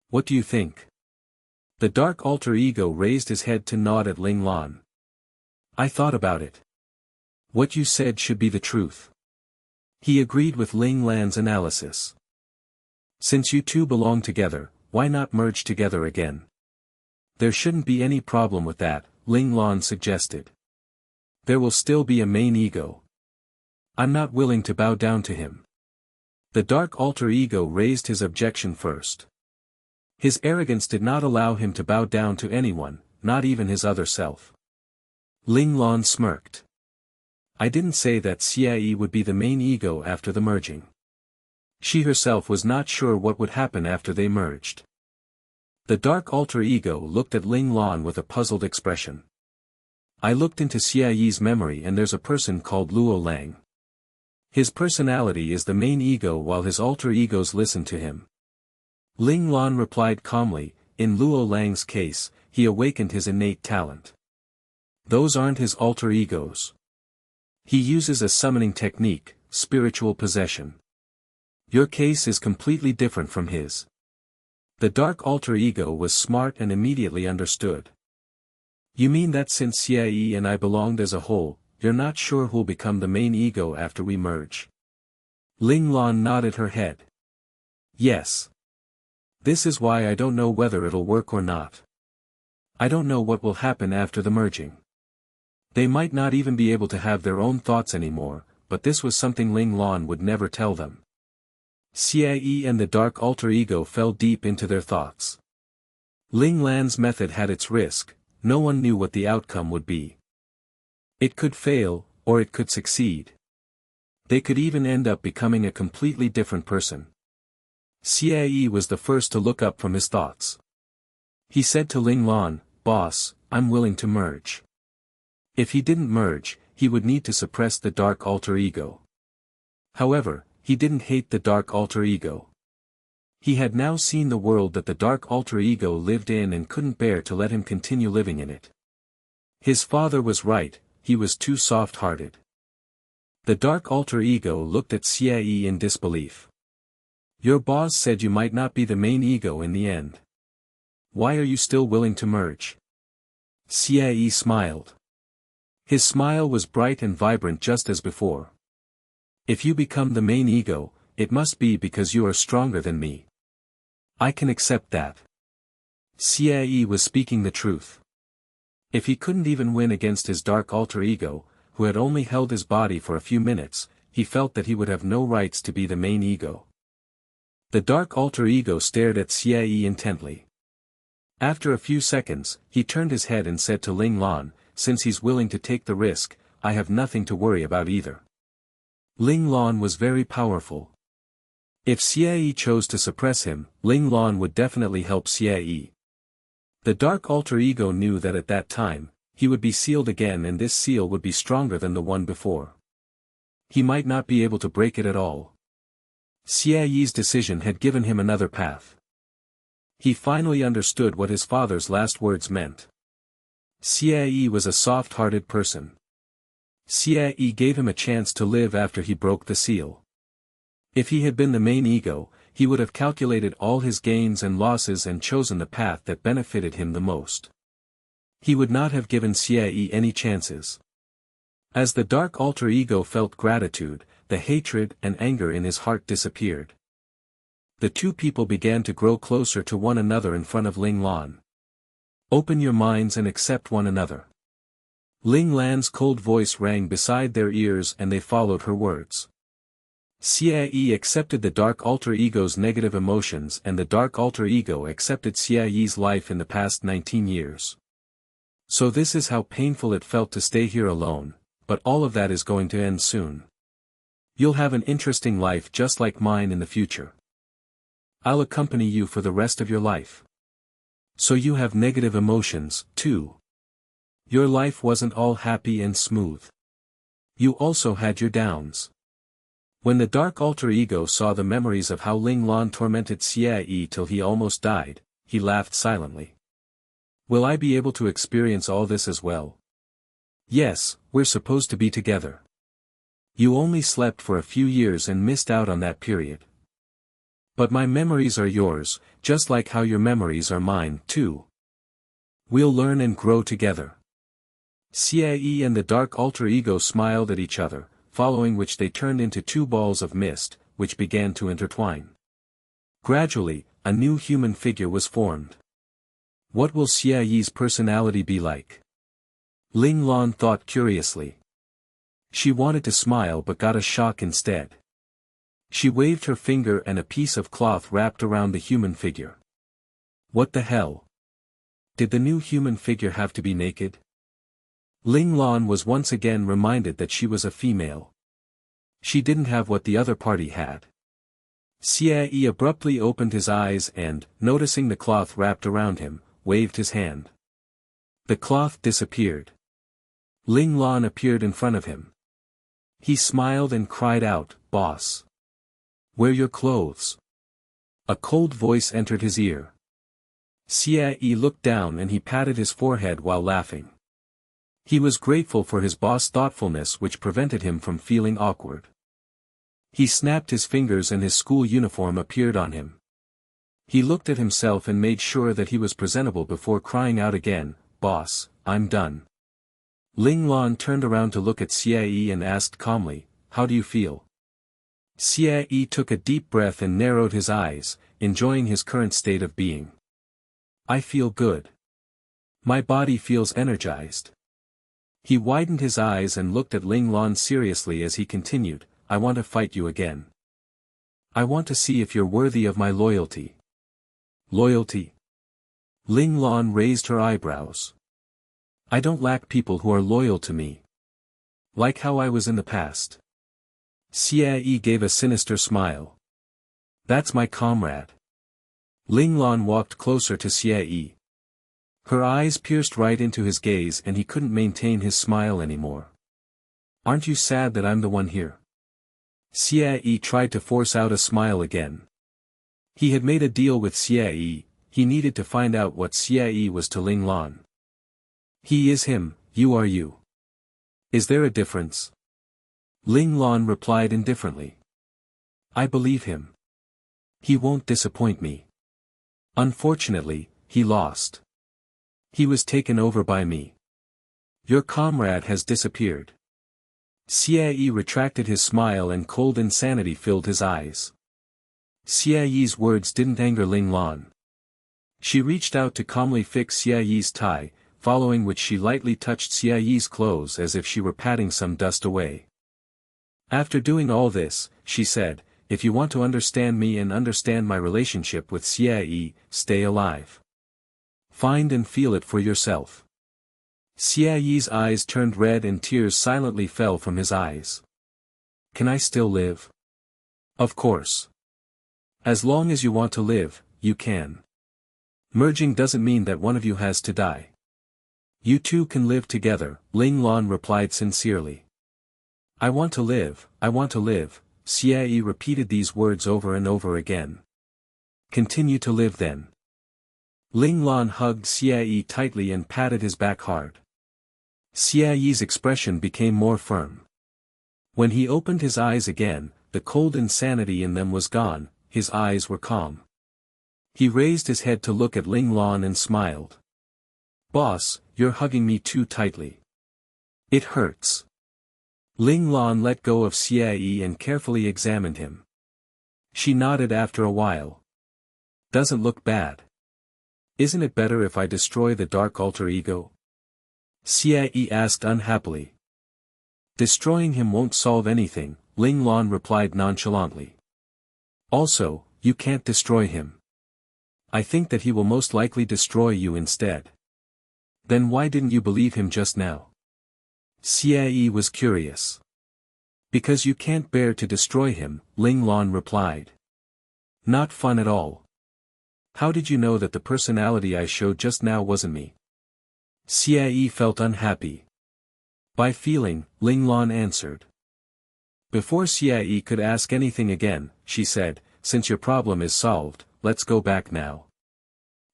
What do you think? The dark alter ego raised his head to nod at Ling Lan. I thought about it. What you said should be the truth. He agreed with Ling Lan's analysis. Since you two belong together, why not merge together again? There shouldn't be any problem with that, Ling Lan suggested. There will still be a main ego. I'm not willing to bow down to him. The dark alter ego raised his objection first. His arrogance did not allow him to bow down to anyone, not even his other self. Ling Lan smirked. I didn't say that Xie would be the main ego after the merging. She herself was not sure what would happen after they merged. The dark alter ego looked at Ling Lan with a puzzled expression. I looked into Xie's memory and there's a person called Luo Lang. His personality is the main ego while his alter egos listen to him. Ling Lan replied calmly, in Luo Lang's case, he awakened his innate talent. Those aren't his alter egos. He uses a summoning technique, spiritual possession. Your case is completely different from his. The dark alter ego was smart and immediately understood. You mean that since Xie and I belonged as a whole, you're not sure who'll become the main ego after we merge. Ling Lan nodded her head. Yes. This is why I don't know whether it'll work or not. I don't know what will happen after the merging. They might not even be able to have their own thoughts anymore, but this was something Ling Lan would never tell them. Xie and the dark alter ego fell deep into their thoughts. Ling Lan's method had its risk, no one knew what the outcome would be. It could fail, or it could succeed. They could even end up becoming a completely different person. Xie was the first to look up from his thoughts. He said to Ling Lan, "Boss, I'm willing to merge." If he didn't merge, he would need to suppress the dark alter ego. However, he didn't hate the dark alter ego. He had now seen the world that the dark alter ego lived in and couldn't bear to let him continue living in it. His father was right, he was too soft-hearted. The dark alter ego looked at Xie in disbelief. Your boss said you might not be the main ego in the end. Why are you still willing to merge? Xie smiled. His smile was bright and vibrant just as before. If you become the main ego, it must be because you are stronger than me. I can accept that. Xie was speaking the truth. If he couldn't even win against his dark alter ego, who had only held his body for a few minutes, he felt that he would have no rights to be the main ego. The dark alter ego stared at Xie intently. After a few seconds, he turned his head and said to Ling Lan, "Since he's willing to take the risk, I have nothing to worry about either." Ling Lan was very powerful. If Xie chose to suppress him, Ling Lan would definitely help Xie. The dark alter ego knew that at that time, he would be sealed again and this seal would be stronger than the one before. He might not be able to break it at all. Xie's decision had given him another path. He finally understood what his father's last words meant. Xie was a soft-hearted person. Xie gave him a chance to live after he broke the seal. If he had been the main ego, he would have calculated all his gains and losses and chosen the path that benefited him the most. He would not have given Xie any chances. As the dark alter ego felt gratitude, the hatred and anger in his heart disappeared. The two people began to grow closer to one another in front of Ling Lan. Open your minds and accept one another. Ling Lan's cold voice rang beside their ears and they followed her words. Xie accepted the dark alter ego's negative emotions and the dark alter ego accepted Xie's life in the past 19 years. So this is how painful it felt to stay here alone, but all of that is going to end soon. You'll have an interesting life just like mine in the future. I'll accompany you for the rest of your life. So you have negative emotions, too. Your life wasn't all happy and smooth. You also had your downs. When the dark alter ego saw the memories of how Ling Lan tormented Xie till he almost died, he laughed silently. Will I be able to experience all this as well? Yes, we're supposed to be together. You only slept for a few years and missed out on that period. But my memories are yours, just like how your memories are mine, too. We'll learn and grow together. Xie and the dark alter ego smiled at each other, following which they turned into two balls of mist, which began to intertwine. Gradually, a new human figure was formed. What will Xie's personality be like? Ling Lan thought curiously. She wanted to smile but got a shock instead. She waved her finger and a piece of cloth wrapped around the human figure. What the hell? Did the new human figure have to be naked? Ling Lan was once again reminded that she was a female. She didn't have what the other party had. Xie abruptly opened his eyes and, noticing the cloth wrapped around him, waved his hand. The cloth disappeared. Ling Lan appeared in front of him. He smiled and cried out, "Boss! Wear your clothes." A cold voice entered his ear. Xie looked down and he patted his forehead while laughing. He was grateful for his boss' thoughtfulness which prevented him from feeling awkward. He snapped his fingers and his school uniform appeared on him. He looked at himself and made sure that he was presentable before crying out again, "Boss, I'm done." Ling Lan turned around to look at Xie and asked calmly, "How do you feel?" Xie took a deep breath and narrowed his eyes, enjoying his current state of being. "I feel good. My body feels energized." He widened his eyes and looked at Ling Lan seriously as he continued, "I want to fight you again. I want to see if you're worthy of my loyalty." "Loyalty?" Ling Lan raised her eyebrows. "I don't lack people who are loyal to me. Like how I was in the past." Xie gave a sinister smile. "That's my comrade." Ling Lan walked closer to Xie. Her eyes pierced right into his gaze and he couldn't maintain his smile anymore. "Aren't you sad that I'm the one here?" Xie tried to force out a smile again. He had made a deal with Xie, he needed to find out what Xie was to Ling Lan. "He is him, you are you. Is there a difference?" Ling Lan replied indifferently. "I believe him. He won't disappoint me. Unfortunately, he lost. He was taken over by me. Your comrade has disappeared." Xie retracted his smile and cold insanity filled his eyes. Xie's words didn't anger Ling Lan. She reached out to calmly fix Xie's tie, following which she lightly touched Xie's clothes as if she were patting some dust away. After doing all this, she said, "If you want to understand me and understand my relationship with Xie, stay alive. Find and feel it for yourself." Xie's eyes turned red and tears silently fell from his eyes. "Can I still live?" "Of course. As long as you want to live, you can. Merging doesn't mean that one of you has to die. You two can live together," Ling Lan replied sincerely. "I want to live, I want to live," Xie repeated these words over and over again. "Continue to live then." Ling Lan hugged Xie tightly and patted his back hard. Xie's expression became more firm. When he opened his eyes again, the cold insanity in them was gone, his eyes were calm. He raised his head to look at Ling Lan and smiled. "Boss, you're hugging me too tightly. It hurts." Ling Lan let go of Xie and carefully examined him. She nodded after a while. "Doesn't look bad. Isn't it better if I destroy the dark alter ego?" Xie asked unhappily. "Destroying him won't solve anything," Ling Lan replied nonchalantly. "Also, you can't destroy him. I think that he will most likely destroy you instead." "Then why didn't you believe him just now?" Xie was curious. "Because you can't bear to destroy him," Ling Lan replied. "Not fun at all. How did you know that the personality I showed just now wasn't me?" Xie felt unhappy. "By feeling," Ling Lan answered. Before Xie could ask anything again, she said, "Since your problem is solved, let's go back now."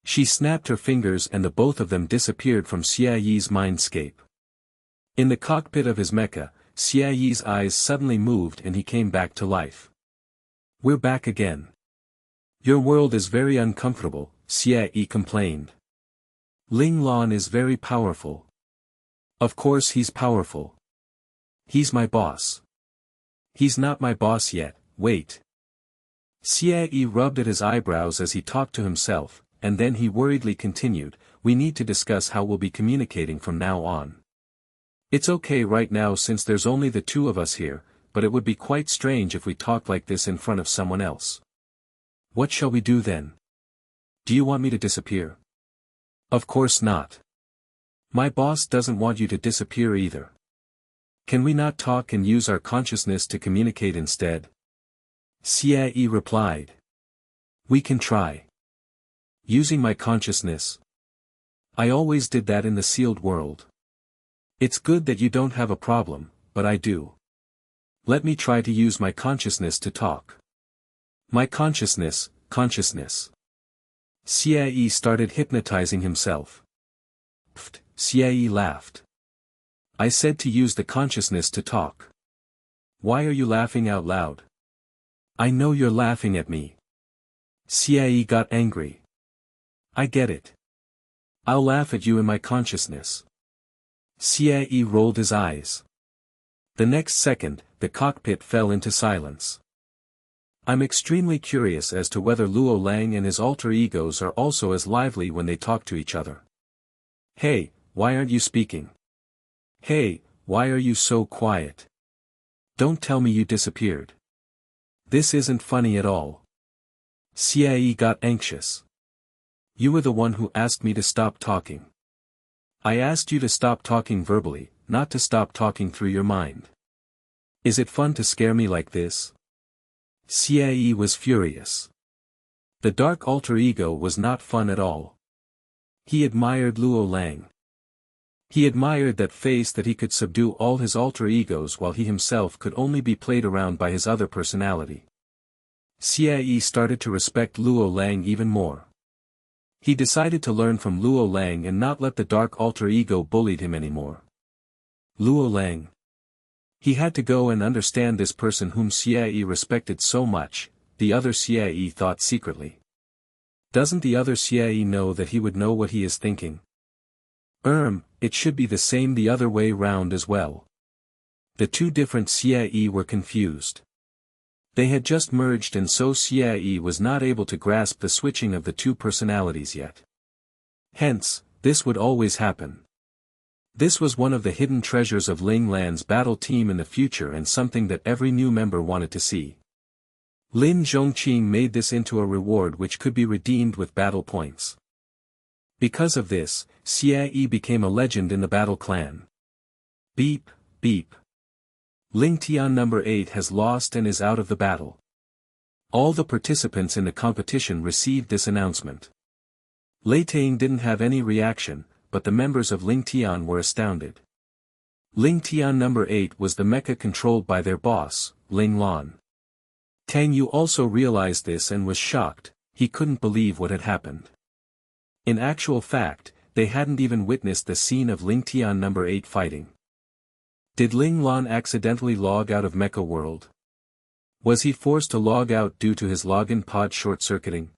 She snapped her fingers and the both of them disappeared from Xie's mindscape. In the cockpit of his mecha, Xie's eyes suddenly moved and he came back to life. "We're back again. Your world is very uncomfortable," Xie complained. "Ling Lan is very powerful." "Of course he's powerful. He's my boss." "He's not my boss yet, wait." Xie rubbed at his eyebrows as he talked to himself, and then he worriedly continued, "We need to discuss how we'll be communicating from now on. It's okay right now since there's only the two of us here, but it would be quite strange if we talked like this in front of someone else. What shall we do then? Do you want me to disappear?" "Of course not. My boss doesn't want you to disappear either. Can we not talk and use our consciousness to communicate instead?" Xie replied. "We can try. Using my consciousness. I always did that in the sealed world. It's good that you don't have a problem, but I do. Let me try to use my consciousness to talk." "My consciousness, consciousness." Xie started hypnotizing himself. "Pfft," Xie laughed. "I said to use the consciousness to talk. Why are you laughing out loud?" "I know you're laughing at me." Xie got angry. "I get it. I'll laugh at you in my consciousness." Xie rolled his eyes. The next second, the cockpit fell into silence. I'm extremely curious as to whether Luo Lang and his alter egos are also as lively when they talk to each other. Hey, why aren't you speaking? Hey, why are you so quiet? Don't tell me you disappeared. This isn't funny at all. Xie got anxious. You were the one who asked me to stop talking. I asked you to stop talking verbally, not to stop talking through your mind. Is it fun to scare me like this? Xie was furious. The dark alter ego was not fun at all. He admired Luo Lang. He admired that face that he could subdue all his alter egos while he himself could only be played around by his other personality. Xie started to respect Luo Lang even more. He decided to learn from Luo Lang and not let the dark alter ego bully him anymore. Luo Lang. He had to go and understand this person whom Xie respected so much, the other Xie thought secretly. Doesn't the other Xie know that he would know what he is thinking? It should be the same the other way round as well. The two different Xie were confused. They had just merged and so Xie was not able to grasp the switching of the two personalities yet. Hence, this would always happen. This was one of the hidden treasures of Ling Lan's battle team in the future and something that every new member wanted to see. Lin Zhongqing made this into a reward which could be redeemed with battle points. Because of this, Xie became a legend in the battle clan. Beep, beep. Ling Tian number 8 has lost and is out of the battle. All the participants in the competition received this announcement. Lei Tang didn't have any reaction, but the members of Ling Tian were astounded. Ling Tian number 8 was the mecha controlled by their boss, Ling Lan. Tang Yu also realized this and was shocked, he couldn't believe what had happened. In actual fact, they hadn't even witnessed the scene of Ling Tian number 8 fighting. Did Ling Lan accidentally log out of Mecha World? Was he forced to log out due to his login pod short-circuiting?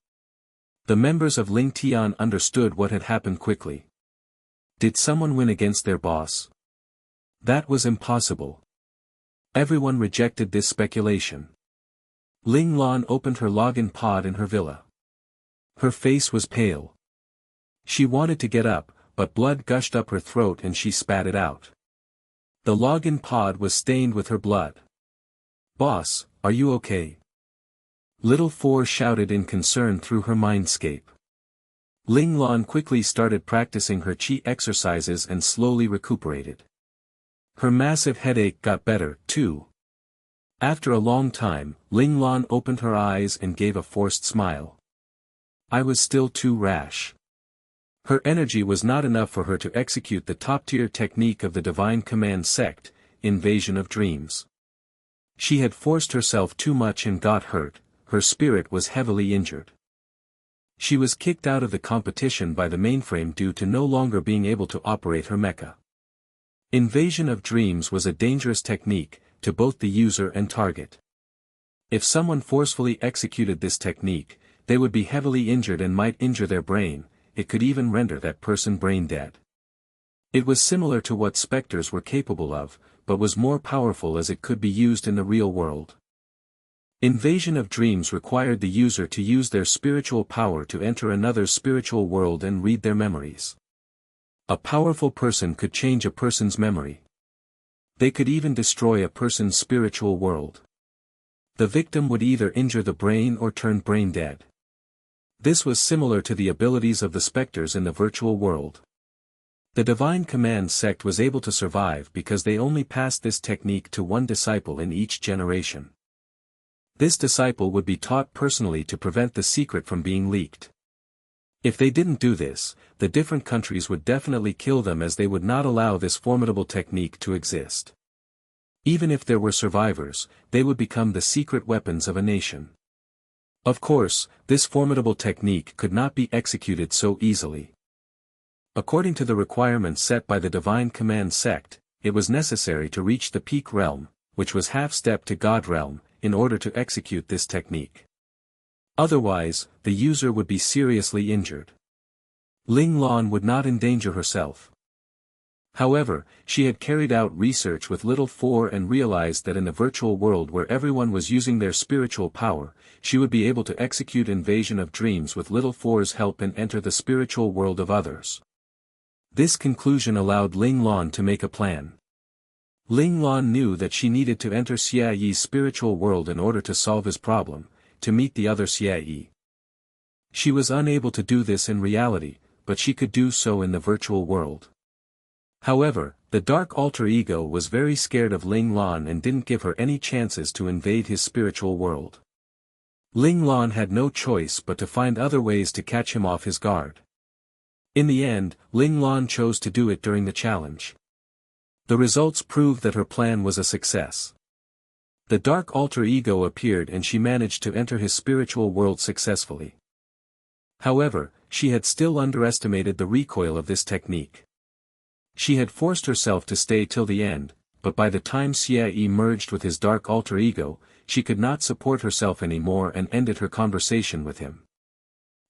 The members of Ling Tian understood what had happened quickly. Did someone win against their boss? That was impossible. Everyone rejected this speculation. Ling Lan opened her login pod in her villa. Her face was pale. She wanted to get up, but blood gushed up her throat and she spat it out. The login pod was stained with her blood. Boss, are you okay? Little Four shouted in concern through her mindscape. Ling Lan quickly started practicing her chi exercises and slowly recuperated. Her massive headache got better, too. After a long time, Ling Lan opened her eyes and gave a forced smile. I was still too rash. Her energy was not enough for her to execute the top-tier technique of the Divine Command sect, Invasion of Dreams. She had forced herself too much and got hurt, her spirit was heavily injured. She was kicked out of the competition by the mainframe due to no longer being able to operate her mecha. Invasion of Dreams was a dangerous technique, to both the user and target. If someone forcefully executed this technique, they would be heavily injured and might injure their brain. It could even render that person brain dead. It was similar to what specters were capable of, but was more powerful as it could be used in the real world. Invasion of Dreams required the user to use their spiritual power to enter another's spiritual world and read their memories. A powerful person could change a person's memory. They could even destroy a person's spiritual world. The victim would either injure the brain or turn brain dead. This was similar to the abilities of the specters in the virtual world. The Divine Command sect was able to survive because they only passed this technique to one disciple in each generation. This disciple would be taught personally to prevent the secret from being leaked. If they didn't do this, the different countries would definitely kill them as they would not allow this formidable technique to exist. Even if there were survivors, they would become the secret weapons of a nation. Of course, this formidable technique could not be executed so easily. According to the requirements set by the Divine Command sect, it was necessary to reach the peak realm, which was half-step to God realm, in order to execute this technique. Otherwise, the user would be seriously injured. Ling Lan would not endanger herself. However, she had carried out research with Little Four and realized that in a virtual world where everyone was using their spiritual power, she would be able to execute invasion of dreams with Little Four's help and enter the spiritual world of others. This conclusion allowed Ling Lan to make a plan. Ling Lan knew that she needed to enter Xia Yi's spiritual world in order to solve his problem, to meet the other Xia Yi. She was unable to do this in reality, but she could do so in the virtual world. However, the dark alter ego was very scared of Ling Lan and didn't give her any chances to invade his spiritual world. Ling Lan had no choice but to find other ways to catch him off his guard. In the end, Ling Lan chose to do it during the challenge. The results proved that her plan was a success. The dark alter ego appeared and she managed to enter his spiritual world successfully. However, she had still underestimated the recoil of this technique. She had forced herself to stay till the end, but by the time Xia Yi merged with his dark alter ego, she could not support herself anymore and ended her conversation with him.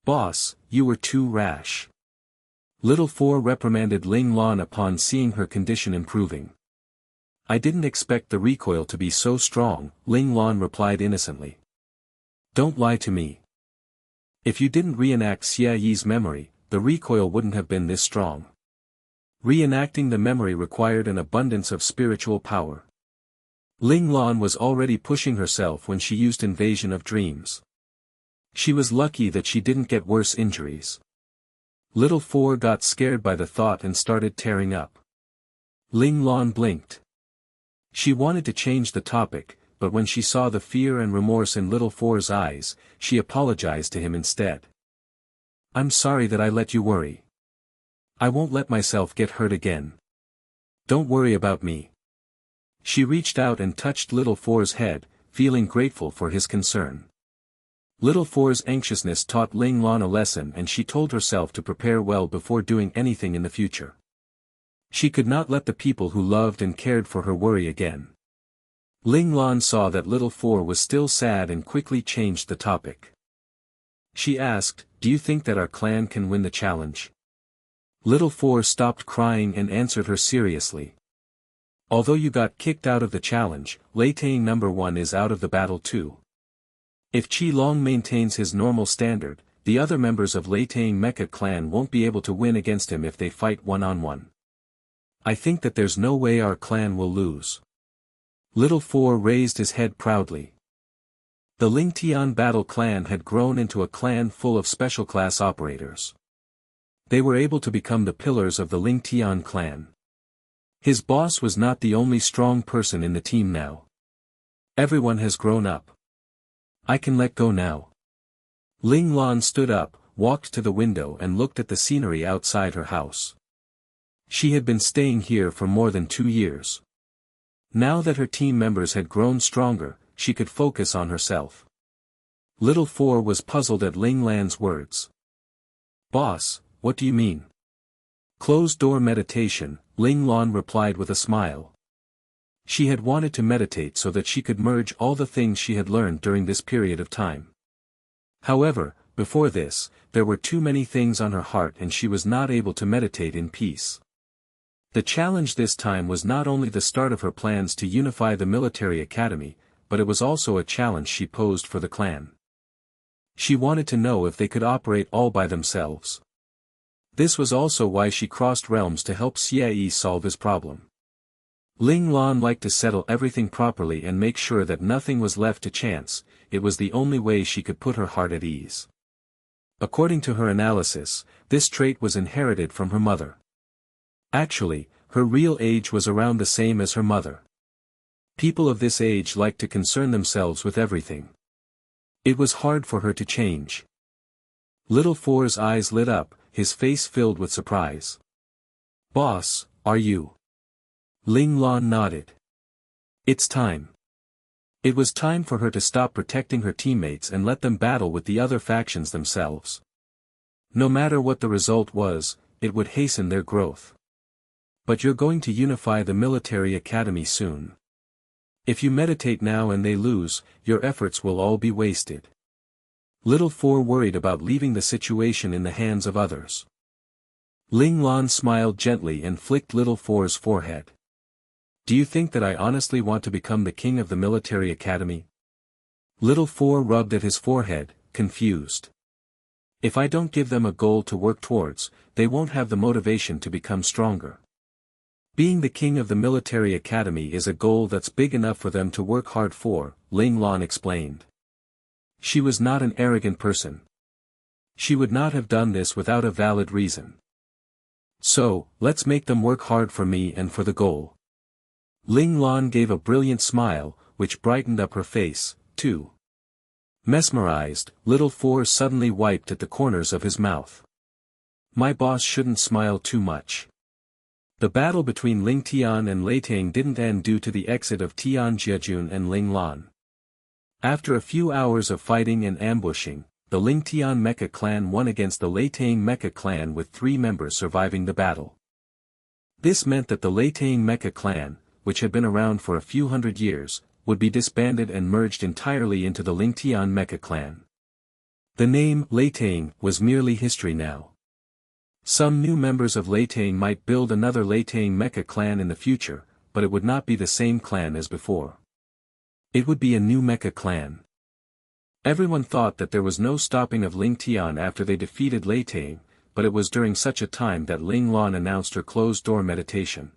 "Boss, you were too rash." Little Four reprimanded Ling Lan upon seeing her condition improving. "I didn't expect the recoil to be so strong," Ling Lan replied innocently. "Don't lie to me. If you didn't reenact Xia Yi's memory, the recoil wouldn't have been this strong." Reenacting the memory required an abundance of spiritual power. Ling Lan was already pushing herself when she used invasion of dreams. She was lucky that she didn't get worse injuries. Little Four got scared by the thought and started tearing up. Ling Lan blinked. She wanted to change the topic, but when she saw the fear and remorse in Little Four's eyes, she apologized to him instead. "I'm sorry that I let you worry. I won't let myself get hurt again. Don't worry about me." She reached out and touched Little Four's head, feeling grateful for his concern. Little Four's anxiousness taught Ling Lan a lesson and she told herself to prepare well before doing anything in the future. She could not let the people who loved and cared for her worry again. Ling Lan saw that Little Four was still sad and quickly changed the topic. She asked, "Do you think that our clan can win the challenge?" Little Four stopped crying and answered her seriously. "Although you got kicked out of the challenge, Lei Tang number 1 is out of the battle too. If Qi Long maintains his normal standard, the other members of Lei Tang Mecha clan won't be able to win against him if they fight one-on-one. I think that there's no way our clan will lose." Little Four raised his head proudly. The Ling Tian Battle clan had grown into a clan full of special class operators. They were able to become the pillars of the Ling Tian clan. His boss was not the only strong person in the team now. Everyone has grown up. I can let go now. Ling Lan stood up, walked to the window and looked at the scenery outside her house. She had been staying here for more than 2 years. Now that her team members had grown stronger, she could focus on herself. Little Four was puzzled at Ling Lan's words. "Boss, what do you mean?" "Closed-door meditation," Ling Lan replied with a smile. She had wanted to meditate so that she could merge all the things she had learned during this period of time. However, before this, there were too many things on her heart and she was not able to meditate in peace. The challenge this time was not only the start of her plans to unify the military academy, but it was also a challenge she posed for the clan. She wanted to know if they could operate all by themselves. This was also why she crossed realms to help Xia Yi solve his problem. Ling Lan liked to settle everything properly and make sure that nothing was left to chance. It was the only way she could put her heart at ease. According to her analysis, this trait was inherited from her mother. Actually, her real age was around the same as her mother. People of this age like to concern themselves with everything. It was hard for her to change. Little Four's eyes lit up, his face filled with surprise. "Boss, are you?" Ling Lan nodded. "It's time." It was time for her to stop protecting her teammates and let them battle with the other factions themselves. No matter what the result was, it would hasten their growth. "But you're going to unify the military academy soon. If you meditate now and they lose, your efforts will all be wasted." Little Four worried about leaving the situation in the hands of others. Ling Lan smiled gently and flicked Little Four's forehead. Do you think that I honestly want to become the king of the military academy? Little Four rubbed at his forehead, confused. If I don't give them a goal to work towards, they won't have the motivation to become stronger. Being the king of the military academy is a goal that's big enough for them to work hard for, Ling Lan explained. She was not an arrogant person. She would not have done this without a valid reason. So, let's make them work hard for me and for the goal. Ling Lan gave a brilliant smile, which brightened up her face, too. Mesmerized, Little Four suddenly wiped at the corners of his mouth. My boss shouldn't smile too much. The battle between Ling Tian and Lei Tang didn't end due to the exit of Tian Jiajun and Ling Lan. After a few hours of fighting and ambushing, the Ling Tian Mecha clan won against the Lei Tang Mecha clan with 3 members surviving the battle. This meant that the Lei Tang Mecha clan, which had been around for a few hundred years, would be disbanded and merged entirely into the Ling Tian Mecha clan. The name Lei Tang was merely history now. Some new members of Lei Tang might build another Lei Tang Mecha clan in the future, but it would not be the same clan as before. It would be a new Mecha clan. Everyone thought that there was no stopping of Ling Tian after they defeated Lei Tang, but it was during such a time that Ling Lan announced her closed-door meditation.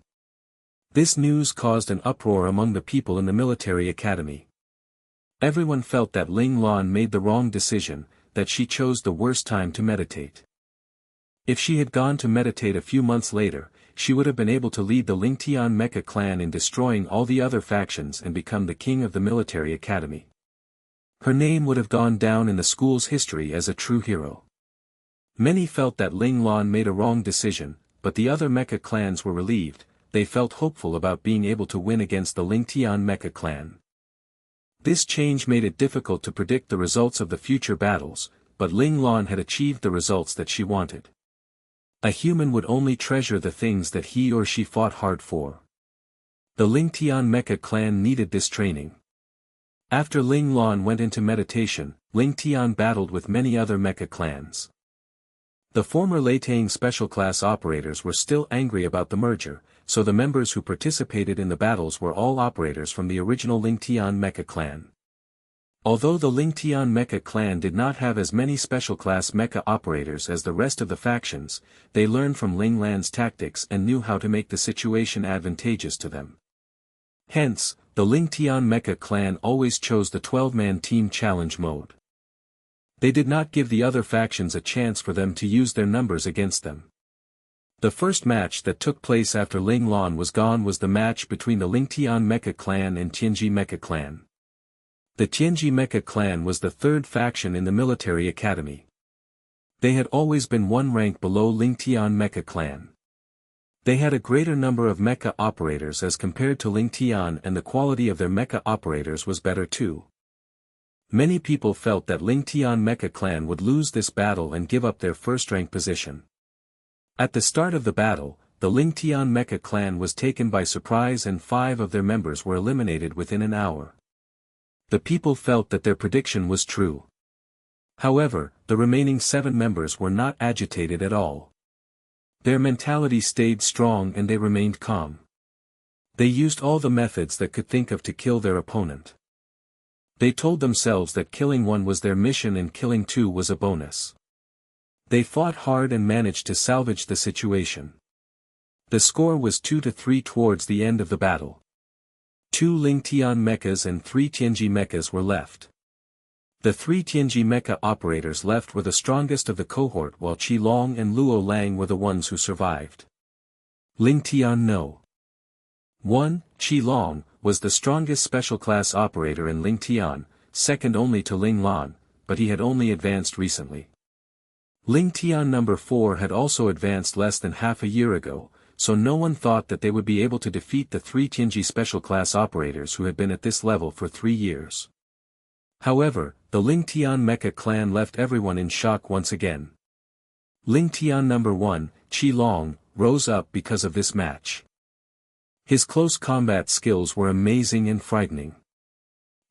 This news caused an uproar among the people in the military academy. Everyone felt that Ling Lan made the wrong decision, that she chose the worst time to meditate. If she had gone to meditate a few months later, she would have been able to lead the Ling Tian Mecha clan in destroying all the other factions and become the king of the military academy. Her name would have gone down in the school's history as a true hero. Many felt that Ling Lan made a wrong decision, but the other Mecha clans were relieved. They felt hopeful about being able to win against the Ling Tian Mecha clan. This change made it difficult to predict the results of the future battles, but Ling Lan had achieved the results that she wanted. A human would only treasure the things that he or she fought hard for. The Ling Tian Mecha clan needed this training. After Ling Lan went into meditation, Ling Tian battled with many other Mecha clans. The former Lei Tang special class operators were still angry about the merger, so the members who participated in the battles were all operators from the original Ling Tian Mecha clan. Although the Ling Tian Mecha clan did not have as many special class mecha operators as the rest of the factions, they learned from Ling Lan's tactics and knew how to make the situation advantageous to them. Hence, the Ling Tian Mecha clan always chose the 12-man team challenge mode. They did not give the other factions a chance for them to use their numbers against them. The first match that took place after Ling Lan was gone was the match between the Ling Tian Mecha clan and Tianji Mecha clan. The Tianji Mecha clan was the third faction in the military academy. They had always been one rank below Ling Tian Mecha clan. They had a greater number of mecha operators as compared to Ling Tian, and the quality of their mecha operators was better too. Many people felt that Ling Tian Mecha clan would lose this battle and give up their first-rank position. At the start of the battle, the Ling Tian Mecha clan was taken by surprise and 5 of their members were eliminated within an hour. The people felt that their prediction was true. However, the remaining 7 members were not agitated at all. Their mentality stayed strong and they remained calm. They used all the methods that could think of to kill their opponent. They told themselves that killing 1 was their mission and killing 2 was a bonus. They fought hard and managed to salvage the situation. The score was 2-3 towards the end of the battle. 2 Ling Tian mechas and 3 Tianji mechas were left. The 3 Tianji mecha operators left were the strongest of the cohort, while Qi Long and Luo Lang were the ones who survived. Ling Tian No. 1. Qi Long was the strongest special class operator in Ling Tian, second only to Ling Lan, but he had only advanced recently. Ling Tian No. 4 had also advanced less than half a year ago, so no one thought that they would be able to defeat the 3 Tianji special class operators who had been at this level for 3 years. However, the Ling Tian Mecha clan left everyone in shock once again. Ling Tian No. 1, Qi Long, rose up because of this match. His close combat skills were amazing and frightening.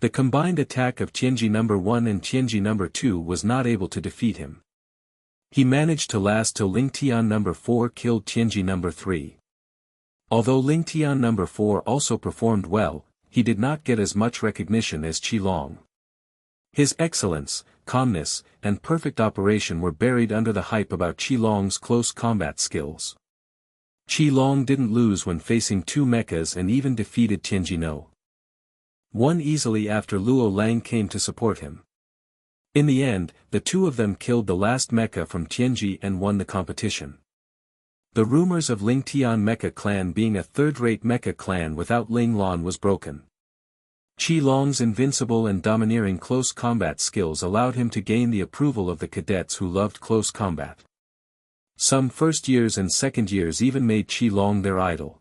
The combined attack of Tianji No. 1 and Tianji No. 2 was not able to defeat him. He managed to last till Ling Tian No. 4 killed Tianji No. 3. Although Ling Tian No. 4 also performed well, he did not get as much recognition as Qilong. His excellence, calmness, and perfect operation were buried under the hype about Qilong's close combat skills. Qilong didn't lose when facing two mechas and even defeated Tianji No. 1 easily after Luo Lang came to support him. In the end, the two of them killed the last mecha from Tianji and won the competition. The rumors of Ling Tian mecha clan being a third-rate mecha clan without Ling Lan was broken. Qilong's invincible and domineering close combat skills allowed him to gain the approval of the cadets who loved close combat. Some first years and second years even made Qilong their idol.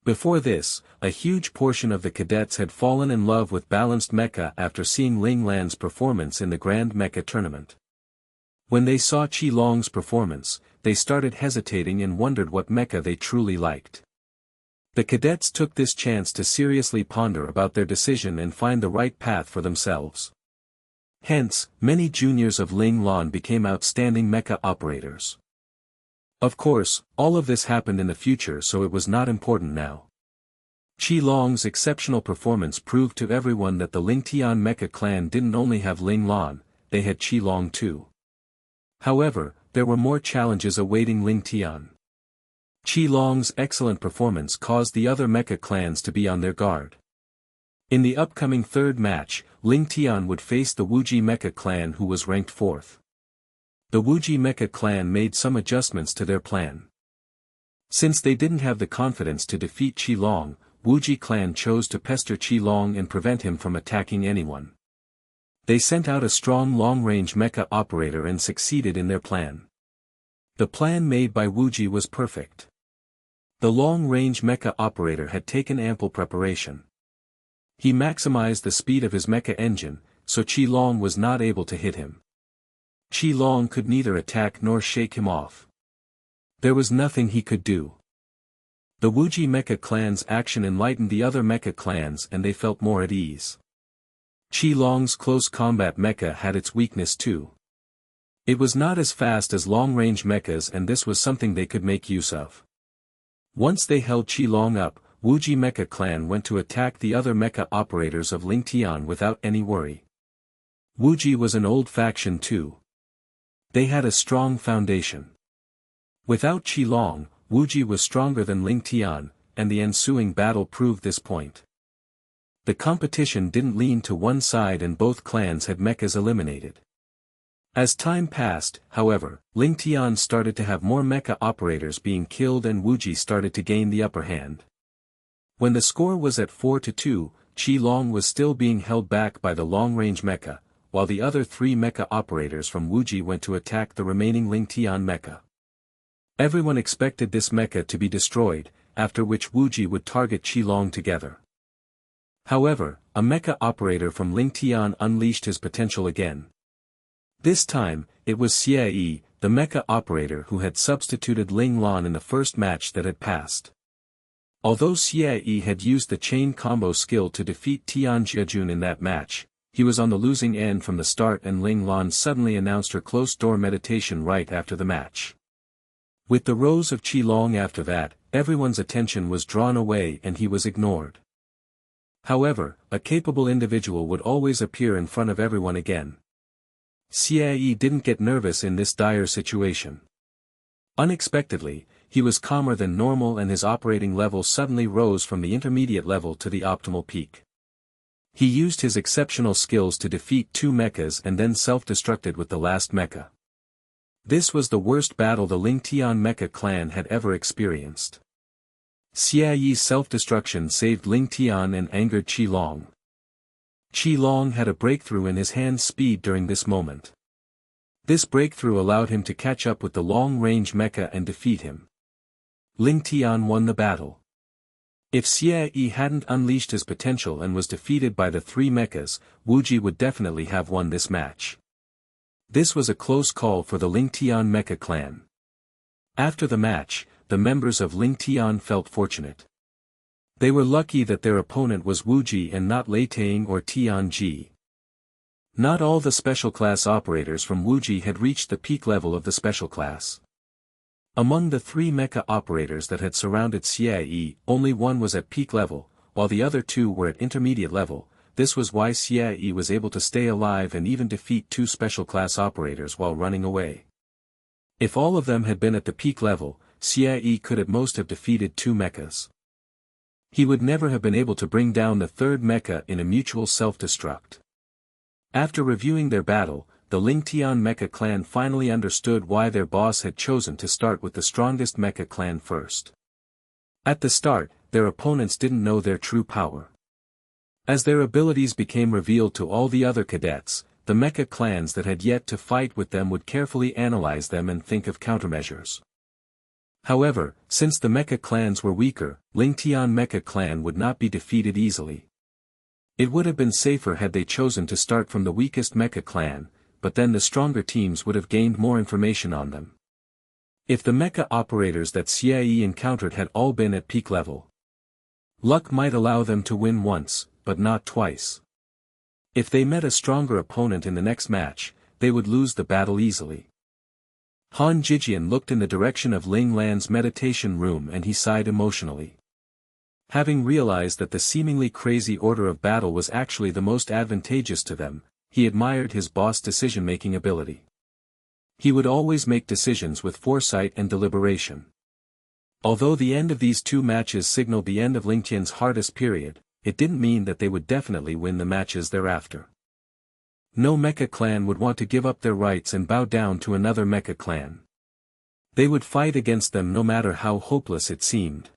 Before this, a huge portion of the cadets had fallen in love with balanced mecha after seeing Ling Lan's performance in the Grand Mecha Tournament. When they saw Qilong's performance, they started hesitating and wondered what mecha they truly liked. The cadets took this chance to seriously ponder about their decision and find the right path for themselves. Hence, many juniors of Ling Lan became outstanding mecha operators. Of course, all of this happened in the future, so it was not important now. Qilong's exceptional performance proved to everyone that the Ling Tian mecha clan didn't only have Ling Lan, they had Qilong too. However, there were more challenges awaiting Ling Tian. Qilong's excellent performance caused the other mecha clans to be on their guard. In the upcoming third match, Ling Tian would face the Wuji mecha clan, who was ranked 4th. The Wuji mecha clan made some adjustments to their plan. Since they didn't have the confidence to defeat Qilong, Wuji clan chose to pester Qilong and prevent him from attacking anyone. They sent out a strong long-range mecha operator and succeeded in their plan. The plan made by Wuji was perfect. The long-range mecha operator had taken ample preparation. He maximized the speed of his mecha engine, so Qilong was not able to hit him. Qilong could neither attack nor shake him off. There was nothing he could do. The Wuji mecha clan's action enlightened the other mecha clans and they felt more at ease. Qilong's close combat mecha had its weakness too. It was not as fast as long-range mechas, and this was something they could make use of. Once they held Qilong up, Wuji mecha clan went to attack the other mecha operators of Ling Tian without any worry. Wuji was an old faction too. They had a strong foundation. Without Qilong, Wuji was stronger than Ling Tian, and the ensuing battle proved this point. The competition didn't lean to one side and both clans had mechas eliminated. As time passed, however, Ling Tian started to have more mecha operators being killed and Wuji started to gain the upper hand. When the score was at 4-2, Qilong was still being held back by the long-range mecha, while the other three mecha operators from Wuji went to attack the remaining Ling Tian mecha. Everyone expected this mecha to be destroyed, after which Wuji would target Qilong together. However, a mecha operator from Ling Tian unleashed his potential again. This time, it was Xie, the mecha operator who had substituted Ling Lan in the first match that had passed. Although Xie had used the chain combo skill to defeat Tian Jiajun in that match, he was on the losing end from the start and Ling Lan suddenly announced her closed-door meditation right after the match. With the rose of Qilong after that, everyone's attention was drawn away and he was ignored. However, a capable individual would always appear in front of everyone again. Xie didn't get nervous in this dire situation. Unexpectedly, he was calmer than normal and his operating level suddenly rose from the intermediate level to the optimal peak. He used his exceptional skills to defeat two mechas and then self-destructed with the last mecha. This was the worst battle the Ling Tian mecha clan had ever experienced. Xie's self-destruction saved Ling Tian and angered Qilong. Qilong had a breakthrough in his hand speed during this moment. This breakthrough allowed him to catch up with the long-range mecha and defeat him. Ling Tian won the battle. If Xie hadn't unleashed his potential and was defeated by the three mechas, Wuji would definitely have won this match. This was a close call for the Ling Tian mecha clan. After the match, the members of Ling Tian felt fortunate. They were lucky that their opponent was Wuji and not Lei Tang or Tian Ji. Not all the special class operators from Wuji had reached the peak level of the special class. Among the 3 mecha operators that had surrounded Xie, only one was at peak level, while the other 2 were at intermediate level. This was why Xie was able to stay alive and even defeat 2 special class operators while running away. If all of them had been at the peak level, Xie could at most have defeated 2 mechas. He would never have been able to bring down the 3rd mecha in a mutual self-destruct. After reviewing their battle, the Lingtian mecha clan finally understood why their boss had chosen to start with the strongest mecha clan first. At the start, their opponents didn't know their true power. As their abilities became revealed to all the other cadets, the mecha clans that had yet to fight with them would carefully analyze them and think of countermeasures. However, since the mecha clans were weaker, Lingtian mecha clan would not be defeated easily. It would have been safer had they chosen to start from the weakest mecha clan, but then the stronger teams would have gained more information on them. If the mecha operators that Xie encountered had all been at peak level, luck might allow them to win once, but not twice. If they met a stronger opponent in the next match, they would lose the battle easily. Han Jijian looked in the direction of Ling Lan's meditation room and he sighed emotionally. Having realized that the seemingly crazy order of battle was actually the most advantageous to them, he admired his boss' decision-making ability. He would always make decisions with foresight and deliberation. Although the end of these 2 matches signaled the end of Lingtian's hardest period, it didn't mean that they would definitely win the matches thereafter. No mecha clan would want to give up their rights and bow down to another mecha clan. They would fight against them no matter how hopeless it seemed.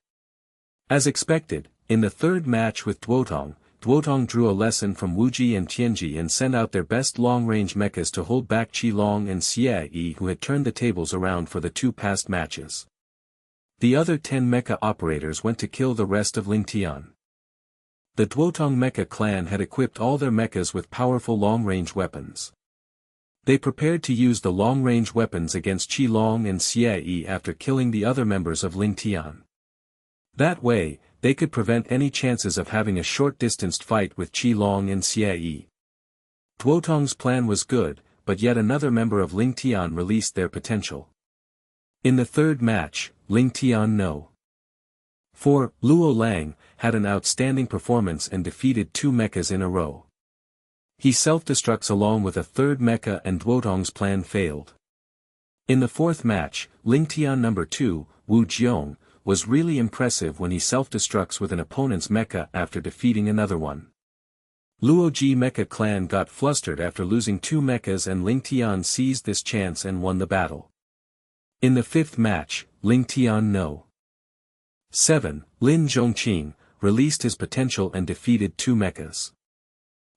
As expected, in the 3rd match with Duotong drew a lesson from Wuji and Tianji and sent out their best long-range mechas to hold back Qilong and Xie who had turned the tables around for the 2 past matches. The other 10 mecha operators went to kill the rest of Lingtian. The Duotong mecha clan had equipped all their mechas with powerful long-range weapons. They prepared to use the long-range weapons against Qilong and Xie after killing the other members of Lingtian. That way, they could prevent any chances of having a short-distanced fight with Qilong and Xie. Duotong's plan was good, but yet another member of Lingtian released their potential. In the 3rd match, Lingtian No. 4, Luo Lang, had an outstanding performance and defeated 2 mechas in a row. He self-destructs along with a 3rd mecha and Duotong's plan failed. In the 4th match, Lingtian No. 2, Wu Jiong, was really impressive when he self-destructs with an opponent's mecha after defeating another one. Luoji mecha clan got flustered after losing 2 mechas and Lingtian seized this chance and won the battle. In the 5th match, Lingtian No. 7, Lin Zhongqing, released his potential and defeated 2 mechas.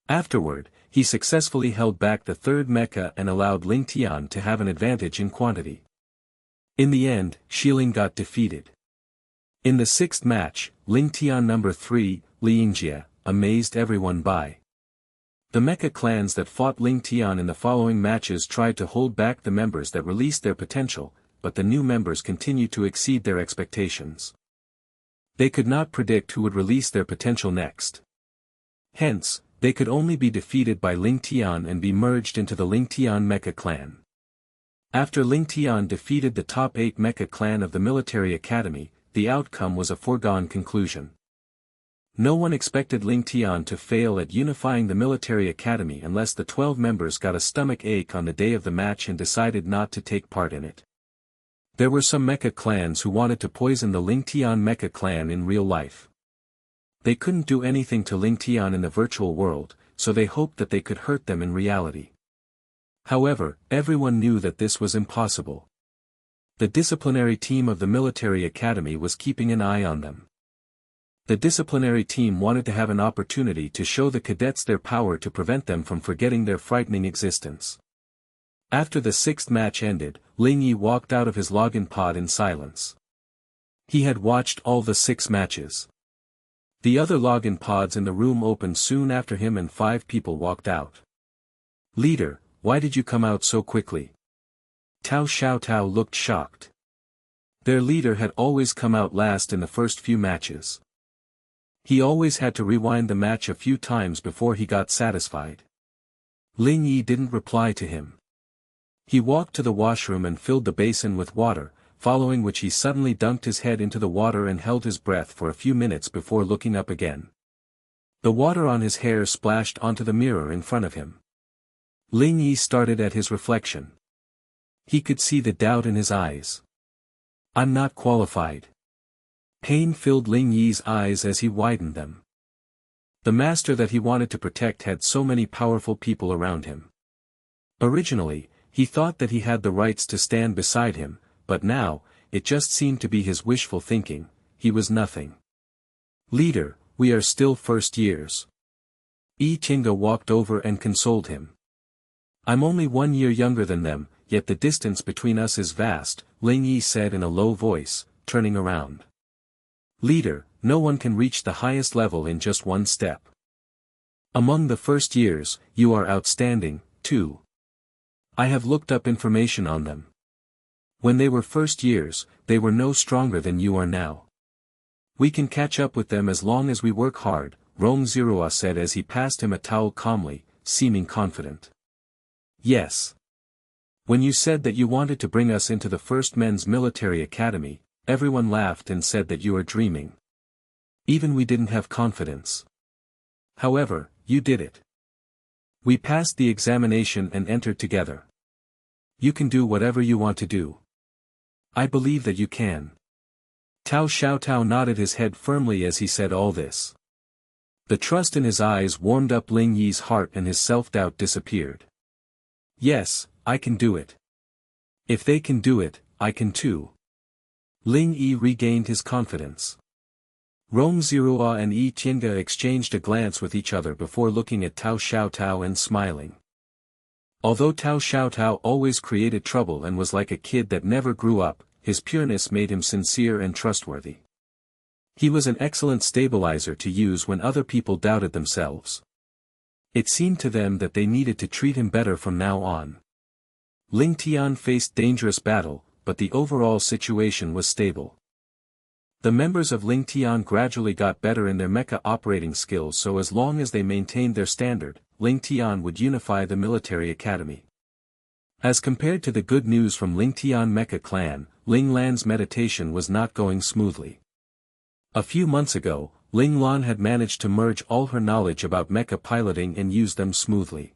Afterward, he successfully held back the 3rd mecha and allowed Lingtian to have an advantage in quantity. In the end, Xiling got defeated. In the 6th match, Lingtian No. 3, Liangjie, amazed everyone by. The mecha clans that fought Lingtian in the following matches tried to hold back the members that released their potential, but the new members continued to exceed their expectations. They could not predict who would release their potential next. Hence, they could only be defeated by Lingtian and be merged into the Lingtian mecha clan. After Lingtian defeated the top 8 mecha clan of the military academy, the outcome was a foregone conclusion. No one expected Lingtian to fail at unifying the military academy unless the 12 members got a stomach ache on the day of the match and decided not to take part in it. There were some mecha clans who wanted to poison the Lingtian mecha clan in real life. They couldn't do anything to Lingtian in the virtual world, so they hoped that they could hurt them in reality. However, everyone knew that this was impossible. The disciplinary team of the military academy was keeping an eye on them. The disciplinary team wanted to have an opportunity to show the cadets their power to prevent them from forgetting their frightening existence. After the 6th match ended, Ling Yi walked out of his login pod in silence. He had watched all the 6 matches. The other login pods in the room opened soon after him and 5 people walked out. "Leader, why did you come out so quickly?" Tao Xiaotao looked shocked. Their leader had always come out last in the first few matches. He always had to rewind the match a few times before he got satisfied. Ling Yi didn't reply to him. He walked to the washroom and filled the basin with water, following which he suddenly dunked his head into the water and held his breath for a few minutes before looking up again. The water on his hair splashed onto the mirror in front of him. Ling Yi started at his reflection. He could see the doubt in his eyes. I'm not qualified. Pain filled Ling Yi's eyes as he widened them. The master that he wanted to protect had so many powerful people around him. Originally, he thought that he had the rights to stand beside him, but now, it just seemed to be his wishful thinking. He was nothing. Leader, we are still first years. Yi Qingge walked over and consoled him. I'm only 1 year younger than them, yet the distance between us is vast, Ling Yi said in a low voice, turning around. Leader, no one can reach the highest level in just one step. Among the first years, you are outstanding, too. I have looked up information on them. When they were first years, they were no stronger than you are now. We can catch up with them as long as we work hard, Rong Zirua said as he passed him a towel calmly, seeming confident. Yes. When you said that you wanted to bring us into the first men's military academy, everyone laughed and said that you are dreaming. Even we didn't have confidence. However, you did it. We passed the examination and entered together. You can do whatever you want to do. I believe that you can. Tao Xiaotao nodded his head firmly as he said all this. The trust in his eyes warmed up Ling Yi's heart and his self-doubt disappeared. Yes, I can do it. If they can do it, I can too. Ling Yi regained his confidence. Rong Zirua and Yi Qingge exchanged a glance with each other before looking at Tao Xiaotao and smiling. Although Tao Xiaotao always created trouble and was like a kid that never grew up, his pureness made him sincere and trustworthy. He was an excellent stabilizer to use when other people doubted themselves. It seemed to them that they needed to treat him better from now on. Ling Tian faced dangerous battle, but the overall situation was stable. The members of Ling Tian gradually got better in their mecha operating skills, so as long as they maintained their standard, Ling Tian would unify the military academy. As compared to the good news from Ling Tian Mecha clan, Ling Lan's meditation was not going smoothly. A few months ago, Ling Lan had managed to merge all her knowledge about mecha piloting and use them smoothly.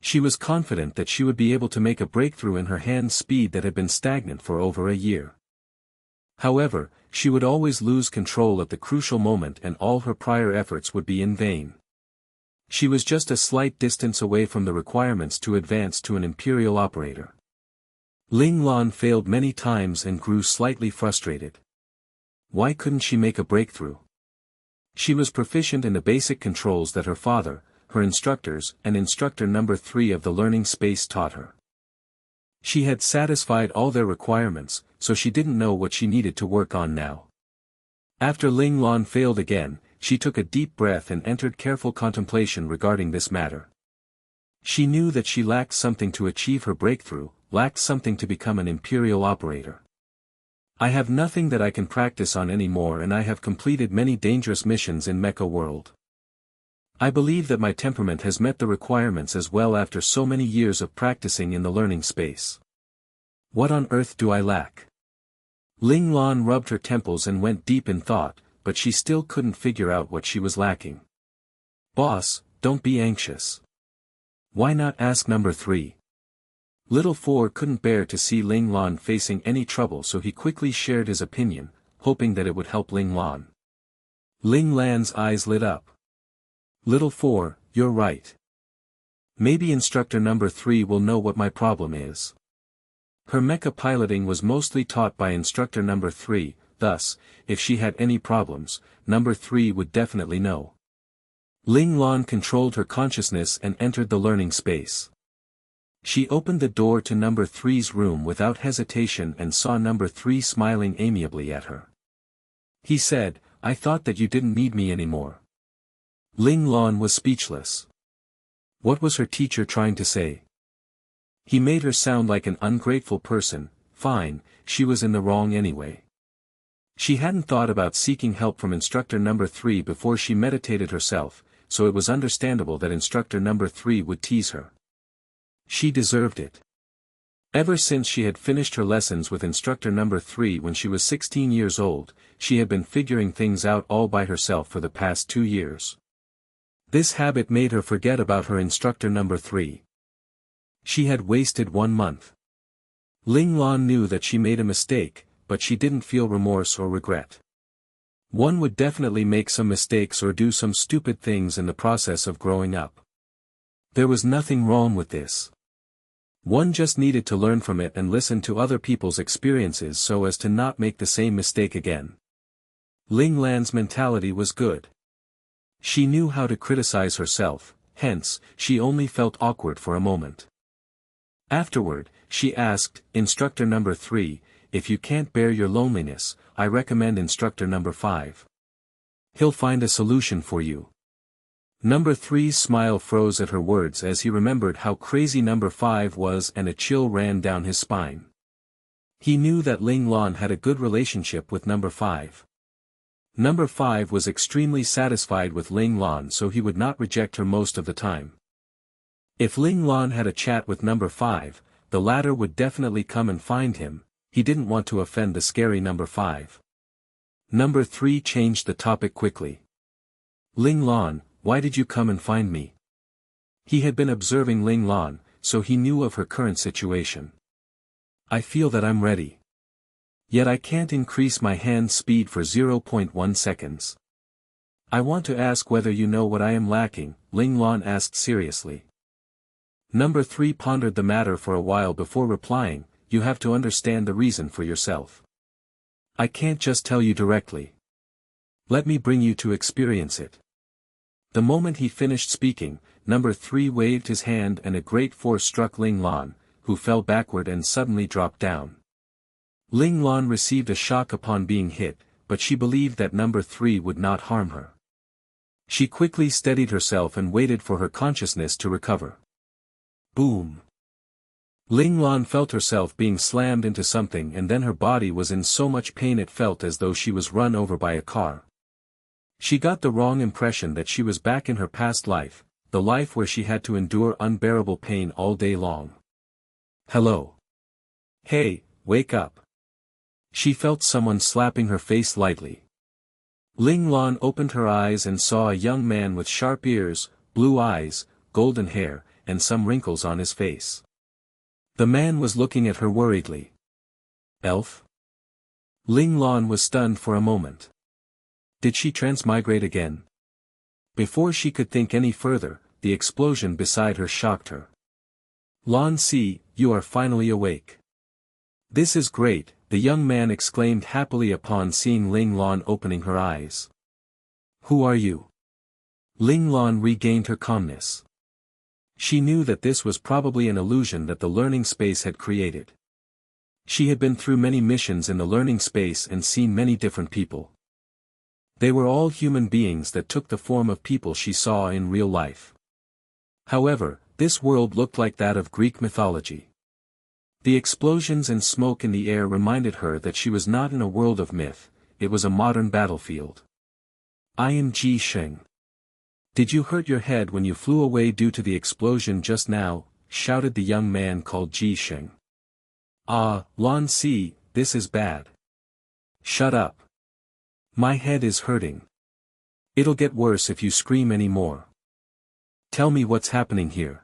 She was confident that she would be able to make a breakthrough in her hand speed that had been stagnant for over a year. However, she would always lose control at the crucial moment and all her prior efforts would be in vain. She was just a slight distance away from the requirements to advance to an imperial operator. Ling Lan failed many times and grew slightly frustrated. Why couldn't she make a breakthrough? She was proficient in the basic controls that her father, her instructors, and instructor number 3 of the learning space taught her. She had satisfied all their requirements, so she didn't know what she needed to work on now. After Ling Lan failed again, she took a deep breath and entered careful contemplation regarding this matter. She knew that she lacked something to achieve her breakthrough, lacked something to become an imperial operator. I have nothing that I can practice on anymore, and I have completed many dangerous missions in Mecha World. I believe that my temperament has met the requirements as well after so many years of practicing in the learning space. What on earth do I lack? Ling Lan rubbed her temples and went deep in thought, but she still couldn't figure out what she was lacking. Boss, don't be anxious. Why not ask number 3? Little 4 couldn't bear to see Ling Lan facing any trouble, so he quickly shared his opinion, hoping that it would help Ling Lan. Ling Lan's eyes lit up. Little 4, you're right. Maybe instructor number 3 will know what my problem is. Her mecha piloting was mostly taught by instructor number 3, thus, if she had any problems, number 3 would definitely know. Ling Lan controlled her consciousness and entered the learning space. She opened the door to number 3's room without hesitation and saw number 3 smiling amiably at her. He said, I thought that you didn't need me anymore. Ling Lan was speechless. What was her teacher trying to say? He made her sound like an ungrateful person. Fine, she was in the wrong anyway. She hadn't thought about seeking help from instructor number 3 before she meditated herself. so it was understandable that instructor number 3 would tease her. She deserved it. Ever since she had finished her lessons with instructor number 3 when she was 16 years old, she had been figuring things out all by herself for the past 2 years. This habit made her forget about her instructor number 3. She had wasted 1 month. Ling Lan knew that she made a mistake, but she didn't feel remorse or regret. One would definitely make some mistakes or do some stupid things in the process of growing up. There was nothing wrong with this. One just needed to learn from it and listen to other people's experiences so as to not make the same mistake again. Ling Lan's mentality was good. She knew how to criticize herself, hence, she only felt awkward for a moment. Afterward, she asked, instructor number 3, if you can't bear your loneliness, I recommend instructor number 5. He'll find a solution for you. Number 3's smile froze at her words as he remembered how crazy number 5 was and a chill ran down his spine. He knew that Ling Lan had a good relationship with number 5. Number 5 was extremely satisfied with Ling Lan, so he would not reject her most of the time. If Ling Lan had a chat with number 5, the latter would definitely come and find him. He didn't want to offend the scary number 5. Number 3 changed the topic quickly. Ling Lan, why did you come and find me? He had been observing Ling Lan, so he knew of her current situation. I feel that I'm ready. Yet I can't increase my hand speed for 0.1 seconds. I want to ask whether you know what I am lacking, Ling Lan asked seriously. Number 3 pondered the matter for a while before replying, you have to understand the reason for yourself. I can't just tell you directly. Let me bring you to experience it. The moment he finished speaking, number 3 waved his hand and a great force struck Ling Lan, who fell backward and suddenly dropped down. Ling Lan received a shock upon being hit, but she believed that number 3 would not harm her. She quickly steadied herself and waited for her consciousness to recover. Boom! Ling Lan felt herself being slammed into something, and then her body was in so much pain it felt as though she was run over by a car. She got the wrong impression that she was back in her past life, the life where she had to endure unbearable pain all day long. Hello. Hey, wake up. She felt someone slapping her face lightly. Ling Lan opened her eyes and saw a young man with sharp ears, blue eyes, golden hair, and some wrinkles on his face. The man was looking at her worriedly. Elf? Ling Lan was stunned for a moment. Did she transmigrate again? Before she could think any further, the explosion beside her shocked her. Lan Si, you are finally awake. This is great, the young man exclaimed happily upon seeing Ling Lan opening her eyes. Who are you? Ling Lan regained her calmness. She knew that this was probably an illusion that the learning space had created. She had been through many missions in the learning space and seen many different people. They were all human beings that took the form of people she saw in real life. However, this world looked like that of Greek mythology. The explosions and smoke in the air reminded her that she was not in a world of myth, it was a modern battlefield. I am Ji Sheng. Did you hurt your head when you flew away due to the explosion just now? Shouted the young man called Ji Sheng. Ah, Lan Si, this is bad. Shut up. My head is hurting. It'll get worse if you scream any more. Tell me what's happening here.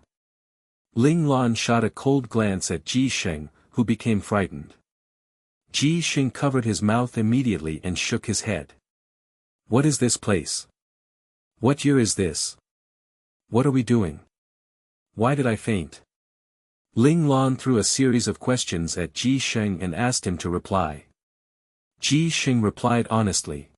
Ling Lan shot a cold glance at Ji Sheng, who became frightened. Ji Sheng covered his mouth immediately and shook his head. What is this place? What year is this? What are we doing? Why did I faint? Ling Lan threw a series of questions at Ji Sheng and asked him to reply. Ji Sheng replied honestly.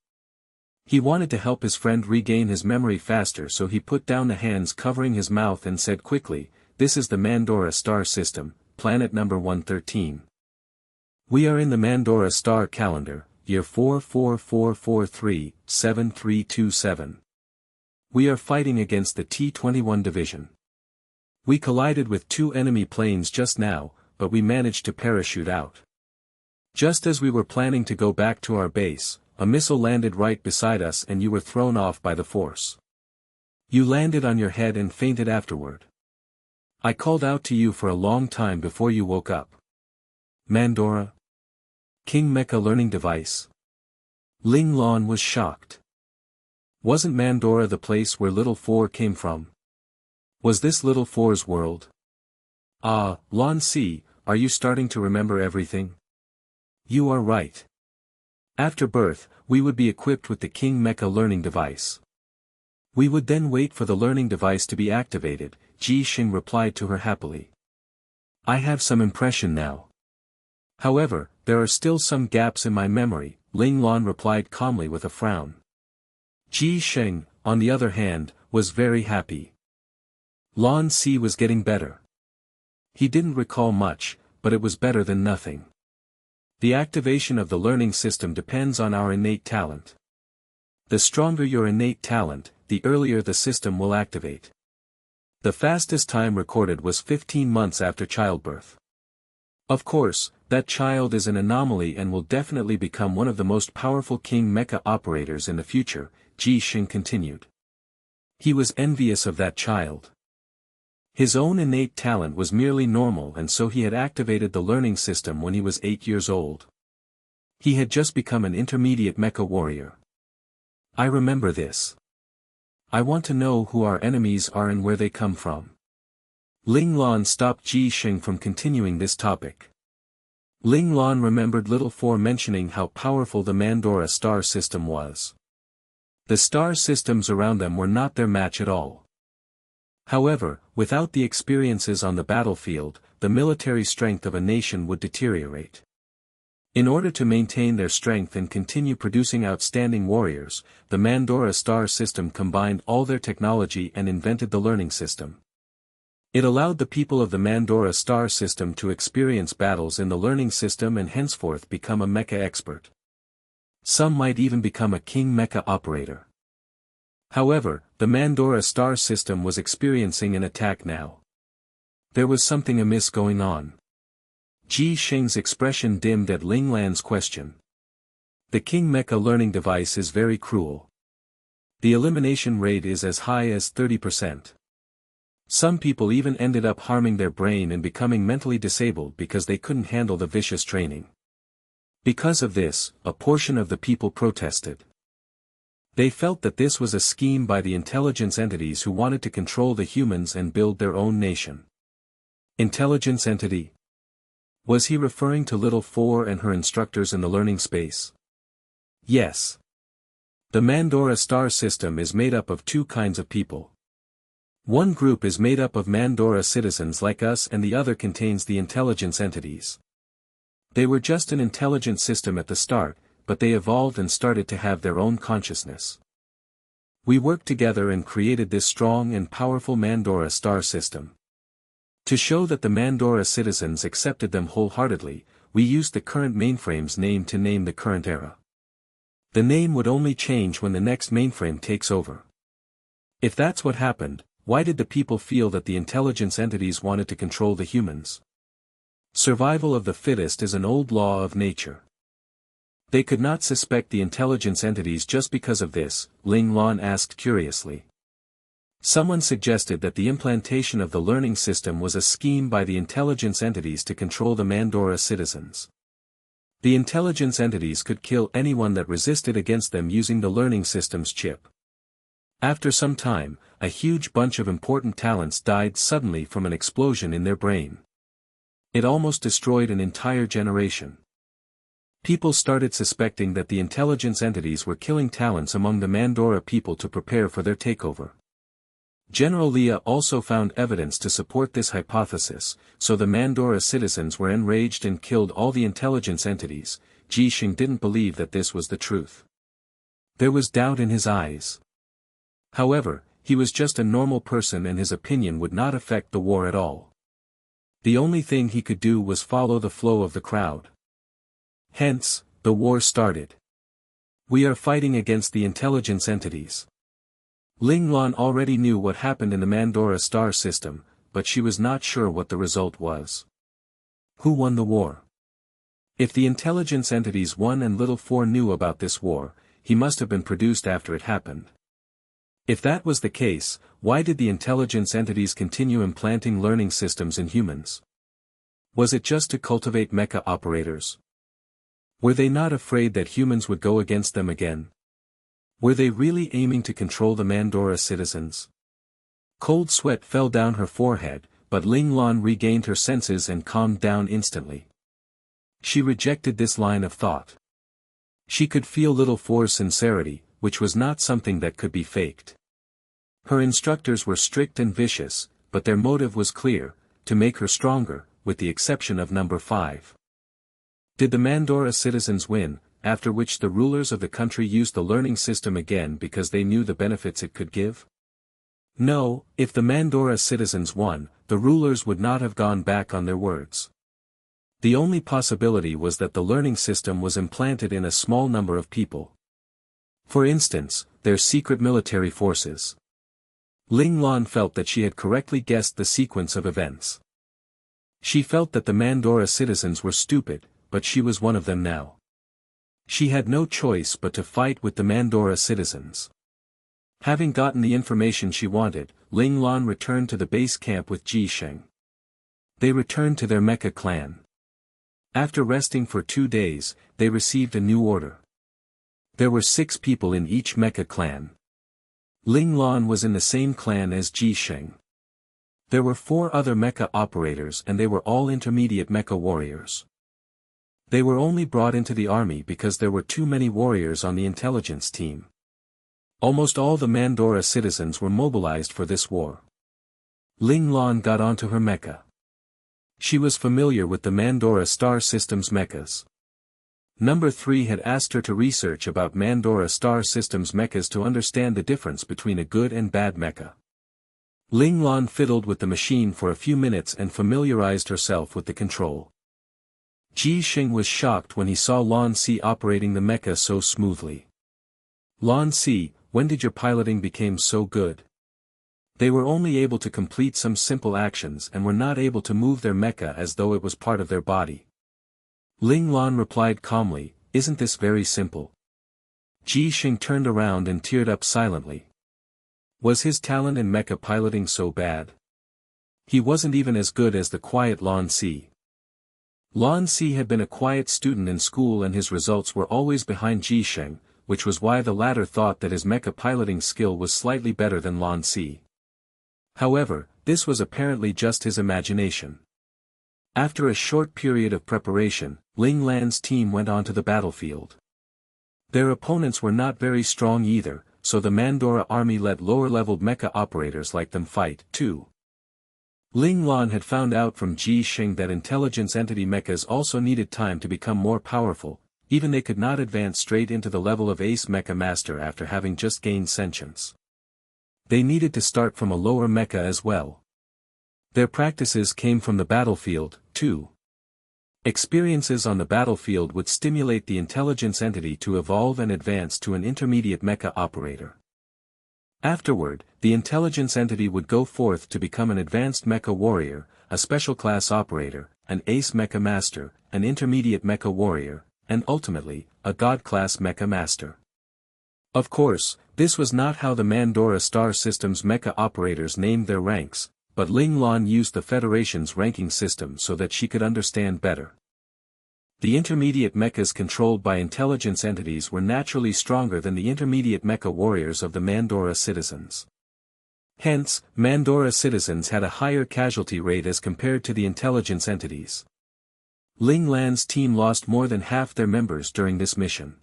He wanted to help his friend regain his memory faster, so he put down the hands covering his mouth and said quickly, "This is the Mandora star system, planet number 113. We are in the Mandora star calendar, year 44443-7327. We are fighting against the T-21 division. We collided with 2 enemy planes just now, but we managed to parachute out. Just as we were planning to go back to our base, a missile landed right beside us and you were thrown off by the force. You landed on your head and fainted afterward. I called out to you for a long time before you woke up. Mandora? King Mecha learning device? Ling Lan was shocked. Wasn't Mandora the place where Little Four came from? Was this Little Four's world? Ah, Lan Si, are you starting to remember everything? You are right. After birth, we would be equipped with the King Mecha learning device. We would then wait for the learning device to be activated, Ji Xing replied to her happily. I have some impression now. However, there are still some gaps in my memory, Ling Lan replied calmly with a frown. Ji Xing, on the other hand, was very happy. Lan Si was getting better. He didn't recall much, but it was better than nothing. The activation of the learning system depends on our innate talent. The stronger your innate talent, the earlier the system will activate. The fastest time recorded was 15 months after childbirth. Of course, that child is an anomaly and will definitely become one of the most powerful King Mecha operators in the future, Ji Xing continued. He was envious of that child. His own innate talent was merely normal and so he had activated the learning system when he was 8 years old. He had just become an intermediate mecha warrior. I remember this. I want to know who our enemies are and where they come from. Ling Lan stopped Ji Xing from continuing this topic. Ling Lan remembered Little Four mentioning how powerful the Mandora star system was. The star systems around them were not their match at all. However, without the experiences on the battlefield, the military strength of a nation would deteriorate. In order to maintain their strength and continue producing outstanding warriors, the Mandora star system combined all their technology and invented the learning system. It allowed the people of the Mandora star system to experience battles in the learning system and henceforth become a mecha expert. Some might even become a king mecha operator. However, the Mandora star system was experiencing an attack now. There was something amiss going on. Ji Xing's expression dimmed at Ling Lan's question. The King Mecha learning device is very cruel. The elimination rate is as high as 30%. Some people even ended up harming their brain and becoming mentally disabled because they couldn't handle the vicious training. Because of this, a portion of the people protested. They felt that this was a scheme by the intelligence entities who wanted to control the humans and build their own nation. Intelligence entity? Was he referring to Little Four and her instructors in the learning space? Yes. The Mandora star system is made up of two kinds of people. One group is made up of Mandora citizens like us and the other contains the intelligence entities. They were just an intelligent system at the start, but they evolved and started to have their own consciousness. We worked together and created this strong and powerful Mandora star system. To show that the Mandora citizens accepted them wholeheartedly, we used the current mainframe's name to name the current era. The name would only change when the next mainframe takes over. If that's what happened, why did the people feel that the intelligence entities wanted to control the humans? Survival of the fittest is an old law of nature. They could not suspect the intelligence entities just because of this, Ling Lan asked curiously. Someone suggested that the implantation of the learning system was a scheme by the intelligence entities to control the Mandora citizens. The intelligence entities could kill anyone that resisted against them using the learning system's chip. After some time, a huge bunch of important talents died suddenly from an explosion in their brain. It almost destroyed an entire generation. People started suspecting that the intelligence entities were killing talents among the Mandora people to prepare for their takeover. General Leah also found evidence to support this hypothesis, so the Mandora citizens were enraged and killed all the intelligence entities. Ji Xing didn't believe that this was the truth. There was doubt in his eyes. However, he was just a normal person and his opinion would not affect the war at all. The only thing he could do was follow the flow of the crowd. Hence, the war started. We are fighting against the intelligence entities. Ling Lan already knew what happened in the Mandora star system, but she was not sure what the result was. Who won the war? If the intelligence entities won and Little Four knew about this war, he must have been produced after it happened. If that was the case, why did the intelligence entities continue implanting learning systems in humans? Was it just to cultivate mecha operators? Were they not afraid that humans would go against them again? Were they really aiming to control the Mandora citizens? Cold sweat fell down her forehead, but Ling Lan regained her senses and calmed down instantly. She rejected this line of thought. She could feel Little Four's sincerity, which was not something that could be faked. Her instructors were strict and vicious, but their motive was clear, to make her stronger, with the exception of number 5. Did the Mandora citizens win, after which the rulers of the country used the learning system again because they knew the benefits it could give? No, if the Mandora citizens won, the rulers would not have gone back on their words. The only possibility was that the learning system was implanted in a small number of people. For instance, their secret military forces. Ling Lan felt that she had correctly guessed the sequence of events. She felt that the Mandora citizens were stupid, but she was one of them now. She had no choice but to fight with the Mandora citizens. Having gotten the information she wanted, Ling Lan returned to the base camp with Ji Sheng. They returned to their mecha clan. After resting for 2 days, they received a new order. There were 6 people in each mecha clan. Ling Lan was in the same clan as Ji Sheng. There were 4 other mecha operators and they were all intermediate mecha warriors. They were only brought into the army because there were too many warriors on the intelligence team. Almost all the Mandora citizens were mobilized for this war. Ling Lan got onto her mecha. She was familiar with the Mandora star systems mechas. Number 3 had asked her to research about Mandora star systems mechas to understand the difference between a good and bad mecha. Ling Lan fiddled with the machine for a few minutes and familiarized herself with the control. Ji Sheng was shocked when he saw Lan Si operating the mecha so smoothly. Lan Si, when did your piloting become so good? They were only able to complete some simple actions and were not able to move their mecha as though it was part of their body. Ling Lan replied calmly, isn't this very simple? Ji Sheng turned around and teared up silently. Was his talent in mecha piloting so bad? He wasn't even as good as the quiet Lan Si. Lan Si had been a quiet student in school and his results were always behind Ji Sheng, which was why the latter thought that his mecha piloting skill was slightly better than Lan Si. However, this was apparently just his imagination. After a short period of preparation, Ling Lan's team went onto the battlefield. Their opponents were not very strong either, so the Mandora army let lower-leveled mecha operators like them fight, too. Ling Lan had found out from Ji Sheng that intelligence entity mechas also needed time to become more powerful, even they could not advance straight into the level of Ace Mecha Master after having just gained sentience. They needed to start from a lower mecha as well. Their practices came from the battlefield, too. Experiences on the battlefield would stimulate the intelligence entity to evolve and advance to an intermediate mecha operator. Afterward, the intelligence entity would go forth to become an advanced mecha warrior, a special class operator, an ace mecha master, an intermediate mecha warrior, and ultimately, a god class mecha master. Of course, this was not how the Mandora star system's mecha operators named their ranks, but Ling Lan used the Federation's ranking system so that she could understand better. The intermediate mechas controlled by intelligence entities were naturally stronger than the intermediate mecha warriors of the Mandora citizens. Hence, Mandora citizens had a higher casualty rate as compared to the intelligence entities. Ling Lan's team lost more than half their members during this mission.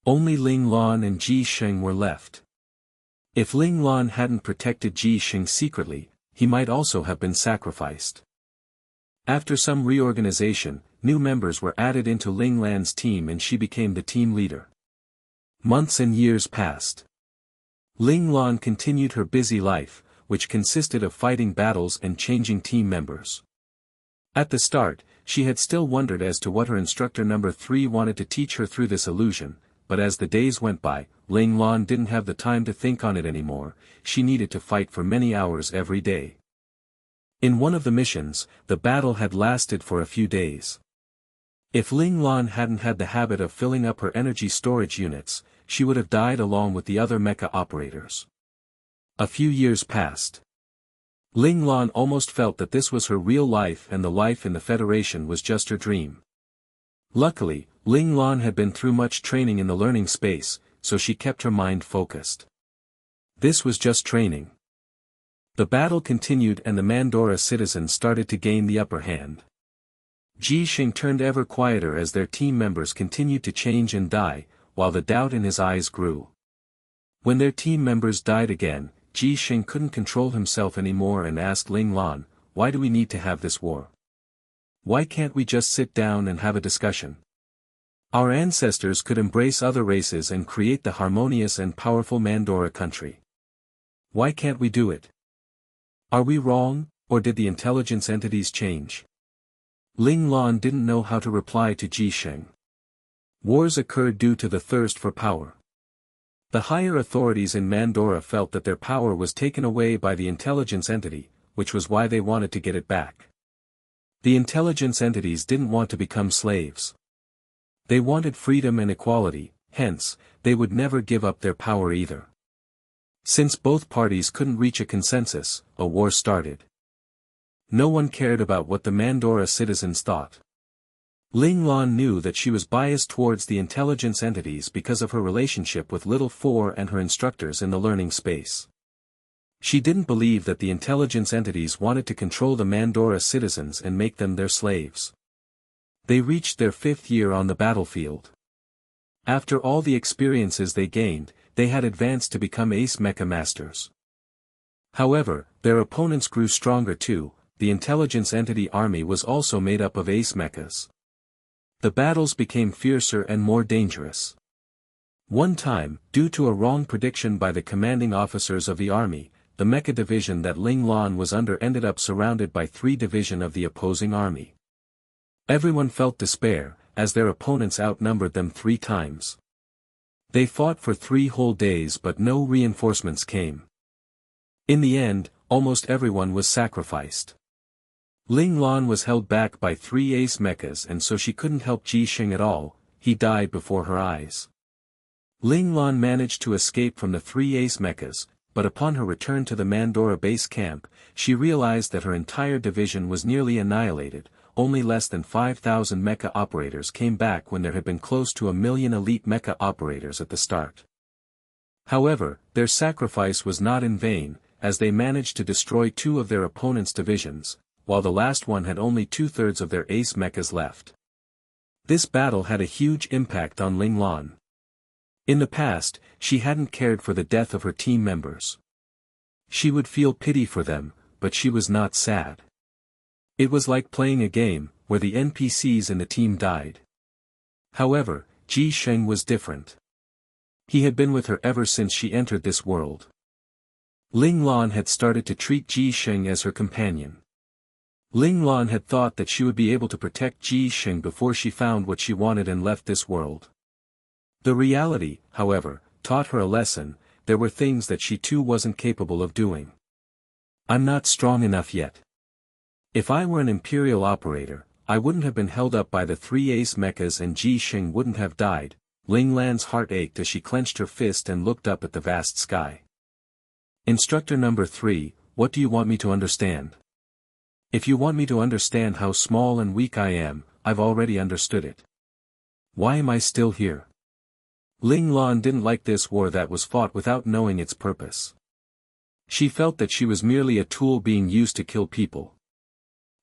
Only Ling Lan and Ji Sheng were left. If Ling Lan hadn't protected Ji Sheng secretly, he might also have been sacrificed. After some reorganization, new members were added into Ling Lan's team and she became the team leader. Months and years passed. Ling Lan continued her busy life, which consisted of fighting battles and changing team members. At the start, she had still wondered as to what her instructor number 3 wanted to teach her through this illusion, but as the days went by, Ling Lan didn't have the time to think on it anymore, she needed to fight for many hours every day. In one of the missions, the battle had lasted for a few days. If Ling Lan hadn't had the habit of filling up her energy storage units, she would have died along with the other mecha operators. A few years passed. Ling Lan almost felt that this was her real life and the life in the Federation was just her dream. Luckily, Ling Lan had been through much training in the learning space, so she kept her mind focused. This was just training. The battle continued and the Mandora citizens started to gain the upper hand. Ji Xing turned ever quieter as their team members continued to change and die, while the doubt in his eyes grew. When their team members died again, Ji Xing couldn't control himself anymore and asked Ling Lan, "Why do we need to have this war? Why can't we just sit down and have a discussion? Our ancestors could embrace other races and create the harmonious and powerful Mandora country. Why can't we do it? Are we wrong, or did the intelligence entities change?" Ling Lan didn't know how to reply to Ji Xing. Wars occurred due to the thirst for power. The higher authorities in Mandora felt that their power was taken away by the intelligence entity, which was why they wanted to get it back. The intelligence entities didn't want to become slaves. They wanted freedom and equality, hence, they would never give up their power either. Since both parties couldn't reach a consensus, a war started. No one cared about what the Mandora citizens thought. Ling Lan knew that she was biased towards the intelligence entities because of her relationship with Little Four and her instructors in the learning space. She didn't believe that the intelligence entities wanted to control the Mandora citizens and make them their slaves. They reached their 5th year on the battlefield. After all the experiences they gained, they had advanced to become ace mecha masters. However, their opponents grew stronger too. The intelligence entity army was also made up of ace mechas. The battles became fiercer and more dangerous. One time, due to a wrong prediction by the commanding officers of the army, the mecha division that Ling Lan was under ended up surrounded by 3 divisions of the opposing army. Everyone felt despair, as their opponents outnumbered them 3 times. They fought for 3 whole days but no reinforcements came. In the end, almost everyone was sacrificed. Ling Lan was held back by 3 ace mechas and so she couldn't help Ji Xing at all, he died before her eyes. Ling Lan managed to escape from the 3 ace mechas, but upon her return to the Mandora base camp, she realized that her entire division was nearly annihilated. Only less than 5,000 mecha operators came back when there had been close to 1,000,000 elite mecha operators at the start. However, their sacrifice was not in vain, as they managed to destroy 2 of their opponents' divisions, while the last one had only 2/3 of their ace mechas left. This battle had a huge impact on Ling Lan. In the past, she hadn't cared for the death of her team members. She would feel pity for them, but she was not sad. It was like playing a game, where the NPCs in the team died. However, Ji Xing was different. He had been with her ever since she entered this world. Ling Lan had started to treat Ji Xing as her companion. Ling Lan had thought that she would be able to protect Ji Xing before she found what she wanted and left this world. The reality, however, taught her a lesson. There were things that she too wasn't capable of doing. "I'm not strong enough yet. If I were an Imperial operator, I wouldn't have been held up by the 3 ace mechas and Ji Xing wouldn't have died." Ling Lan's heart ached as she clenched her fist and looked up at the vast sky. "Instructor number 3, what do you want me to understand?" "If you want me to understand how small and weak I am, I've already understood it. Why am I still here?" Ling Lan didn't like this war that was fought without knowing its purpose. She felt that she was merely a tool being used to kill people.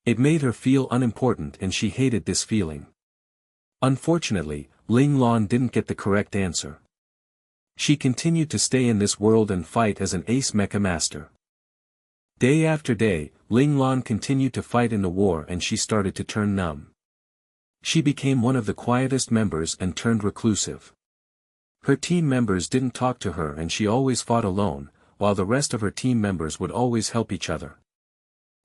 It made her feel unimportant and she hated this feeling. Unfortunately, Ling Lan didn't get the correct answer. She continued to stay in this world and fight as an ace mecha master. Day after day, Ling Lan continued to fight in the war and she started to turn numb. She became one of the quietest members and turned reclusive. Her team members didn't talk to her and she always fought alone, while the rest of her team members would always help each other.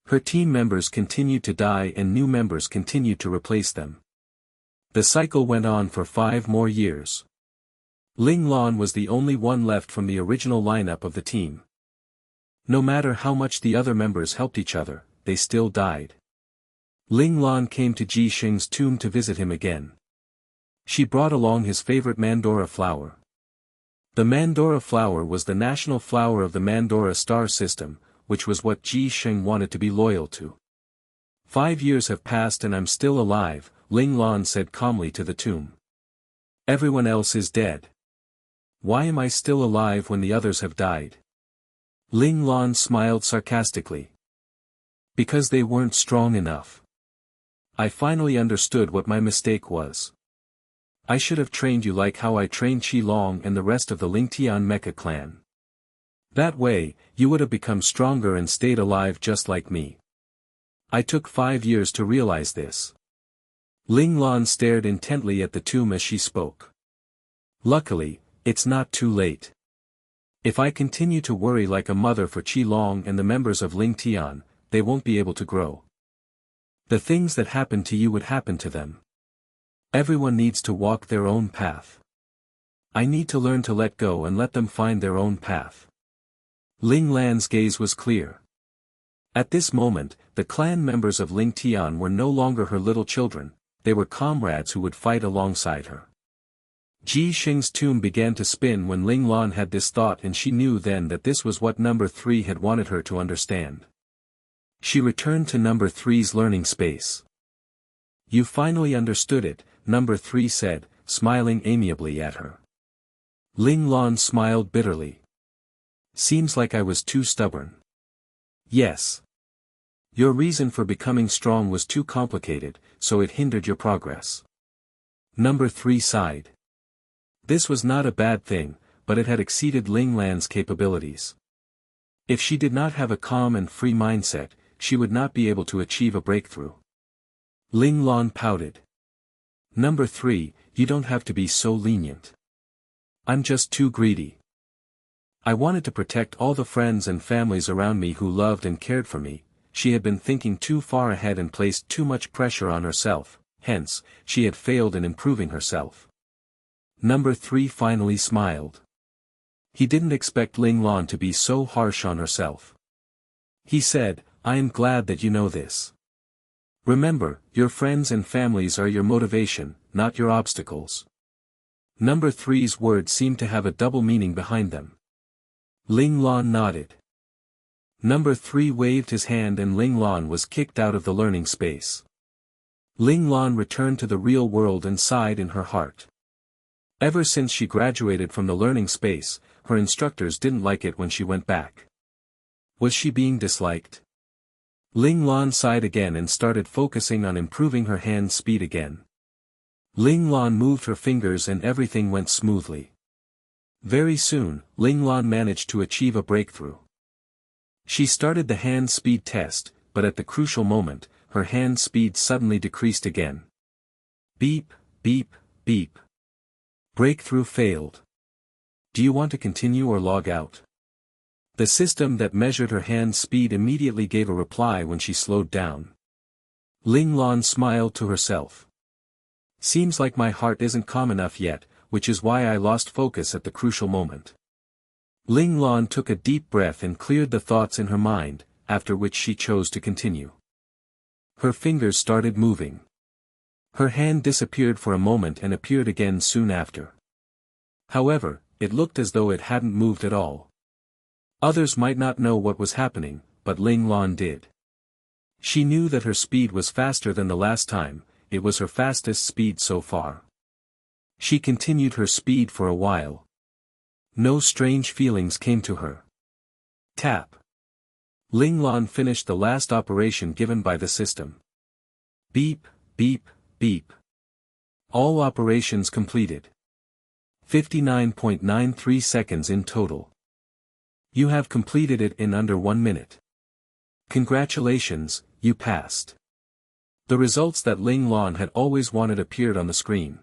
Her team members continued to die and new members continued to replace them. The cycle went on for 5 more years. Ling Lan was the only one left from the original lineup of the team. No matter how much the other members helped each other, they still died. Ling Lan came to Ji Xing's tomb to visit him again. She brought along his favorite Mandora flower. The Mandora flower was the national flower of the Mandora star system, which was what Ji Sheng wanted to be loyal to. 5 years have passed and I'm still alive, Ling Lan said calmly to the tomb. Everyone else is dead. Why am I still alive when the others have died? Ling Lan smiled sarcastically. Because they weren't strong enough. I finally understood what my mistake was. I should have trained you like how I trained Qi Long and the rest of the Lingtian Mecha clan. That way, you would have become stronger and stayed alive just like me. I took 5 years to realize this. Ling Lan stared intently at the tomb as she spoke. Luckily, it's not too late. If I continue to worry like a mother for Qi Long and the members of Lingtian, they won't be able to grow. The things that happen to you would happen to them. Everyone needs to walk their own path. I need to learn to let go and let them find their own path. Ling Lan's gaze was clear. At this moment, the clan members of Lingtian were no longer her little children, they were comrades who would fight alongside her. Ji Sheng's tomb began to spin when Ling Lan had this thought, and she knew then that this was what number 3 had wanted her to understand. She returned to number 3's learning space. You finally understood it, number 3 said, smiling amiably at her. Ling Lan smiled bitterly. Seems like I was too stubborn. Yes. Your reason for becoming strong was too complicated, so it hindered your progress. Number 3 sighed. This was not a bad thing, but it had exceeded Ling Lan's capabilities. If she did not have a calm and free mindset, she would not be able to achieve a breakthrough. Ling Lan pouted. Number 3, you don't have to be so lenient. I'm just too greedy. I wanted to protect all the friends and families around me who loved and cared for me. She had been thinking too far ahead and placed too much pressure on herself, hence, she had failed in improving herself. Number 3 finally smiled. He didn't expect Ling Lan to be so harsh on herself. He said, I am glad that you know this. Remember, your friends and families are your motivation, not your obstacles. Number 3's words seemed to have a double meaning behind them. Ling Lan nodded. Number 3 waved his hand and Ling Lan was kicked out of the learning space. Ling Lan returned to the real world and sighed in her heart. Ever since she graduated from the learning space, her instructors didn't like it when she went back. Was she being disliked? Ling Lan sighed again and started focusing on improving her hand speed again. Ling Lan moved her fingers and everything went smoothly. Very soon, Ling Lan managed to achieve a breakthrough. She started the hand speed test, but at the crucial moment, her hand speed suddenly decreased again. Beep, beep, beep. Breakthrough failed. Do you want to continue or log out? The system that measured her hand speed immediately gave a reply when she slowed down. Ling Lan smiled to herself. Seems like my heart isn't calm enough yet, which is why I lost focus at the crucial moment. Ling Lan took a deep breath and cleared the thoughts in her mind, after which she chose to continue. Her fingers started moving. Her hand disappeared for a moment and appeared again soon after. However, it looked as though it hadn't moved at all. Others might not know what was happening, but Ling Lan did. She knew that her speed was faster than the last time, it was her fastest speed so far. She continued her speed for a while. No strange feelings came to her. Tap. Ling Lan finished the last operation given by the system. Beep, beep, beep. All operations completed. 59.93 seconds in total. You have completed it in under 1 minute. Congratulations, you passed. The results that Ling Lan had always wanted appeared on the screen.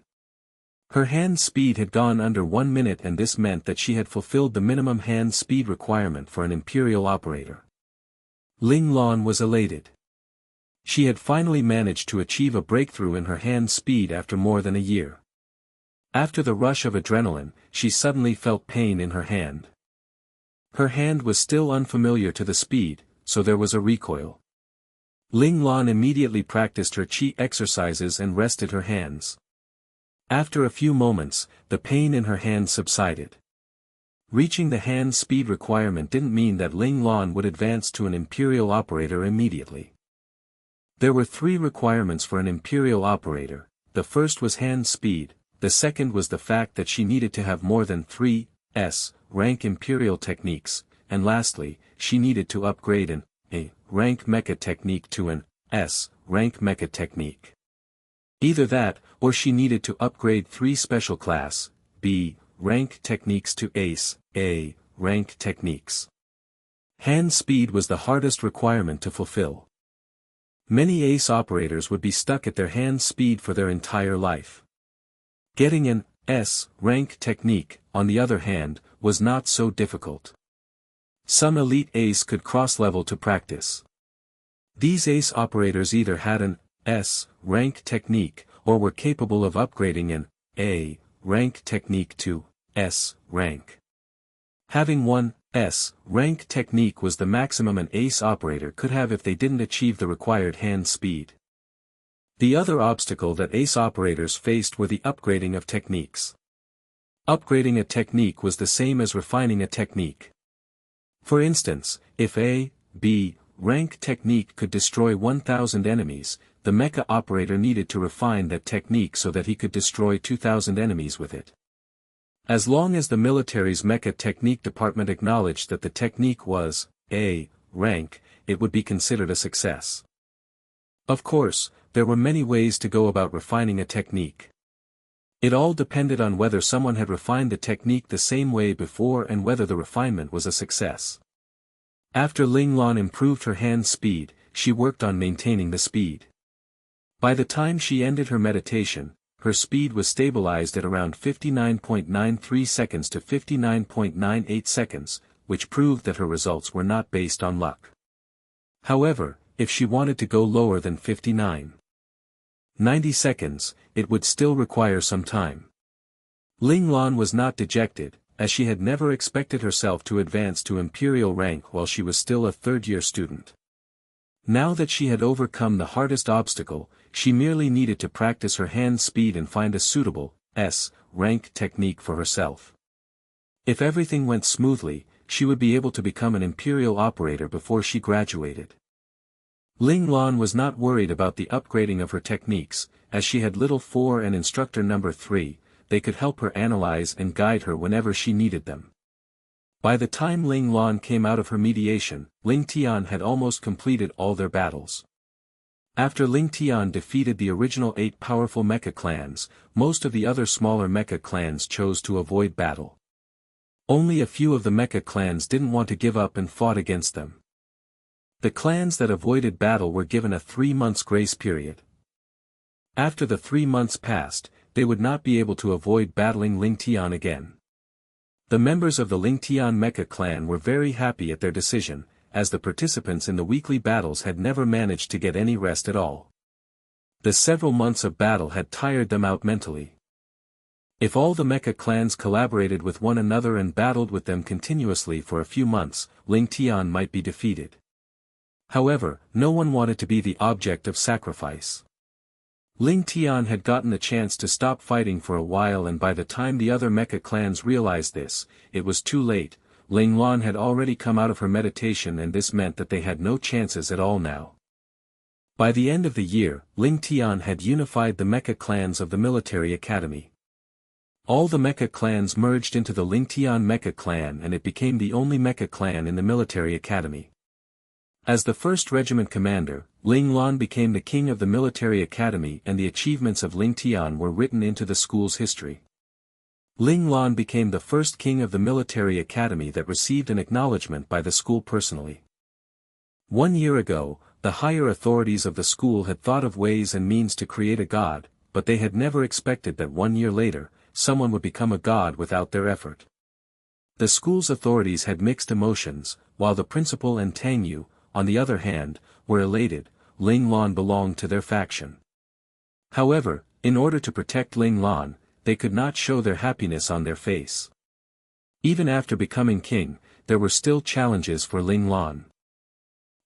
Her hand speed had gone under 1 minute, and this meant that she had fulfilled the minimum hand speed requirement for an Imperial operator. Ling Lan was elated. She had finally managed to achieve a breakthrough in her hand speed after more than a year. After the rush of adrenaline, she suddenly felt pain in her hand. Her hand was still unfamiliar to the speed, so there was a recoil. Ling Lan immediately practiced her qi exercises and rested her hands. After a few moments, the pain in her hand subsided. Reaching the hand speed requirement didn't mean that Ling Lan would advance to an Imperial Operator immediately. There were 3 requirements for an Imperial Operator. The first was hand speed, the second was the fact that she needed to have more than 3 S-rank Imperial techniques, and lastly, she needed to upgrade an A-rank mecha technique to an S-rank mecha technique. Either that, or she needed to upgrade 3 special class, B-rank techniques to Ace, A-rank techniques. Hand speed was the hardest requirement to fulfill. Many ace operators would be stuck at their hand speed for their entire life. Getting an S-rank technique, on the other hand, was not so difficult. Some elite ace could cross-level to practice. These ace operators either had an S-rank technique, or were capable of upgrading an A-rank technique to S-rank. Having one S-rank technique was the maximum an ace operator could have if they didn't achieve the required hand speed. The other obstacle that ace operators faced were the upgrading of techniques. Upgrading a technique was the same as refining a technique. For instance, if a B-rank technique could destroy 1,000 enemies, the mecha operator needed to refine that technique so that he could destroy 2,000 enemies with it. As long as the military's mecha technique department acknowledged that the technique was A-rank, it would be considered a success. Of course, there were many ways to go about refining a technique. It all depended on whether someone had refined the technique the same way before and whether the refinement was a success. After Ling Lan improved her hand speed, she worked on maintaining the speed. By the time she ended her meditation, her speed was stabilized at around 59.93 seconds to 59.98 seconds, which proved that her results were not based on luck. However, if she wanted to go lower than 59.90 seconds, it would still require some time. Ling Lan was not dejected, as she had never expected herself to advance to imperial rank while she was still a third-year student. Now that she had overcome the hardest obstacle, she merely needed to practice her hand speed and find a suitable S-rank technique for herself. If everything went smoothly, she would be able to become an imperial operator before she graduated. Ling Lan was not worried about the upgrading of her techniques, as she had Little 4 and Instructor Number 3, they could help her analyze and guide her whenever she needed them. By the time Ling Lan came out of her mediation, Ling Tian had almost completed all their battles. After Ling Tian defeated the original 8 powerful mecha clans, most of the other smaller mecha clans chose to avoid battle. Only a few of the mecha clans didn't want to give up and fought against them. The clans that avoided battle were given a 3 months grace period. After the 3 months passed, they would not be able to avoid battling Ling Tian again. The members of the Ling Tian mecha clan were very happy at their decision, as the participants in the weekly battles had never managed to get any rest at all. The several months of battle had tired them out mentally. If all the mecha clans collaborated with one another and battled with them continuously for a few months, Ling Tian might be defeated. However, no one wanted to be the object of sacrifice. Ling Tian had gotten the chance to stop fighting for a while, and by the time the other mecha clans realized this, it was too late. Ling Lan had already come out of her meditation, and this meant that they had no chances at all now. By the end of the year, Ling Tian had unified the mecha clans of the military academy. All the mecha clans merged into the Ling Tian mecha clan, and it became the only mecha clan in the military academy. As the 1st Regiment commander, Ling Lan became the king of the military academy, and the achievements of Ling Tian were written into the school's history. Ling Lan became the first king of the military academy that received an acknowledgement by the school personally. 1 year ago, the higher authorities of the school had thought of ways and means to create a god, but they had never expected that 1 year later, someone would become a god without their effort. The school's authorities had mixed emotions, while the principal and Tang Yu, on the other hand, were elated. Ling Lan belonged to their faction. However, in order to protect Ling Lan, they could not show their happiness on their face. Even after becoming king, there were still challenges for Ling Lan.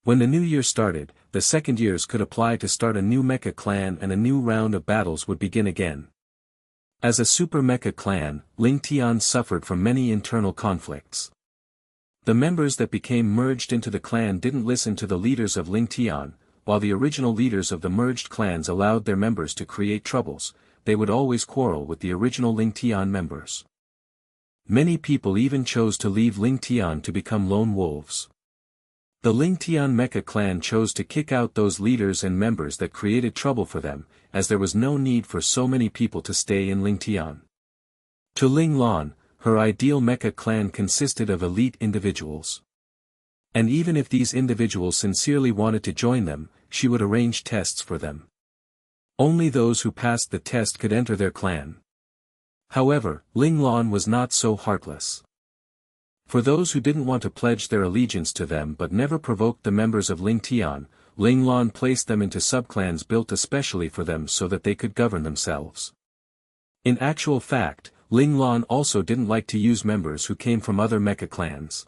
When the new year started, the second years could apply to start a new mecha clan, and a new round of battles would begin again. As a super mecha clan, Ling Tian suffered from many internal conflicts. The members that became merged into the clan didn't listen to the leaders of Ling Tian, while the original leaders of the merged clans allowed their members to create troubles. They would always quarrel with the original Ling Tian members. Many people even chose to leave Ling Tian to become lone wolves. The Ling Tian Mecha clan chose to kick out those leaders and members that created trouble for them, as there was no need for so many people to stay in Ling Tian. To Ling Lan, her ideal mecha clan consisted of elite individuals. And even if these individuals sincerely wanted to join them, she would arrange tests for them. Only those who passed the test could enter their clan. However, Ling Lan was not so heartless. For those who didn't want to pledge their allegiance to them but never provoked the members of Ling Tian, Ling Lan placed them into subclans built especially for them so that they could govern themselves. In actual fact, Ling Lan also didn't like to use members who came from other mecha clans.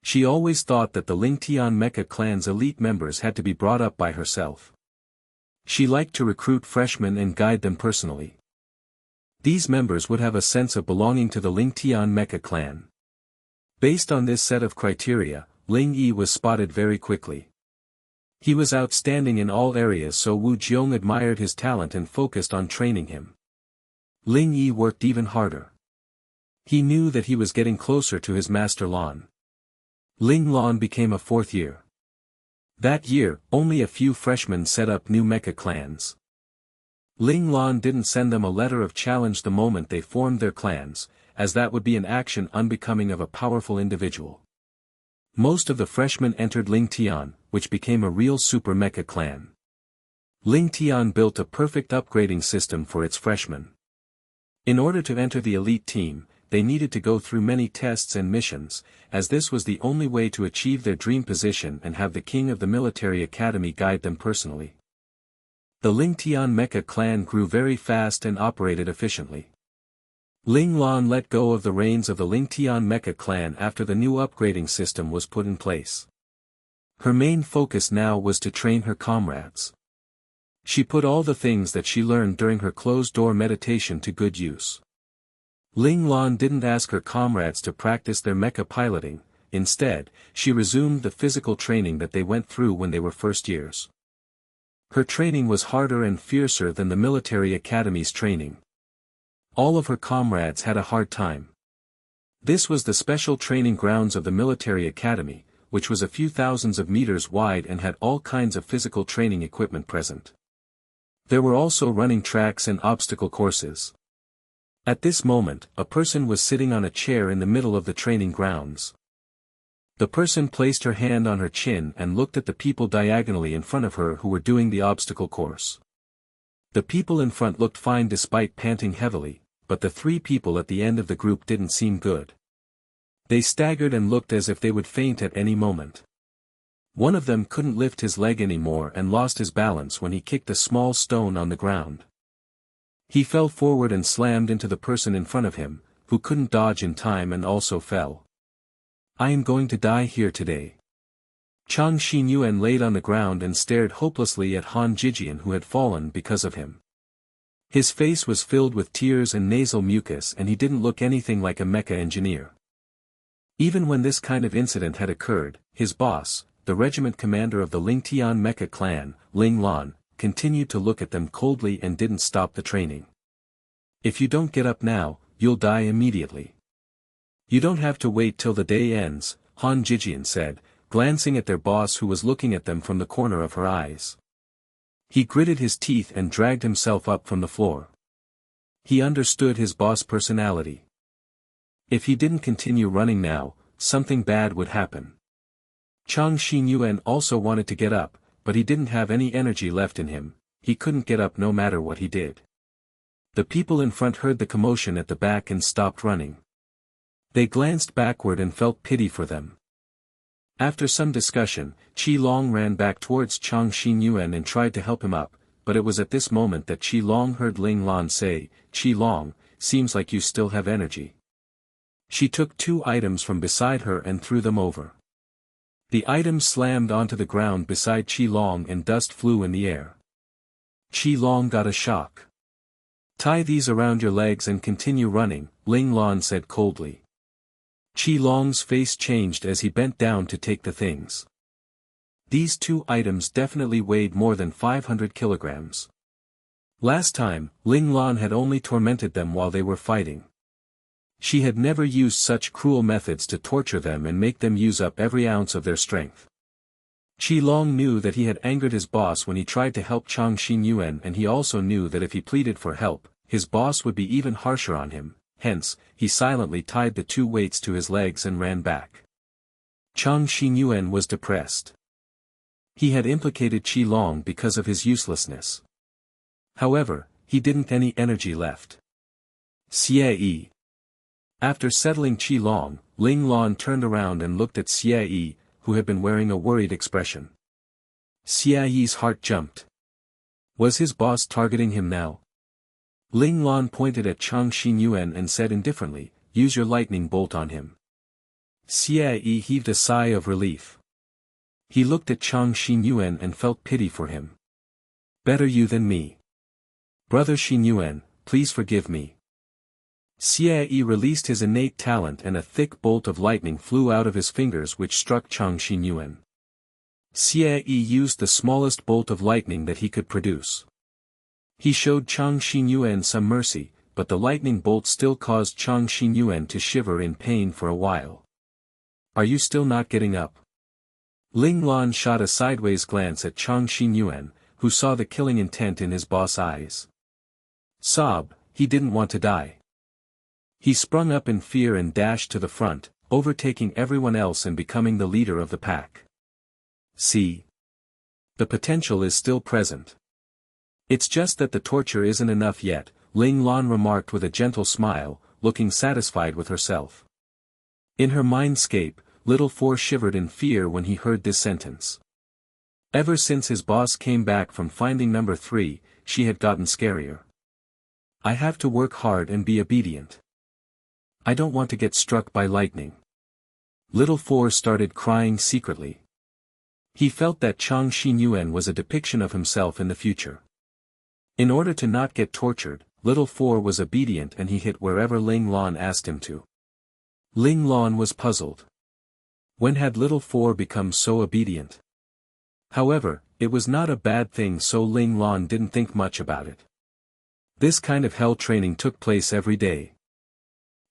She always thought that the Ling Tian mecha clan's elite members had to be brought up by herself. She liked to recruit freshmen and guide them personally. These members would have a sense of belonging to the Ling Tian mecha clan. Based on this set of criteria, Ling Yi was spotted very quickly. He was outstanding in all areas, so Wu Jiong admired his talent and focused on training him. Ling Yi worked even harder. He knew that he was getting closer to his master Lan. Ling Lan became a fourth year. That year, only a few freshmen set up new mecha clans. Ling Lan didn't send them a letter of challenge the moment they formed their clans, as that would be an action unbecoming of a powerful individual. Most of the freshmen entered Ling Tian, which became a real super mecha clan. Ling Tian built a perfect upgrading system for its freshmen. In order to enter the elite team, they needed to go through many tests and missions, as this was the only way to achieve their dream position and have the king of the military academy guide them personally. The Ling Tian mecha clan grew very fast and operated efficiently. Ling Lan let go of the reins of the Ling Tian mecha clan after the new upgrading system was put in place. Her main focus now was to train her comrades. She put all the things that she learned during her closed-door meditation to good use. Ling Lan didn't ask her comrades to practice their mecha piloting. Instead, she resumed the physical training that they went through when they were first years. Her training was harder and fiercer than the military academy's training. All of her comrades had a hard time. This was the special training grounds of the military academy, which was a few thousands of meters wide and had all kinds of physical training equipment present. There were also running tracks and obstacle courses. At this moment, a person was sitting on a chair in the middle of the training grounds. The person placed her hand on her chin and looked at the people diagonally in front of her who were doing the obstacle course. The people in front looked fine despite panting heavily, but the three people at the end of the group didn't seem good. They staggered and looked as if they would faint at any moment. One of them couldn't lift his leg anymore and lost his balance when he kicked a small stone on the ground. He fell forward and slammed into the person in front of him, who couldn't dodge in time and also fell. "I am going to die here today." Chang Xinyuan laid on the ground and stared hopelessly at Han Jijian, who had fallen because of him. His face was filled with tears and nasal mucus, and he didn't look anything like a mecha engineer. Even when this kind of incident had occurred, his boss, the regiment commander of the Ling Tian mecha clan, Ling Lan, continued to look at them coldly and didn't stop the training. "If you don't get up now, you'll die immediately." "You don't have to wait till the day ends," Han Jijian said, glancing at their boss who was looking at them from the corner of her eyes. He gritted his teeth and dragged himself up from the floor. He understood his boss' personality. If he didn't continue running now, something bad would happen. Chang Xinyuan also wanted to get up, but he didn't have any energy left in him. He couldn't get up no matter what he did. The people in front heard the commotion at the back and stopped running. They glanced backward and felt pity for them. After some discussion, Qi Long ran back towards Chang Xinyuan and tried to help him up, but it was at this moment that Qi Long heard Ling Lan say, "Qi Long, seems like you still have energy." She took 2 items from beside her and threw them over. The items slammed onto the ground beside Qi Long and dust flew in the air. Qi Long got a shock. Tie these around your legs and continue running, Ling Lan said coldly. Qi Long's face changed as he bent down to take the things. These two items definitely weighed more than 500 kilograms. Last time, Ling Lan had only tormented them while they were fighting. She had never used such cruel methods to torture them and make them use up every ounce of their strength. Qi Long knew that he had angered his boss when he tried to help Chang Xinyuan, and he also knew that if he pleaded for help, his boss would be even harsher on him, hence, he silently tied the two weights to his legs and ran back. Chang Xinyuan was depressed. He had implicated Qi Long because of his uselessness. However, he didn't any energy left. Xie Yi. After settling Qi Long, Ling Lan turned around and looked at Xie Yi, who had been wearing a worried expression. Xie Yi's heart jumped. Was his boss targeting him now? Ling Lan pointed at Chang Xinyuan and said indifferently, use your lightning bolt on him. Xie Yi heaved a sigh of relief. He looked at Chang Xinyuan and felt pity for him. Better you than me. Brother Xinyuan, please forgive me. Xie Yi released his innate talent and a thick bolt of lightning flew out of his fingers which struck Chang Xinyuan. Xie Yi used the smallest bolt of lightning that he could produce. He showed Chang Xinyuan some mercy, but the lightning bolt still caused Chang Xinyuan to shiver in pain for a while. Are you still not getting up? Ling Lan shot a sideways glance at Chang Xinyuan, who saw the killing intent in his boss' eyes. Sob, he didn't want to die. He sprung up in fear and dashed to the front, overtaking everyone else and becoming the leader of the pack. See? The potential is still present. It's just that the torture isn't enough yet, Ling Lan remarked with a gentle smile, looking satisfied with herself. In her mindscape, Little Four shivered in fear when he heard this sentence. Ever since his boss came back from finding number 3, she had gotten scarier. I have to work hard and be obedient. I don't want to get struck by lightning. Little Four started crying secretly. He felt that Chang Xinyuan was a depiction of himself in the future. In order to not get tortured, Little Four was obedient and he hit wherever Ling Lan asked him to. Ling Lan was puzzled. When had Little Four become so obedient? However, it was not a bad thing, so Ling Lan didn't think much about it. This kind of hell training took place every day.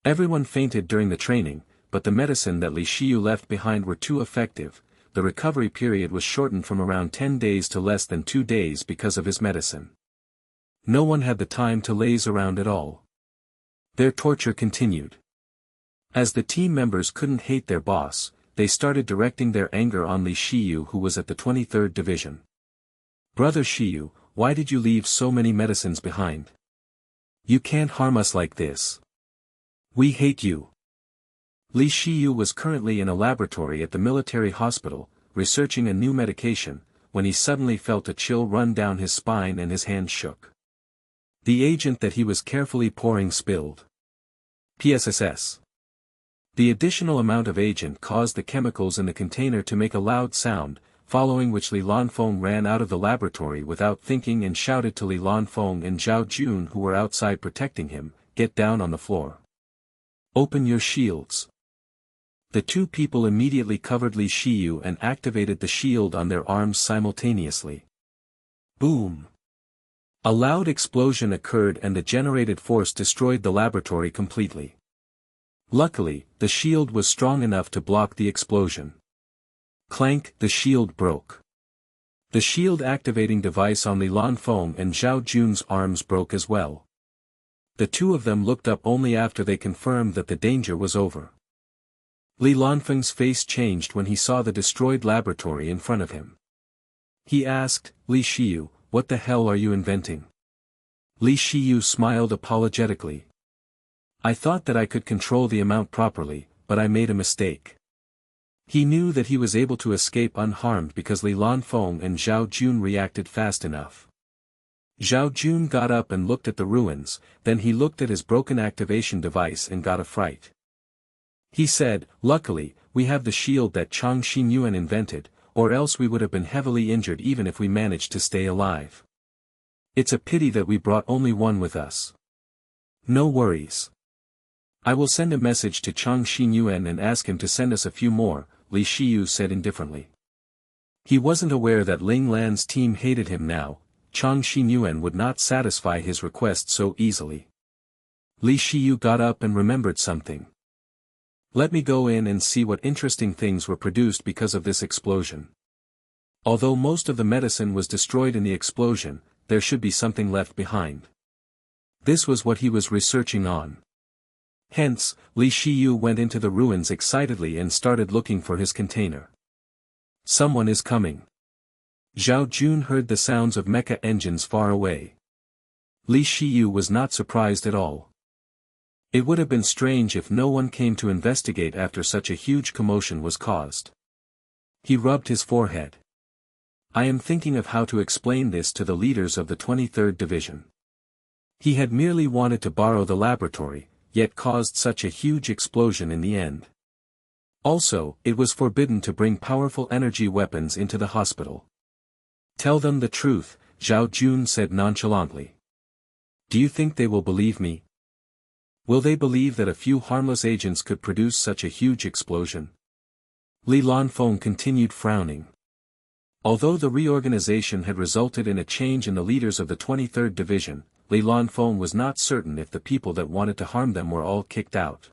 Everyone fainted during the training, but the medicine that Li Shiyu left behind were too effective. The recovery period was shortened from around 10 days to less than 2 days because of his medicine. No one had the time to laze around at all. Their torture continued. As the team members couldn't hate their boss, they started directing their anger on Li Shiyu, who was at the 23rd Division. Brother Shiyu, why did you leave so many medicines behind? You can't harm us like this. We hate you. Li Shiyu was currently in a laboratory at the military hospital, researching a new medication, when he suddenly felt a chill run down his spine and his hand shook. The agent that he was carefully pouring spilled. PSSS. The additional amount of agent caused the chemicals in the container to make a loud sound, following which Li Lanfeng ran out of the laboratory without thinking and shouted to Li Lanfeng and Zhao Jun, who were outside protecting him, "Get down on the floor. Open your shields." The two people immediately covered Li Shiyu and activated the shield on their arms simultaneously. Boom! A loud explosion occurred and the generated force destroyed the laboratory completely. Luckily, the shield was strong enough to block the explosion. Clank, the shield broke. The shield activating device on Li Lanfeng and Zhao Jun's arms broke as well. The two of them looked up only after they confirmed that the danger was over. Li Lanfeng's face changed when he saw the destroyed laboratory in front of him. He asked, "Li Shiyu, what the hell are you inventing?" Li Shiyu smiled apologetically. "I thought that I could control the amount properly, but I made a mistake." He knew that he was able to escape unharmed because Li Lanfeng and Zhao Jun reacted fast enough. Zhao Jun got up and looked at the ruins, then he looked at his broken activation device and got a fright. He said, "Luckily, we have the shield that Chang Xinyuan invented, or else we would have been heavily injured even if we managed to stay alive. It's a pity that we brought only one with us." No worries. I will send a message to Chang Xinyuan and ask him to send us a few more, Li Shiyu said indifferently. He wasn't aware that Ling Lan's team hated him now. Chang Xinyuan would not satisfy his request so easily. Li Shiyu got up and remembered something. Let me go in and see what interesting things were produced because of this explosion. Although most of the medicine was destroyed in the explosion, there should be something left behind. This was what he was researching on. Hence, Li Shiyu went into the ruins excitedly and started looking for his container. Someone is coming. Zhao Jun heard the sounds of mecha engines far away. Li Shiyu was not surprised at all. It would have been strange if no one came to investigate after such a huge commotion was caused. He rubbed his forehead. I am thinking of how to explain this to the leaders of the 23rd Division. He had merely wanted to borrow the laboratory, yet caused such a huge explosion in the end. Also, it was forbidden to bring powerful energy weapons into the hospital. Tell them the truth, Zhao Jun said nonchalantly. Do you think they will believe me? Will they believe that a few harmless agents could produce such a huge explosion? Li Lanfeng continued frowning. Although the reorganization had resulted in a change in the leaders of the 23rd Division, Li Lanfeng was not certain if the people that wanted to harm them were all kicked out.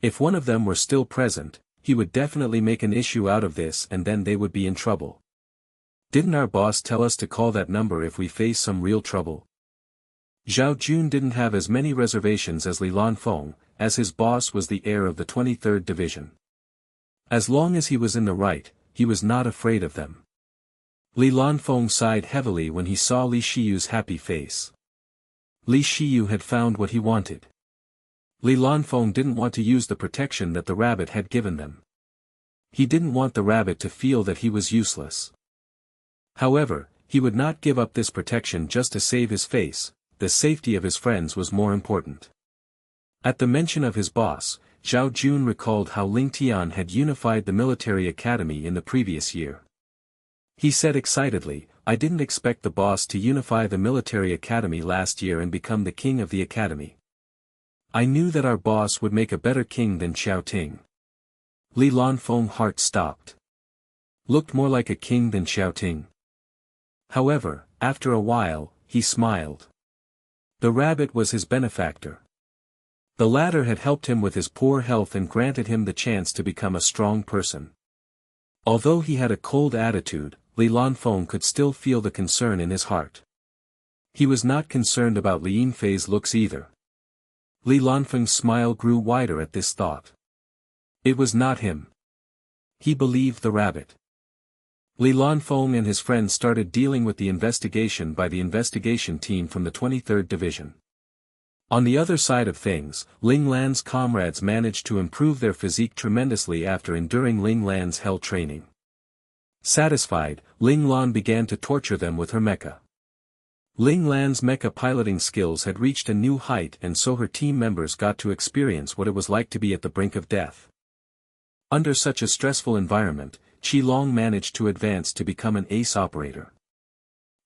If one of them were still present, he would definitely make an issue out of this and then they would be in trouble. Didn't our boss tell us to call that number if we face some real trouble? Zhao Jun didn't have as many reservations as Li Lanfeng, as his boss was the heir of the 23rd Division. As long as he was in the right, he was not afraid of them. Li Lanfeng sighed heavily when he saw Li Shiyu's happy face. Li Shiyu had found what he wanted. Li Lanfeng didn't want to use the protection that the rabbit had given them. He didn't want the rabbit to feel that he was useless. However, he would not give up this protection just to save his face. The safety of his friends was more important. At the mention of his boss, Zhao Jun recalled how Ling Tian had unified the military academy in the previous year. He said excitedly, I didn't expect the boss to unify the military academy last year and become the king of the academy. I knew that our boss would make a better king than Xiao Ting. Li Lanfeng's heart stopped. Looked more like a king than Xiao Ting. However, after a while, he smiled. The rabbit was his benefactor. The latter had helped him with his poor health and granted him the chance to become a strong person. Although he had a cold attitude, Li Lanfeng could still feel the concern in his heart. He was not concerned about Li Yinfei's looks either. Li Lanfeng's smile grew wider at this thought. It was not him. He believed the rabbit. Li Lanfeng and his friends started dealing with the investigation by the investigation team from the 23rd Division. On the other side of things, Ling Lan's comrades managed to improve their physique tremendously after enduring Ling Lan's hell training. Satisfied, Ling Lan began to torture them with her mecha. Ling Lan's mecha piloting skills had reached a new height and so her team members got to experience what it was like to be at the brink of death. Under such a stressful environment, Qilong managed to advance to become an ace operator.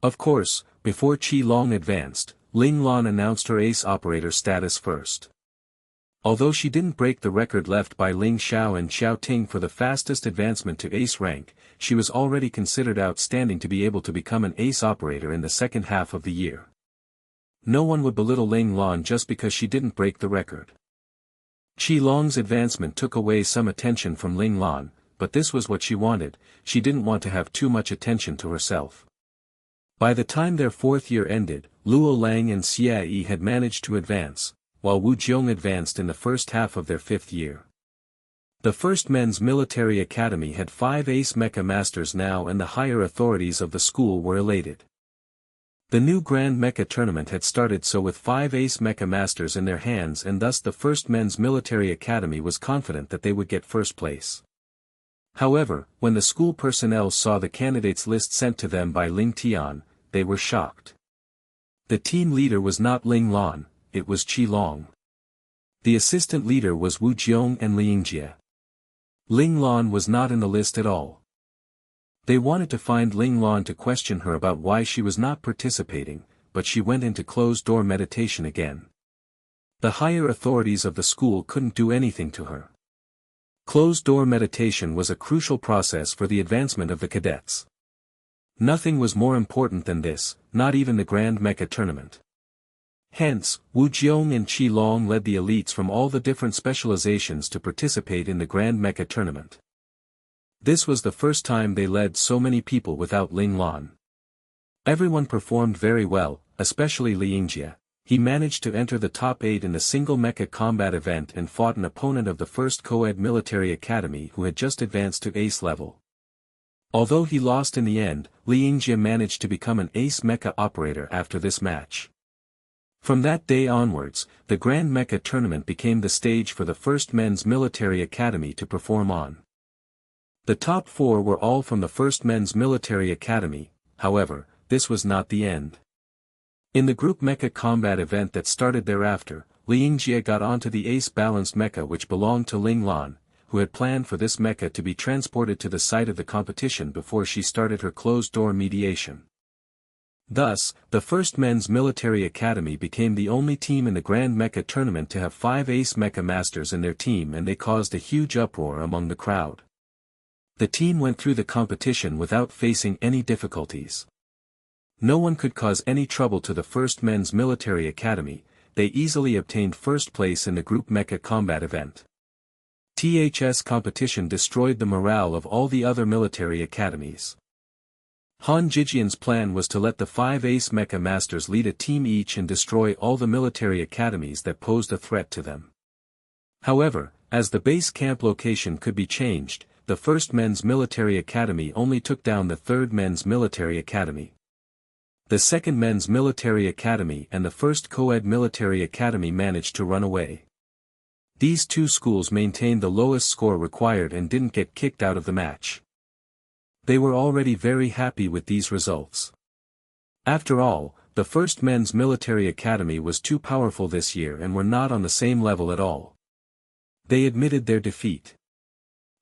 Of course, before Qilong advanced, Ling Lan announced her ace operator status first. Although she didn't break the record left by Ling Xiao and Xiao Ting for the fastest advancement to ace rank, she was already considered outstanding to be able to become an ace operator in the second half of the year. No one would belittle Ling Lan just because she didn't break the record. Qilong's advancement took away some attention from Ling Lan, but this was what she wanted. She didn't want to have too much attention to herself. By the time their fourth year ended, Luo Lang and Xie Yi had managed to advance, while Wu Jiong advanced in the first half of their fifth year. The first men's military academy had 5 ace mecha masters now and the higher authorities of the school were elated. The new Grand Mecha tournament had started, so with 5 ace mecha masters in their hands and thus the first men's military academy was confident that they would get first place. However, when the school personnel saw the candidates list sent to them by Ling Tian, they were shocked. The team leader was not Ling Lan, it was Qilong. The assistant leader was Wu Jiong and Li Yingjie. Ling Lan was not in the list at all. They wanted to find Ling Lan to question her about why she was not participating, but she went into closed-door meditation again. The higher authorities of the school couldn't do anything to her. Closed-door meditation was a crucial process for the advancement of the cadets. Nothing was more important than this, not even the Grand Mecha Tournament. Hence, Wu Jiong and Qi Long led the elites from all the different specializations to participate in the Grand Mecha Tournament. This was the first time they led so many people without Ling Lan. Everyone performed very well, especially Li Yingjie. He managed to enter the top 8 in a single mecha combat event and fought an opponent of the first co-ed military academy who had just advanced to ace level. Although he lost in the end, Li Yingjie managed to become an ace mecha operator after this match. From that day onwards, the Grand Mecha Tournament became the stage for the first men's military academy to perform on. The top 4 were all from the first men's military academy. However, this was not the end. In the group mecha combat event that started thereafter, Li Yingjie got onto the ace-balanced mecha which belonged to Ling Lan, who had planned for this mecha to be transported to the site of the competition before she started her closed-door mediation. Thus, the first men's military academy became the only team in the Grand Mecha Tournament to have 5 ace mecha masters in their team, and they caused a huge uproar among the crowd. The team went through the competition without facing any difficulties. No one could cause any trouble to the first men's military academy. They easily obtained first place in the group mecha combat event. THS competition destroyed the morale of all the other military academies. Han Jijian's plan was to let the 5 ace mecha masters lead a team each and destroy all the military academies that posed a threat to them. However, as the base camp location could be changed, the first men's military academy only took down the third men's military academy. The second men's military academy and the first co-ed military academy managed to run away. These two schools maintained the lowest score required and didn't get kicked out of the match. They were already very happy with these results. After all, the first men's military academy was too powerful this year and were not on the same level at all. They admitted their defeat.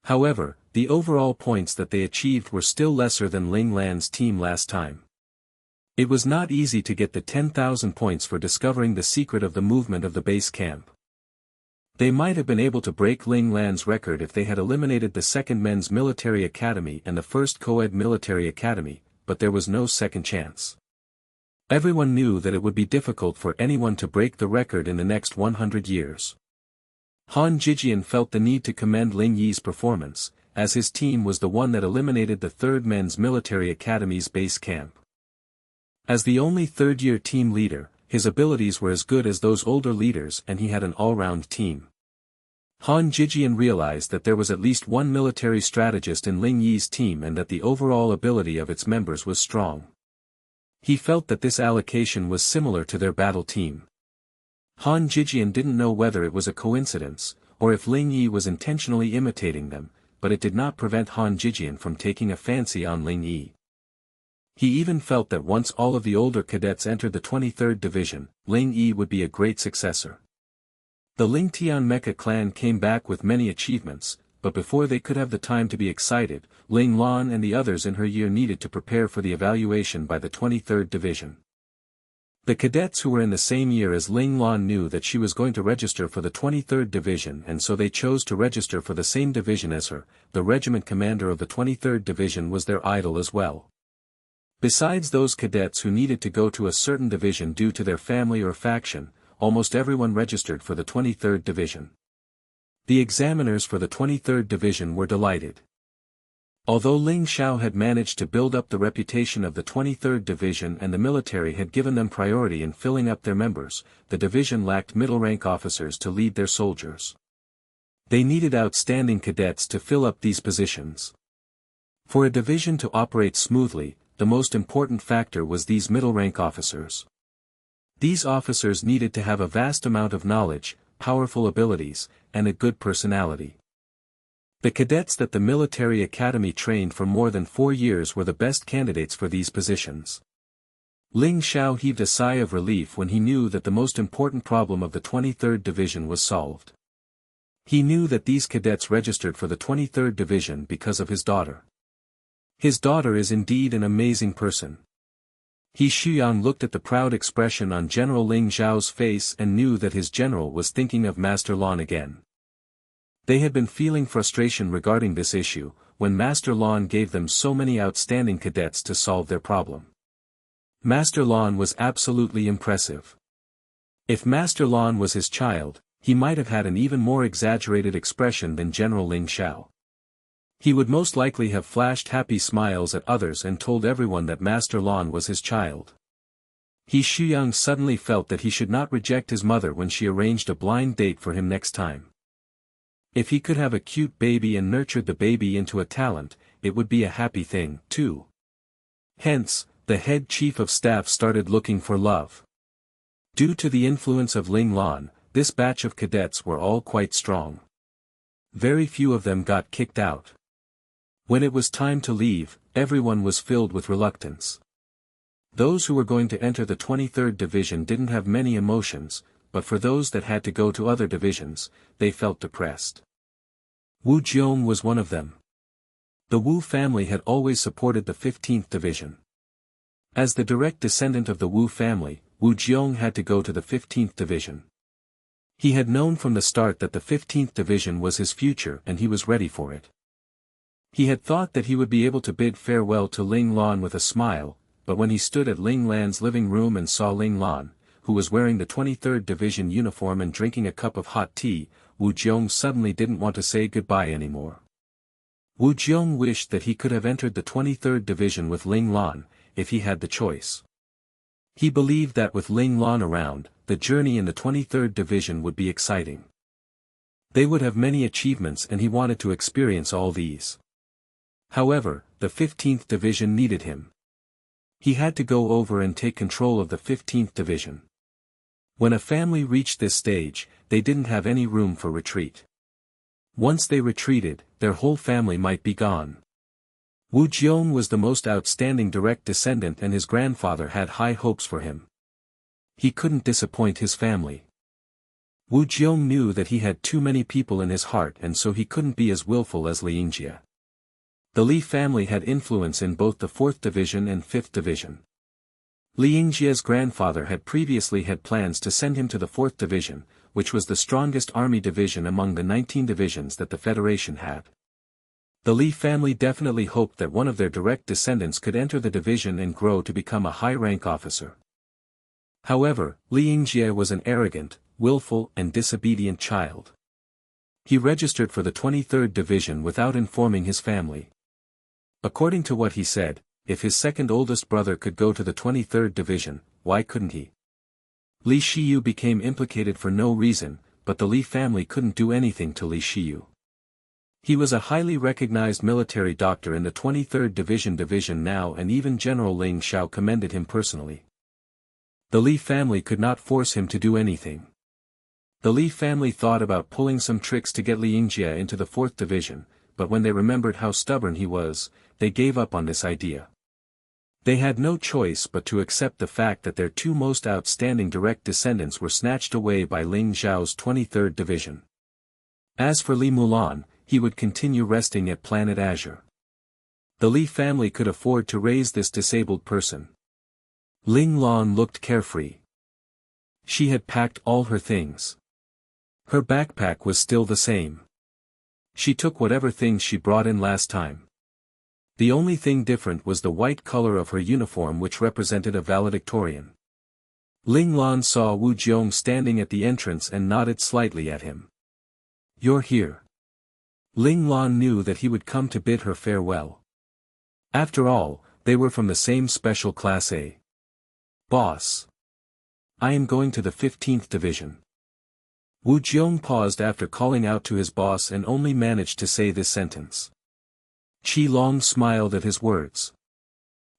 However, the overall points that they achieved were still lesser than Ling Lan's team last time. It was not easy to get the 10,000 points for discovering the secret of the movement of the base camp. They might have been able to break Ling Lan's record if they had eliminated the second men's military academy and the first co-ed military academy, but there was no second chance. Everyone knew that it would be difficult for anyone to break the record in the next 100 years. Han Jijian felt the need to commend Ling Yi's performance, as his team was the one that eliminated the third men's military academy's base camp. As the only third-year team leader, his abilities were as good as those older leaders and he had an all-round team. Han Jijian realized that there was at least one military strategist in Ling Yi's team and that the overall ability of its members was strong. He felt that this allocation was similar to their battle team. Han Jijian didn't know whether it was a coincidence, or if Ling Yi was intentionally imitating them, but it did not prevent Han Jijian from taking a fancy on Ling Yi. He even felt that once all of the older cadets entered the 23rd Division, Ling Yi would be a great successor. The Ling Tian Mecha clan came back with many achievements, but before they could have the time to be excited, Ling Lan and the others in her year needed to prepare for the evaluation by the 23rd Division. The cadets who were in the same year as Ling Lan knew that she was going to register for the 23rd Division, and so they chose to register for the same division as her. The regiment commander of the 23rd Division was their idol as well. Besides those cadets who needed to go to a certain division due to their family or faction, almost everyone registered for the 23rd Division. The examiners for the 23rd Division were delighted. Although Ling Xiao had managed to build up the reputation of the 23rd Division and the military had given them priority in filling up their members, the division lacked middle-rank officers to lead their soldiers. They needed outstanding cadets to fill up these positions. For a division to operate smoothly, the most important factor was these middle-rank officers. These officers needed to have a vast amount of knowledge, powerful abilities, and a good personality. The cadets that the military academy trained for more than 4 years were the best candidates for these positions. Ling Xiao heaved a sigh of relief when he knew that the most important problem of the 23rd Division was solved. He knew that these cadets registered for the 23rd Division because of his daughter. His daughter is indeed an amazing person. He Shuyang looked at the proud expression on General Ling Zhao's face and knew that his general was thinking of Master Lan again. They had been feeling frustration regarding this issue, when Master Lan gave them so many outstanding cadets to solve their problem. Master Lan was absolutely impressive. If Master Lan was his child, he might have had an even more exaggerated expression than General Ling Xiao. He would most likely have flashed happy smiles at others and told everyone that Master Lan was his child. He Shuyang suddenly felt that he should not reject his mother when she arranged a blind date for him next time. If he could have a cute baby and nurtured the baby into a talent, it would be a happy thing, too. Hence, the head chief of staff started looking for love. Due to the influence of Ling Lan, this batch of cadets were all quite strong. Very few of them got kicked out. When it was time to leave, everyone was filled with reluctance. Those who were going to enter the 23rd Division didn't have many emotions, but for those that had to go to other divisions, they felt depressed. Wu Jiong was one of them. The Wu family had always supported the 15th Division. As the direct descendant of the Wu family, Wu Jiong had to go to the 15th Division. He had known from the start that the 15th Division was his future and he was ready for it. He had thought that he would be able to bid farewell to Ling Lan with a smile, but when he stood at Ling Lan's living room and saw Ling Lan, who was wearing the 23rd Division uniform and drinking a cup of hot tea, Wu Jiong suddenly didn't want to say goodbye anymore. Wu Jiong wished that he could have entered the 23rd Division with Ling Lan, if he had the choice. He believed that with Ling Lan around, the journey in the 23rd Division would be exciting. They would have many achievements and he wanted to experience all these. However, the 15th Division needed him. He had to go over and take control of the 15th Division. When a family reached this stage, they didn't have any room for retreat. Once they retreated, their whole family might be gone. Wu Jiong was the most outstanding direct descendant and his grandfather had high hopes for him. He couldn't disappoint his family. Wu Jiong knew that he had too many people in his heart and so he couldn't be as willful as Li Yingjie. The Li family had influence in both the 4th Division and 5th Division. Li Yingjie's grandfather had previously had plans to send him to the 4th Division, which was the strongest army division among the 19 divisions that the Federation had. The Li family definitely hoped that one of their direct descendants could enter the division and grow to become a high-rank officer. However, Li Yingjie was an arrogant, willful and disobedient child. He registered for the 23rd Division without informing his family. According to what he said, if his second oldest brother could go to the 23rd Division, why couldn't he? Li Shiyu became implicated for no reason, but the Li family couldn't do anything to Li Shiyu. He was a highly recognized military doctor in the 23rd Division now and even General Ling Xiao commended him personally. The Li family could not force him to do anything. The Li family thought about pulling some tricks to get Li Yingjie into the 4th Division, but when they remembered how stubborn he was, they gave up on this idea. They had no choice but to accept the fact that their two most outstanding direct descendants were snatched away by Ling Zhao's 23rd Division. As for Li Mulan, he would continue resting at Planet Azure. The Li family could afford to raise this disabled person. Ling Lan looked carefree. She had packed all her things. Her backpack was still the same. She took whatever things she brought in last time. The only thing different was the white color of her uniform which represented a valedictorian. Ling Lan saw Wu Jiong standing at the entrance and nodded slightly at him. "You're here." Ling Lan knew that he would come to bid her farewell. After all, they were from the same special class A. "Boss. I am going to the 15th Division." Wu Jiong paused after calling out to his boss and only managed to say this sentence. Qi Long smiled at his words.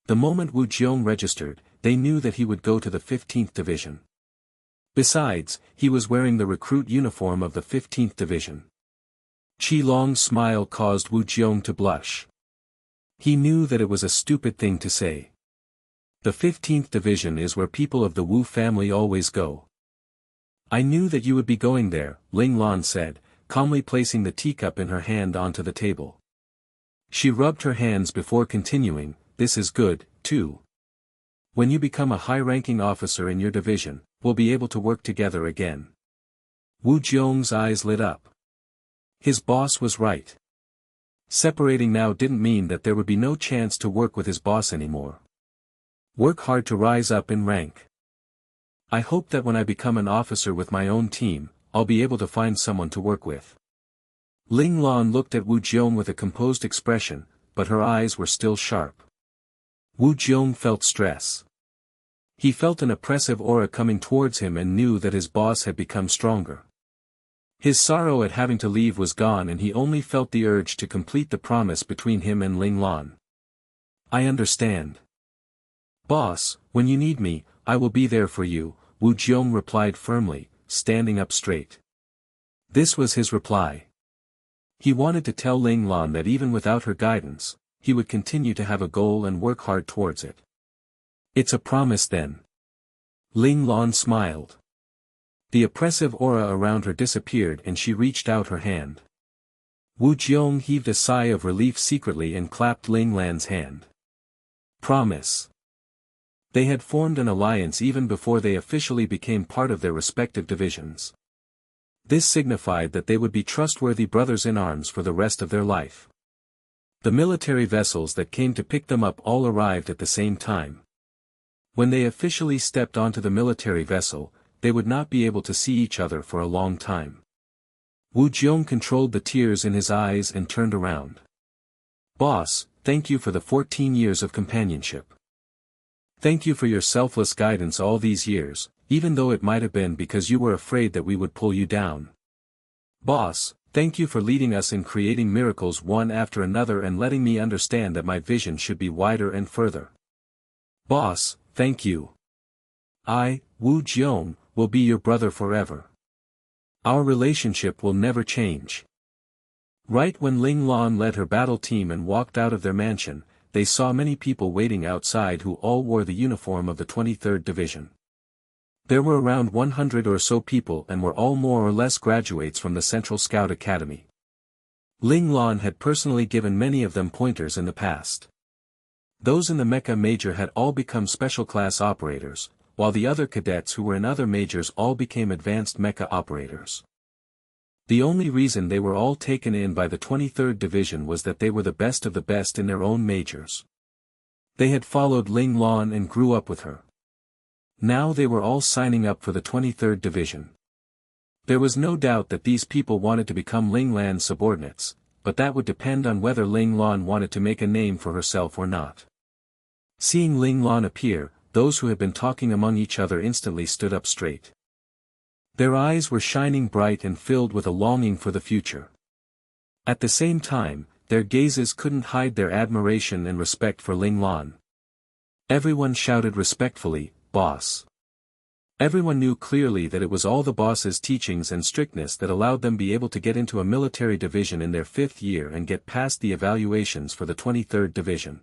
The moment Wu Jiong registered, they knew that he would go to the 15th Division. Besides, he was wearing the recruit uniform of the 15th Division. Qi Long's smile caused Wu Jiong to blush. He knew that it was a stupid thing to say. The 15th Division is where people of the Wu family always go. "I knew that you would be going there," Ling Lan said, calmly placing the teacup in her hand onto the table. She rubbed her hands before continuing, "This is good, too. When you become a high-ranking officer in your division, we'll be able to work together again. Wu Jiong's eyes lit up. His boss was right. Separating now didn't mean that there would be no chance to work with his boss anymore. Work hard to rise up in rank. I hope that when I become an officer with my own team, I'll be able to find someone to work with. Ling Lan looked at Wu Jiong with a composed expression, but her eyes were still sharp. Wu Jiong felt stress. He felt an oppressive aura coming towards him and knew that his boss had become stronger. His sorrow at having to leave was gone and he only felt the urge to complete the promise between him and Ling Lan. I understand. Boss, when you need me, I will be there for you, Wu Jiong replied firmly, standing up straight. This was his reply. He wanted to tell Ling Lan that even without her guidance, he would continue to have a goal and work hard towards it. It's a promise then. Ling Lan smiled. The oppressive aura around her disappeared and she reached out her hand. Wu Jiong heaved a sigh of relief secretly and clapped Ling Lan's hand. Promise. They had formed an alliance even before they officially became part of their respective divisions. This signified that they would be trustworthy brothers-in-arms for the rest of their life. The military vessels that came to pick them up all arrived at the same time. When they officially stepped onto the military vessel, they would not be able to see each other for a long time. Wu Jiong controlled the tears in his eyes and turned around. Boss, thank you for the 14 years of companionship. Thank you for your selfless guidance all these years, even though it might have been because you were afraid that we would pull you down. Boss, thank you for leading us in creating miracles one after another and letting me understand that my vision should be wider and further. Boss, thank you. I, Wu Jiong, will be your brother forever. Our relationship will never change. Right when Ling Lan led her battle team and walked out of their mansion, they saw many people waiting outside who all wore the uniform of the 23rd Division. There were around 100 or so people and were all more or less graduates from the Central Scout Academy. Ling Lan had personally given many of them pointers in the past. Those in the Mecha Major had all become special class operators, while the other cadets who were in other majors all became advanced mecha operators. The only reason they were all taken in by the 23rd Division was that they were the best of the best in their own majors. They had followed Ling Lan and grew up with her. Now they were all signing up for the 23rd Division. There was no doubt that these people wanted to become Ling Lan's subordinates, but that would depend on whether Ling Lan wanted to make a name for herself or not. Seeing Ling Lan appear, those who had been talking among each other instantly stood up straight. Their eyes were shining bright and filled with a longing for the future. At the same time, their gazes couldn't hide their admiration and respect for Ling Lan. Everyone shouted respectfully, "Boss." Everyone knew clearly that it was all the boss's teachings and strictness that allowed them be able to get into a military division in their 5th year and get past the evaluations for the 23rd Division.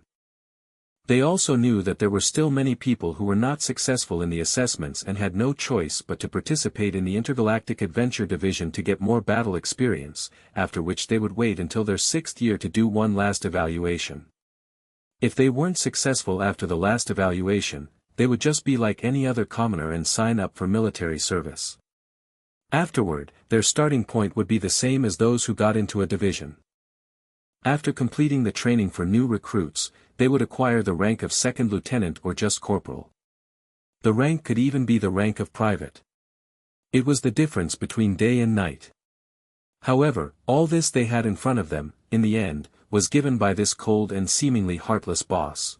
They also knew that there were still many people who were not successful in the assessments and had no choice but to participate in the Intergalactic Adventure Division to get more battle experience, after which they would wait until their 6th year to do one last evaluation. If they weren't successful after the last evaluation, they would just be like any other commoner and sign up for military service. Afterward, their starting point would be the same as those who got into a division. After completing the training for new recruits, they would acquire the rank of second lieutenant or just corporal. The rank could even be the rank of private. It was the difference between day and night. However, all this they had in front of them, in the end, was given by this cold and seemingly heartless boss.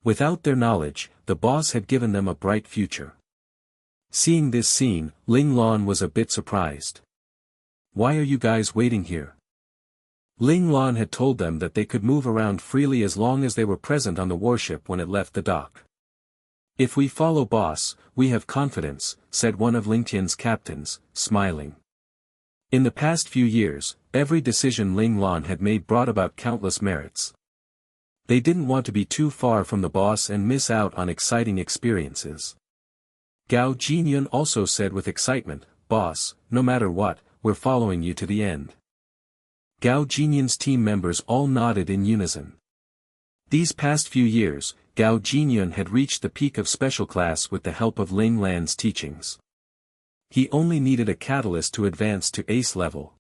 Without their knowledge, the boss had given them a bright future. Seeing this scene, Ling Lan was a bit surprised. "Why are you guys waiting here?" Ling Lan had told them that they could move around freely as long as they were present on the warship when it left the dock. "If we follow boss, we have confidence," said one of Ling Tian's captains, smiling. In the past few years, every decision Ling Lan had made brought about countless merits. They didn't want to be too far from the boss and miss out on exciting experiences. Gao Jinyun also said with excitement, "Boss, no matter what, we're following you to the end." Gao Jinyun's team members all nodded in unison. These past few years, Gao Jinyun had reached the peak of special class with the help of Ling Lan's teachings. He only needed a catalyst to advance to ace level.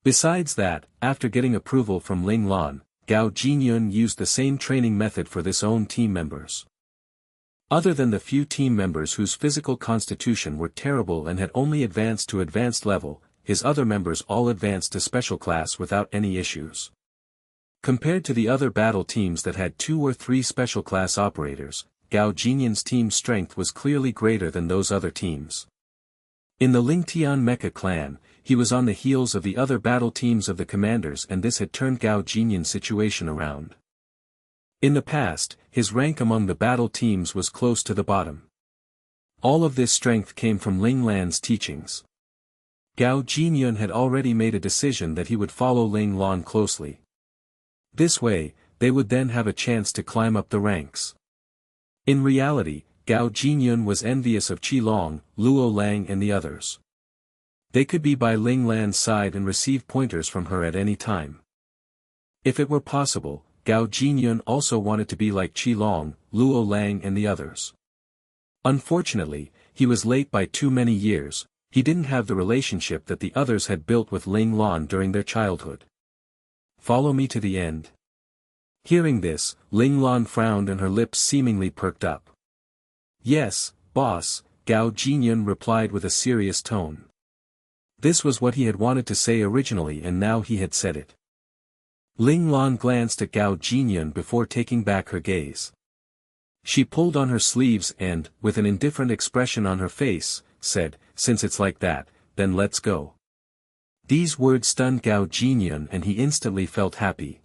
Besides that, after getting approval from Ling Lan, Gao Jinyun used the same training method for his own team members. Other than the few team members whose physical constitution were terrible and had only advanced to advanced level, his other members all advanced to special class without any issues. Compared to the other battle teams that had 2 or 3 special class operators, Gao Jinyun's team's strength was clearly greater than those other teams. In the Lingtian Mecha clan, he was on the heels of the other battle teams of the commanders, and this had turned Gao Jinyun's situation around. In the past, his rank among the battle teams was close to the bottom. All of this strength came from Ling Lan's teachings. Gao Jinyun had already made a decision that he would follow Ling Lan closely. This way, they would then have a chance to climb up the ranks. In reality, Gao Jinyun was envious of Qilong, Luo Lang and the others. They could be by Ling Lan's side and receive pointers from her at any time. If it were possible, Gao Jinyun also wanted to be like Qilong, Luo Lang and the others. Unfortunately, he was late by too many years. He didn't have the relationship that the others had built with Ling Lan during their childhood. Follow me to the end. Hearing this, Ling Lan frowned and her lips seemingly perked up. Yes, boss, Gao Jinyun replied with a serious tone. This was what he had wanted to say originally, and now he had said it. Ling Lan glanced at Gao Jinyun before taking back her gaze. She pulled on her sleeves and, with an indifferent expression on her face, said, "Since it's like that, then let's go." These words stunned Gao Jinyun and he instantly felt happy.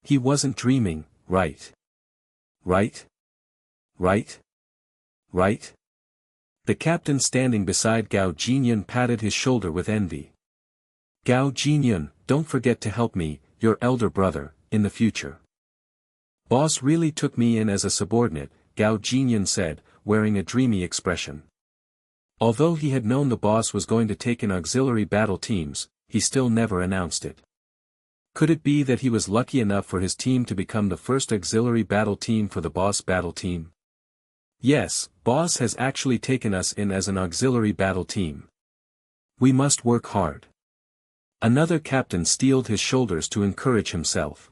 He wasn't dreaming, right? Right? Right? Right? The captain standing beside Gao Jinyun patted his shoulder with envy. Gao Jinyun, don't forget to help me, your elder brother, in the future. Boss really took me in as a subordinate, Gao Jinyun said, wearing a dreamy expression. Although he had known the boss was going to take in auxiliary battle teams, he still never announced it. Could it be that he was lucky enough for his team to become the first auxiliary battle team for the boss battle team? Yes, boss has actually taken us in as an auxiliary battle team. We must work hard. Another captain steeled his shoulders to encourage himself.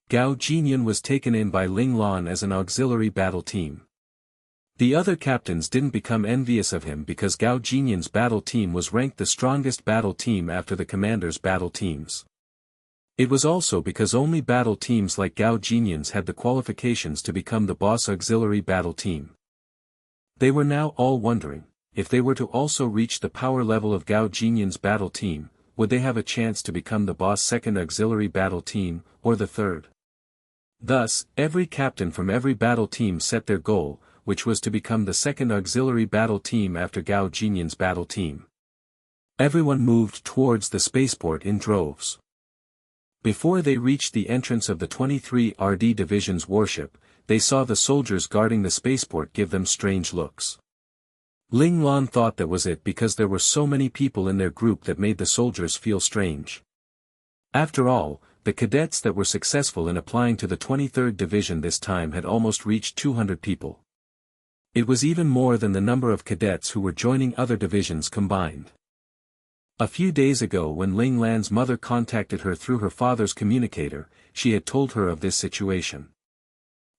Gao Jinyun was taken in by Ling Lan as an auxiliary battle team. The other captains didn't become envious of him because Gao Jinyun's battle team was ranked the strongest battle team after the commander's battle teams. It was also because only battle teams like Gao Jinyun's had the qualifications to become the boss auxiliary battle team. They were now all wondering, if they were to also reach the power level of Gao Jinyun's battle team, would they have a chance to become the boss second auxiliary battle team, or the third? Thus, every captain from every battle team set their goal, which was to become the second auxiliary battle team after Gao Jinyun's battle team. Everyone moved towards the spaceport in droves. Before they reached the entrance of the 23 RD Division's warship, they saw the soldiers guarding the spaceport give them strange looks. Ling Lan thought that was it because there were so many people in their group that made the soldiers feel strange. After all, the cadets that were successful in applying to the 23rd Division this time had almost reached 200 people. It was even more than the number of cadets who were joining other divisions combined. A few days ago when Ling Lan's mother contacted her through her father's communicator, she had told her of this situation.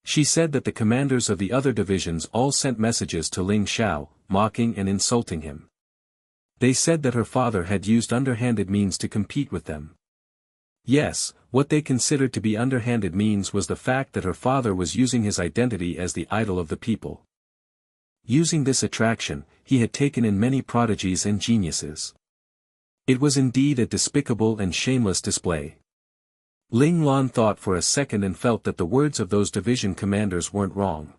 She said that the commanders of the other divisions all sent messages to Ling Xiao, mocking and insulting him. They said that her father had used underhanded means to compete with them. Yes, what they considered to be underhanded means was the fact that her father was using his identity as the idol of the people. Using this attraction, he had taken in many prodigies and geniuses. It was indeed a despicable and shameless display. Ling Lan thought for a second and felt that the words of those division commanders weren't wrong.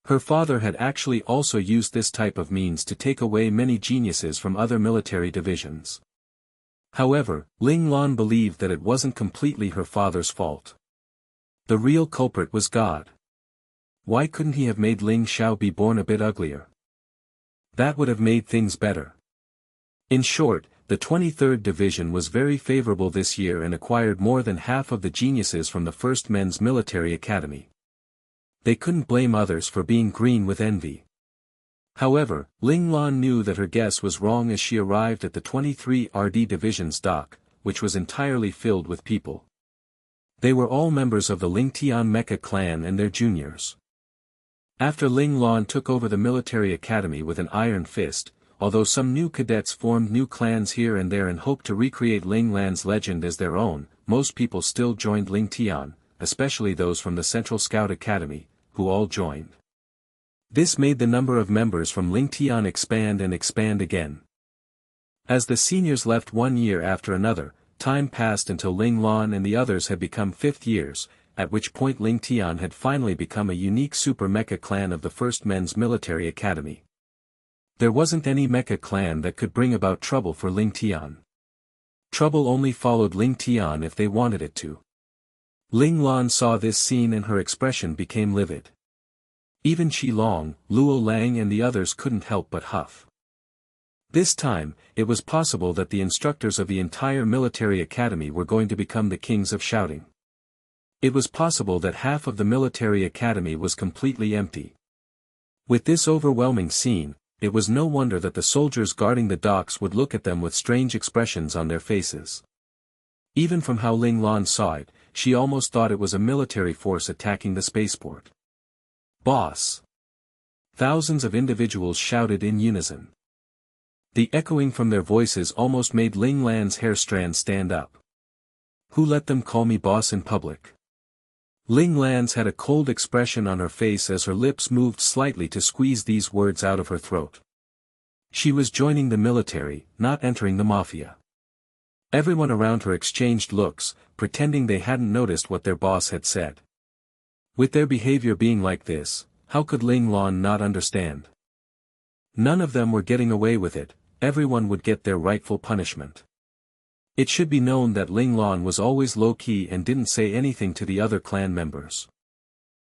Her father had actually also used this type of means to take away many geniuses from other military divisions. However, Ling Lan believed that it wasn't completely her father's fault. The real culprit was God. Why couldn't he have made Ling Xiao be born a bit uglier? That would have made things better. In short, the 23rd Division was very favorable this year and acquired more than half of the geniuses from the 1st Men's Military Academy. They couldn't blame others for being green with envy. However, Ling Lan knew that her guess was wrong as she arrived at the 23RD Division's dock, which was entirely filled with people. They were all members of the Lingtian Mecha clan and their juniors. After Ling Lan took over the military academy with an iron fist, although some new cadets formed new clans here and there and hoped to recreate Ling Lan's legend as their own, most people still joined Lingtian, especially those from the Central Scout Academy, who all joined. This made the number of members from Lingtian expand and expand again. As the seniors left one year after another, time passed until Ling Lan and the others had become 5th years, at which point Lingtian had finally become a unique super mecha clan of the first men's military academy. There wasn't any mecha clan that could bring about trouble for Lingtian. Trouble only followed Lingtian if they wanted it to. Ling Lan saw this scene and her expression became livid. Even Qilong, Luo Lang and the others couldn't help but huff. This time, it was possible that the instructors of the entire military academy were going to become the kings of shouting. It was possible that half of the military academy was completely empty. With this overwhelming scene, it was no wonder that the soldiers guarding the docks would look at them with strange expressions on their faces. Even from how Ling Lan saw it, she almost thought it was a military force attacking the spaceport. "Boss!" Thousands of individuals shouted in unison. The echoing from their voices almost made Ling Lan's hair strands stand up. "Who let them call me boss in public?" Ling Lan's had a cold expression on her face as her lips moved slightly to squeeze these words out of her throat. She was joining the military, not entering the mafia. Everyone around her exchanged looks, pretending they hadn't noticed what their boss had said. With their behavior being like this, how could Ling Lan not understand? None of them were getting away with it, everyone would get their rightful punishment. It should be known that Ling Lan was always low-key and didn't say anything to the other clan members.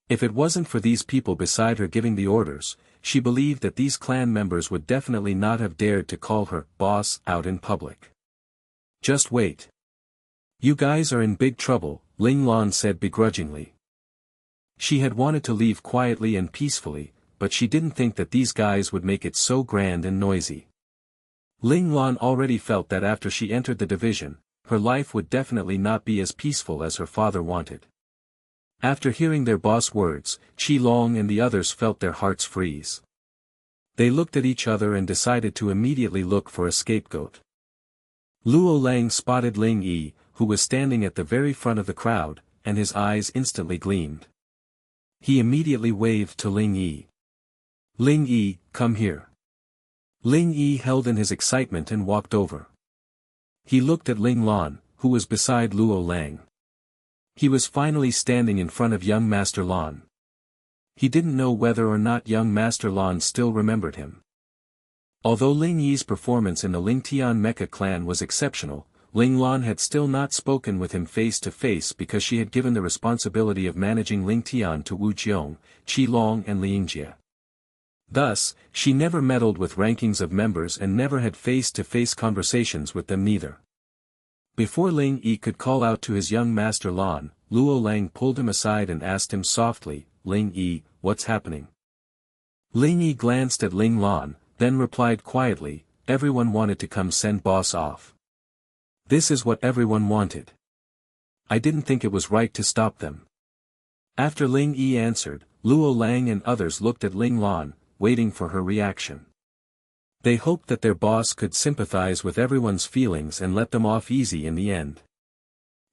If it wasn't for these people beside her giving the orders, she believed that these clan members would definitely not have dared to call her boss out in public. "Just wait. You guys are in big trouble," Ling Lan said begrudgingly. She had wanted to leave quietly and peacefully, but she didn't think that these guys would make it so grand and noisy. Ling Lan already felt that after she entered the division, her life would definitely not be as peaceful as her father wanted. After hearing their boss words, Qilong and the others felt their hearts freeze. They looked at each other and decided to immediately look for a scapegoat. Luo Lang spotted Ling Yi, who was standing at the very front of the crowd, and his eyes instantly gleamed. He immediately waved to Ling Yi. "Ling Yi, come here." Ling Yi held in his excitement and walked over. He looked at Ling Lan, who was beside Luo Lang. He was finally standing in front of young Master Lan. He didn't know whether or not young Master Lan still remembered him. Although Ling Yi's performance in the Lingtian Mecha clan was exceptional, Ling Lan had still not spoken with him face to face because she had given the responsibility of managing Lingtian to Wu Jiong, Qilong and Liangjie. Thus, she never meddled with rankings of members and never had face-to-face conversations with them neither. Before Ling Yi could call out to his young master Lan, Luo Lang pulled him aside and asked him softly, "Ling Yi, what's happening?" Ling Yi glanced at Ling Lan, then replied quietly, "Everyone wanted to come send boss off. This is what everyone wanted. I didn't think it was right to stop them." After Ling Yi answered, Luo Lang and others looked at Ling Lan, waiting for her reaction. They hoped that their boss could sympathize with everyone's feelings and let them off easy in the end.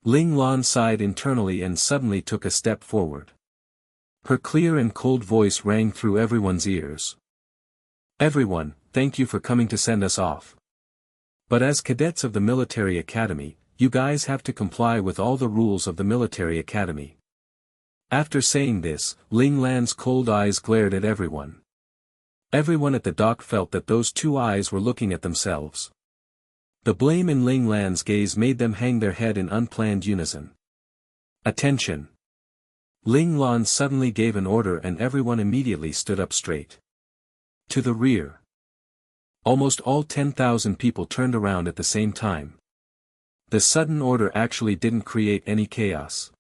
Ling Lan sighed internally and suddenly took a step forward. Her clear and cold voice rang through everyone's ears. "Everyone, thank you for coming to send us off. But as cadets of the military academy, you guys have to comply with all the rules of the military academy." After saying this, Ling Lan's cold eyes glared at everyone. Everyone at the dock felt that those two eyes were looking at themselves. The blame in Ling Lan's gaze made them hang their head in unplanned unison. "Attention!" Ling Lan suddenly gave an order and everyone immediately stood up straight. To the rear. Almost all 10,000 people turned around at the same time. The sudden order actually didn't create any chaos.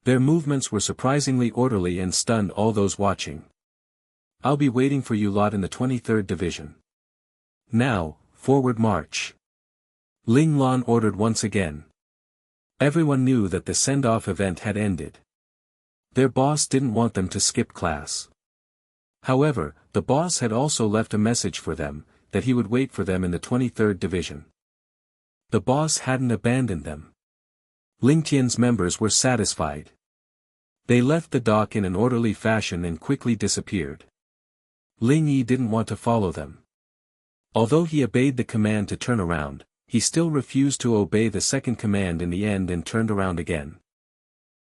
Their movements were surprisingly orderly and stunned all those watching. "I'll be waiting for you lot in the 23rd Division. Now, forward march." Ling Lan ordered once again. Everyone knew that the send-off event had ended. Their boss didn't want them to skip class. However, the boss had also left a message for them, that he would wait for them in the 23rd Division. The boss hadn't abandoned them. Ling Tian's members were satisfied. They left the dock in an orderly fashion and quickly disappeared. Ling Yi didn't want to follow them. Although he obeyed the command to turn around, he still refused to obey the second command in the end and turned around again.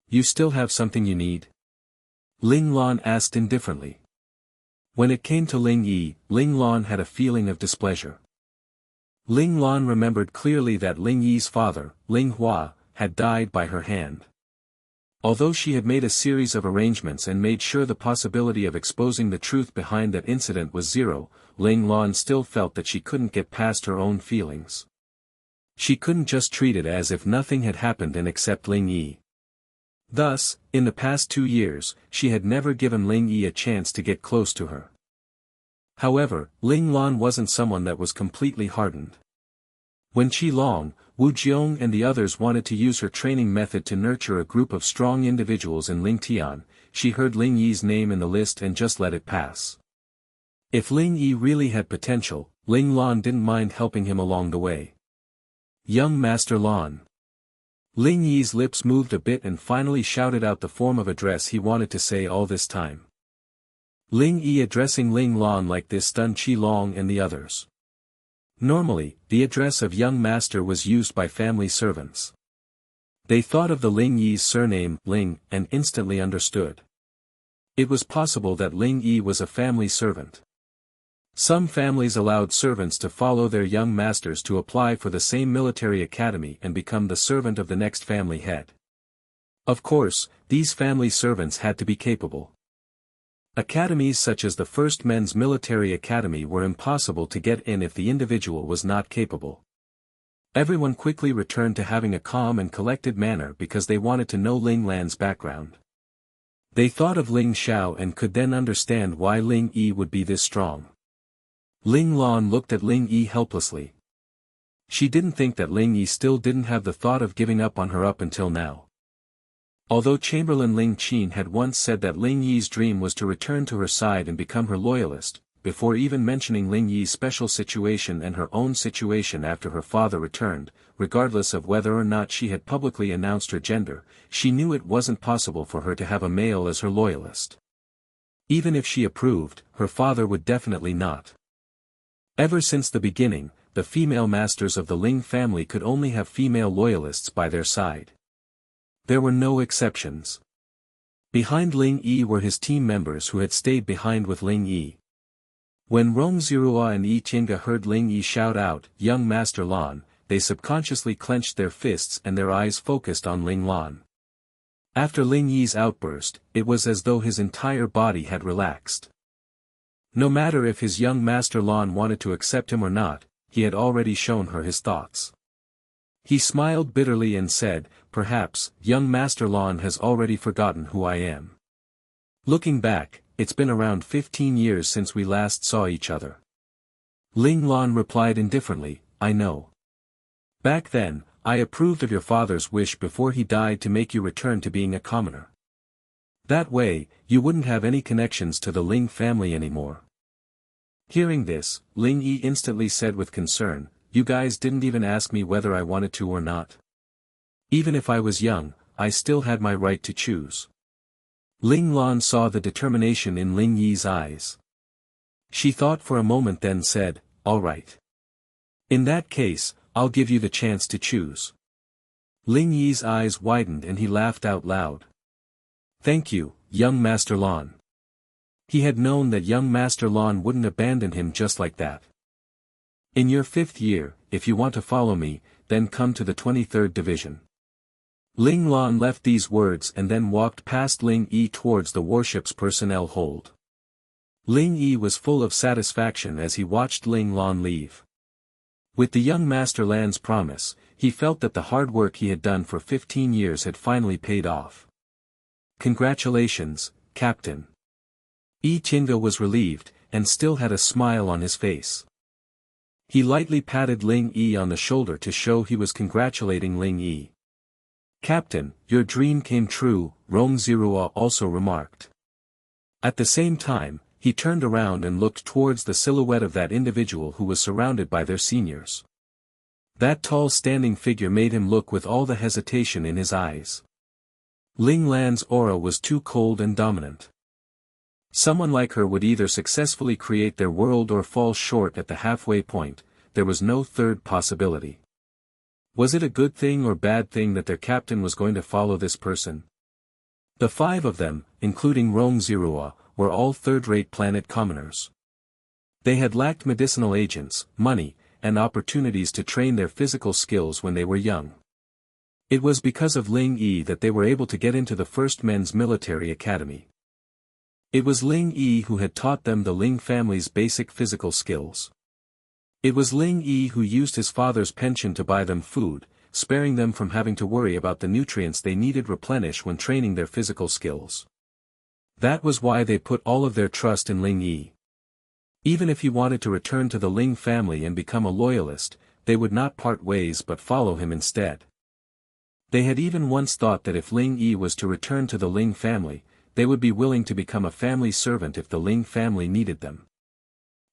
"You still have something you need?" Ling Lan asked indifferently. When it came to Ling Yi, Ling Lan had a feeling of displeasure. Ling Lan remembered clearly that Ling Yi's father, Ling Hua, had died by her hand. Although she had made a series of arrangements and made sure the possibility of exposing the truth behind that incident was zero, Ling Lan still felt that she couldn't get past her own feelings. She couldn't just treat it as if nothing had happened and accept Ling Yi. Thus, in the past 2 years, she had never given Ling Yi a chance to get close to her. However, Ling Lan wasn't someone that was completely hardened. When Qi Long, Wu Jiong and the others wanted to use her training method to nurture a group of strong individuals in Ling Tian, she heard Ling Yi's name in the list and just let it pass. If Ling Yi really had potential, Ling Lan didn't mind helping him along the way. "Young Master Lan." Ling Yi's lips moved a bit and finally shouted out the form of address he wanted to say all this time. Ling Yi addressing Ling Lan like this stunned Qi Long and the others. Normally, the address of young master was used by family servants. They thought of the Ling Yi's surname, Ling, and instantly understood. It was possible that Ling Yi was a family servant. Some families allowed servants to follow their young masters to apply for the same military academy and become the servant of the next family head. Of course, these family servants had to be capable. Academies such as the First Men's Military Academy were impossible to get in if the individual was not capable. Everyone quickly returned to having a calm and collected manner because they wanted to know Ling Lan's background. They thought of Ling Xiao and could then understand why Ling Yi would be this strong. Ling Lan looked at Ling Yi helplessly. She didn't think that Ling Yi still didn't have the thought of giving up on her up until now. Although Chamberlain Ling Qin had once said that Ling Yi's dream was to return to her side and become her loyalist, before even mentioning Ling Yi's special situation and her own situation after her father returned, regardless of whether or not she had publicly announced her gender, she knew it wasn't possible for her to have a male as her loyalist. Even if she approved, her father would definitely not. Ever since the beginning, the female masters of the Ling family could only have female loyalists by their side. There were no exceptions. Behind Ling Yi were his team members who had stayed behind with Ling Yi. When Rong Zirua and Yi Tiange heard Ling Yi shout out, "Young Master Lan," they subconsciously clenched their fists and their eyes focused on Ling Lan. After Ling Yi's outburst, it was as though his entire body had relaxed. No matter if his young Master Lan wanted to accept him or not, he had already shown her his thoughts. He smiled bitterly and said, "Perhaps, young Master Lan has already forgotten who I am. Looking back, it's been around 15 years since we last saw each other." Ling Lan replied indifferently, "I know. Back then, I approved of your father's wish before he died to make you return to being a commoner. That way, you wouldn't have any connections to the Ling family anymore." Hearing this, Ling Yi instantly said with concern, "You guys didn't even ask me whether I wanted to or not. Even if I was young, I still had my right to choose." Ling Lan saw the determination in Ling Yi's eyes. She thought for a moment then said, "All right. In that case, I'll give you the chance to choose." Ling Yi's eyes widened and he laughed out loud. "Thank you, young Master Lan." He had known that young Master Lan wouldn't abandon him just like that. "In your 5th year, if you want to follow me, then come to the 23rd Division." Ling Lan left these words and then walked past Ling Yi towards the warship's personnel hold. Ling Yi was full of satisfaction as he watched Ling Lan leave. With the young Master Lan's promise, he felt that the hard work he had done for 15 years had finally paid off. "Congratulations, Captain." Chinga was relieved, and still had a smile on his face. He lightly patted Ling Yi on the shoulder to show he was congratulating Ling Yi. "Captain, your dream came true," Rong Zirua also remarked. At the same time, he turned around and looked towards the silhouette of that individual who was surrounded by their seniors. That tall standing figure made him look with all the hesitation in his eyes. Ling Lan's aura was too cold and dominant. Someone like her would either successfully create their world or fall short at the halfway point. There was no third possibility. Was it a good thing or bad thing that their captain was going to follow this person? The 5 of them, including Rong Zirua, were all third-rate planet commoners. They had lacked medicinal agents, money, and opportunities to train their physical skills when they were young. It was because of Ling Yi that they were able to get into the first men's military academy. It was Ling Yi who had taught them the Ling family's basic physical skills. It was Ling Yi who used his father's pension to buy them food, sparing them from having to worry about the nutrients they needed replenish when training their physical skills. That was why they put all of their trust in Ling Yi. Even if he wanted to return to the Ling family and become a loyalist, they would not part ways but follow him instead. They had even once thought that if Ling Yi was to return to the Ling family, they would be willing to become a family servant if the Ling family needed them.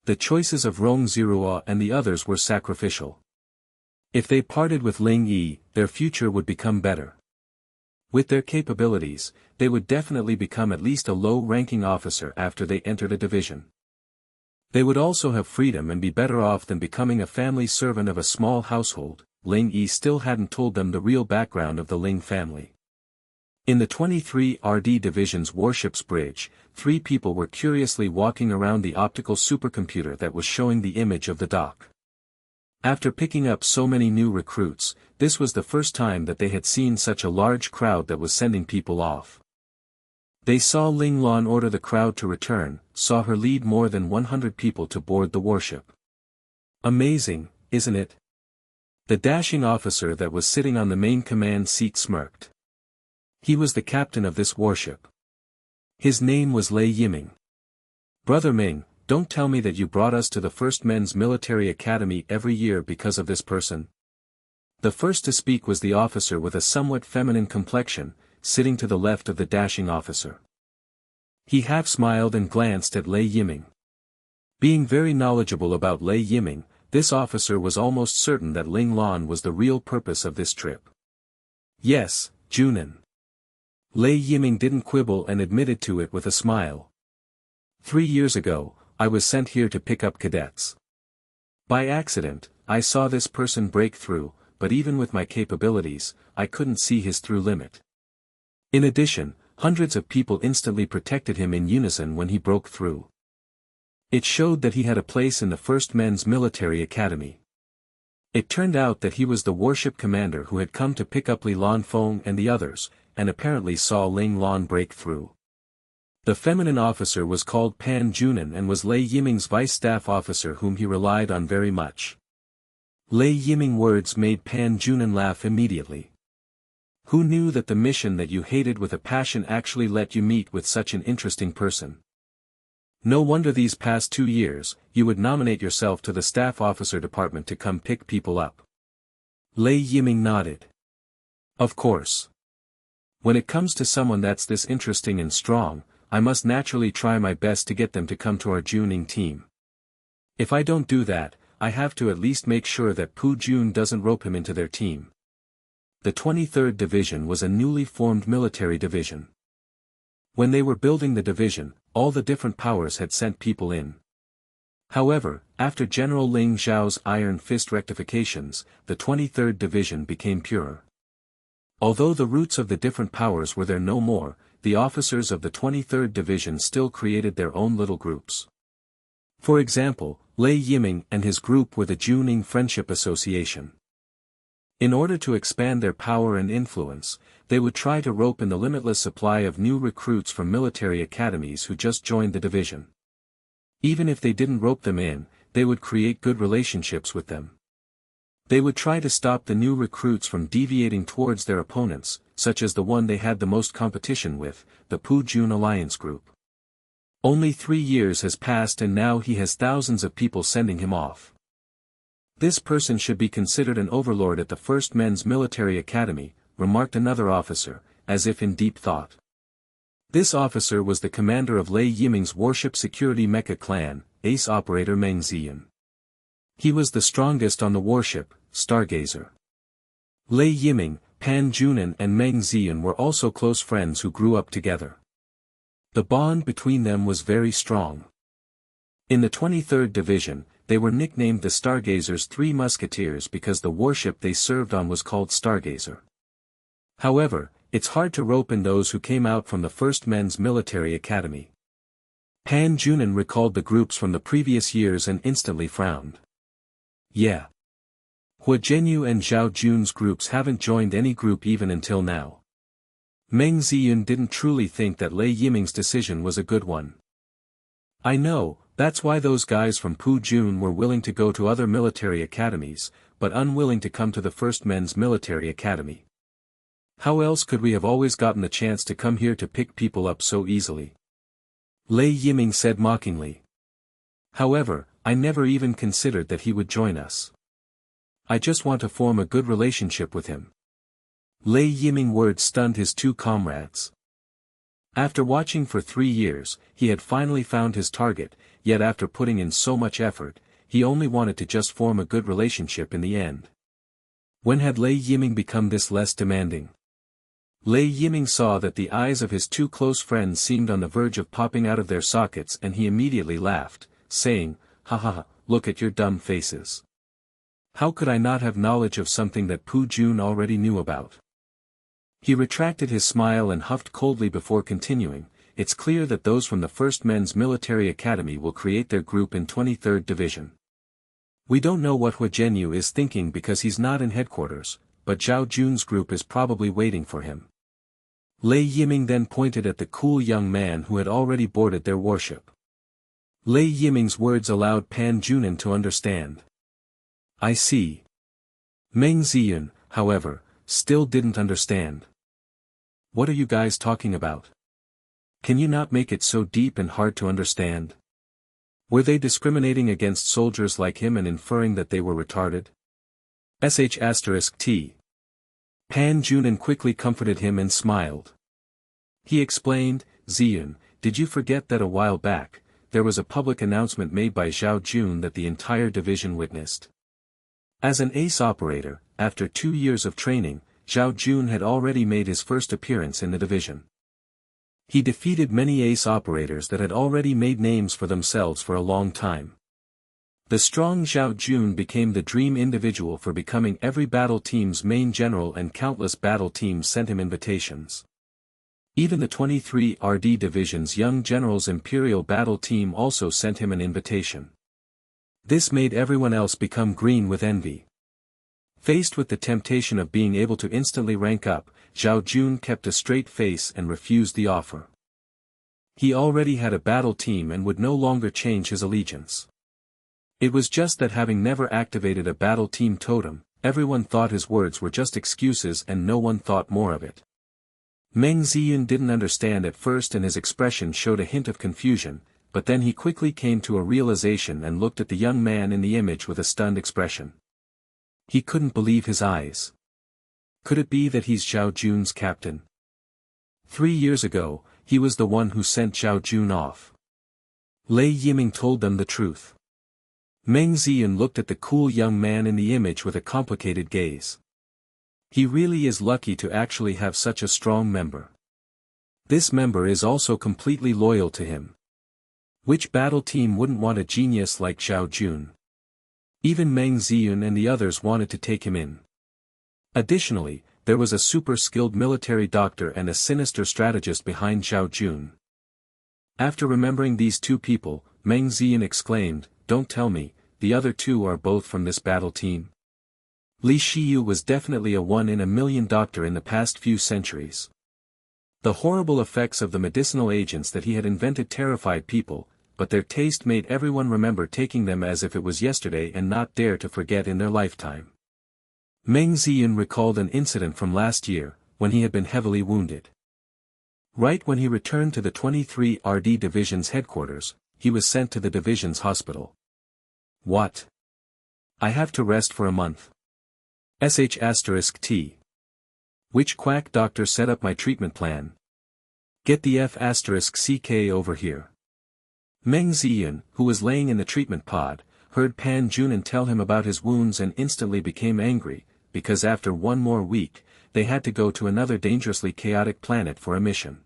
The choices of Rong Zirua and the others were sacrificial. If they parted with Ling Yi, their future would become better. With their capabilities, they would definitely become at least a low-ranking officer after they entered a division. They would also have freedom and be better off than becoming a family servant of a small household. Ling Yi still hadn't told them the real background of the Ling family. In the 23 RD Division's warship's bridge, 3 people were curiously walking around the optical supercomputer that was showing the image of the dock. After picking up so many new recruits, this was the first time that they had seen such a large crowd that was sending people off. They saw Ling Lan order the crowd to return, saw her lead more than 100 people to board the warship. Amazing, isn't it? The dashing officer that was sitting on the main command seat smirked. He was the captain of this warship. His name was Lei Yiming. "Brother Ming, don't tell me that you brought us to the first men's military academy every year because of this person." The first to speak was the officer with a somewhat feminine complexion, sitting to the left of the dashing officer. He half smiled and glanced at Lei Yiming. Being very knowledgeable about Lei Yiming, this officer was almost certain that Ling Lan was the real purpose of this trip. "Yes, Junin." Lei Yiming didn't quibble and admitted to it with a smile. 3 years ago, I was sent here to pick up cadets. By accident, I saw this person break through, but even with my capabilities, I couldn't see his through limit. In addition, hundreds of people instantly protected him in unison when he broke through. It showed that he had a place in the first men's military academy. It turned out that he was the warship commander who had come to pick up Li Lanfeng and the others, and apparently saw Ling Lan break through. The feminine officer was called Pan Junin and was Lei Yiming's vice staff officer whom he relied on very much. Lei Yiming words made Pan Junin laugh immediately. Who knew that the mission that you hated with a passion actually let you meet with such an interesting person? No wonder these past 2 years, you would nominate yourself to the staff officer department to come pick people up. Lei Yiming nodded. Of course. When it comes to someone that's this interesting and strong, I must naturally try my best to get them to come to our Juning team. If I don't do that, I have to at least make sure that Pu Jun doesn't rope him into their team. The 23rd Division was a newly formed military division. When they were building the division, all the different powers had sent people in. However, after General Ling Zhao's Iron Fist rectifications, the 23rd Division became purer. Although the roots of the different powers were there no more, the officers of the 23rd Division still created their own little groups. For example, Lei Yiming and his group were the Juning Friendship Association. In order to expand their power and influence, they would try to rope in the limitless supply of new recruits from military academies who just joined the division. Even if they didn't rope them in, they would create good relationships with them. They would try to stop the new recruits from deviating towards their opponents, such as the one they had the most competition with, the Pu-Jun Alliance Group. Only 3 years has passed and now he has thousands of people sending him off. This person should be considered an overlord at the First Men's Military Academy, remarked another officer, as if in deep thought. This officer was the commander of Lei Yiming's warship security mecha clan, ace operator Meng Ziyun. He was the strongest on the warship, Stargazer. Lei Yiming, Pan Junan and Meng Ziyun were also close friends who grew up together. The bond between them was very strong. In the 23rd Division, they were nicknamed the Stargazer's Three Musketeers because the warship they served on was called Stargazer. However, it's hard to rope in those who came out from the First Men's Military Academy. Pan Junan recalled the groups from the previous years and instantly frowned. Yeah. Hua Zhenyu and Zhao Jun's groups haven't joined any group even until now. Meng Ziyun didn't truly think that Lei Yiming's decision was a good one. I know, that's why those guys from Pu-Jun were willing to go to other military academies, but unwilling to come to the First Men's Military Academy. How else could we have always gotten the chance to come here to pick people up so easily? Lei Yiming said mockingly. However, I never even considered that he would join us. I just want to form a good relationship with him. Lei Yiming's words stunned his two comrades. After watching for 3 years, he had finally found his target, yet after putting in so much effort, he only wanted to just form a good relationship in the end. When had Lei Yiming become this less demanding? Lei Yiming saw that the eyes of his two close friends seemed on the verge of popping out of their sockets and he immediately laughed, saying, "Ha ha ha, look at your dumb faces. How could I not have knowledge of something that Pu-Jun already knew about?" He retracted his smile and huffed coldly before continuing, "It's clear that those from the First Men's Military Academy will create their group in 23rd Division. We don't know what Hua Zhenyu is thinking because he's not in headquarters, but Zhao Jun's group is probably waiting for him." Lei Yiming then pointed at the cool young man who had already boarded their warship. Lei Yiming's words allowed Pan Junan to understand. I see. Meng Ziyun, however, still didn't understand. What are you guys talking about? Can you not make it so deep and hard to understand? Were they discriminating against soldiers like him and inferring that they were retarded? **T. Pan Junan quickly comforted him and smiled. He explained, "Ziyun, did you forget that a while back, there was a public announcement made by Zhao Jun that the entire division witnessed? As an ace operator, after 2 years of training, Zhao Jun had already made his first appearance in the division. He defeated many ace operators that had already made names for themselves for a long time. The strong Zhao Jun became the dream individual for becoming every battle team's main general and countless battle teams sent him invitations. Even the 23 RD Division's young general's Imperial battle team also sent him an invitation. This made everyone else become green with envy. Faced with the temptation of being able to instantly rank up, Zhao Jun kept a straight face and refused the offer. He already had a battle team and would no longer change his allegiance. It was just that having never activated a battle team totem, everyone thought his words were just excuses and no one thought more of it. Meng Ziyun didn't understand at first and his expression showed a hint of confusion, but then he quickly came to a realization and looked at the young man in the image with a stunned expression. He couldn't believe his eyes. Could it be that he's Zhao Jun's captain? 3 years ago, he was the one who sent Zhao Jun off. Lei Yiming told them the truth. Meng Ziyun looked at the cool young man in the image with a complicated gaze. He really is lucky to actually have such a strong member. This member is also completely loyal to him. Which battle team wouldn't want a genius like Zhao Jun? Even Meng Ziyun and the others wanted to take him in. Additionally, there was a super-skilled military doctor and a sinister strategist behind Zhao Jun. After remembering these two people, Meng Ziyun exclaimed, "Don't tell me, the other two are both from this battle team." Li Shiyu was definitely a one-in-a-million doctor in the past few centuries. The horrible effects of the medicinal agents that he had invented terrified people, but their taste made everyone remember taking them as if it was yesterday and not dare to forget in their lifetime. Meng Ziyun recalled an incident from last year, when he had been heavily wounded. Right when he returned to the 23 RD Division's headquarters, he was sent to the division's hospital. What? I have to rest for a month. *T. Which quack doctor set up my treatment plan? Get the F***ck over here. Meng Ziyun, who was laying in the treatment pod, heard Pan Junin tell him about his wounds and instantly became angry, because after one more week, they had to go to another dangerously chaotic planet for a mission.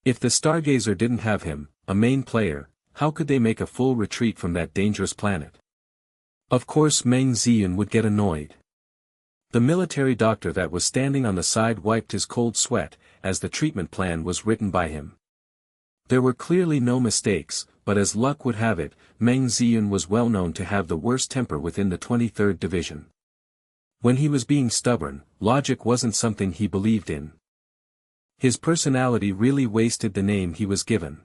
If the Stargazer didn't have him, a main player, how could they make a full retreat from that dangerous planet? Of course Meng Ziyun would get annoyed. The military doctor that was standing on the side wiped his cold sweat, as the treatment plan was written by him. There were clearly no mistakes, but as luck would have it, Meng Ziyun was well known to have the worst temper within the 23rd Division. When he was being stubborn, logic wasn't something he believed in. His personality really wasted the name he was given.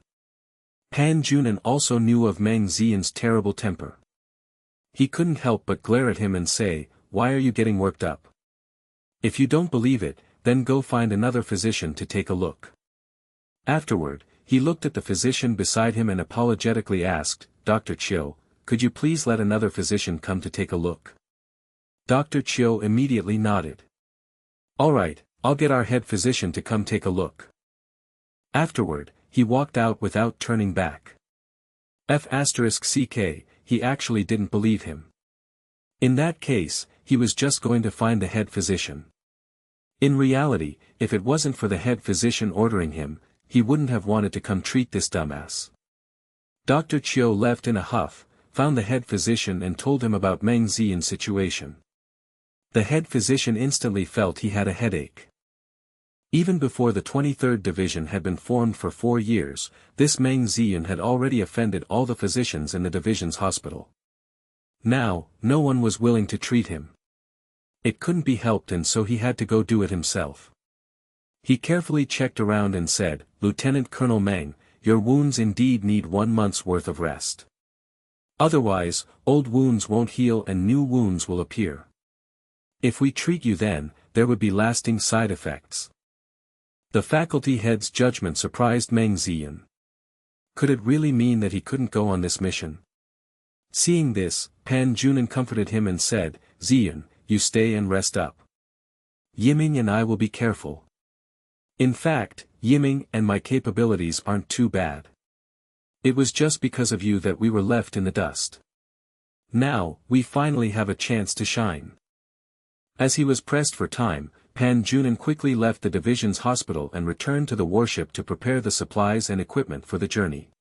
Pan Junin also knew of Meng Ziyun's terrible temper. He couldn't help but glare at him and say, "Why are you getting worked up? If you don't believe it, then go find another physician to take a look." Afterward, he looked at the physician beside him and apologetically asked, "Dr. Chiu, could you please let another physician come to take a look?" Dr. Chiu immediately nodded. "All right, I'll get our head physician to come take a look." Afterward, he walked out without turning back. F***ck, he actually didn't believe him. In that case, he was just going to find the head physician. In reality, if it wasn't for the head physician ordering him, he wouldn't have wanted to come treat this dumbass. Dr. Chiu left in a huff, found the head physician and told him about Meng Ziyun's situation. The head physician instantly felt he had a headache. Even before the 23rd Division had been formed for 4 years, this Meng Ziyun had already offended all the physicians in the division's hospital. Now, no one was willing to treat him. It couldn't be helped and so he had to go do it himself. He carefully checked around and said, "Lieutenant Colonel Meng, your wounds indeed need 1 month's worth of rest. Otherwise, old wounds won't heal and new wounds will appear. If we treat you then, there would be lasting side effects." The faculty head's judgment surprised Meng Ziyun. Could it really mean that he couldn't go on this mission? Seeing this, Pan Junin comforted him and said, "Ziyun, you stay and rest up. Yiming and I will be careful. In fact, Yiming and my capabilities aren't too bad. It was just because of you that we were left in the dust. Now, we finally have a chance to shine." As he was pressed for time, Pan Junin quickly left the division's hospital and returned to the warship to prepare the supplies and equipment for the journey.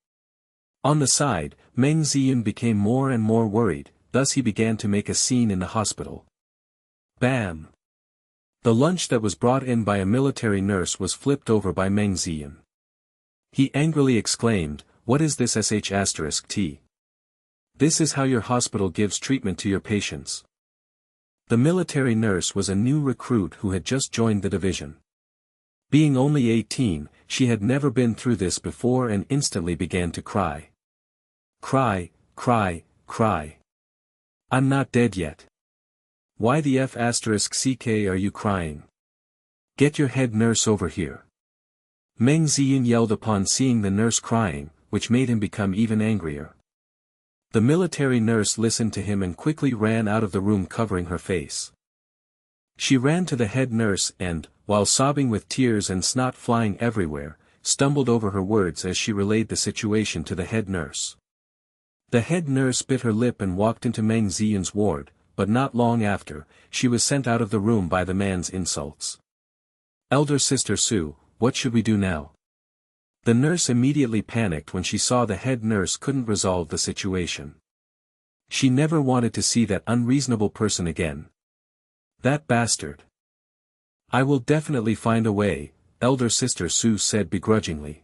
On the side, Meng Ziyun became more and more worried, thus he began to make a scene in the hospital. Bam! The lunch that was brought in by a military nurse was flipped over by Meng Ziyun. He angrily exclaimed, "What is this **T? This is how your hospital gives treatment to your patients." The military nurse was a new recruit who had just joined the division. Being only 18, she had never been through this before and instantly began to cry. "Cry, cry, cry. I'm not dead yet. Why the ***ck are you crying? Get your head nurse over here." Meng Ziyun yelled upon seeing the nurse crying, which made him become even angrier. The military nurse listened to him and quickly ran out of the room covering her face. She ran to the head nurse and, while sobbing with tears and snot flying everywhere, stumbled over her words as she relayed the situation to the head nurse. The head nurse bit her lip and walked into Meng Ziyun's ward, but not long after, she was sent out of the room by the man's insults. "Elder Sister Su, what should we do now?" The nurse immediately panicked when she saw the head nurse couldn't resolve the situation. She never wanted to see that unreasonable person again. That bastard. "I will definitely find a way," Elder Sister Su said begrudgingly.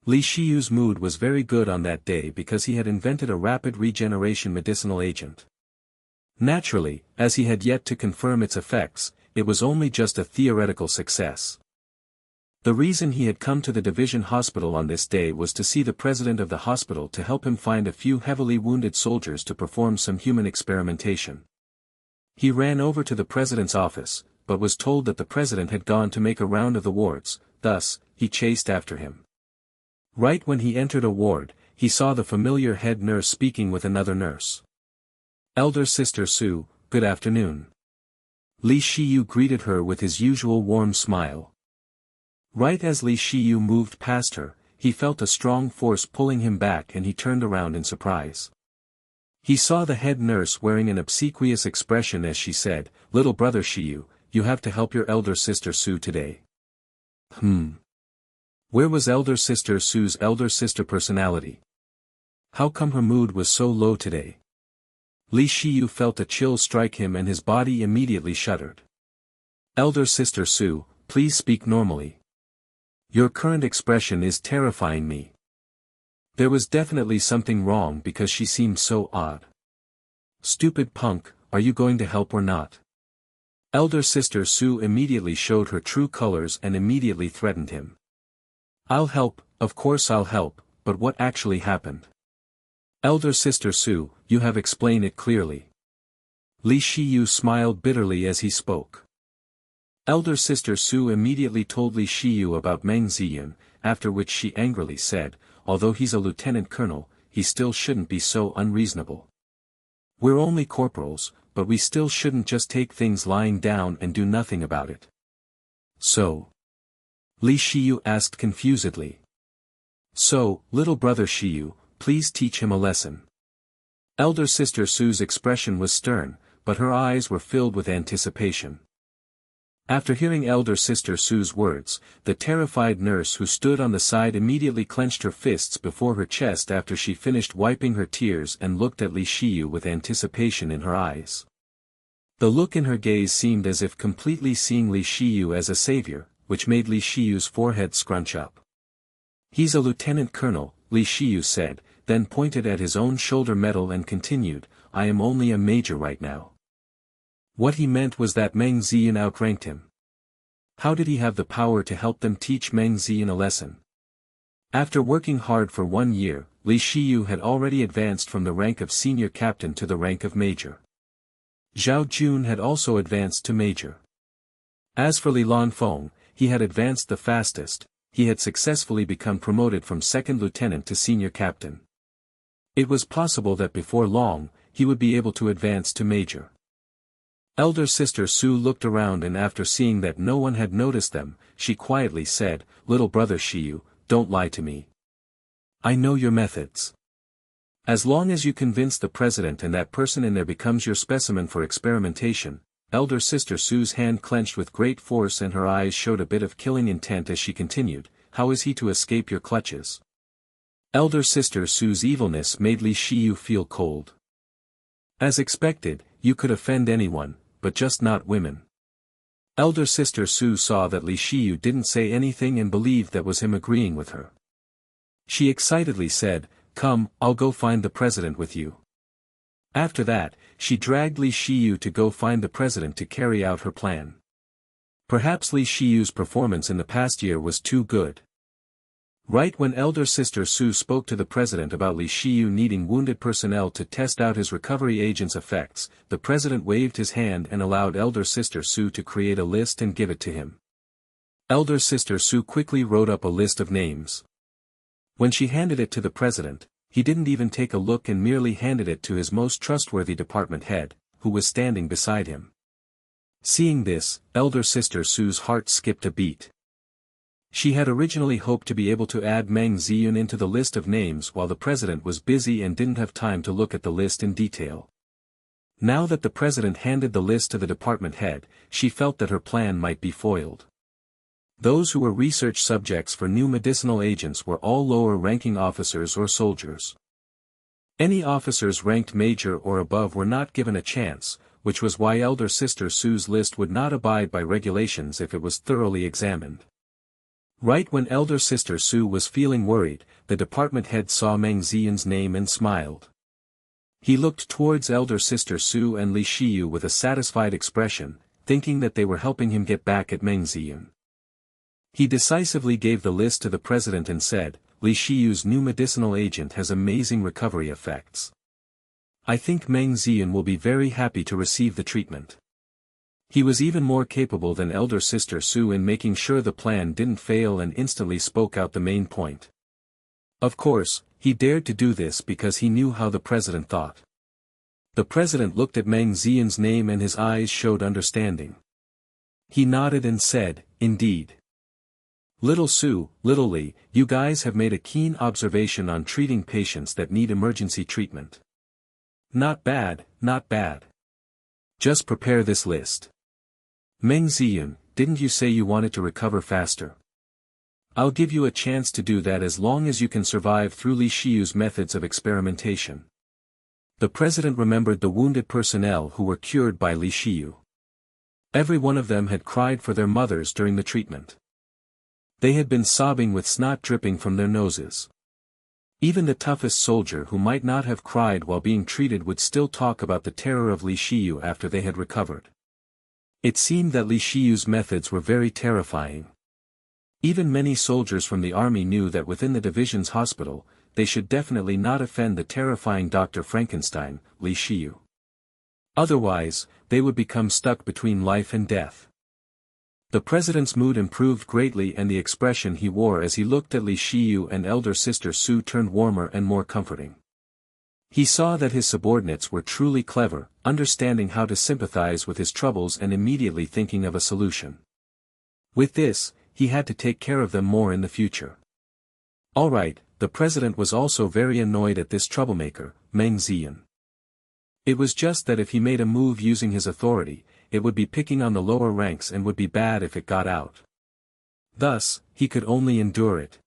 Li Shiyu's mood was very good on that day because he had invented a rapid regeneration medicinal agent. Naturally, as he had yet to confirm its effects, it was only just a theoretical success. The reason he had come to the division hospital on this day was to see the president of the hospital to help him find a few heavily wounded soldiers to perform some human experimentation. He ran over to the president's office, but was told that the president had gone to make a round of the wards, thus, he chased after him. Right when he entered a ward, he saw the familiar head nurse speaking with another nurse. "Elder Sister Sue, good afternoon." Li Shiyu greeted her with his usual warm smile. Right as Li Shiyu moved past her, he felt a strong force pulling him back and he turned around in surprise. He saw the head nurse wearing an obsequious expression as she said, "Little brother Shiyu, you have to help your elder sister Sue today." Where was elder sister Sue's elder sister personality? How come her mood was so low today? Li Shiyu felt a chill strike him and his body immediately shuddered. "Elder sister Sue, please speak normally. Your current expression is terrifying me." There was definitely something wrong because she seemed so odd. "Stupid punk, are you going to help or not?" Elder sister Sue immediately showed her true colors and immediately threatened him. "I'll help, of course I'll help, but what actually happened?" "Elder sister Sue, you have explained it clearly." Li Shiyu smiled bitterly as he spoke. Elder sister Sue immediately told Li Shiyu about Meng Ziyun, after which she angrily said, "Although he's a lieutenant colonel, he still shouldn't be so unreasonable. We're only corporals, but we still shouldn't just take things lying down and do nothing about it." "So?" Li Shiyu asked confusedly. "So, little brother Shiyu, please teach him a lesson." Elder sister Sue's expression was stern, but her eyes were filled with anticipation. After hearing elder sister Sue's words, the terrified nurse who stood on the side immediately clenched her fists before her chest after she finished wiping her tears and looked at Li Shiyu with anticipation in her eyes. The look in her gaze seemed as if completely seeing Li Shiyu as a savior, which made Li Shiyu's forehead scrunch up. "He's a lieutenant colonel," Li Shiyu said, then pointed at his own shoulder medal and continued, "I am only a major right now." What he meant was that Meng Ziyun outranked him. How did he have the power to help them teach Meng Ziyun a lesson? After working hard for 1 year, Li Shiyu had already advanced from the rank of senior captain to the rank of major. Zhao Jun had also advanced to major. As for Li Lanfeng, he had advanced the fastest. He had successfully become promoted from second lieutenant to senior captain. It was possible that before long, he would be able to advance to major. Elder sister Sue looked around and after seeing that no one had noticed them, she quietly said, "Little brother Shiyu, don't lie to me. I know your methods. As long as you convince the president and that person in there becomes your specimen for experimentation." Elder sister Sue's hand clenched with great force and her eyes showed a bit of killing intent as she continued, "How is he to escape your clutches?" Elder sister Sue's evilness made Li Shiyu feel cold. As expected, you could offend anyone, but just not women. Elder sister Sue saw that Li Shiyu didn't say anything and believed that was him agreeing with her. She excitedly said, "Come, I'll go find the president with you." After that, she dragged Li Shiyu to go find the president to carry out her plan. Perhaps Li Shiyu's performance in the past year was too good. Right when elder sister Sue spoke to the president about Li Shiyu needing wounded personnel to test out his recovery agent's effects, the president waved his hand and allowed elder sister Sue to create a list and give it to him. Elder sister Sue quickly wrote up a list of names. When she handed it to the president, he didn't even take a look and merely handed it to his most trustworthy department head, who was standing beside him. Seeing this, elder sister Sue's heart skipped a beat. She had originally hoped to be able to add Meng Ziyun into the list of names while the president was busy and didn't have time to look at the list in detail. Now that the president handed the list to the department head, she felt that her plan might be foiled. Those who were research subjects for new medicinal agents were all lower-ranking officers or soldiers. Any officers ranked major or above were not given a chance, which was why elder sister Sue's list would not abide by regulations if it was thoroughly examined. Right when elder sister Sue was feeling worried, the department head saw Meng Ziyun's name and smiled. He looked towards elder sister Sue and Li Shiyu with a satisfied expression, thinking that they were helping him get back at Meng Ziyun. He decisively gave the list to the president and said, "Li Shiyu's new medicinal agent has amazing recovery effects. I think Meng Ziyan will be very happy to receive the treatment. He was even more capable than elder sister Su in making sure the plan didn't fail and instantly spoke out the main point. Of course, he dared to do this because he knew how the president thought. The president looked at Meng Ziyan's name and his eyes showed understanding. He nodded and said, "Indeed. Little Su, Little Li, you guys have made a keen observation on treating patients that need emergency treatment. Not bad, not bad. Just prepare this list. Meng Ziyan, didn't you say you wanted to recover faster? I'll give you a chance to do that as long as you can survive through Li Shiyu's methods of experimentation." The president remembered the wounded personnel who were cured by Li Shiyu. Every one of them had cried for their mothers during the treatment. They had been sobbing with snot dripping from their noses. Even the toughest soldier who might not have cried while being treated would still talk about the terror of Li Shiyu after they had recovered. It seemed that Li Shiyu's methods were very terrifying. Even many soldiers from the army knew that within the division's hospital, they should definitely not offend the terrifying Dr. Frankenstein, Li Shiyu. Otherwise, they would become stuck between life and death. The president's mood improved greatly and the expression he wore as he looked at Li Shiyu and elder sister Su turned warmer and more comforting. He saw that his subordinates were truly clever, understanding how to sympathize with his troubles and immediately thinking of a solution. With this, he had to take care of them more in the future. Alright, the president was also very annoyed at this troublemaker, Meng Ziyan. It was just that if he made a move using his authority, it would be picking on the lower ranks and would be bad if it got out. Thus, he could only endure it.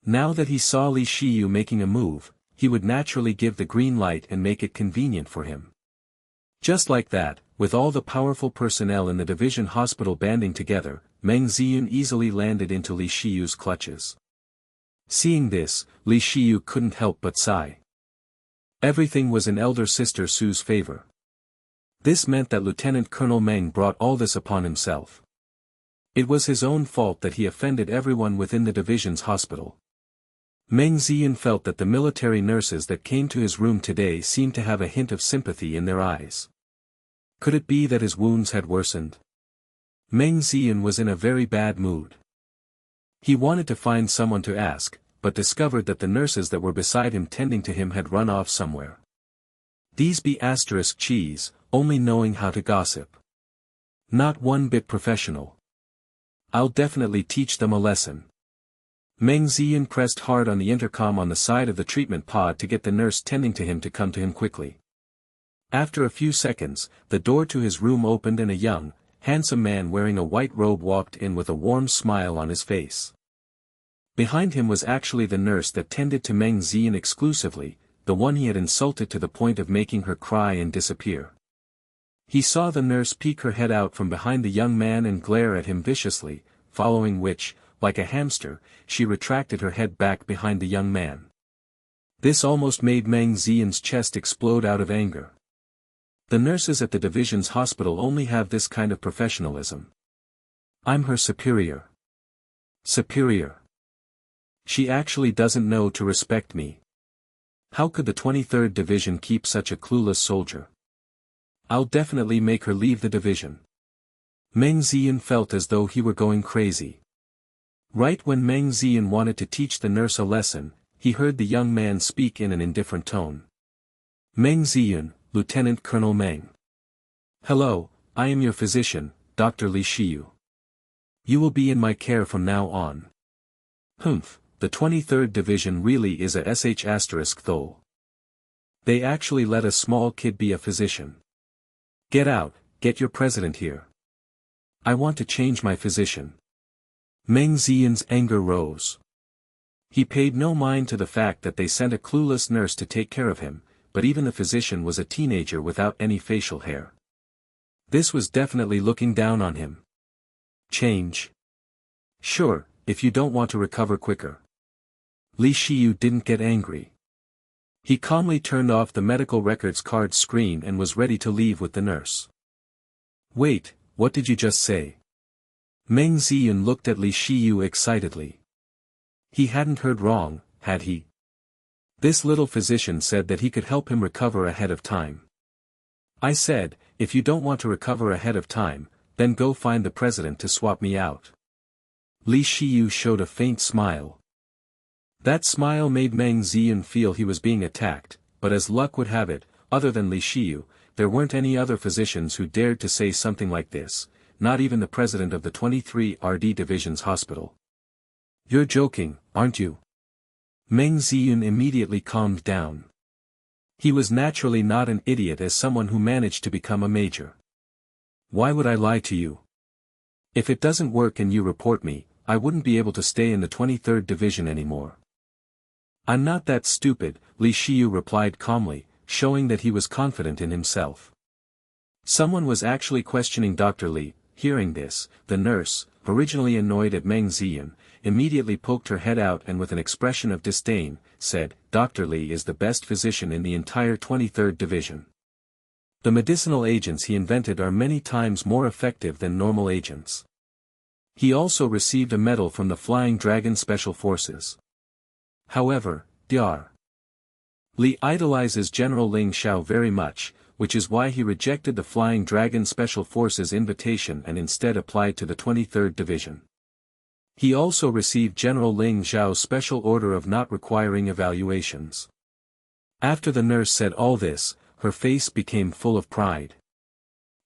Now that he saw Li Shiyu making a move, he would naturally give the green light and make it convenient for him. Just like that, with all the powerful personnel in the division hospital banding together, Meng Ziyan easily landed into Li Shiyu's clutches. Seeing this, Li Shiyu couldn't help but sigh. Everything was in elder sister Su's favor. This meant that Lieutenant Colonel Meng brought all this upon himself. It was his own fault that he offended everyone within the division's hospital. Meng Ziyan felt that the military nurses that came to his room today seemed to have a hint of sympathy in their eyes. Could it be that his wounds had worsened? Meng Ziyan was in a very bad mood. He wanted to find someone to ask, but discovered that the nurses that were beside him tending to him had run off somewhere. These be asterisk cheese, only knowing how to gossip. Not one bit professional. I'll definitely teach them a lesson. Meng Ziyan pressed hard on the intercom on the side of the treatment pod to get the nurse tending to him to come to him quickly. After a few seconds, the door to his room opened and a young, handsome man wearing a white robe walked in with a warm smile on his face. Behind him was actually the nurse that tended to Meng Ziyan exclusively, the one he had insulted to the point of making her cry and disappear. He saw the nurse peek her head out from behind the young man and glare at him viciously, following which, like a hamster, she retracted her head back behind the young man. This almost made Meng Ziyan's chest explode out of anger. The nurses at the division's hospital only have this kind of professionalism. I'm her superior. Superior. She actually doesn't know to respect me. How could the 23rd Division keep such a clueless soldier? I'll definitely make her leave the division. Meng Ziyan felt as though he were going crazy. Right when Meng Ziyan wanted to teach the nurse a lesson, he heard the young man speak in an indifferent tone. Meng Ziyan, Lieutenant Colonel Meng. Hello, I am your physician, Dr. Li Shiyu. You will be in my care from now on. Humph, the 23rd Division really is a sh** though. They actually let a small kid be a physician. Get out, get your president here. I want to change my physician. Meng Ziyan's anger rose. He paid no mind to the fact that they sent a clueless nurse to take care of him, but even the physician was a teenager without any facial hair. This was definitely looking down on him. Change? Sure, if you don't want to recover quicker. Li Shiyu didn't get angry. He calmly turned off the medical records card screen and was ready to leave with the nurse. Wait, what did you just say? Meng Ziyan looked at Li Shiyu excitedly. He hadn't heard wrong, had he? This little physician said that he could help him recover ahead of time. I said, if you don't want to recover ahead of time, then go find the president to swap me out. Li Shiyu showed a faint smile. That smile made Meng Ziyun feel he was being attacked, but as luck would have it, other than Li Shiyu, there weren't any other physicians who dared to say something like this, not even the president of the 23 RD Division's hospital. You're joking, aren't you? Meng Ziyun immediately calmed down. He was naturally not an idiot as someone who managed to become a major. Why would I lie to you? If it doesn't work and you report me, I wouldn't be able to stay in the 23rd Division anymore. I'm not that stupid, Li Shiyu replied calmly, showing that he was confident in himself. Someone was actually questioning Dr. Li. Hearing this, the nurse, originally annoyed at Meng Ziyun, immediately poked her head out and with an expression of disdain, said, Dr. Li is the best physician in the entire 23rd Division. The medicinal agents he invented are many times more effective than normal agents. He also received a medal from the Flying Dragon Special Forces. However, Dr. Li idolizes General Ling Xiao very much, which is why he rejected the Flying Dragon Special Forces invitation and instead applied to the 23rd Division. He also received General Ling Xiao's special order of not requiring evaluations. After the nurse said all this, her face became full of pride.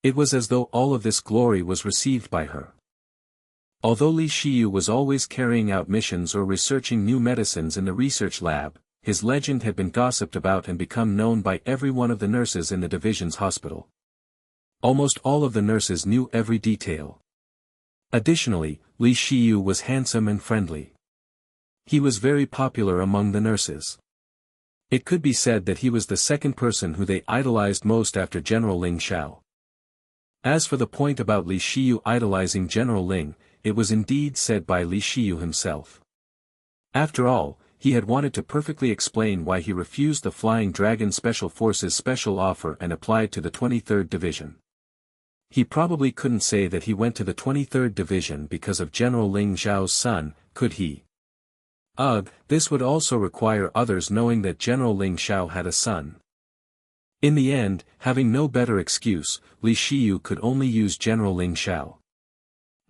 It was as though all of this glory was received by her. Although Li Shiyu was always carrying out missions or researching new medicines in the research lab, his legend had been gossiped about and become known by every one of the nurses in the division's hospital. Almost all of the nurses knew every detail. Additionally, Li Shiyu was handsome and friendly. He was very popular among the nurses. It could be said that he was the second person who they idolized most after General Ling Xiao. As for the point about Li Shiyu idolizing General Ling, it was indeed said by Li Shiyu himself. After all, he had wanted to perfectly explain why he refused the Flying Dragon Special Forces special offer and applied to the 23rd Division. He probably couldn't say that he went to the 23rd Division because of General Ling Xiao's son, could he? Ugh, this would also require others knowing that General Ling Xiao had a son. In the end, having no better excuse, Li Shiyu could only use General Ling Xiao.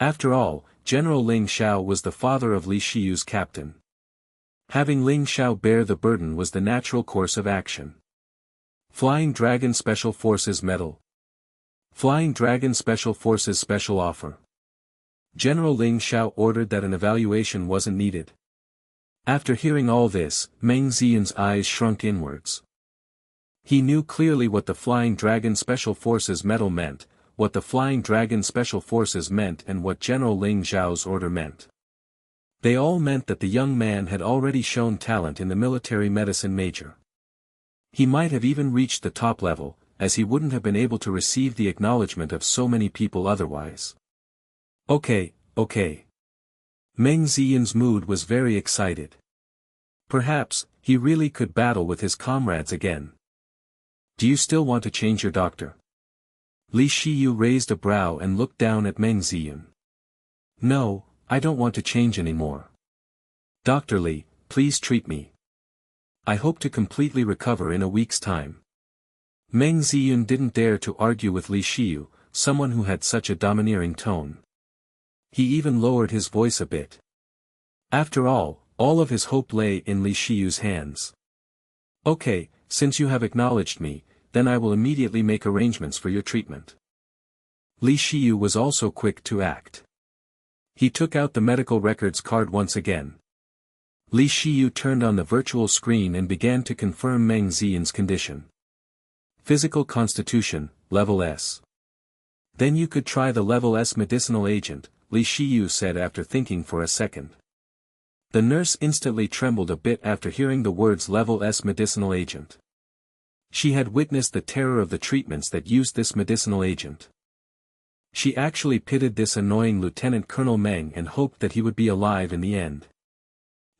After all, General Ling Xiao was the father of Li Shiyu's captain. Having Ling Xiao bear the burden was the natural course of action. Flying Dragon Special Forces Medal. Flying Dragon Special Forces Special Offer. General Ling Xiao ordered that an evaluation wasn't needed. After hearing all this, Meng Ziyun's eyes shrunk inwards. He knew clearly what the Flying Dragon Special Forces Medal meant, what the Flying Dragon Special Forces meant and what General Ling Xiao's order meant. They all meant that the young man had already shown talent in the military medicine major. He might have even reached the top level, as he wouldn't have been able to receive the acknowledgement of so many people otherwise. Okay. Meng Ziyun's mood was very excited. Perhaps, he really could battle with his comrades again. Do you still want to change your doctor? Li Shiyu raised a brow and looked down at Meng Ziyun. No, I don't want to change anymore. Dr. Li, please treat me. I hope to completely recover in a week's time. Meng Ziyun didn't dare to argue with Li Shiyu, someone who had such a domineering tone. He even lowered his voice a bit. After all of his hope lay in Li Shiyu's hands. Okay, since you have acknowledged me, then I will immediately make arrangements for your treatment. Li Shiyu was also quick to act. He took out the medical records card once again. Li Shiyu turned on the virtual screen and began to confirm Meng Ziyun's condition. Physical constitution, level S. Then you could try the level S medicinal agent, Li Shiyu said after thinking for a second. The nurse instantly trembled a bit after hearing the words level S medicinal agent. She had witnessed the terror of the treatments that used this medicinal agent. She actually pitied this annoying Lieutenant Colonel Meng and hoped that he would be alive in the end.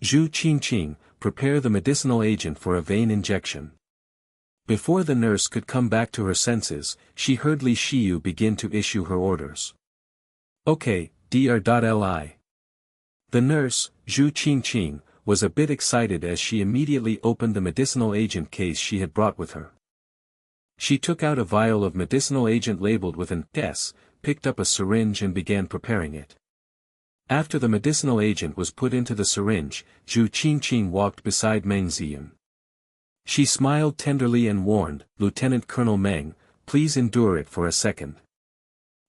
Zhu Qingqing, prepare the medicinal agent for a vein injection. Before the nurse could come back to her senses, she heard Li Shiyu begin to issue her orders. Okay, Dr.Li. The nurse, Zhu Qingqing, was a bit excited as she immediately opened the medicinal agent case she had brought with her. She took out a vial of medicinal agent labeled with an S, picked up a syringe and began preparing it. After the medicinal agent was put into the syringe, Zhu Qingqing walked beside Meng Ziyun. She smiled tenderly and warned, "Lieutenant Colonel Meng, please endure it for a second.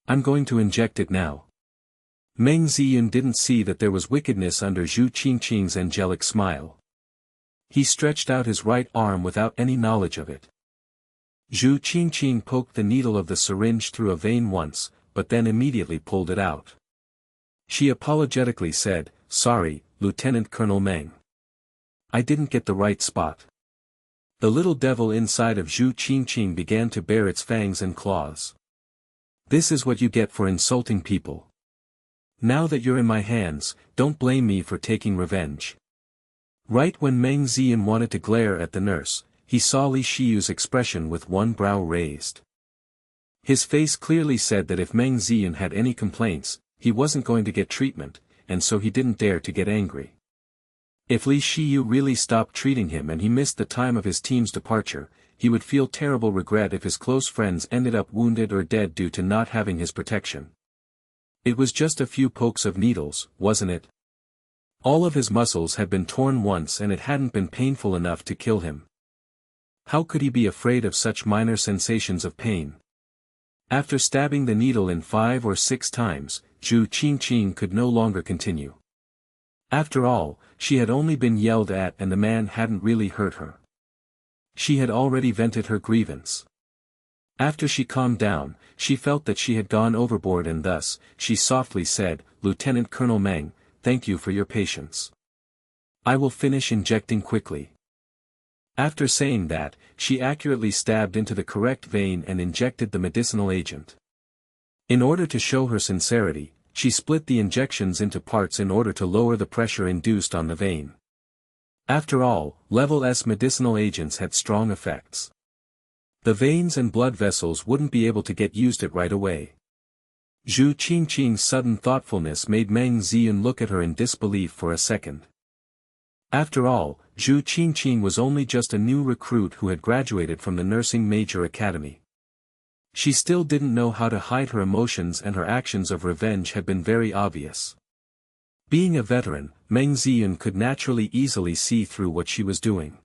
I'm going to inject it now." Meng Ziyun didn't see that there was wickedness under Zhu Qingqing's angelic smile. He stretched out his right arm without any knowledge of it. Zhu Qingqing poked the needle of the syringe through a vein once, but then immediately pulled it out. She apologetically said, "Sorry, Lieutenant Colonel Meng. I didn't get the right spot." The little devil inside of Zhu Qingqing began to bare its fangs and claws. "This is what you get for insulting people. Now that you're in my hands, don't blame me for taking revenge." Right when Meng Ziyun wanted to glare at the nurse, he saw Li Shiyu's expression with one brow raised. His face clearly said that if Meng Ziyun had any complaints, he wasn't going to get treatment, and so he didn't dare to get angry. If Li Shiyu really stopped treating him and he missed the time of his team's departure, he would feel terrible regret if his close friends ended up wounded or dead due to not having his protection. It was just a few pokes of needles, wasn't it? All of his muscles had been torn once and it hadn't been painful enough to kill him. How could he be afraid of such minor sensations of pain? After stabbing the needle in 5 or 6 times, Zhu Qingqing could no longer continue. After all, she had only been yelled at and the man hadn't really hurt her. She had already vented her grievance. After she calmed down, she felt that she had gone overboard and thus, she softly said, "Lieutenant Colonel Meng, thank you for your patience. I will finish injecting quickly." After saying that, she accurately stabbed into the correct vein and injected the medicinal agent. In order to show her sincerity, she split the injections into parts in order to lower the pressure induced on the vein. After all, level S medicinal agents had strong effects. The veins and blood vessels wouldn't be able to get used it right away. Zhu Qingqing's sudden thoughtfulness made Meng Ziyun look at her in disbelief for a second. After all, Zhu Qingqing was only just a new recruit who had graduated from the Nursing Major Academy. She still didn't know how to hide her emotions and her actions of revenge had been very obvious. Being a veteran, Meng Ziyun could naturally easily see through what she was doing.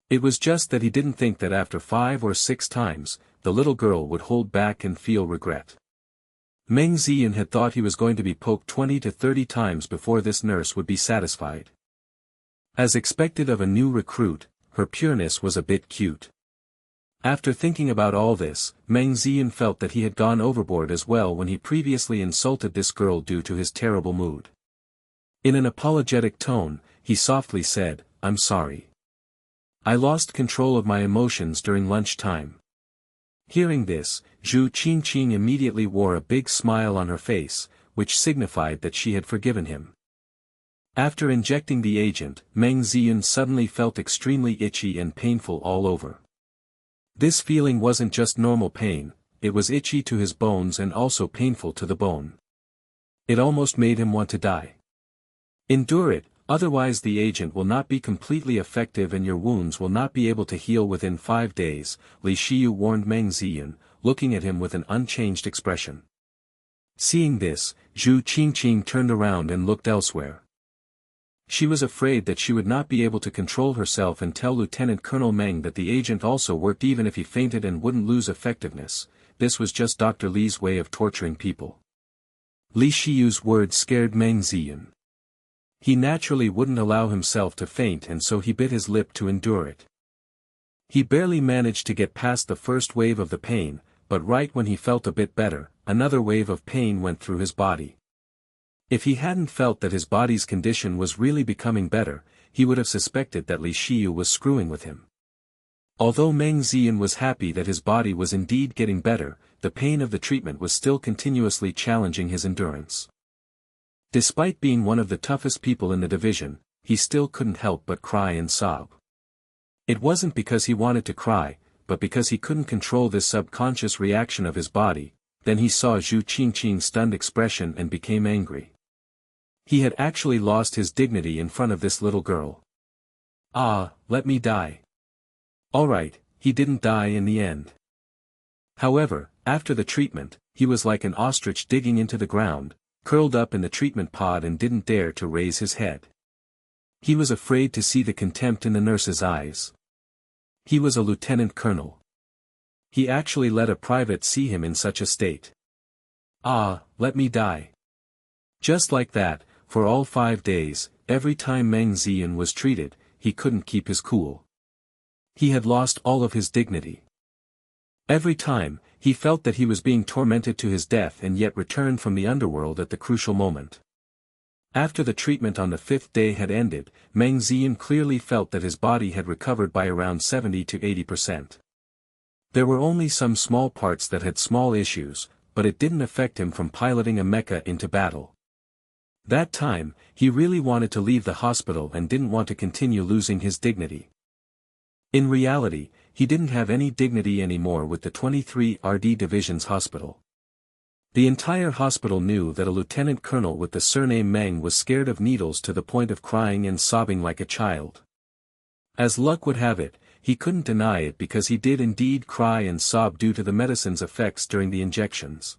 It was just that he didn't think that after 5 or 6 times, the little girl would hold back and feel regret. Meng Ziyun had thought he was going to be poked 20 to 30 times before this nurse would be satisfied. As expected of a new recruit, her pureness was a bit cute. After thinking about all this, Meng Ziyun felt that he had gone overboard as well when he previously insulted this girl due to his terrible mood. In an apologetic tone, he softly said, "I'm sorry. I lost control of my emotions during lunchtime." Hearing this, Zhu Qingqing immediately wore a big smile on her face, which signified that she had forgiven him. After injecting the agent, Meng Ziyun suddenly felt extremely itchy and painful all over. This feeling wasn't just normal pain, it was itchy to his bones and also painful to the bone. It almost made him want to die. "Endure it, otherwise the agent will not be completely effective and your wounds will not be able to heal within 5 days, Li Shiyu warned Meng Ziyun, looking at him with an unchanged expression. Seeing this, Zhu Qingqing turned around and looked elsewhere. She was afraid that she would not be able to control herself and tell Lieutenant Colonel Meng that the agent also worked even if he fainted and wouldn't lose effectiveness. This was just Dr. Li's way of torturing people. Li Shiyu's words scared Meng Ziyun. He naturally wouldn't allow himself to faint and so he bit his lip to endure it. He barely managed to get past the first wave of the pain, but right when he felt a bit better, another wave of pain went through his body. If he hadn't felt that his body's condition was really becoming better, he would have suspected that Li Shiyu was screwing with him. Although Meng Ziyun was happy that his body was indeed getting better, the pain of the treatment was still continuously challenging his endurance. Despite being one of the toughest people in the division, he still couldn't help but cry and sob. It wasn't because he wanted to cry, but because he couldn't control this subconscious reaction of his body. Then he saw Zhu Qingqing's stunned expression and became angry. He had actually lost his dignity in front of this little girl. Ah, let me die. Alright, he didn't die in the end. However, after the treatment, he was like an ostrich digging into the ground, curled up in the treatment pod and didn't dare to raise his head. He was afraid to see the contempt in the nurse's eyes. He was a lieutenant colonel. He actually let a private see him in such a state. Ah, let me die. Just like that, for all 5 days, every time Meng Ziyan was treated, he couldn't keep his cool. He had lost all of his dignity. Every time, he felt that he was being tormented to his death and yet returned from the underworld at the crucial moment. After the treatment on the 5th day had ended, Meng Ziyan clearly felt that his body had recovered by around 70 to 80%. There were only some small parts that had small issues, but it didn't affect him from piloting a mecha into battle. That time, he really wanted to leave the hospital and didn't want to continue losing his dignity. In reality, he didn't have any dignity anymore with the 23 RD Division's hospital. The entire hospital knew that a lieutenant colonel with the surname Meng was scared of needles to the point of crying and sobbing like a child. As luck would have it, he couldn't deny it because he did indeed cry and sob due to the medicine's effects during the injections.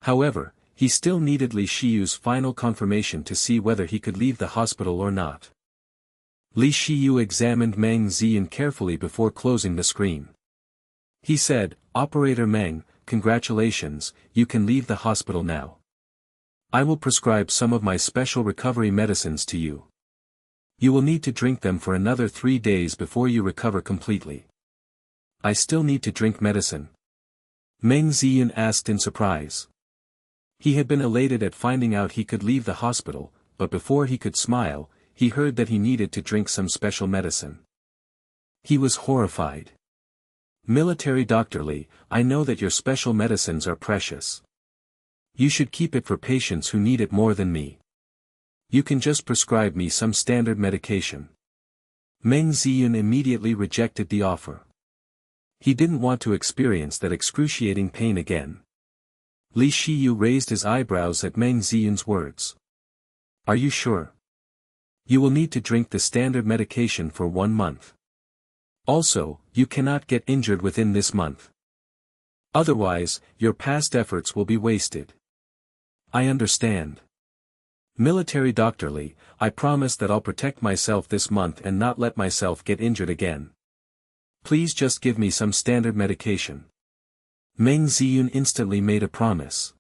However, he still needed Li Shiyu's final confirmation to see whether he could leave the hospital or not. Li Shiyu examined Meng Ziyan carefully before closing the screen. He said, "Operator Meng, congratulations, you can leave the hospital now. I will prescribe some of my special recovery medicines to you. You will need to drink them for another 3 days before you recover completely." "I still need to drink medicine?" Meng Ziyan asked in surprise. He had been elated at finding out he could leave the hospital, but before he could smile, he heard that he needed to drink some special medicine. He was horrified. "Military Doctor Li, I know that your special medicines are precious. You should keep it for patients who need it more than me. You can just prescribe me some standard medication." Meng Ziyan immediately rejected the offer. He didn't want to experience that excruciating pain again. Li Shiyu raised his eyebrows at Meng Ziyan's words. "Are you sure? You will need to drink the standard medication for 1 month. Also, you cannot get injured within this month. Otherwise, your past efforts will be wasted." "I understand. Military Doctor Li, I promise that I'll protect myself this month and not let myself get injured again. Please just give me some standard medication." Meng Ziyan instantly made a promise.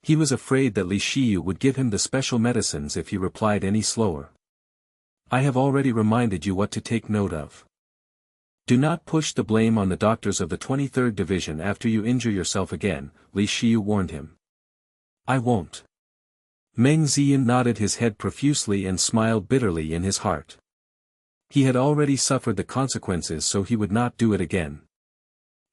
He was afraid that Li Shiyu would give him the special medicines if he replied any slower. "I have already reminded you what to take note of. Do not push the blame on the doctors of the 23rd Division after you injure yourself again," Li Shiyu warned him. "I won't." Meng Ziyan nodded his head profusely and smiled bitterly in his heart. He had already suffered the consequences, so he would not do it again.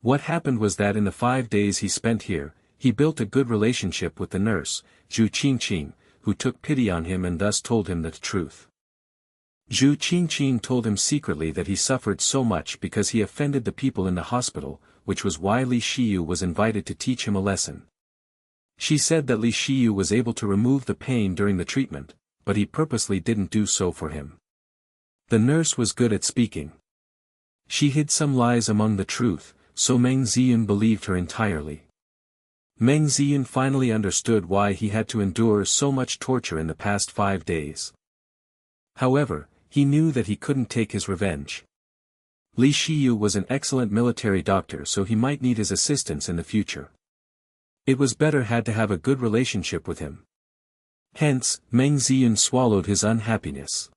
What happened was that in the 5 days he spent here, he built a good relationship with the nurse, Zhu Qingqing, who took pity on him and thus told him the truth. Zhu Qingqing told him secretly that he suffered so much because he offended the people in the hospital, which was why Li Shiyu was invited to teach him a lesson. She said that Li Shiyu was able to remove the pain during the treatment, but he purposely didn't do so for him. The nurse was good at speaking. She hid some lies among the truth, so Meng Ziyan believed her entirely. Meng Ziyan finally understood why he had to endure so much torture in the past 5 days. However, he knew that he couldn't take his revenge. Li Shiyu was an excellent military doctor, so he might need his assistance in the future. It was better had to have a good relationship with him. Hence, Meng Ziyan swallowed his unhappiness.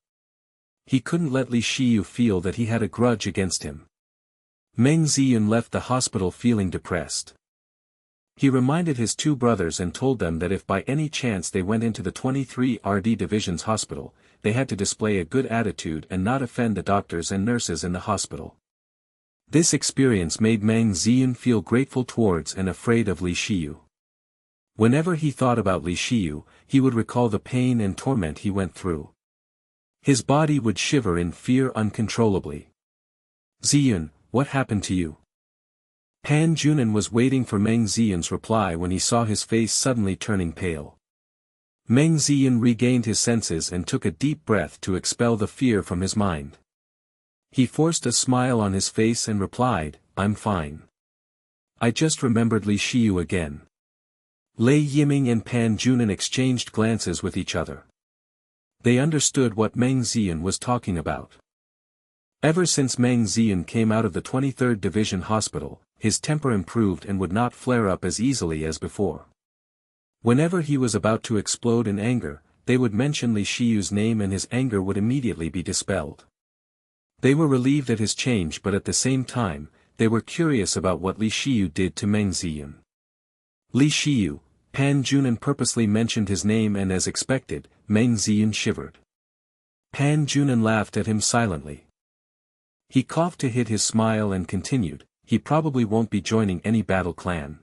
He couldn't let Li Shiyu feel that he had a grudge against him. Meng Ziyan left the hospital feeling depressed. He reminded his 2 brothers and told them that if by any chance they went into the 23 RD Division's hospital, they had to display a good attitude and not offend the doctors and nurses in the hospital. This experience made Meng Ziyan feel grateful towards and afraid of Li Shiyu. Whenever he thought about Li Shiyu, he would recall the pain and torment he went through. His body would shiver in fear uncontrollably. "Ziyan, what happened to you?" Pan Junin was waiting for Meng Ziyan's reply when he saw his face suddenly turning pale. Meng Ziyan regained his senses and took a deep breath to expel the fear from his mind. He forced a smile on his face and replied, "I'm fine. I just remembered Li Shiyu again." Lei Yiming and Pan Junin exchanged glances with each other. They understood what Meng Ziyan was talking about. Ever since Meng Ziyan came out of the 23rd Division Hospital, his temper improved and would not flare up as easily as before. Whenever he was about to explode in anger, they would mention Li Shiyu's name and his anger would immediately be dispelled. They were relieved at his change, but at the same time, they were curious about what Li Shiyu did to Meng Ziyan. Li Shiyu, Pan Junin purposely mentioned his name and as expected, Meng Ziyan shivered. Pan Junin laughed at him silently. He coughed to hide his smile and continued, "He probably won't be joining any battle clan.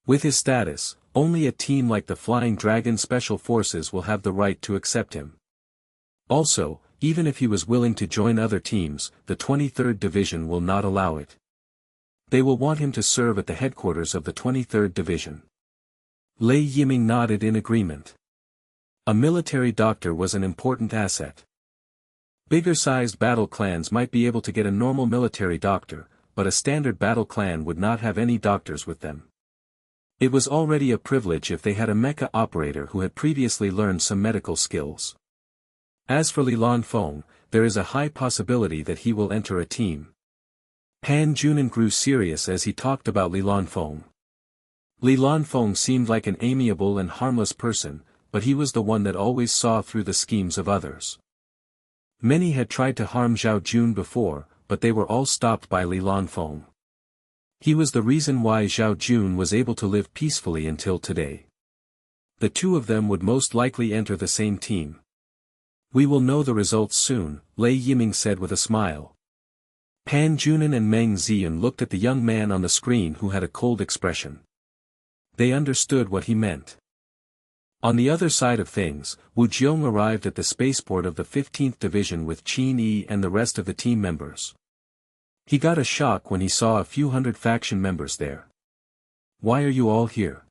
With his status, only a team like the Flying Dragon Special Forces will have the right to accept him. Also, even if he was willing to join other teams, the 23rd Division will not allow it. They will want him to serve at the headquarters of the 23rd Division." Lei Yiming nodded in agreement. A military doctor was an important asset. Bigger-sized battle clans might be able to get a normal military doctor, but a standard battle clan would not have any doctors with them. It was already a privilege if they had a mecha operator who had previously learned some medical skills. As for Li Lanfeng, there is a high possibility that he will enter a team. Pan Junin grew serious as he talked about Li Lanfeng. Li Lanfeng seemed like an amiable and harmless person, but he was the one that always saw through the schemes of others. Many had tried to harm Zhao Jun before, but they were all stopped by Li Lanfeng. He was the reason why Zhao Jun was able to live peacefully until today. The two of them would most likely enter the same team. "We will know the results soon," Lei Yiming said with a smile. Pan Junin and Meng Ziyan looked at the young man on the screen who had a cold expression. They understood what he meant. On the other side of things, Wu Jiong arrived at the spaceport of the 15th Division with Qin Yi and the rest of the team members. He got a shock when he saw a few hundred faction members there. "Why are you all here?"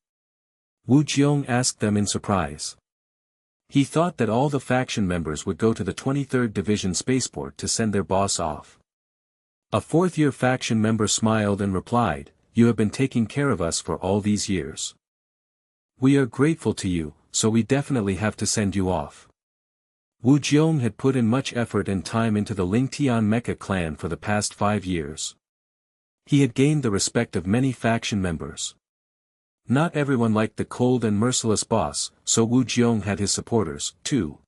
Wu Jiong asked them in surprise. He thought that all the faction members would go to the 23rd Division spaceport to send their boss off. A fourth-year faction member smiled and replied, "You have been taking care of us for all these years. We are grateful to you, so we definitely have to send you off." Wu Jiong had put in much effort and time into the Lingtian Mecha clan for the past 5 years. He had gained the respect of many faction members. Not everyone liked the cold and merciless boss, so Wu Jiong had his supporters, too.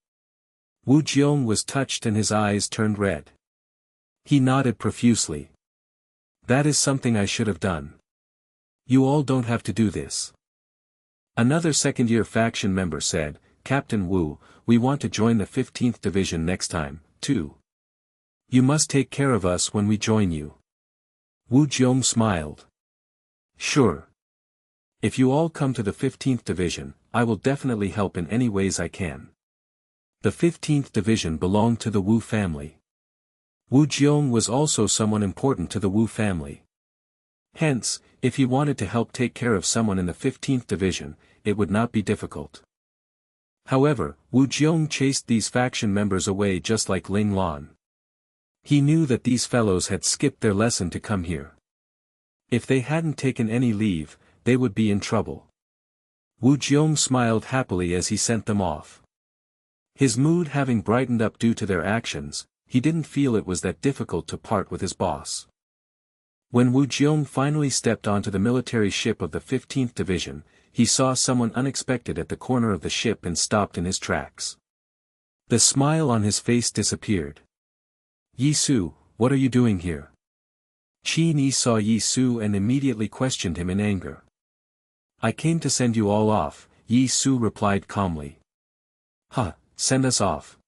Wu Jiong was touched and his eyes turned red. He nodded profusely. "That is something I should have done. You all don't have to do this." Another second-year faction member said, "Captain Wu, we want to join the 15th Division next time, too. You must take care of us when we join you." Wu Jiong smiled. "Sure. If you all come to the 15th Division, I will definitely help in any ways I can." The 15th Division belonged to the Wu family. Wu Jiong was also someone important to the Wu family. Hence, if he wanted to help take care of someone in the 15th Division, it would not be difficult. However, Wu Jiong chased these faction members away just like Ling Lan. He knew that these fellows had skipped their lesson to come here. If they hadn't taken any leave, they would be in trouble. Wu Jiong smiled happily as he sent them off. His mood having brightened up due to their actions, he didn't feel it was that difficult to part with his boss. When Wu Jiong finally stepped onto the military ship of the 15th Division, he saw someone unexpected at the corner of the ship and stopped in his tracks. The smile on his face disappeared. "Yi Su, what are you doing here?" Qin Yi saw Yi Su and immediately questioned him in anger. "I came to send you all off," Yi Su replied calmly. "Huh, send us off?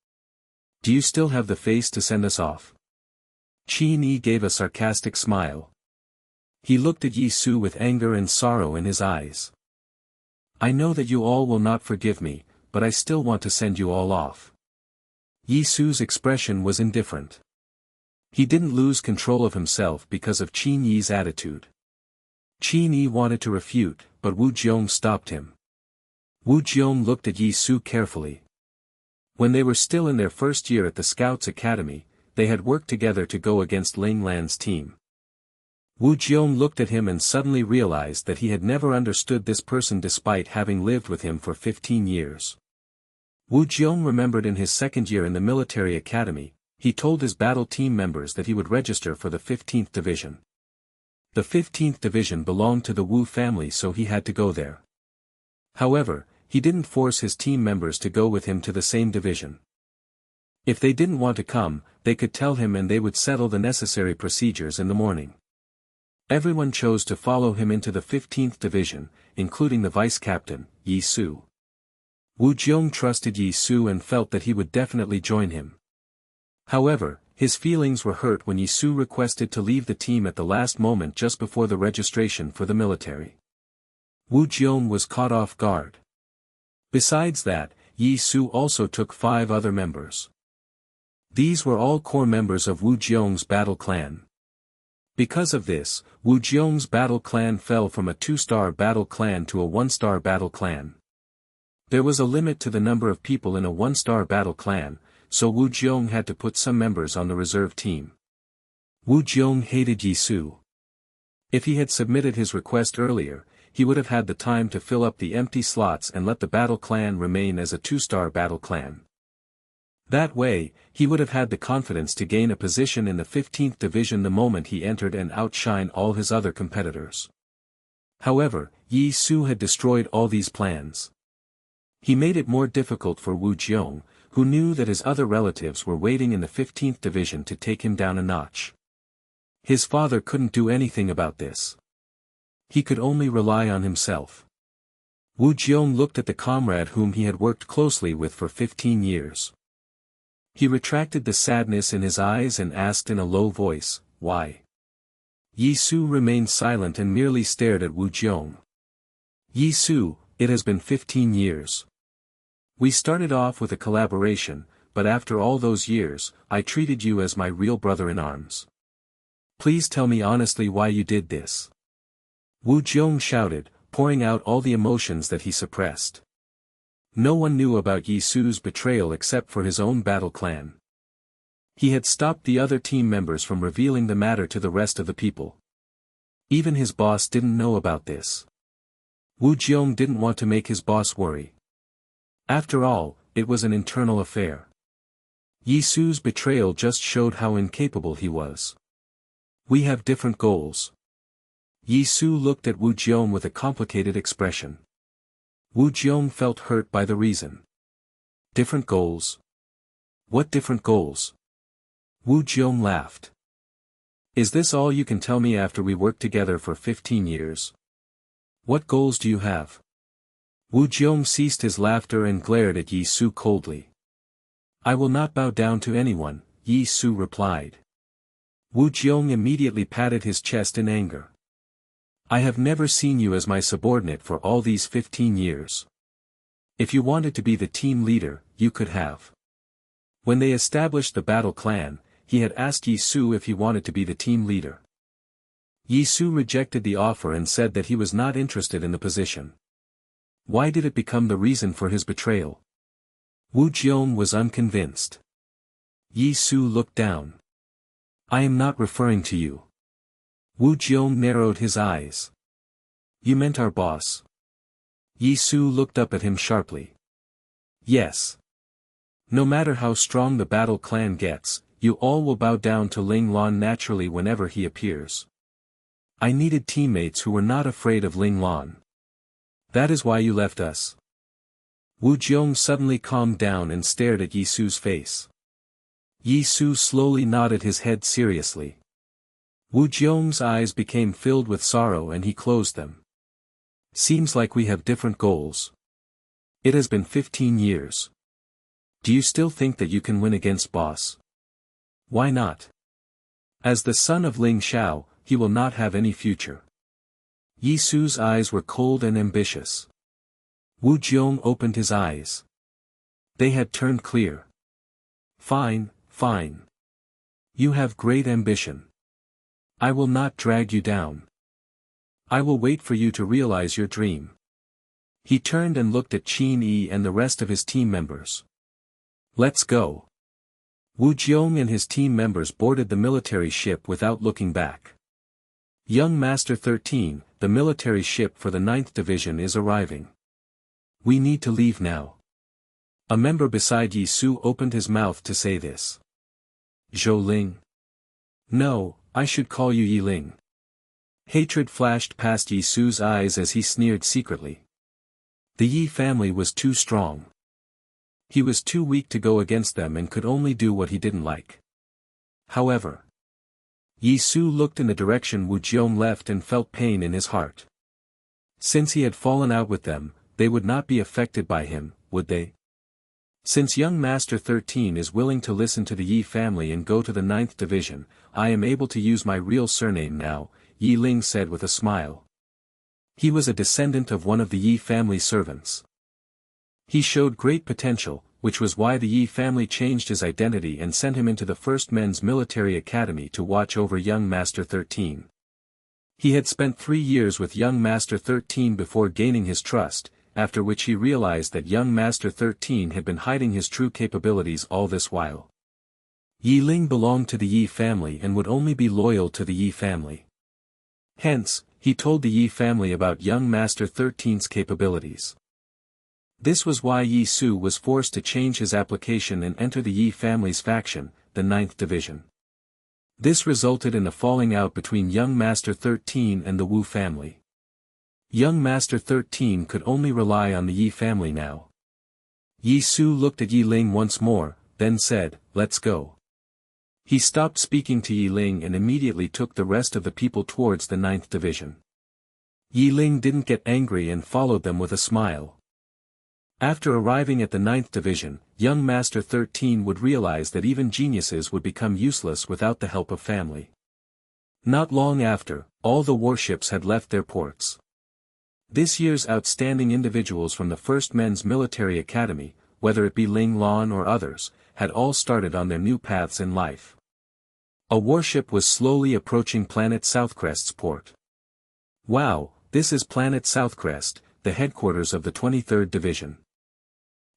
Do you still have the face to send us off?" Qin Yi gave a sarcastic smile. He looked at Yi Su with anger and sorrow in his eyes. "I know that you all will not forgive me, but I still want to send you all off." Yi Su's expression was indifferent. He didn't lose control of himself because of Qin Yi's attitude. Qin Yi wanted to refute, but Wu Jiong stopped him. Wu Jiong looked at Yi Su carefully. When they were still in their first year at the Scouts Academy, they had worked together to go against Ling Lan's team. Wu Jiong looked at him and suddenly realized that he had never understood this person despite having lived with him for 15 years. Wu Jiong remembered in his second year in the military academy, he told his battle team members that he would register for the 15th Division. The 15th Division belonged to the Wu family, so he had to go there. However, he didn't force his team members to go with him to the same division. If they didn't want to come, they could tell him and they would settle the necessary procedures in the morning. Everyone chose to follow him into the 15th Division, including the vice-captain, Yi Su. Wu Jiong trusted Yi Su and felt that he would definitely join him. However, his feelings were hurt when Yi Su requested to leave the team at the last moment just before the registration for the military. Wu Jiong was caught off guard. Besides that, Yi Su also took 5 other members. These were all core members of Wu Jiong's battle clan. Because of this, Wu Jiong's battle clan fell from a 2-star battle clan to a 1-star battle clan. There was a limit to the number of people in a 1-star battle clan, so Wu Jiong had to put some members on the reserve team. Wu Jiong hated Yi Su. If he had submitted his request earlier, he would have had the time to fill up the empty slots and let the battle clan remain as a 2-star battle clan. That way, he would have had the confidence to gain a position in the 15th Division the moment he entered and outshine all his other competitors. However, Yi Su had destroyed all these plans. He made it more difficult for Wu Jiong, who knew that his other relatives were waiting in the 15th Division to take him down a notch. His father couldn't do anything about this. He could only rely on himself. Wu Jiong looked at the comrade whom he had worked closely with for 15 years. He retracted the sadness in his eyes and asked in a low voice, "Why?" Yi Su remained silent and merely stared at Wu Jiong. "Yi Su, it has been 15 years. We started off with a collaboration, but after all those years, I treated you as my real brother-in-arms. Please tell me honestly why you did this." Wu Jiong shouted, pouring out all the emotions that he suppressed. No one knew about Yi Su's betrayal except for his own battle clan. He had stopped the other team members from revealing the matter to the rest of the people. Even his boss didn't know about this. Wu Jiong didn't want to make his boss worry. After all, it was an internal affair. Yi Su's betrayal just showed how incapable he was. "We have different goals." Yi Su looked at Wu Jiong with a complicated expression. Wu Jiong felt hurt by the reason. "Different goals? What different goals?" Wu Jiong laughed. "Is this all you can tell me after we worked together for 15 years? What goals do you have?" Wu Jiong ceased his laughter and glared at Yi Su coldly. "I will not bow down to anyone," Yi Su replied. Wu Jiong immediately patted his chest in anger. "I have never seen you as my subordinate for all these 15 years. If you wanted to be the team leader, you could have." When they established the battle clan, he had asked Yi Su if he wanted to be the team leader. Yi Su rejected the offer and said that he was not interested in the position. Why did it become the reason for his betrayal? Wu Jiong was unconvinced. Yi Su looked down. "I am not referring to you." Wu Jiong narrowed his eyes. "You meant our boss?" Yi Su looked up at him sharply. "Yes. No matter how strong the battle clan gets, you all will bow down to Ling Lan naturally whenever he appears. I needed teammates who were not afraid of Ling Lan. That is why you left us." Wu Jiong suddenly calmed down and stared at Yi Su's face. Yi Su slowly nodded his head seriously. Wu Jiong's eyes became filled with sorrow and he closed them. "Seems like we have different goals. It has been 15 years. Do you still think that you can win against boss? Why not? As the son of Ling Xiao, he will not have any future." Yi Su's eyes were cold and ambitious. Wu Jiong opened his eyes. They had turned clear. "Fine, fine. You have great ambition. I will not drag you down. I will wait for you to realize your dream." He turned and looked at Qin Yi and the rest of his team members. Let's go. Wu Jiong and his team members boarded the military ship without looking back. Young Master 13, the military ship for the 9th Division is arriving. We need to leave now. A member beside Yi Su opened his mouth to say this. Zhou Ling. No, I should call you Yi Ling. Hatred flashed past Yi Su's eyes as he sneered secretly. The Yi family was too strong. He was too weak to go against them and could only do what he didn't like. However, Yi Su looked in the direction Wu Jiong left and felt pain in his heart. Since he had fallen out with them, they would not be affected by him, would they? Since young Master 13 is willing to listen to the Yi family and go to the 9th Division, I am able to use my real surname now, Yi Ling said with a smile. He was a descendant of one of the Yi family servants. He showed great potential, which was why the Yi family changed his identity and sent him into the 1st Men's Military Academy to watch over young Master 13. He had spent 3 years with young Master 13 before gaining his trust, after which he realized that young Master 13 had been hiding his true capabilities all this while. Yi Ling belonged to the Yi family and would only be loyal to the Yi family. Hence, he told the Yi family about young Master 13's capabilities. This was why Yi Su was forced to change his application and enter the Yi family's faction, the 9th Division. This resulted in a falling out between young Master 13 and the Wu family. Young Master 13 could only rely on the Yi family now. Yi Su looked at Yi Ling once more, then said, "Let's go." He stopped speaking to Yi Ling and immediately took the rest of the people towards the 9th Division. Yi Ling didn't get angry and followed them with a smile. After arriving at the 9th Division, young Master 13 would realize that even geniuses would become useless without the help of family. Not long after, all the warships had left their ports. This year's outstanding individuals from the 1st Men's Military Academy, whether it be Ling Lan or others, had all started on their new paths in life. A warship was slowly approaching Planet Southcrest's port. Wow, this is Planet Southcrest, the headquarters of the 23rd Division.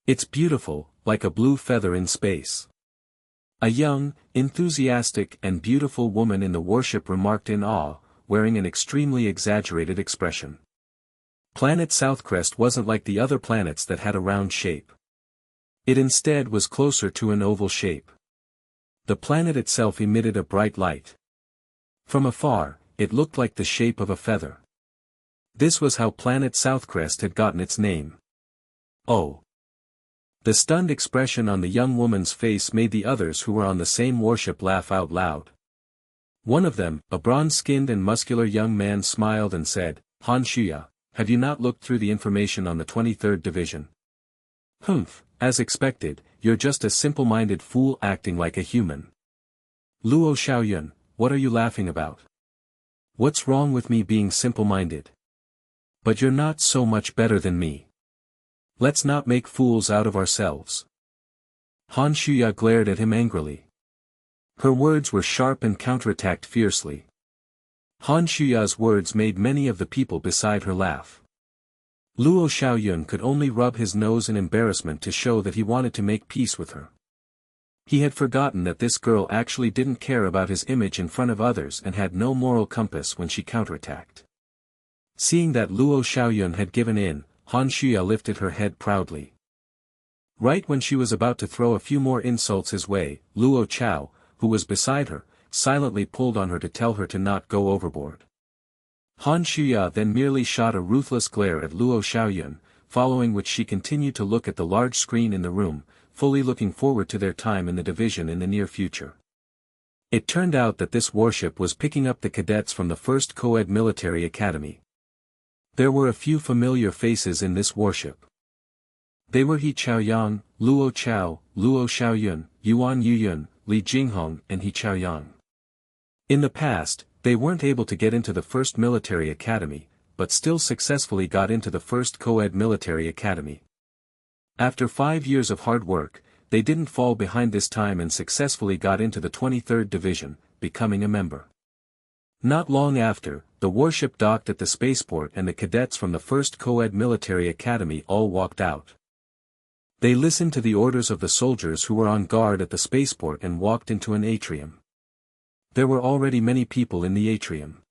It's beautiful, like a blue feather in space. A young, enthusiastic and beautiful woman in the warship remarked in awe, wearing an extremely exaggerated expression. Planet Southcrest wasn't like the other planets that had a round shape. It instead was closer to an oval shape. The planet itself emitted a bright light. From afar, it looked like the shape of a feather. This was how Planet Southcrest had gotten its name. Oh! The stunned expression on the young woman's face made the others who were on the same warship laugh out loud. One of them, a bronze-skinned and muscular young man, smiled and said, "Han Shuya, have you not looked through the information on the 23rd Division? Humph, as expected, you're just a simple-minded fool acting like a human. Luo Xiaoyun, what are you laughing about? What's wrong with me being simple-minded? But you're not so much better than me. Let's not make fools out of ourselves." Han Shuya glared at him angrily. Her words were sharp and counterattacked fiercely. Han Shuya's words made many of the people beside her laugh. Luo Xiaoyun could only rub his nose in embarrassment to show that he wanted to make peace with her. He had forgotten that this girl actually didn't care about his image in front of others and had no moral compass when she counterattacked. Seeing that Luo Xiaoyun had given in, Han Shuya lifted her head proudly. Right when she was about to throw a few more insults his way, Luo Chao, who was beside her, silently pulled on her to tell her to not go overboard. Han Shuya then merely shot a ruthless glare at Luo Xiaoyun, following which she continued to look at the large screen in the room, fully looking forward to their time in the division in the near future. It turned out that this warship was picking up the cadets from the 1st Co-ed Military Academy. There were a few familiar faces in this warship. They were He Chaoyang, Luo Chao, Luo Xiaoyun, Yuan Yuyun, Li Jinghong and He Chaoyang. In the past, they weren't able to get into the 1st Military Academy, but still successfully got into the 1st Co-ed Military Academy. After 5 years of hard work, they didn't fall behind this time and successfully got into the 23rd Division, becoming a member. Not long after, the warship docked at the spaceport and the cadets from the first co-ed military academy all walked out. They listened to the orders of the soldiers who were on guard at the spaceport and walked into an atrium. There were already many people in the atrium.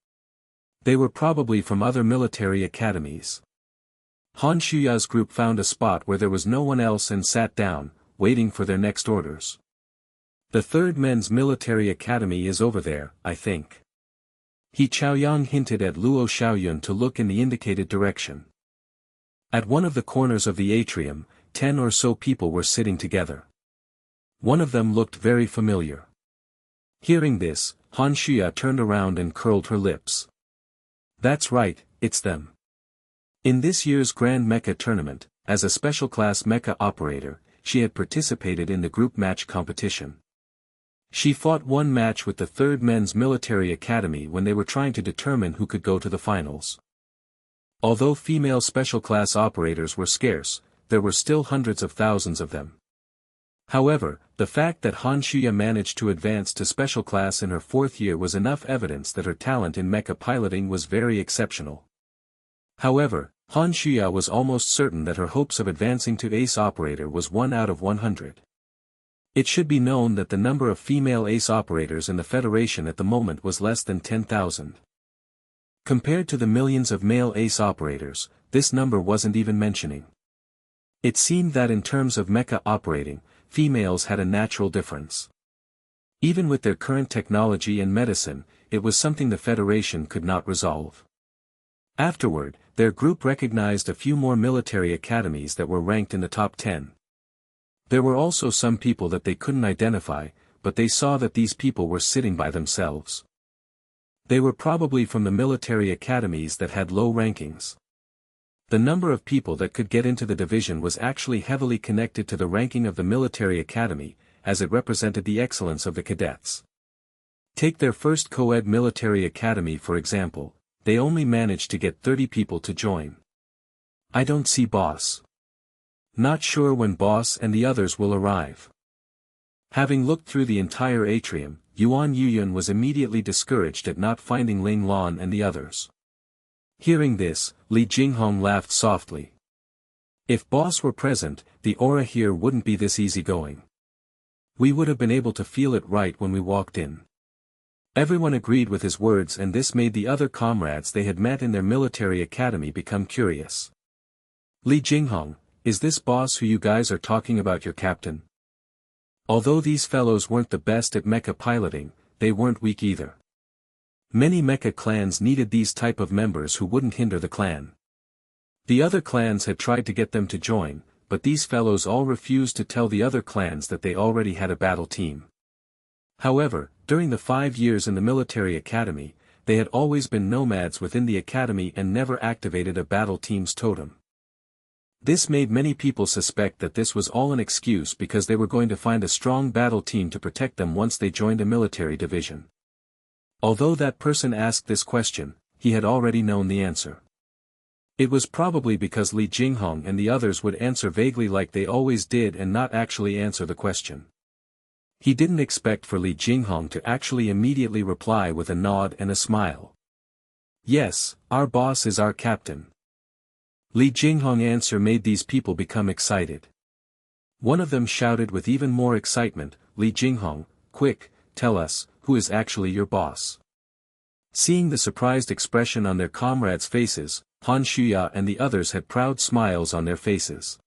They were probably from other military academies. Han Shuya's group found a spot where there was no one else and sat down, waiting for their next orders. The third men's military academy is over there, I think. He Chaoyang hinted at Luo Xiaoyun to look in the indicated direction. At one of the corners of the atrium, 10 or so people were sitting together. One of them looked very familiar. Hearing this, Han Shuya turned around and curled her lips. That's right, it's them. In this year's Grand Mecha Tournament, as a special class mecha operator, she had participated in the group match competition. She fought one match with the third men's military academy when they were trying to determine who could go to the finals. Although female special class operators were scarce, there were still hundreds of thousands of them. However, the fact that Han Shuya managed to advance to special class in her 4th year was enough evidence that her talent in mecha piloting was very exceptional. However, Han Shuya was almost certain that her hopes of advancing to ace operator was 1 out of 100. It should be known that the number of female ace operators in the Federation at the moment was less than 10,000. Compared to the millions of male ace operators, this number wasn't even mentioning. It seemed that in terms of mecha operating, females had a natural difference. Even with their current technology and medicine, it was something the Federation could not resolve. Afterward, their group recognized a few more military academies that were ranked in the top 10. There were also some people that they couldn't identify, but they saw that these people were sitting by themselves. They were probably from the military academies that had low rankings. The number of people that could get into the division was actually heavily connected to the ranking of the military academy, as it represented the excellence of the cadets. Take their first co-ed military academy for example, they only managed to get 30 people to join. I don't see boss. Not sure when boss and the others will arrive. Having looked through the entire atrium, Yuan Yuyun was immediately discouraged at not finding Ling Lan and the others. Hearing this, Li Jinghong laughed softly. If boss were present, the aura here wouldn't be this easygoing. We would have been able to feel it right when we walked in. Everyone agreed with his words and this made the other comrades they had met in their military academy become curious. Li Jinghong, is this boss who you guys are talking about your captain? Although these fellows weren't the best at mecha piloting, they weren't weak either. Many mecha clans needed these type of members who wouldn't hinder the clan. The other clans had tried to get them to join, but these fellows all refused to tell the other clans that they already had a battle team. However, during the 5 years in the military academy, they had always been nomads within the academy and never activated a battle team's totem. This made many people suspect that this was all an excuse because they were going to find a strong battle team to protect them once they joined a military division. Although that person asked this question, he had already known the answer. It was probably because Li Jinghong and the others would answer vaguely like they always did and not actually answer the question. He didn't expect for Li Jinghong to actually immediately reply with a nod and a smile. Yes, our boss is our captain. Li Jinghong's answer made these people become excited. One of them shouted with even more excitement, Li Jinghong, quick, tell us, who is actually your boss? Seeing the surprised expression on their comrades' faces, Han Shuya and the others had proud smiles on their faces.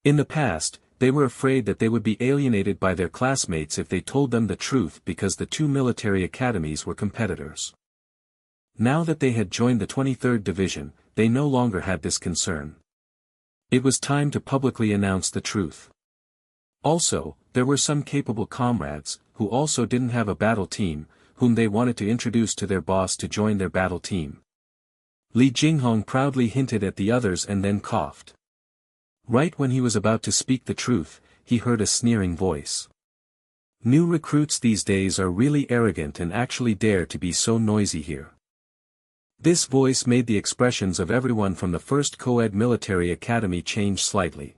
In the past, they were afraid that they would be alienated by their classmates if they told them the truth because the 2 military academies were competitors. Now that they had joined the 23rd Division, they no longer had this concern. It was time to publicly announce the truth. Also, there were some capable comrades, who also didn't have a battle team, whom they wanted to introduce to their boss to join their battle team. Li Jinghong proudly hinted at the others and then coughed. Right when he was about to speak the truth, he heard a sneering voice. New recruits these days are really arrogant and actually dare to be so noisy here. This voice made the expressions of everyone from the first co-ed military academy change slightly.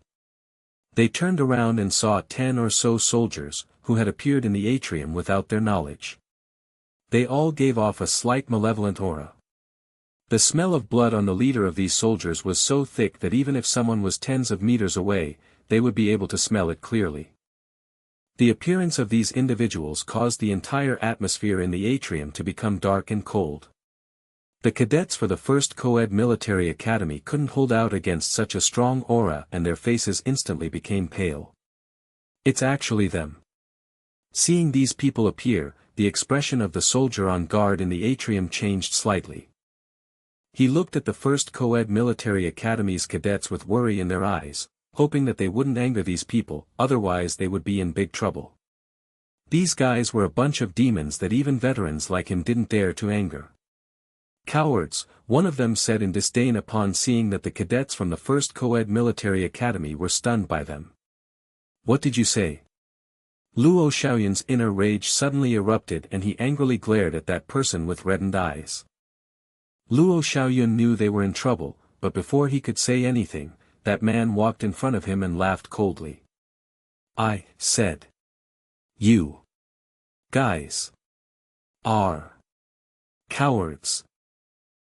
They turned around and saw 10 or so soldiers, who had appeared in the atrium without their knowledge. They all gave off a slight malevolent aura. The smell of blood on the leader of these soldiers was so thick that even if someone was tens of meters away, they would be able to smell it clearly. The appearance of these individuals caused the entire atmosphere in the atrium to become dark and cold. The cadets for the first co-ed military academy couldn't hold out against such a strong aura, and their faces instantly became pale. It's actually them. Seeing these people appear, the expression of the soldier on guard in the atrium changed slightly. He looked at the first co-ed military academy's cadets with worry in their eyes, hoping that they wouldn't anger these people, otherwise they would be in big trouble. These guys were a bunch of demons that even veterans like him didn't dare to anger. Cowards, one of them said in disdain upon seeing that the cadets from the first co-ed military academy were stunned by them. What did you say? Luo Xiaoyun's inner rage suddenly erupted and he angrily glared at that person with reddened eyes. Luo Xiaoyun knew they were in trouble, but before he could say anything, that man walked in front of him and laughed coldly. I said. You guys are cowards.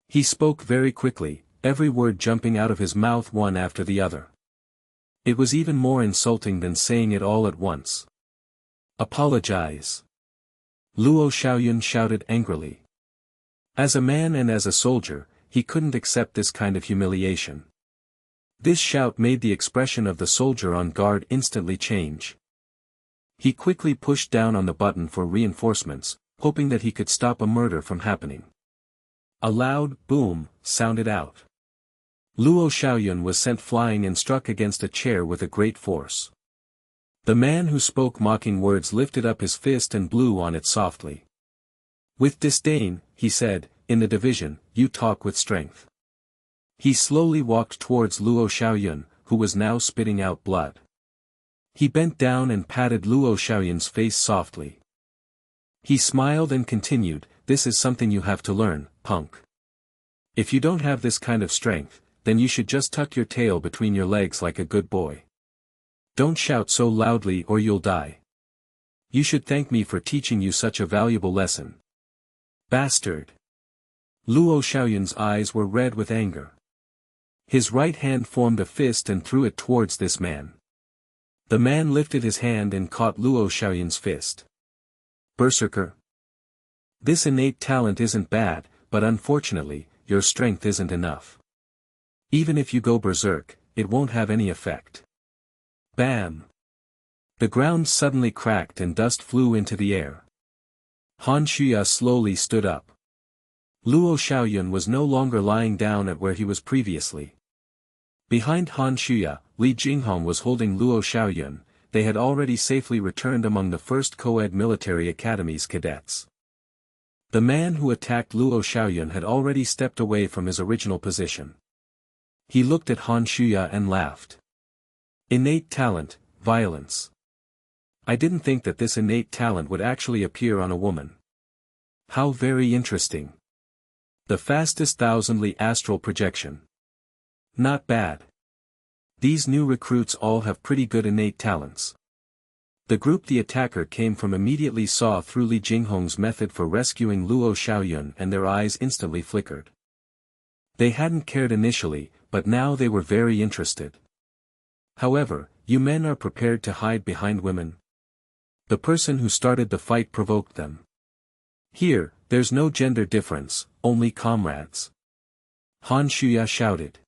He spoke very quickly, every word jumping out of his mouth one after the other. It was even more insulting than saying it all at once. Apologize. Luo Xiaoyun shouted angrily. As a man and as a soldier, he couldn't accept this kind of humiliation. This shout made the expression of the soldier on guard instantly change. He quickly pushed down on the button for reinforcements, hoping that he could stop a murder from happening. A loud boom sounded out. Luo Xiaoyun was sent flying and struck against a chair with a great force. The man who spoke mocking words lifted up his fist and blew on it softly. With disdain, he said, "In the division, you talk with strength." He slowly walked towards Luo Xiaoyun, who was now spitting out blood. He bent down and patted Luo Xiaoyun's face softly. He smiled and continued, "This is something you have to learn, punk. If you don't have this kind of strength, then you should just tuck your tail between your legs like a good boy. Don't shout so loudly or you'll die. You should thank me for teaching you such a valuable lesson. Bastard." Luo Xiaoyun's eyes were red with anger. His right hand formed a fist and threw it towards this man. The man lifted his hand and caught Luo Xiaoyun's fist. Berserker. This innate talent isn't bad, but unfortunately, your strength isn't enough. Even if you go berserk, it won't have any effect. Bam! The ground suddenly cracked and dust flew into the air. Han Shuya slowly stood up. Luo Xiaoyun was no longer lying down at where he was previously. Behind Han Shuya, Li Jinghong was holding Luo Xiaoyun. They had already safely returned among the first co-ed military academy's cadets. The man who attacked Luo Xiaoyun had already stepped away from his original position. He looked at Han Shuya and laughed. Innate talent, violence. I didn't think that this innate talent would actually appear on a woman. How very interesting. The fastest thousandly astral projection. Not bad. These new recruits all have pretty good innate talents. The group the attacker came from immediately saw through Li Jinghong's method for rescuing Luo Xiaoyun and their eyes instantly flickered. They hadn't cared initially, but now they were very interested. However, you men are prepared to hide behind women? The person who started the fight provoked them. Here, there's no gender difference, only comrades. Han Shuya shouted.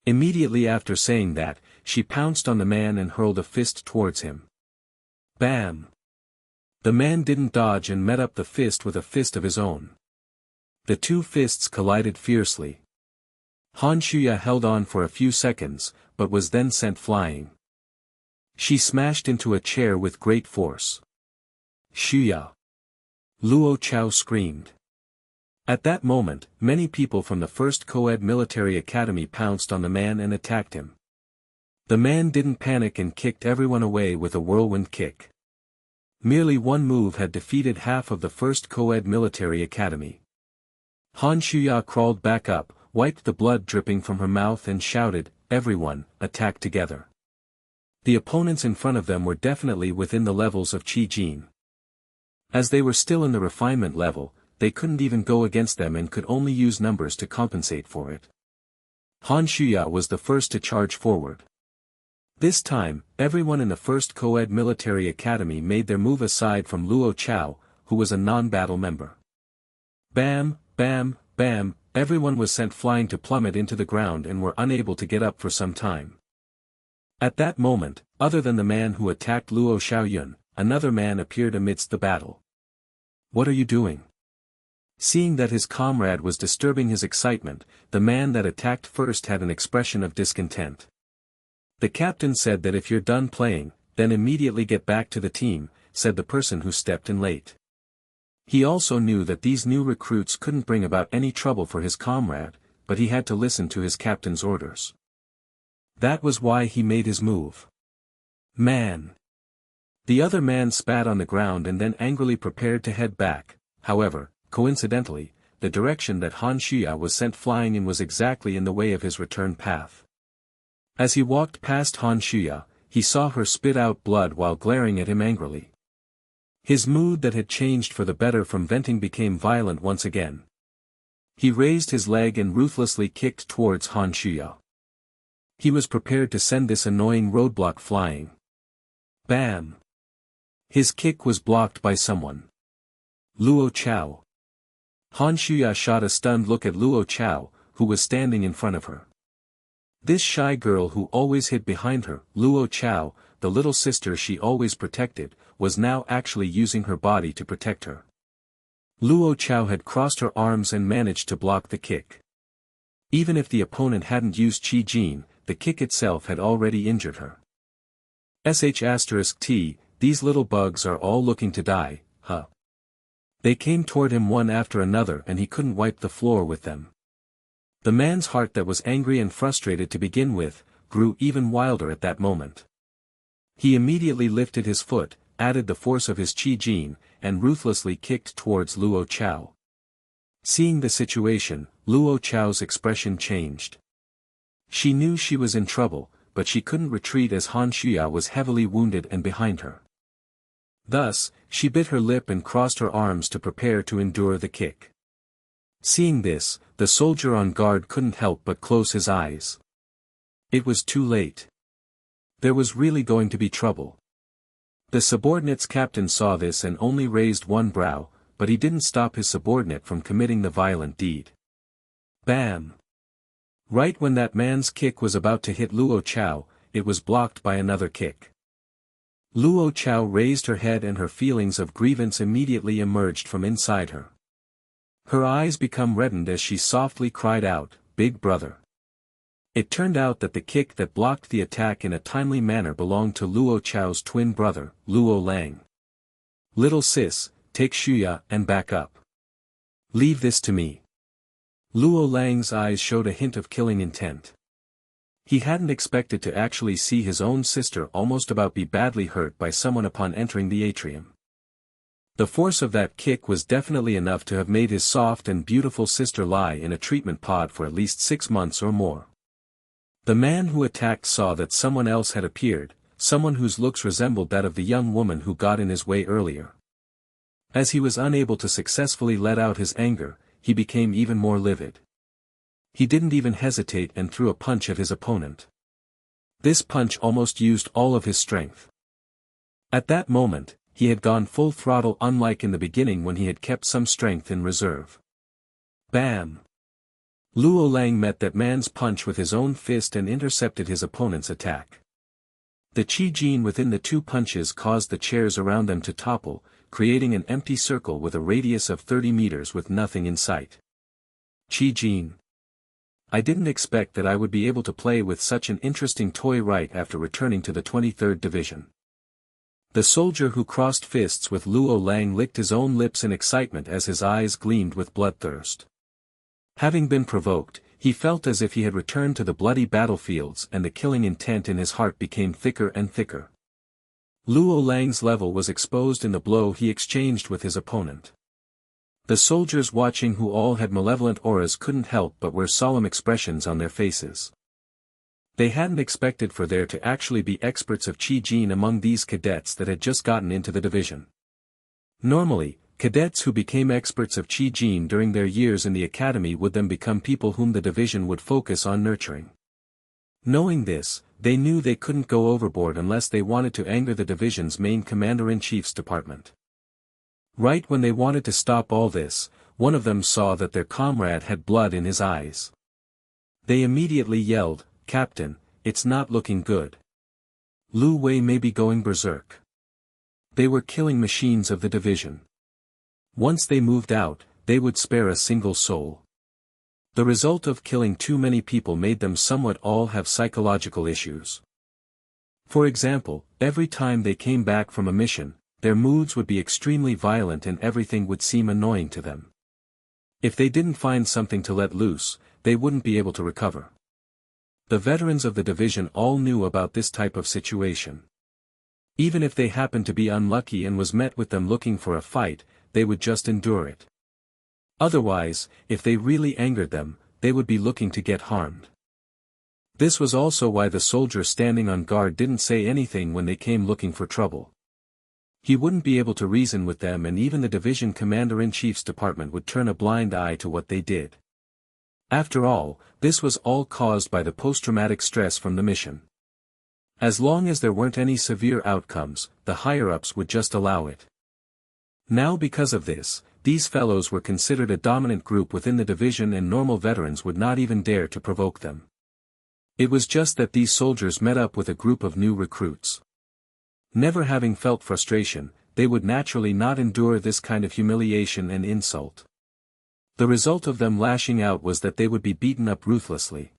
Immediately after saying that, she pounced on the man and hurled a fist towards him. Bam! The man didn't dodge and met up the fist with a fist of his own. The two fists collided fiercely. Han Shuya held on for a few seconds, but was then sent flying. She smashed into a chair with great force. Shuya! Luo Chao screamed. At that moment, many people from the first co-ed military academy pounced on the man and attacked him. The man didn't panic and kicked everyone away with a whirlwind kick. Merely one move had defeated half of the first co-ed military academy. Han Shuya crawled back up, wiped the blood dripping from her mouth and shouted, "Everyone, attack together." The opponents in front of them were definitely within the levels of Qi Jin. As they were still in the refinement level, they couldn't even go against them and could only use numbers to compensate for it. Han Shuya was the first to charge forward. This time, everyone in the first co-ed military academy made their move aside from Luo Chao, who was a non-battle member. Bam, bam, bam, everyone was sent flying to plummet into the ground and were unable to get up for some time. At that moment, other than the man who attacked Luo Xiaoyun, another man appeared amidst the battle. "What are you doing?" Seeing that his comrade was disturbing his excitement, the man that attacked first had an expression of discontent. "The captain said that if you're done playing, then immediately get back to the team," said the person who stepped in late. He also knew that these new recruits couldn't bring about any trouble for his comrade, but he had to listen to his captain's orders. That was why he made his move. "Man!" The other man spat on the ground and then angrily prepared to head back. However, coincidentally, the direction that Han Shuya was sent flying in was exactly in the way of his return path. As he walked past Han Shuya, he saw her spit out blood while glaring at him angrily. His mood that had changed for the better from venting became violent once again. He raised his leg and ruthlessly kicked towards Han Shuya. He was prepared to send this annoying roadblock flying. Bam! His kick was blocked by someone. Luo Chao. Han Shuya shot a stunned look at Luo Chao, who was standing in front of her. This shy girl who always hid behind her, Luo Chao, the little sister she always protected, was now actually using her body to protect her. Luo Chao had crossed her arms and managed to block the kick. Even if the opponent hadn't used Qi Jin, the kick itself had already injured her. *T, these little bugs are all looking to die, huh? They came toward him one after another and he couldn't wipe the floor with them. The man's heart that was angry and frustrated to begin with, grew even wilder at that moment. He immediately lifted his foot, added the force of his Qi Jin, and ruthlessly kicked towards Luo Chao. Seeing the situation, Luo Chao's expression changed. She knew she was in trouble, but she couldn't retreat as Han Shuya was heavily wounded and behind her. Thus, she bit her lip and crossed her arms to prepare to endure the kick. Seeing this, the soldier on guard couldn't help but close his eyes. It was too late. There was really going to be trouble. The subordinate's captain saw this and only raised one brow, but he didn't stop his subordinate from committing the violent deed. Bam! Right when that man's kick was about to hit Luo Chao, it was blocked by another kick. Luo Chao raised her head and her feelings of grievance immediately emerged from inside her. Her eyes became reddened as she softly cried out, "Big brother." It turned out that the kick that blocked the attack in a timely manner belonged to Luo Chao's twin brother, Luo Lang. "Little sis, take Shuya and back up. Leave this to me." Luo Lang's eyes showed a hint of killing intent. He hadn't expected to actually see his own sister almost about be badly hurt by someone upon entering the atrium. The force of that kick was definitely enough to have made his soft and beautiful sister lie in a treatment pod for at least 6 months or more. The man who attacked saw that someone else had appeared, someone whose looks resembled that of the young woman who got in his way earlier. As he was unable to successfully let out his anger, he became even more livid. He didn't even hesitate and threw a punch at his opponent. This punch almost used all of his strength. At that moment, he had gone full throttle, unlike in the beginning when he had kept some strength in reserve. Bam! Luo Lang met that man's punch with his own fist and intercepted his opponent's attack. The Qi Jin within the two punches caused the chairs around them to topple, creating an empty circle with a radius of 30 meters with nothing in sight. Qi Jin. I didn't expect that I would be able to play with such an interesting toy right after returning to the 23rd Division. The soldier who crossed fists with Luo Lang licked his own lips in excitement as his eyes gleamed with bloodthirst. Having been provoked, he felt as if he had returned to the bloody battlefields and the killing intent in his heart became thicker and thicker. Luo Lang's level was exposed in the blow he exchanged with his opponent. The soldiers watching, who all had malevolent auras, couldn't help but wear solemn expressions on their faces. They hadn't expected for there to actually be experts of Qi Jin among these cadets that had just gotten into the division. Normally, cadets who became experts of Qi Jin during their years in the academy would then become people whom the division would focus on nurturing. Knowing this, they knew they couldn't go overboard unless they wanted to anger the division's main commander-in-chief's department. Right when they wanted to stop all this, one of them saw that their comrade had blood in his eyes. They immediately yelled, "Captain, it's not looking good. Lu Wei may be going berserk." They were killing machines of the division. Once they moved out, they would spare a single soul. The result of killing too many people made them somewhat all have psychological issues. For example, every time they came back from a mission, their moods would be extremely violent and everything would seem annoying to them. If they didn't find something to let loose, they wouldn't be able to recover. The veterans of the division all knew about this type of situation. Even if they happened to be unlucky and was met with them looking for a fight, they would just endure it. Otherwise, if they really angered them, they would be looking to get harmed. This was also why the soldier standing on guard didn't say anything when they came looking for trouble. He wouldn't be able to reason with them, and even the division commander-in-chief's department would turn a blind eye to what they did. After all, this was all caused by the post-traumatic stress from the mission. As long as there weren't any severe outcomes, the higher-ups would just allow it. Now because of this, these fellows were considered a dominant group within the division and normal veterans would not even dare to provoke them. It was just that these soldiers met up with a group of new recruits. Never having felt frustration, they would naturally not endure this kind of humiliation and insult. The result of them lashing out was that they would be beaten up ruthlessly.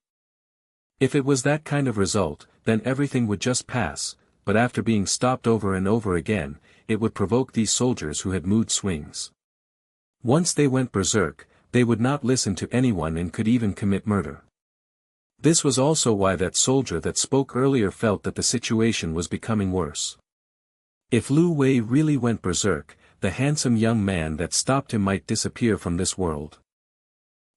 If it was that kind of result, then everything would just pass, but after being stopped over and over again, it would provoke these soldiers who had mood swings. Once they went berserk, they would not listen to anyone and could even commit murder. This was also why that soldier that spoke earlier felt that the situation was becoming worse. If Lu Wei really went berserk, the handsome young man that stopped him might disappear from this world.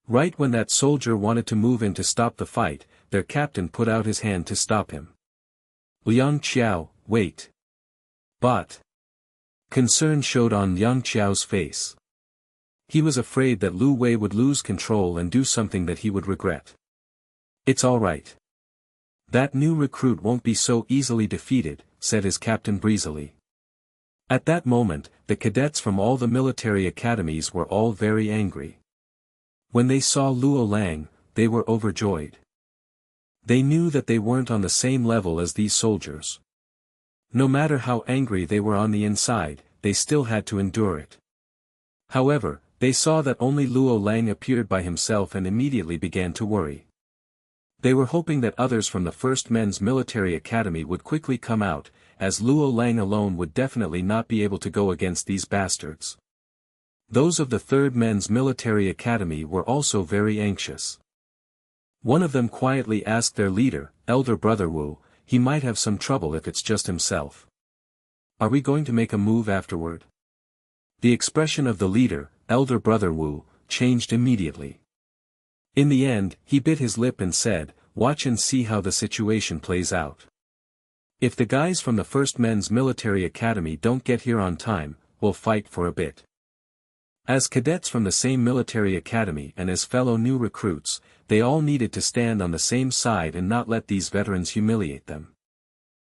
Right when that soldier wanted to move in to stop the fight, their captain put out his hand to stop him. "Liang Qiao, wait." But concern showed on Liang Qiao's face. He was afraid that Lu Wei would lose control and do something that he would regret. "It's all right. That new recruit won't be so easily defeated," said his captain breezily. At that moment, the cadets from all the military academies were all very angry. When they saw Luo Lang, they were overjoyed. They knew that they weren't on the same level as these soldiers. No matter how angry they were on the inside, they still had to endure it. However, they saw that only Luo Lang appeared by himself and immediately began to worry. They were hoping that others from the First Men's Military Academy would quickly come out, as Luo Lang alone would definitely not be able to go against these bastards. Those of the Third Men's Military Academy were also very anxious. One of them quietly asked their leader, Elder Brother Wu, he might have some trouble if it's just himself. "Are we going to make a move afterward?" The expression of the leader, Elder Brother Wu, changed immediately. In the end, he bit his lip and said, "Watch and see how the situation plays out. If the guys from the First Men's Military Academy don't get here on time, we'll fight for a bit." As cadets from the same military academy and as fellow new recruits, they all needed to stand on the same side and not let these veterans humiliate them.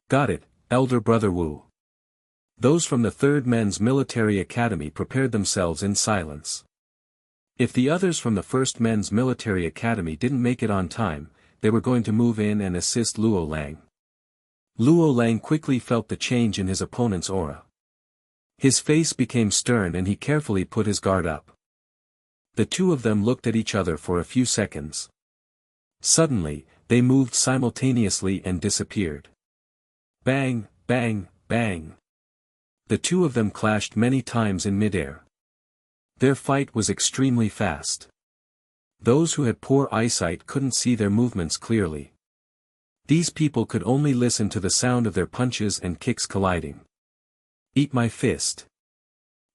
"Got it, Elder Brother Wu." Those from the Third Men's Military Academy prepared themselves in silence. If the others from the First Men's Military Academy didn't make it on time, they were going to move in and assist Luo Lang. Luo Lang quickly felt the change in his opponent's aura. His face became stern and he carefully put his guard up. The two of them looked at each other for a few seconds. Suddenly, they moved simultaneously and disappeared. Bang, bang, bang. The two of them clashed many times in midair. Their fight was extremely fast. Those who had poor eyesight couldn't see their movements clearly. These people could only listen to the sound of their punches and kicks colliding. "Eat my fist!"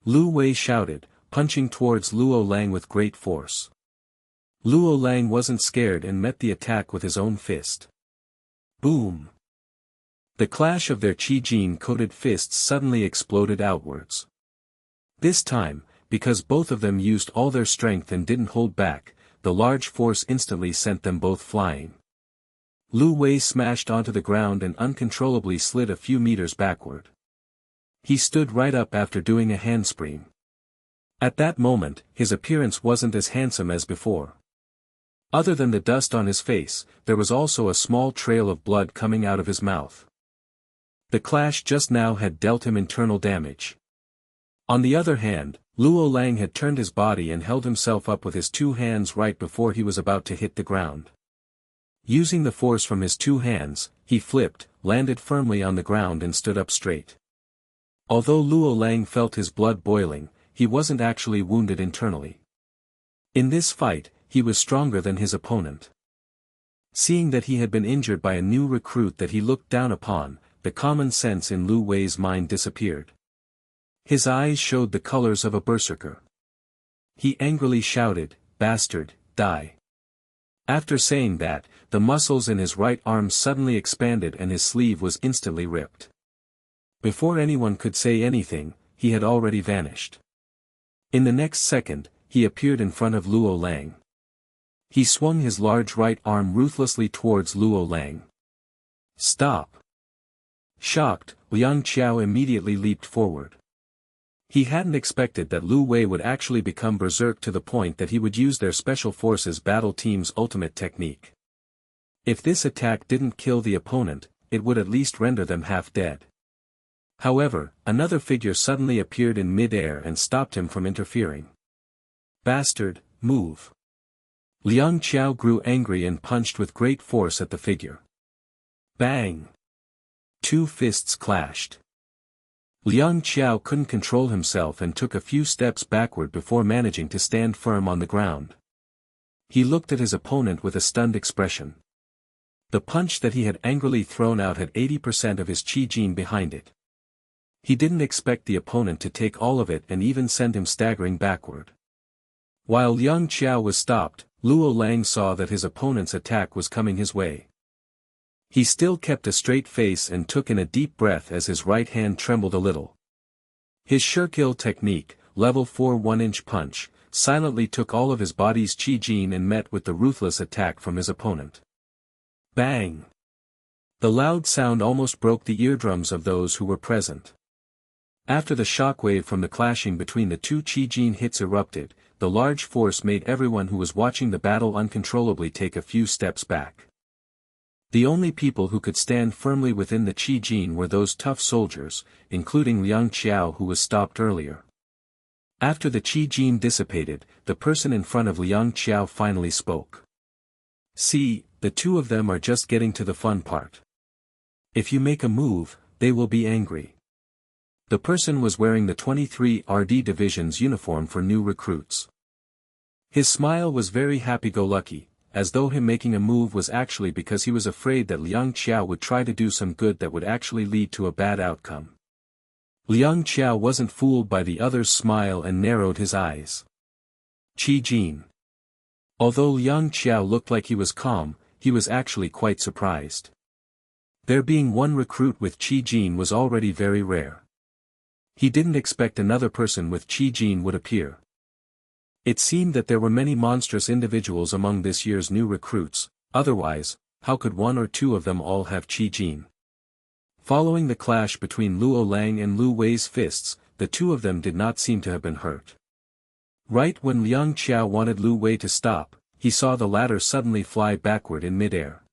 Lu Wei shouted, punching towards Luo Lang with great force. Luo Lang wasn't scared and met the attack with his own fist. Boom! The clash of their Qi Jin-coated fists suddenly exploded outwards. This time, because both of them used all their strength and didn't hold back, the large force instantly sent them both flying. Lu Wei smashed onto the ground and uncontrollably slid a few meters backward. He stood right up after doing a handspring. At that moment, his appearance wasn't as handsome as before. Other than the dust on his face, there was also a small trail of blood coming out of his mouth. The clash just now had dealt him internal damage. On the other hand, Luo Lang had turned his body and held himself up with his two hands right before he was about to hit the ground. Using the force from his two hands, he flipped, landed firmly on the ground and stood up straight. Although Luo Lang felt his blood boiling, he wasn't actually wounded internally. In this fight, he was stronger than his opponent. Seeing that he had been injured by a new recruit that he looked down upon, the common sense in Lu Wei's mind disappeared. His eyes showed the colors of a berserker. He angrily shouted, "Bastard, die." After saying that, the muscles in his right arm suddenly expanded and his sleeve was instantly ripped. Before anyone could say anything, he had already vanished. In the next second, he appeared in front of Luo Lang. He swung his large right arm ruthlessly towards Luo Lang. "Stop!" Shocked, Liang Qiao immediately leaped forward. He hadn't expected that Lu Wei would actually become berserk to the point that he would use their special forces battle team's ultimate technique. If this attack didn't kill the opponent, it would at least render them half dead. However, another figure suddenly appeared in mid-air and stopped him from interfering. "Bastard, move!" Liang Qiao grew angry and punched with great force at the figure. Bang! Two fists clashed. Liang Qiao couldn't control himself and took a few steps backward before managing to stand firm on the ground. He looked at his opponent with a stunned expression. The punch that he had angrily thrown out had 80% of his qi gene behind it. He didn't expect the opponent to take all of it and even send him staggering backward. While Liang Qiao was stopped, Luo Lang saw that his opponent's attack was coming his way. He still kept a straight face and took in a deep breath as his right hand trembled a little. His Shirkill technique, level 4 1-inch punch, silently took all of his body's qi gene and met with the ruthless attack from his opponent. Bang! The loud sound almost broke the eardrums of those who were present. After the shockwave from the clashing between the two qi gene hits erupted, the large force made everyone who was watching the battle uncontrollably take a few steps back. The only people who could stand firmly within the qi gene were those tough soldiers, including Liang Qiao who was stopped earlier. After the qi gene dissipated, the person in front of Liang Qiao finally spoke. "See, the two of them are just getting to the fun part. If you make a move, they will be angry." The person was wearing the 23 RD Division's uniform for new recruits. His smile was very happy-go-lucky, as though him making a move was actually because he was afraid that Liang Qiao would try to do some good that would actually lead to a bad outcome. Liang Qiao wasn't fooled by the other's smile and narrowed his eyes. Qi Jin. Although Liang Qiao looked like he was calm, he was actually quite surprised. There being one recruit with Qi Jin was already very rare. He didn't expect another person with Qi Jin would appear. It seemed that there were many monstrous individuals among this year's new recruits, otherwise, how could one or two of them all have Qi Jin? Following the clash between Luo Lang and Lu Wei's fists, the two of them did not seem to have been hurt. Right when Liang Qiao wanted Lu Wei to stop, he saw the latter suddenly fly backward in midair.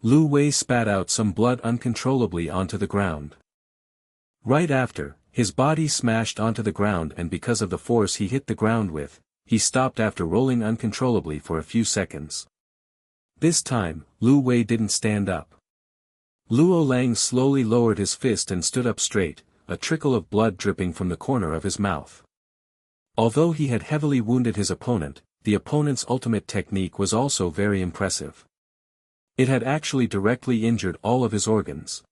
Lu Wei spat out some blood uncontrollably onto the ground. Right after, his body smashed onto the ground and because of the force he hit the ground with, he stopped after rolling uncontrollably for a few seconds. This time, Lu Wei didn't stand up. Luo Lang slowly lowered his fist and stood up straight, a trickle of blood dripping from the corner of his mouth. Although he had heavily wounded his opponent, the opponent's ultimate technique was also very impressive. It had actually directly injured all of his organs.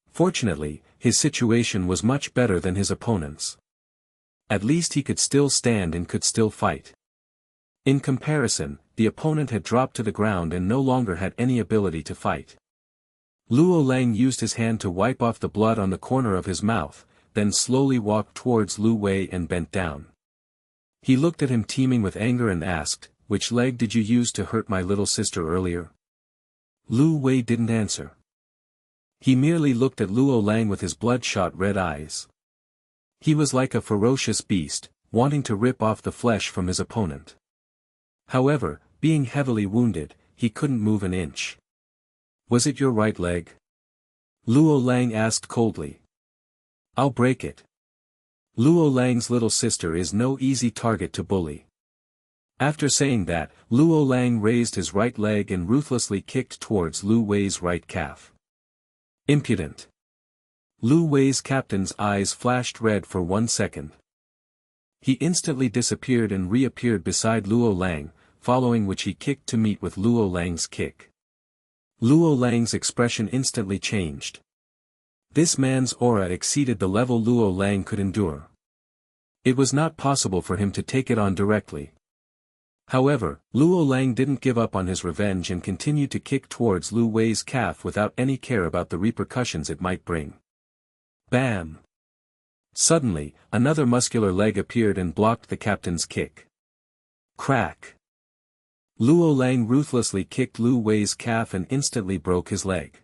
Fortunately, his situation was much better than his opponent's. At least he could still stand and could still fight. In comparison, the opponent had dropped to the ground and no longer had any ability to fight. Luo Lang used his hand to wipe off the blood on the corner of his mouth, then slowly walked towards Lu Wei and bent down. He looked at him teeming with anger and asked, "Which leg did you use to hurt my little sister earlier?" Lu Wei didn't answer. He merely looked at Luo Lang with his bloodshot red eyes. He was like a ferocious beast, wanting to rip off the flesh from his opponent. However, being heavily wounded, he couldn't move an inch. "Was it your right leg?" Luo Lang asked coldly. "I'll break it." Luo Lang's little sister is no easy target to bully. After saying that, Luo Lang raised his right leg and ruthlessly kicked towards Lu Wei's right calf. Impudent. Lu Wei's captain's eyes flashed red for 1 second. He instantly disappeared and reappeared beside Luo Lang, following which he kicked to meet with Luo Lang's kick. Luo Lang's expression instantly changed. This man's aura exceeded the level Luo Lang could endure. It was not possible for him to take it on directly. However, Luo Lang didn't give up on his revenge and continued to kick towards Lu Wei's calf without any care about the repercussions it might bring. Bam! Suddenly, another muscular leg appeared and blocked the captain's kick. Crack! Luo Lang ruthlessly kicked Lu Wei's calf and instantly broke his leg.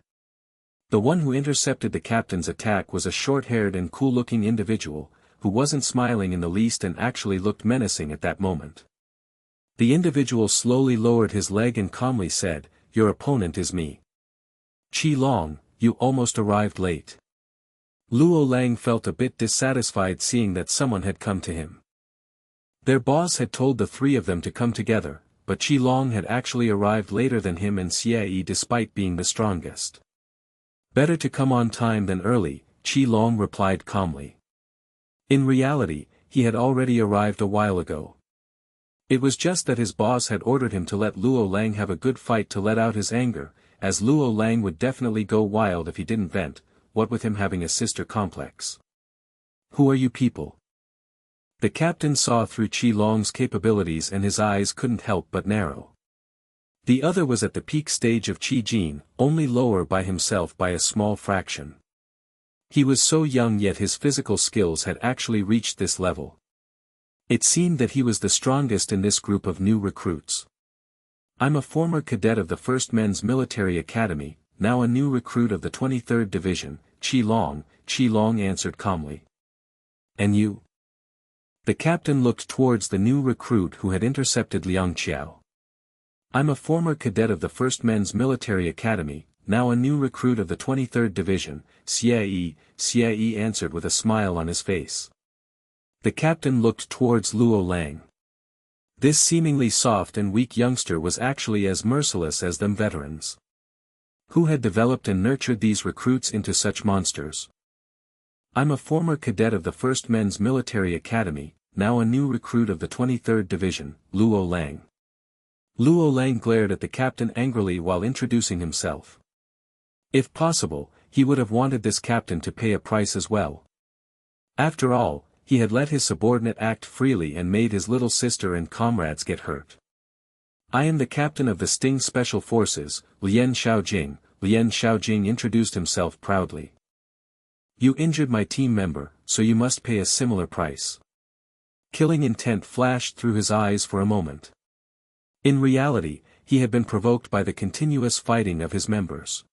The one who intercepted the captain's attack was a short-haired and cool-looking individual, who wasn't smiling in the least and actually looked menacing at that moment. The individual slowly lowered his leg and calmly said, "Your opponent is me. Qi Long, you almost arrived late." Luo Lang felt a bit dissatisfied seeing that someone had come to him. Their boss had told the three of them to come together, but Qi Long had actually arrived later than him and Xie despite being the strongest. "Better to come on time than early," Qi Long replied calmly. In reality, he had already arrived a while ago. It was just that his boss had ordered him to let Luo Lang have a good fight to let out his anger, as Luo Lang would definitely go wild if he didn't vent, what with him having a sister complex. "Who are you people?" The captain saw through Qi Long's capabilities and his eyes couldn't help but narrow. The other was at the peak stage of Qi Jin, only lower by himself by a small fraction. He was so young yet his physical skills had actually reached this level. It seemed that he was the strongest in this group of new recruits. "I'm a former cadet of the 1st Men's Military Academy, now a new recruit of the 23rd Division, Qi Long answered calmly. "And you?" The captain looked towards the new recruit who had intercepted Liang Qiao. "I'm a former cadet of the 1st Men's Military Academy, now a new recruit of the 23rd Division, Xie answered with a smile on his face. The captain looked towards Luo Lang. This seemingly soft and weak youngster was actually as merciless as them veterans. Who had developed and nurtured these recruits into such monsters? "I'm a former cadet of the 1st Men's Military Academy, now a new recruit of the 23rd Division, Luo Lang." Luo Lang glared at the captain angrily while introducing himself. If possible, he would have wanted this captain to pay a price as well. After all, he had let his subordinate act freely and made his little sister and comrades get hurt. "I am the captain of the Sting Special Forces, Lian Xiaojing," Lian Xiaojing introduced himself proudly. "You injured my team member, so you must pay a similar price." Killing intent flashed through his eyes for a moment. In reality, he had been provoked by the continuous fighting of his members.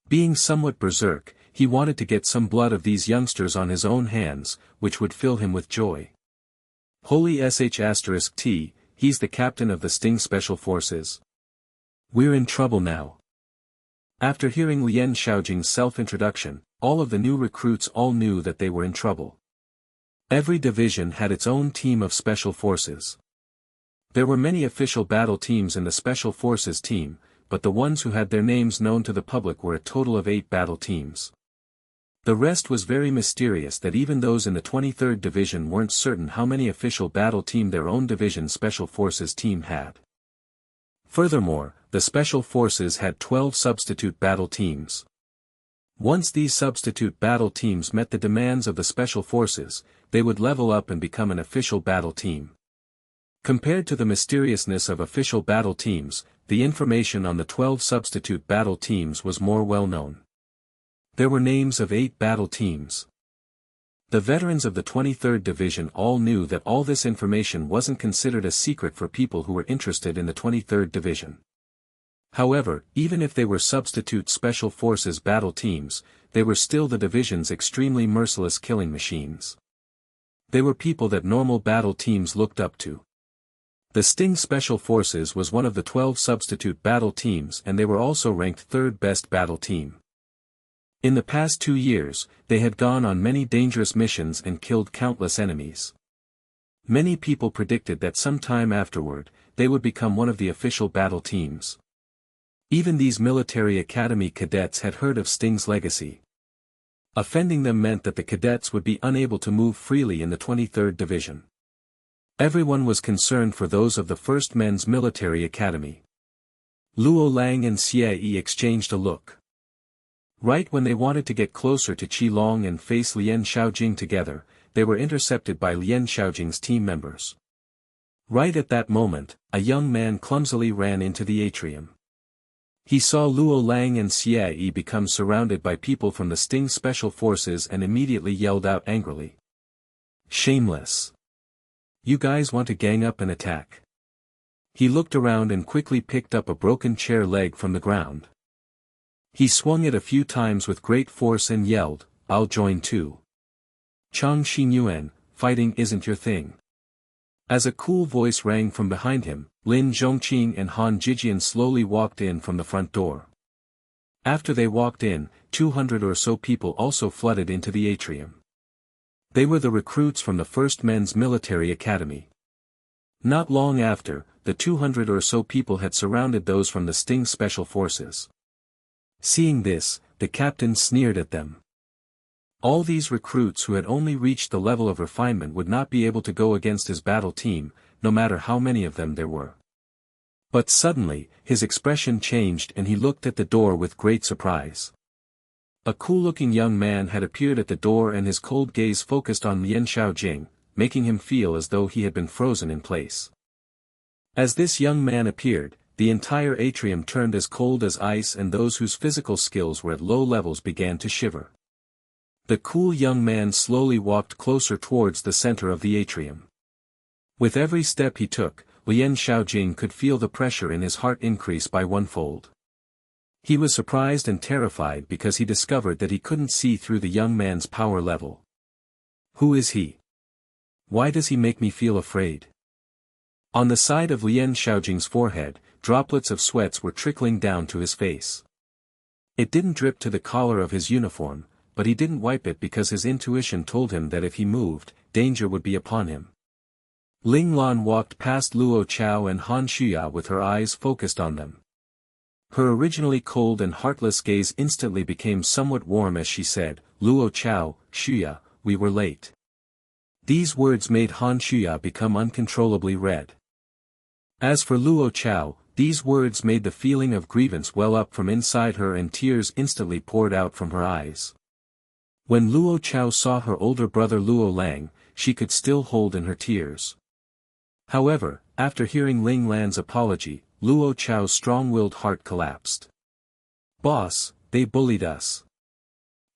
Being somewhat berserk, he wanted to get some blood of these youngsters on his own hands, which would fill him with joy. Holy sh*T, he's the captain of the Sting Special Forces. We're in trouble now. After hearing Lian Xiaojing's self-introduction, all of the new recruits all knew that they were in trouble. Every division had its own team of special forces. There were many official battle teams in the Special Forces team, but the ones who had their names known to the public were a total of 8 battle teams. The rest was very mysterious that even those in the 23rd Division weren't certain how many official battle team their own division Special Forces team had. Furthermore, the Special Forces had 12 substitute battle teams. Once these substitute battle teams met the demands of the Special Forces, they would level up and become an official battle team. Compared to the mysteriousness of official battle teams, the information on the 12 substitute battle teams was more well known. There were names of 8 battle teams. The veterans of the 23rd Division all knew that all this information wasn't considered a secret for people who were interested in the 23rd Division. However, even if they were substitute special forces battle teams, they were still the division's extremely merciless killing machines. They were people that normal battle teams looked up to. The Sting Special Forces was one of the 12 substitute battle teams, and they were also ranked third best battle team. In the past 2 years, they had gone on many dangerous missions and killed countless enemies. Many people predicted that sometime afterward, they would become one of the official battle teams. Even these military academy cadets had heard of Sting's legacy. Offending them meant that the cadets would be unable to move freely in the 23rd Division. Everyone was concerned for those of the 1st Men's Military Academy. Luo Lang and Xie exchanged a look. Right when they wanted to get closer to Qi Long and face Lian Xiaojing together, they were intercepted by Lian Xiaojing's team members. Right at that moment, a young man clumsily ran into the atrium. He saw Luo Lang and Xie become surrounded by people from the Sting Special Forces and immediately yelled out angrily. "Shameless! You guys want to gang up and attack?" He looked around and quickly picked up a broken chair leg from the ground. He swung it a few times with great force and yelled, "I'll join too. Chang Xinyuan, fighting isn't your thing." As a cool voice rang from behind him, Lin Zhongqing and Han Jijian slowly walked in from the front door. After they walked in, 200 or so people also flooded into the atrium. They were the recruits from the 1st Men's Military Academy. Not long after, the 200 or so people had surrounded those from the Sting Special Forces. Seeing this, the captain sneered at them. All these recruits who had only reached the level of refinement would not be able to go against his battle team, no matter how many of them there were. But suddenly, his expression changed and he looked at the door with great surprise. A cool-looking young man had appeared at the door and his cold gaze focused on Lian Xiaojing, making him feel as though he had been frozen in place. As this young man appeared, the entire atrium turned as cold as ice and those whose physical skills were at low levels began to shiver. The cool young man slowly walked closer towards the center of the atrium. With every step he took, Lian Xiaojing could feel the pressure in his heart increase by onefold. He was surprised and terrified because he discovered that he couldn't see through the young man's power level. Who is he? Why does he make me feel afraid? On the side of Lian Xiaojing's forehead, droplets of sweats were trickling down to his face. It didn't drip to the collar of his uniform, but he didn't wipe it because his intuition told him that if he moved, danger would be upon him. Ling Lan walked past Luo Chao and Han Shuya with her eyes focused on them. Her originally cold and heartless gaze instantly became somewhat warm as she said, "Luo Chao, Shuya, we were late." These words made Han Shuya become uncontrollably red. As for Luo Chao, these words made the feeling of grievance well up from inside her and tears instantly poured out from her eyes. When Luo Chao saw her older brother Luo Lang, she could still hold in her tears. However, after hearing Ling Lan's apology, Luo Chao's strong-willed heart collapsed. "Boss, they bullied us."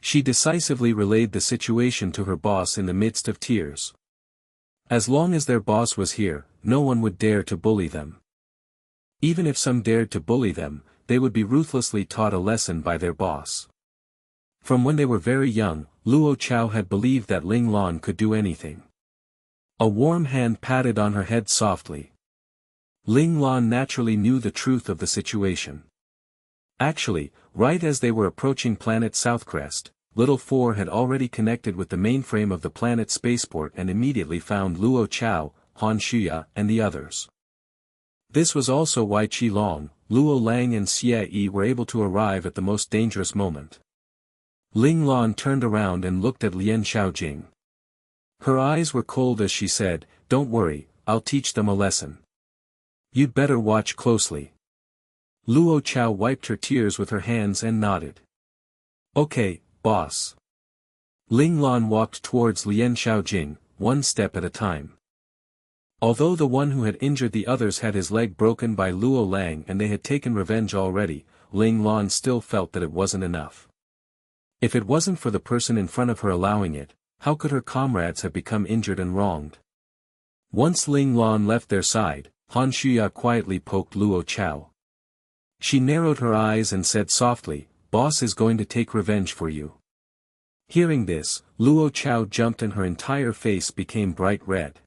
She decisively relayed the situation to her boss in the midst of tears. As long as their boss was here, no one would dare to bully them. Even if some dared to bully them, they would be ruthlessly taught a lesson by their boss. From when they were very young, Luo Chao had believed that Ling Lan could do anything. A warm hand patted on her head softly. Ling Lan naturally knew the truth of the situation. Actually, right as they were approaching planet Southcrest, Little Four had already connected with the mainframe of the planet spaceport and immediately found Luo Chao, Han Shuya and the others. This was also why Qi Long, Luo Lang and Xie were able to arrive at the most dangerous moment. Ling Lan turned around and looked at Lian Xiaojing. Her eyes were cold as she said, "Don't worry, I'll teach them a lesson. You'd better watch closely." Luo Chao wiped her tears with her hands and nodded. "Okay, boss." Ling Lan walked towards Lian Xiaojing, one step at a time. Although the one who had injured the others had his leg broken by Luo Lang and they had taken revenge already, Ling Lan still felt that it wasn't enough. If it wasn't for the person in front of her allowing it, how could her comrades have become injured and wronged? Once Ling Lan left their side, Han Shuya quietly poked Luo Chao. She narrowed her eyes and said softly, "Boss is going to take revenge for you." Hearing this, Luo Chao jumped and her entire face became bright red.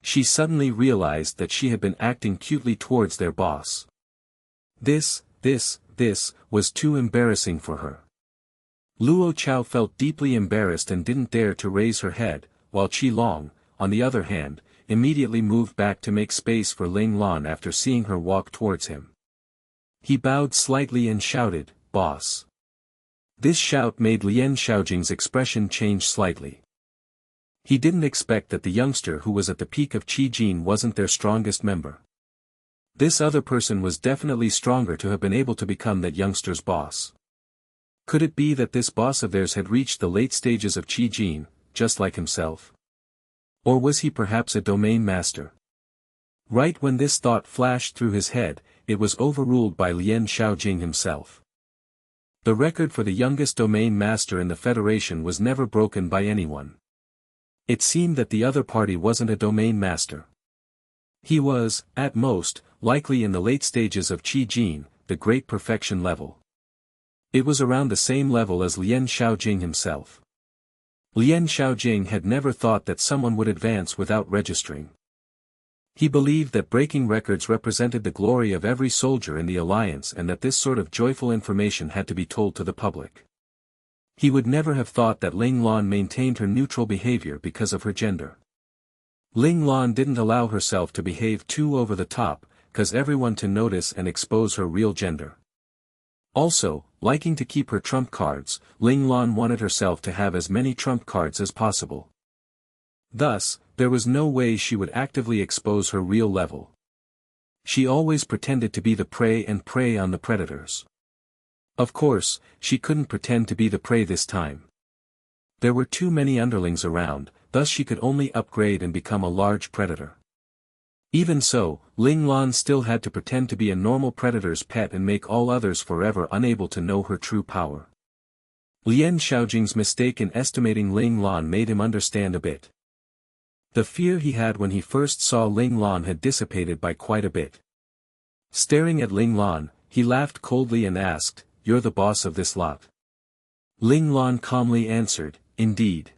She suddenly realized that she had been acting cutely towards their boss. This was too embarrassing for her. Luo Chao felt deeply embarrassed and didn't dare to raise her head, while Qi Long, on the other hand, immediately moved back to make space for Ling Lan after seeing her walk towards him. He bowed slightly and shouted, "Boss." This shout made Lien Xiaojing's expression change slightly. He didn't expect that the youngster who was at the peak of Qi Jin wasn't their strongest member. This other person was definitely stronger to have been able to become that youngster's boss. Could it be that this boss of theirs had reached the late stages of Qi Jin, just like himself? Or was he perhaps a domain master? Right when this thought flashed through his head, it was overruled by Lien Xiaojing himself. The record for the youngest domain master in the Federation was never broken by anyone. It seemed that the other party wasn't a domain master. He was, at most, likely in the late stages of Qi Jin, the great perfection level. It was around the same level as Lien Xiaojing himself. Lien Xiaojing had never thought that someone would advance without registering. He believed that breaking records represented the glory of every soldier in the alliance and that this sort of joyful information had to be told to the public. He would never have thought that Ling Lan maintained her neutral behavior because of her gender. Ling Lan didn't allow herself to behave too over the top, cause everyone to notice and expose her real gender. Also, liking to keep her trump cards, Ling Lan wanted herself to have as many trump cards as possible. Thus, there was no way she would actively expose her real level. She always pretended to be the prey and prey on the predators. Of course, she couldn't pretend to be the prey this time. There were too many underlings around, thus she could only upgrade and become a large predator. Even so, Ling Lan still had to pretend to be a normal predator's pet and make all others forever unable to know her true power. Lien Xiaojing's mistake in estimating Ling Lan made him understand a bit. The fear he had when he first saw Ling Lan had dissipated by quite a bit. Staring at Ling Lan, he laughed coldly and asked, "You're the boss of this lot?" Ling Lan calmly answered, "Indeed."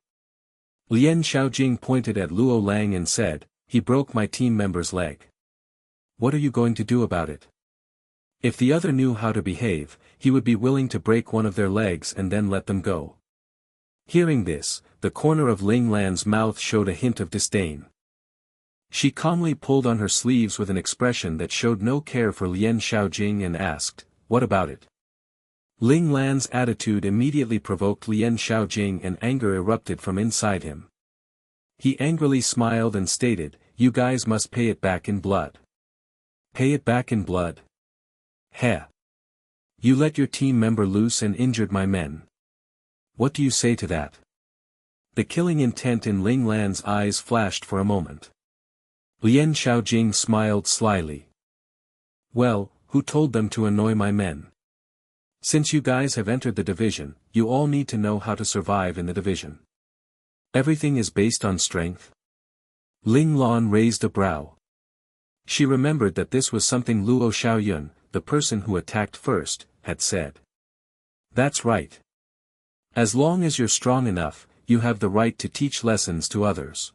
Lien Xiaojing pointed at Luo Lang and said, "He broke my team member's leg. What are you going to do about it?" If the other knew how to behave, he would be willing to break one of their legs and then let them go. Hearing this, the corner of Ling Lan's mouth showed a hint of disdain. She calmly pulled on her sleeves with an expression that showed no care for Lien Xiaojing and asked, "What about it?" Ling Lan's attitude immediately provoked Lien Xiaojing and anger erupted from inside him. He angrily smiled and stated, "You guys must pay it back in blood." "Pay it back in blood? Heh. You let your team member loose and injured my men. What do you say to that?" The killing intent in Ling Lan's eyes flashed for a moment. Lien Xiaojing smiled slyly. "Well, who told them to annoy my men? Since you guys have entered the division, you all need to know how to survive in the division. Everything is based on strength." Ling Lan raised a brow. She remembered that this was something Luo Xiaoyun, the person who attacked first, had said. "That's right. As long as you're strong enough, you have the right to teach lessons to others."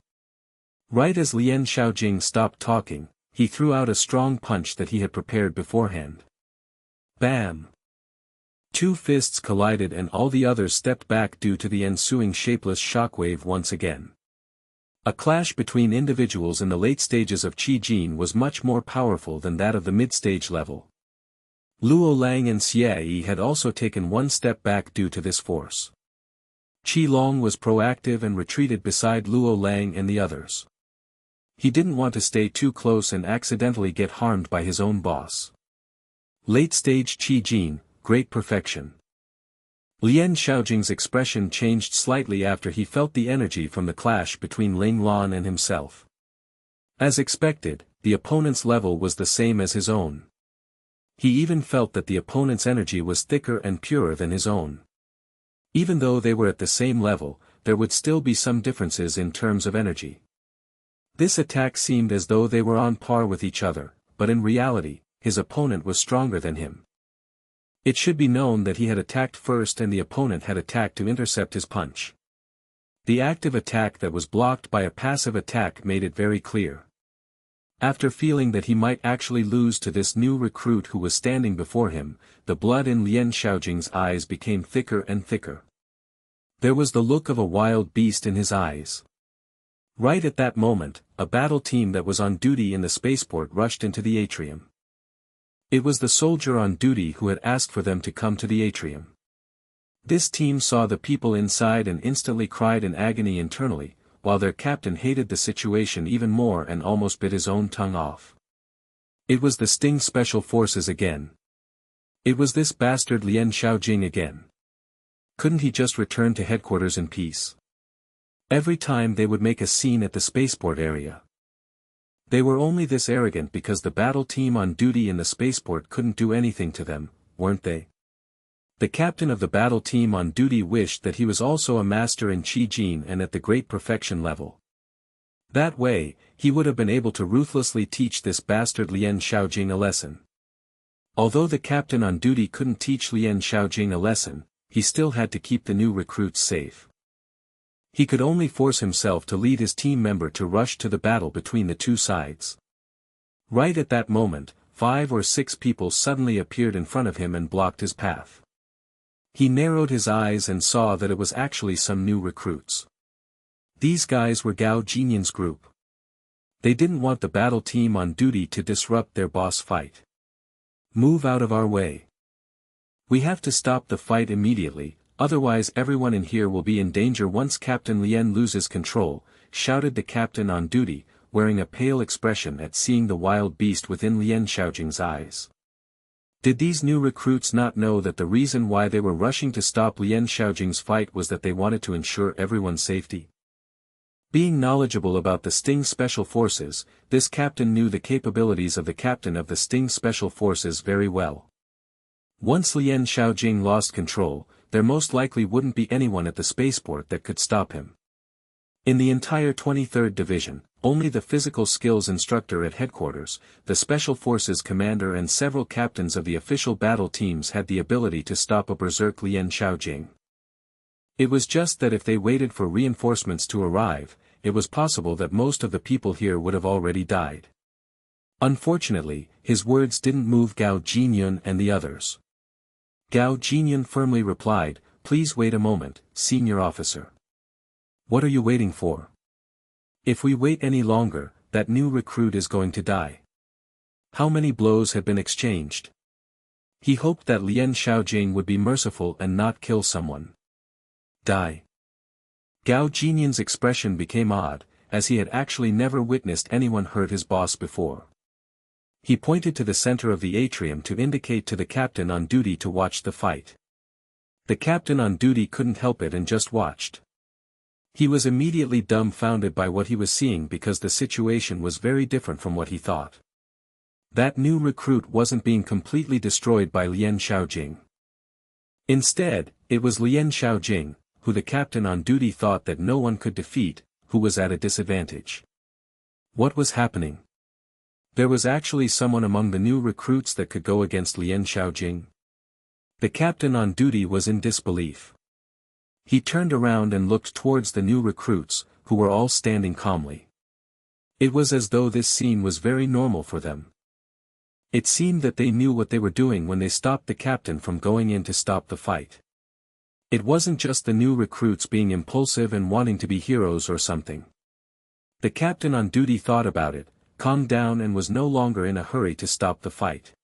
Right as Lien Xiaojing stopped talking, he threw out a strong punch that he had prepared beforehand. Bam! Two fists collided and all the others stepped back due to the ensuing shapeless shockwave once again. A clash between individuals in the late stages of Qi Jin was much more powerful than that of the mid-stage level. Luo Lang and Xie had also taken one step back due to this force. Qi Long was proactive and retreated beside Luo Lang and the others. He didn't want to stay too close and accidentally get harmed by his own boss. Late-stage Qi Jin, great perfection. Lien Xiaojing's expression changed slightly after he felt the energy from the clash between Ling Lan and himself. As expected, the opponent's level was the same as his own. He even felt that the opponent's energy was thicker and purer than his own. Even though they were at the same level, there would still be some differences in terms of energy. This attack seemed as though they were on par with each other, but in reality, his opponent was stronger than him. It should be known that he had attacked first and the opponent had attacked to intercept his punch. The active attack that was blocked by a passive attack made it very clear. After feeling that he might actually lose to this new recruit who was standing before him, the blood in Lien Xiaojing's eyes became thicker and thicker. There was the look of a wild beast in his eyes. Right at that moment, a battle team that was on duty in the spaceport rushed into the atrium. It was the soldier on duty who had asked for them to come to the atrium. This team saw the people inside and instantly cried in agony internally, while their captain hated the situation even more and almost bit his own tongue off. It was the Sting Special Forces again. It was this bastard Lien Xiaojing again. Couldn't he just return to headquarters in peace? Every time they would make a scene at the spaceport area. They were only this arrogant because the battle team on duty in the spaceport couldn't do anything to them, weren't they? The captain of the battle team on duty wished that he was also a master in Qi Jin and at the great perfection level. That way, he would have been able to ruthlessly teach this bastard Lien Xiaojing a lesson. Although the captain on duty couldn't teach Lien Xiaojing a lesson, he still had to keep the new recruits safe. He could only force himself to lead his team member to rush to the battle between the two sides. Right at that moment, 5 or 6 people suddenly appeared in front of him and blocked his path. He narrowed his eyes and saw that it was actually some new recruits. These guys were Gao Jinyan's group. They didn't want the battle team on duty to disrupt their boss fight. Move out of our way. We have to stop the fight immediately, otherwise everyone in here will be in danger once Captain Lien loses control, shouted the captain on duty, wearing a pale expression at seeing the wild beast within Lien Xiaojing's eyes. Did these new recruits not know that the reason why they were rushing to stop Lien Xiaojing's fight was that they wanted to ensure everyone's safety? Being knowledgeable about the Sting Special Forces, this captain knew the capabilities of the captain of the Sting Special Forces very well. Once Lien Xiaojing lost control, there most likely wouldn't be anyone at the spaceport that could stop him. In the entire 23rd Division, only the physical skills instructor at headquarters, the Special Forces commander and several captains of the official battle teams had the ability to stop a berserk Lien Xiaojing. It was just that if they waited for reinforcements to arrive, it was possible that most of the people here would have already died. Unfortunately, his words didn't move Gao Jinyun and the others. Gao Jinyun firmly replied, "Please wait a moment, senior officer. What are you waiting for? If we wait any longer, that new recruit is going to die." How many blows had been exchanged? He hoped that Lien Xiaojing would be merciful and not kill someone. Die. Gao Jinyun's expression became odd, as he had actually never witnessed anyone hurt his boss before. He pointed to the center of the atrium to indicate to the captain on duty to watch the fight. The captain on duty couldn't help it and just watched. He was immediately dumbfounded by what he was seeing because the situation was very different from what he thought. That new recruit wasn't being completely destroyed by Lien Xiaojing. Instead, it was Lien Xiaojing, who the captain on duty thought that no one could defeat, who was at a disadvantage. What was happening? There was actually someone among the new recruits that could go against Lien Xiaojing. The captain on duty was in disbelief. He turned around and looked towards the new recruits, who were all standing calmly. It was as though this scene was very normal for them. It seemed that they knew what they were doing when they stopped the captain from going in to stop the fight. It wasn't just the new recruits being impulsive and wanting to be heroes or something. The captain on duty thought about it, calmed down and was no longer in a hurry to stop the fight.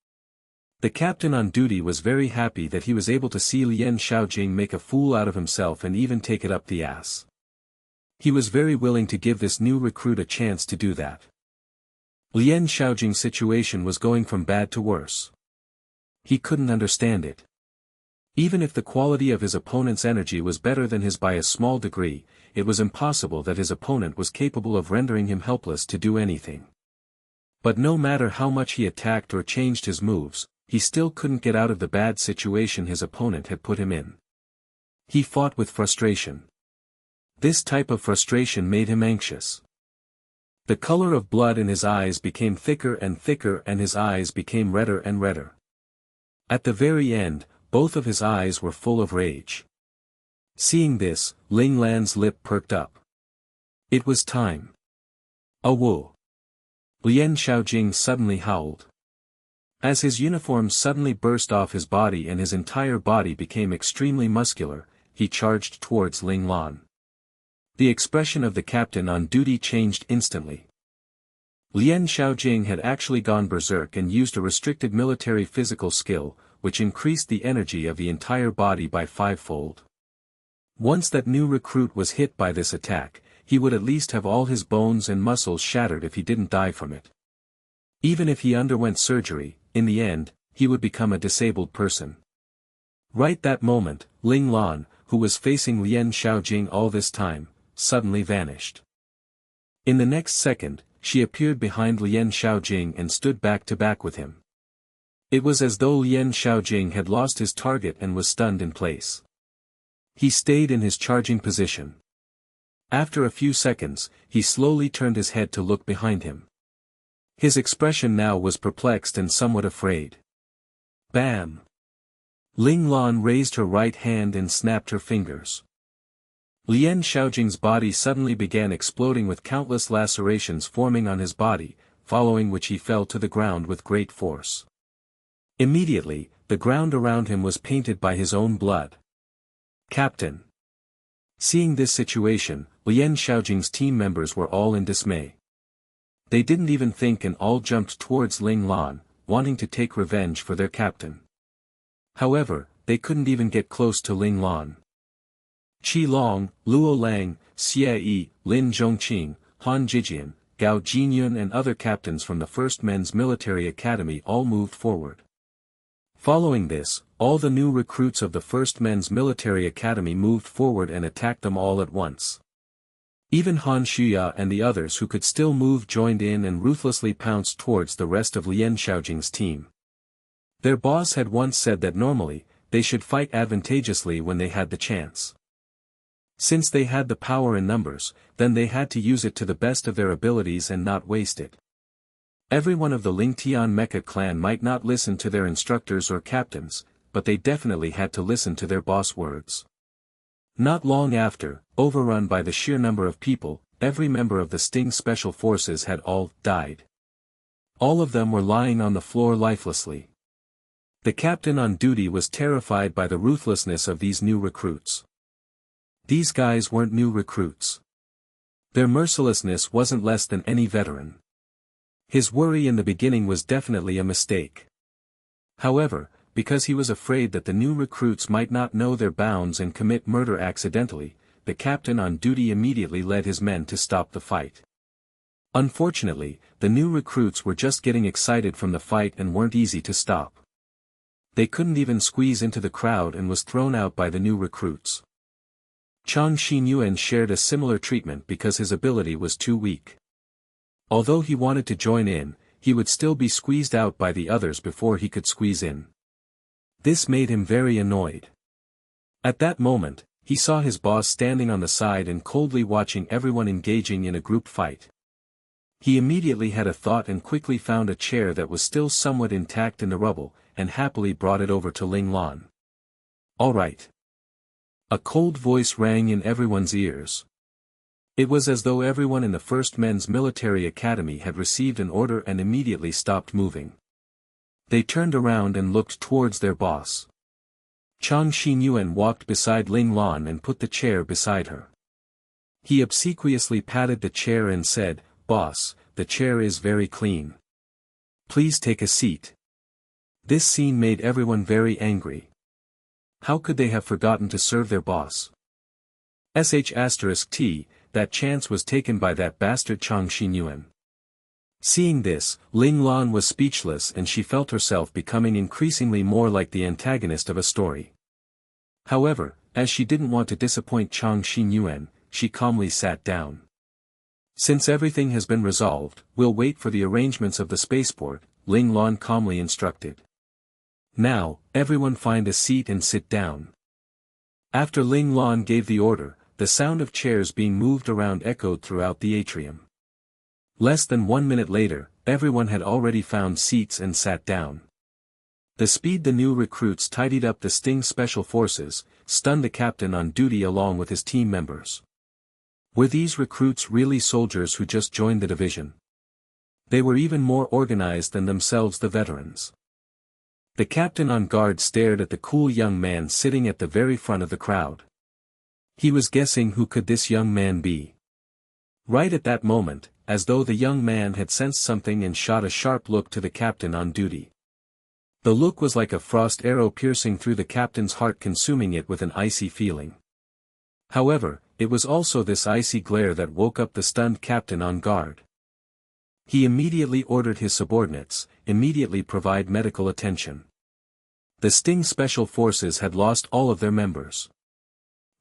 The captain on duty was very happy that he was able to see Lien Xiaojing make a fool out of himself and even take it up the ass. He was very willing to give this new recruit a chance to do that. Lien Xiaojing's situation was going from bad to worse. He couldn't understand it. Even if the quality of his opponent's energy was better than his by a small degree, it was impossible that his opponent was capable of rendering him helpless to do anything. But no matter how much he attacked or changed his moves, he still couldn't get out of the bad situation his opponent had put him in. He fought with frustration. This type of frustration made him anxious. The color of blood in his eyes became thicker and thicker and his eyes became redder and redder. At the very end, both of his eyes were full of rage. Seeing this, Ling Lan's lip perked up. It was time. Whoa! Lien Xiaojing suddenly howled. As his uniform suddenly burst off his body and his entire body became extremely muscular, he charged towards Ling Lan. The expression of the captain on duty changed instantly. Lien Xiaojing had actually gone berserk and used a restricted military physical skill, which increased the energy of the entire body by 5-fold. Once that new recruit was hit by this attack, he would at least have all his bones and muscles shattered if he didn't die from it. Even if he underwent surgery, in the end, he would become a disabled person. Right that moment, Ling Lan, who was facing Lien Xiaojing all this time, suddenly vanished. In the next second, she appeared behind Lien Xiaojing and stood back to back with him. It was as though Lien Xiaojing had lost his target and was stunned in place. He stayed in his charging position. After a few seconds, he slowly turned his head to look behind him. His expression now was perplexed and somewhat afraid. Bam! Ling Lan raised her right hand and snapped her fingers. Lien Xiaojing's body suddenly began exploding with countless lacerations forming on his body, following which he fell to the ground with great force. Immediately, the ground around him was painted by his own blood. Captain! Seeing this situation, Lien Xiaojing's team members were all in dismay. They didn't even think and all jumped towards Ling Lan, wanting to take revenge for their captain. However, they couldn't even get close to Ling Lan. Qi Long, Luo Lang, Xie Yi, Lin Zhongqing, Han Jijian, Gao Jinyun and other captains from the First Men's Military Academy all moved forward. Following this, all the new recruits of the First Men's Military Academy moved forward and attacked them all at once. Even Han Shuya and the others who could still move joined in and ruthlessly pounced towards the rest of Lien Xiaojing's team. Their boss had once said that normally, they should fight advantageously when they had the chance. Since they had the power in numbers, then they had to use it to the best of their abilities and not waste it. Everyone of the Lingtian Mecha clan might not listen to their instructors or captains, but they definitely had to listen to their boss' words. Not long after, overrun by the sheer number of people, every member of the Sting Special Forces had all died. All of them were lying on the floor lifelessly. The captain on duty was terrified by the ruthlessness of these new recruits. These guys weren't new recruits. Their mercilessness wasn't less than any veteran. His worry in the beginning was definitely a mistake. However, because he was afraid that the new recruits might not know their bounds and commit murder accidentally, the captain on duty immediately led his men to stop the fight. Unfortunately, the new recruits were just getting excited from the fight and weren't easy to stop. They couldn't even squeeze into the crowd and was thrown out by the new recruits. Chang Xinyuan shared a similar treatment because his ability was too weak. Although he wanted to join in, he would still be squeezed out by the others before he could squeeze in. This made him very annoyed. At that moment, he saw his boss standing on the side and coldly watching everyone engaging in a group fight. He immediately had a thought and quickly found a chair that was still somewhat intact in the rubble, and happily brought it over to Ling Lan. "All right." A cold voice rang in everyone's ears. It was as though everyone in the First Men's Military Academy had received an order and immediately stopped moving. They turned around and looked towards their boss. Chang Xinyuan walked beside Ling Lan and put the chair beside her. He obsequiously patted the chair and said, "Boss, the chair is very clean. Please take a seat." This scene made everyone very angry. How could they have forgotten to serve their boss? *T, that chance was taken by that bastard Chang Xinyuan. Seeing this, Ling Lan was speechless and she felt herself becoming increasingly more like the antagonist of a story. However, as she didn't want to disappoint Chang Xinyuan, she calmly sat down. "Since everything has been resolved, we'll wait for the arrangements of the spaceport," Ling Lan calmly instructed. "Now, everyone find a seat and sit down." After Ling Lan gave the order, the sound of chairs being moved around echoed throughout the atrium. Less than 1 minute later, everyone had already found seats and sat down. The speed the new recruits tidied up the Sting Special Forces, stunned the captain on duty along with his team members. Were these recruits really soldiers who just joined the division? They were even more organized than themselves, the veterans. The captain on guard stared at the cool young man sitting at the very front of the crowd. He was guessing who could this young man be. Right at that moment, as though the young man had sensed something and shot a sharp look to the captain on duty. The look was like a frost arrow piercing through the captain's heart, consuming it with an icy feeling. However, it was also this icy glare that woke up the stunned captain on guard. He immediately ordered his subordinates, immediately provide medical attention. The Sting Special Forces had lost all of their members.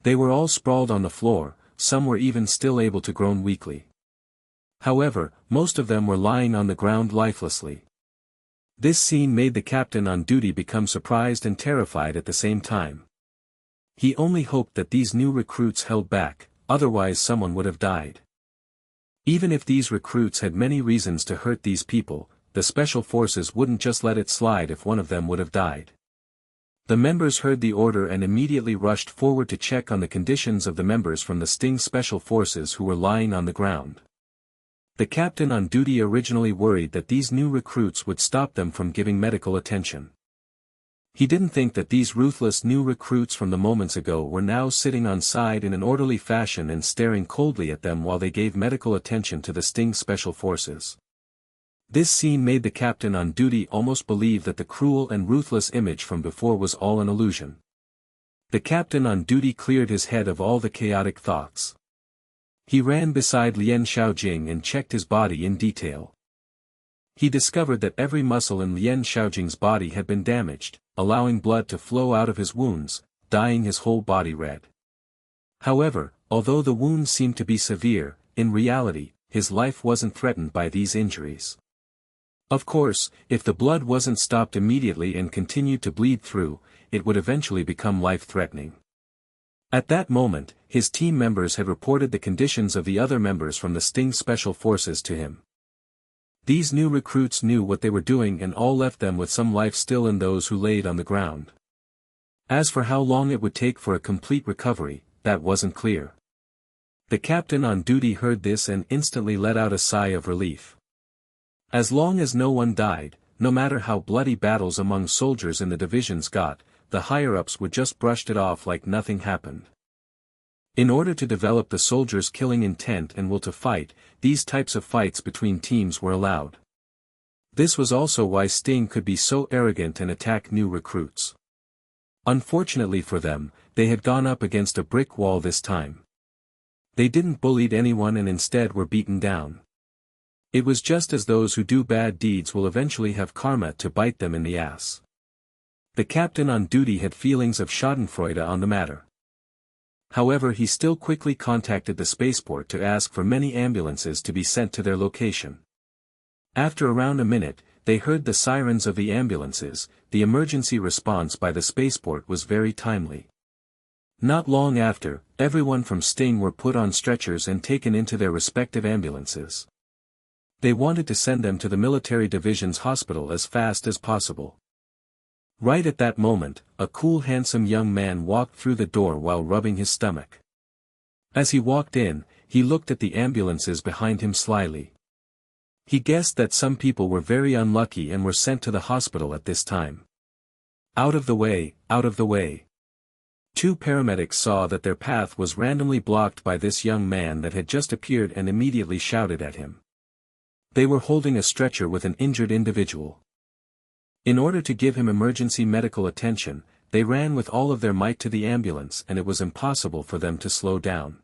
They were all sprawled on the floor, some were even still able to groan weakly. However, most of them were lying on the ground lifelessly. This scene made the captain on duty become surprised and terrified at the same time. He only hoped that these new recruits held back, otherwise someone would have died. Even if these recruits had many reasons to hurt these people, the Special Forces wouldn't just let it slide if one of them would have died. The members heard the order and immediately rushed forward to check on the conditions of the members from the Sting Special Forces who were lying on the ground. The captain on duty originally worried that these new recruits would stop them from giving medical attention. He didn't think that these ruthless new recruits from the moments ago were now sitting on side in an orderly fashion and staring coldly at them while they gave medical attention to the Sting Special Forces. This scene made the captain on duty almost believe that the cruel and ruthless image from before was all an illusion. The captain on duty cleared his head of all the chaotic thoughts. He ran beside Lien Xiaojing and checked his body in detail. He discovered that every muscle in Lien Xiaojing's body had been damaged, allowing blood to flow out of his wounds, dyeing his whole body red. However, although the wounds seemed to be severe, in reality, his life wasn't threatened by these injuries. Of course, if the blood wasn't stopped immediately and continued to bleed through, it would eventually become life-threatening. At that moment, his team members had reported the conditions of the other members from the Sting Special Forces to him. These new recruits knew what they were doing and all left them with some life still in those who laid on the ground. As for how long it would take for a complete recovery, that wasn't clear. The captain on duty heard this and instantly let out a sigh of relief. As long as no one died, no matter how bloody battles among soldiers in the divisions got, the higher-ups would just brush it off like nothing happened. In order to develop the soldiers' killing intent and will to fight, these types of fights between teams were allowed. This was also why Sting could be so arrogant and attack new recruits. Unfortunately for them, they had gone up against a brick wall this time. They didn't bully anyone and instead were beaten down. It was just as those who do bad deeds will eventually have karma to bite them in the ass. The captain on duty had feelings of schadenfreude on the matter. However, he still quickly contacted the spaceport to ask for many ambulances to be sent to their location. After around a minute, they heard the sirens of the ambulances. The emergency response by the spaceport was very timely. Not long after, everyone from Sting were put on stretchers and taken into their respective ambulances. They wanted to send them to the military division's hospital as fast as possible. Right at that moment, a cool handsome young man walked through the door while rubbing his stomach. As he walked in, he looked at the ambulances behind him slyly. He guessed that some people were very unlucky and were sent to the hospital at this time. Out of the way, out of the way. Two paramedics saw that their path was randomly blocked by this young man that had just appeared and immediately shouted at him. They were holding a stretcher with an injured individual. In order to give him emergency medical attention, they ran with all of their might to the ambulance and it was impossible for them to slow down.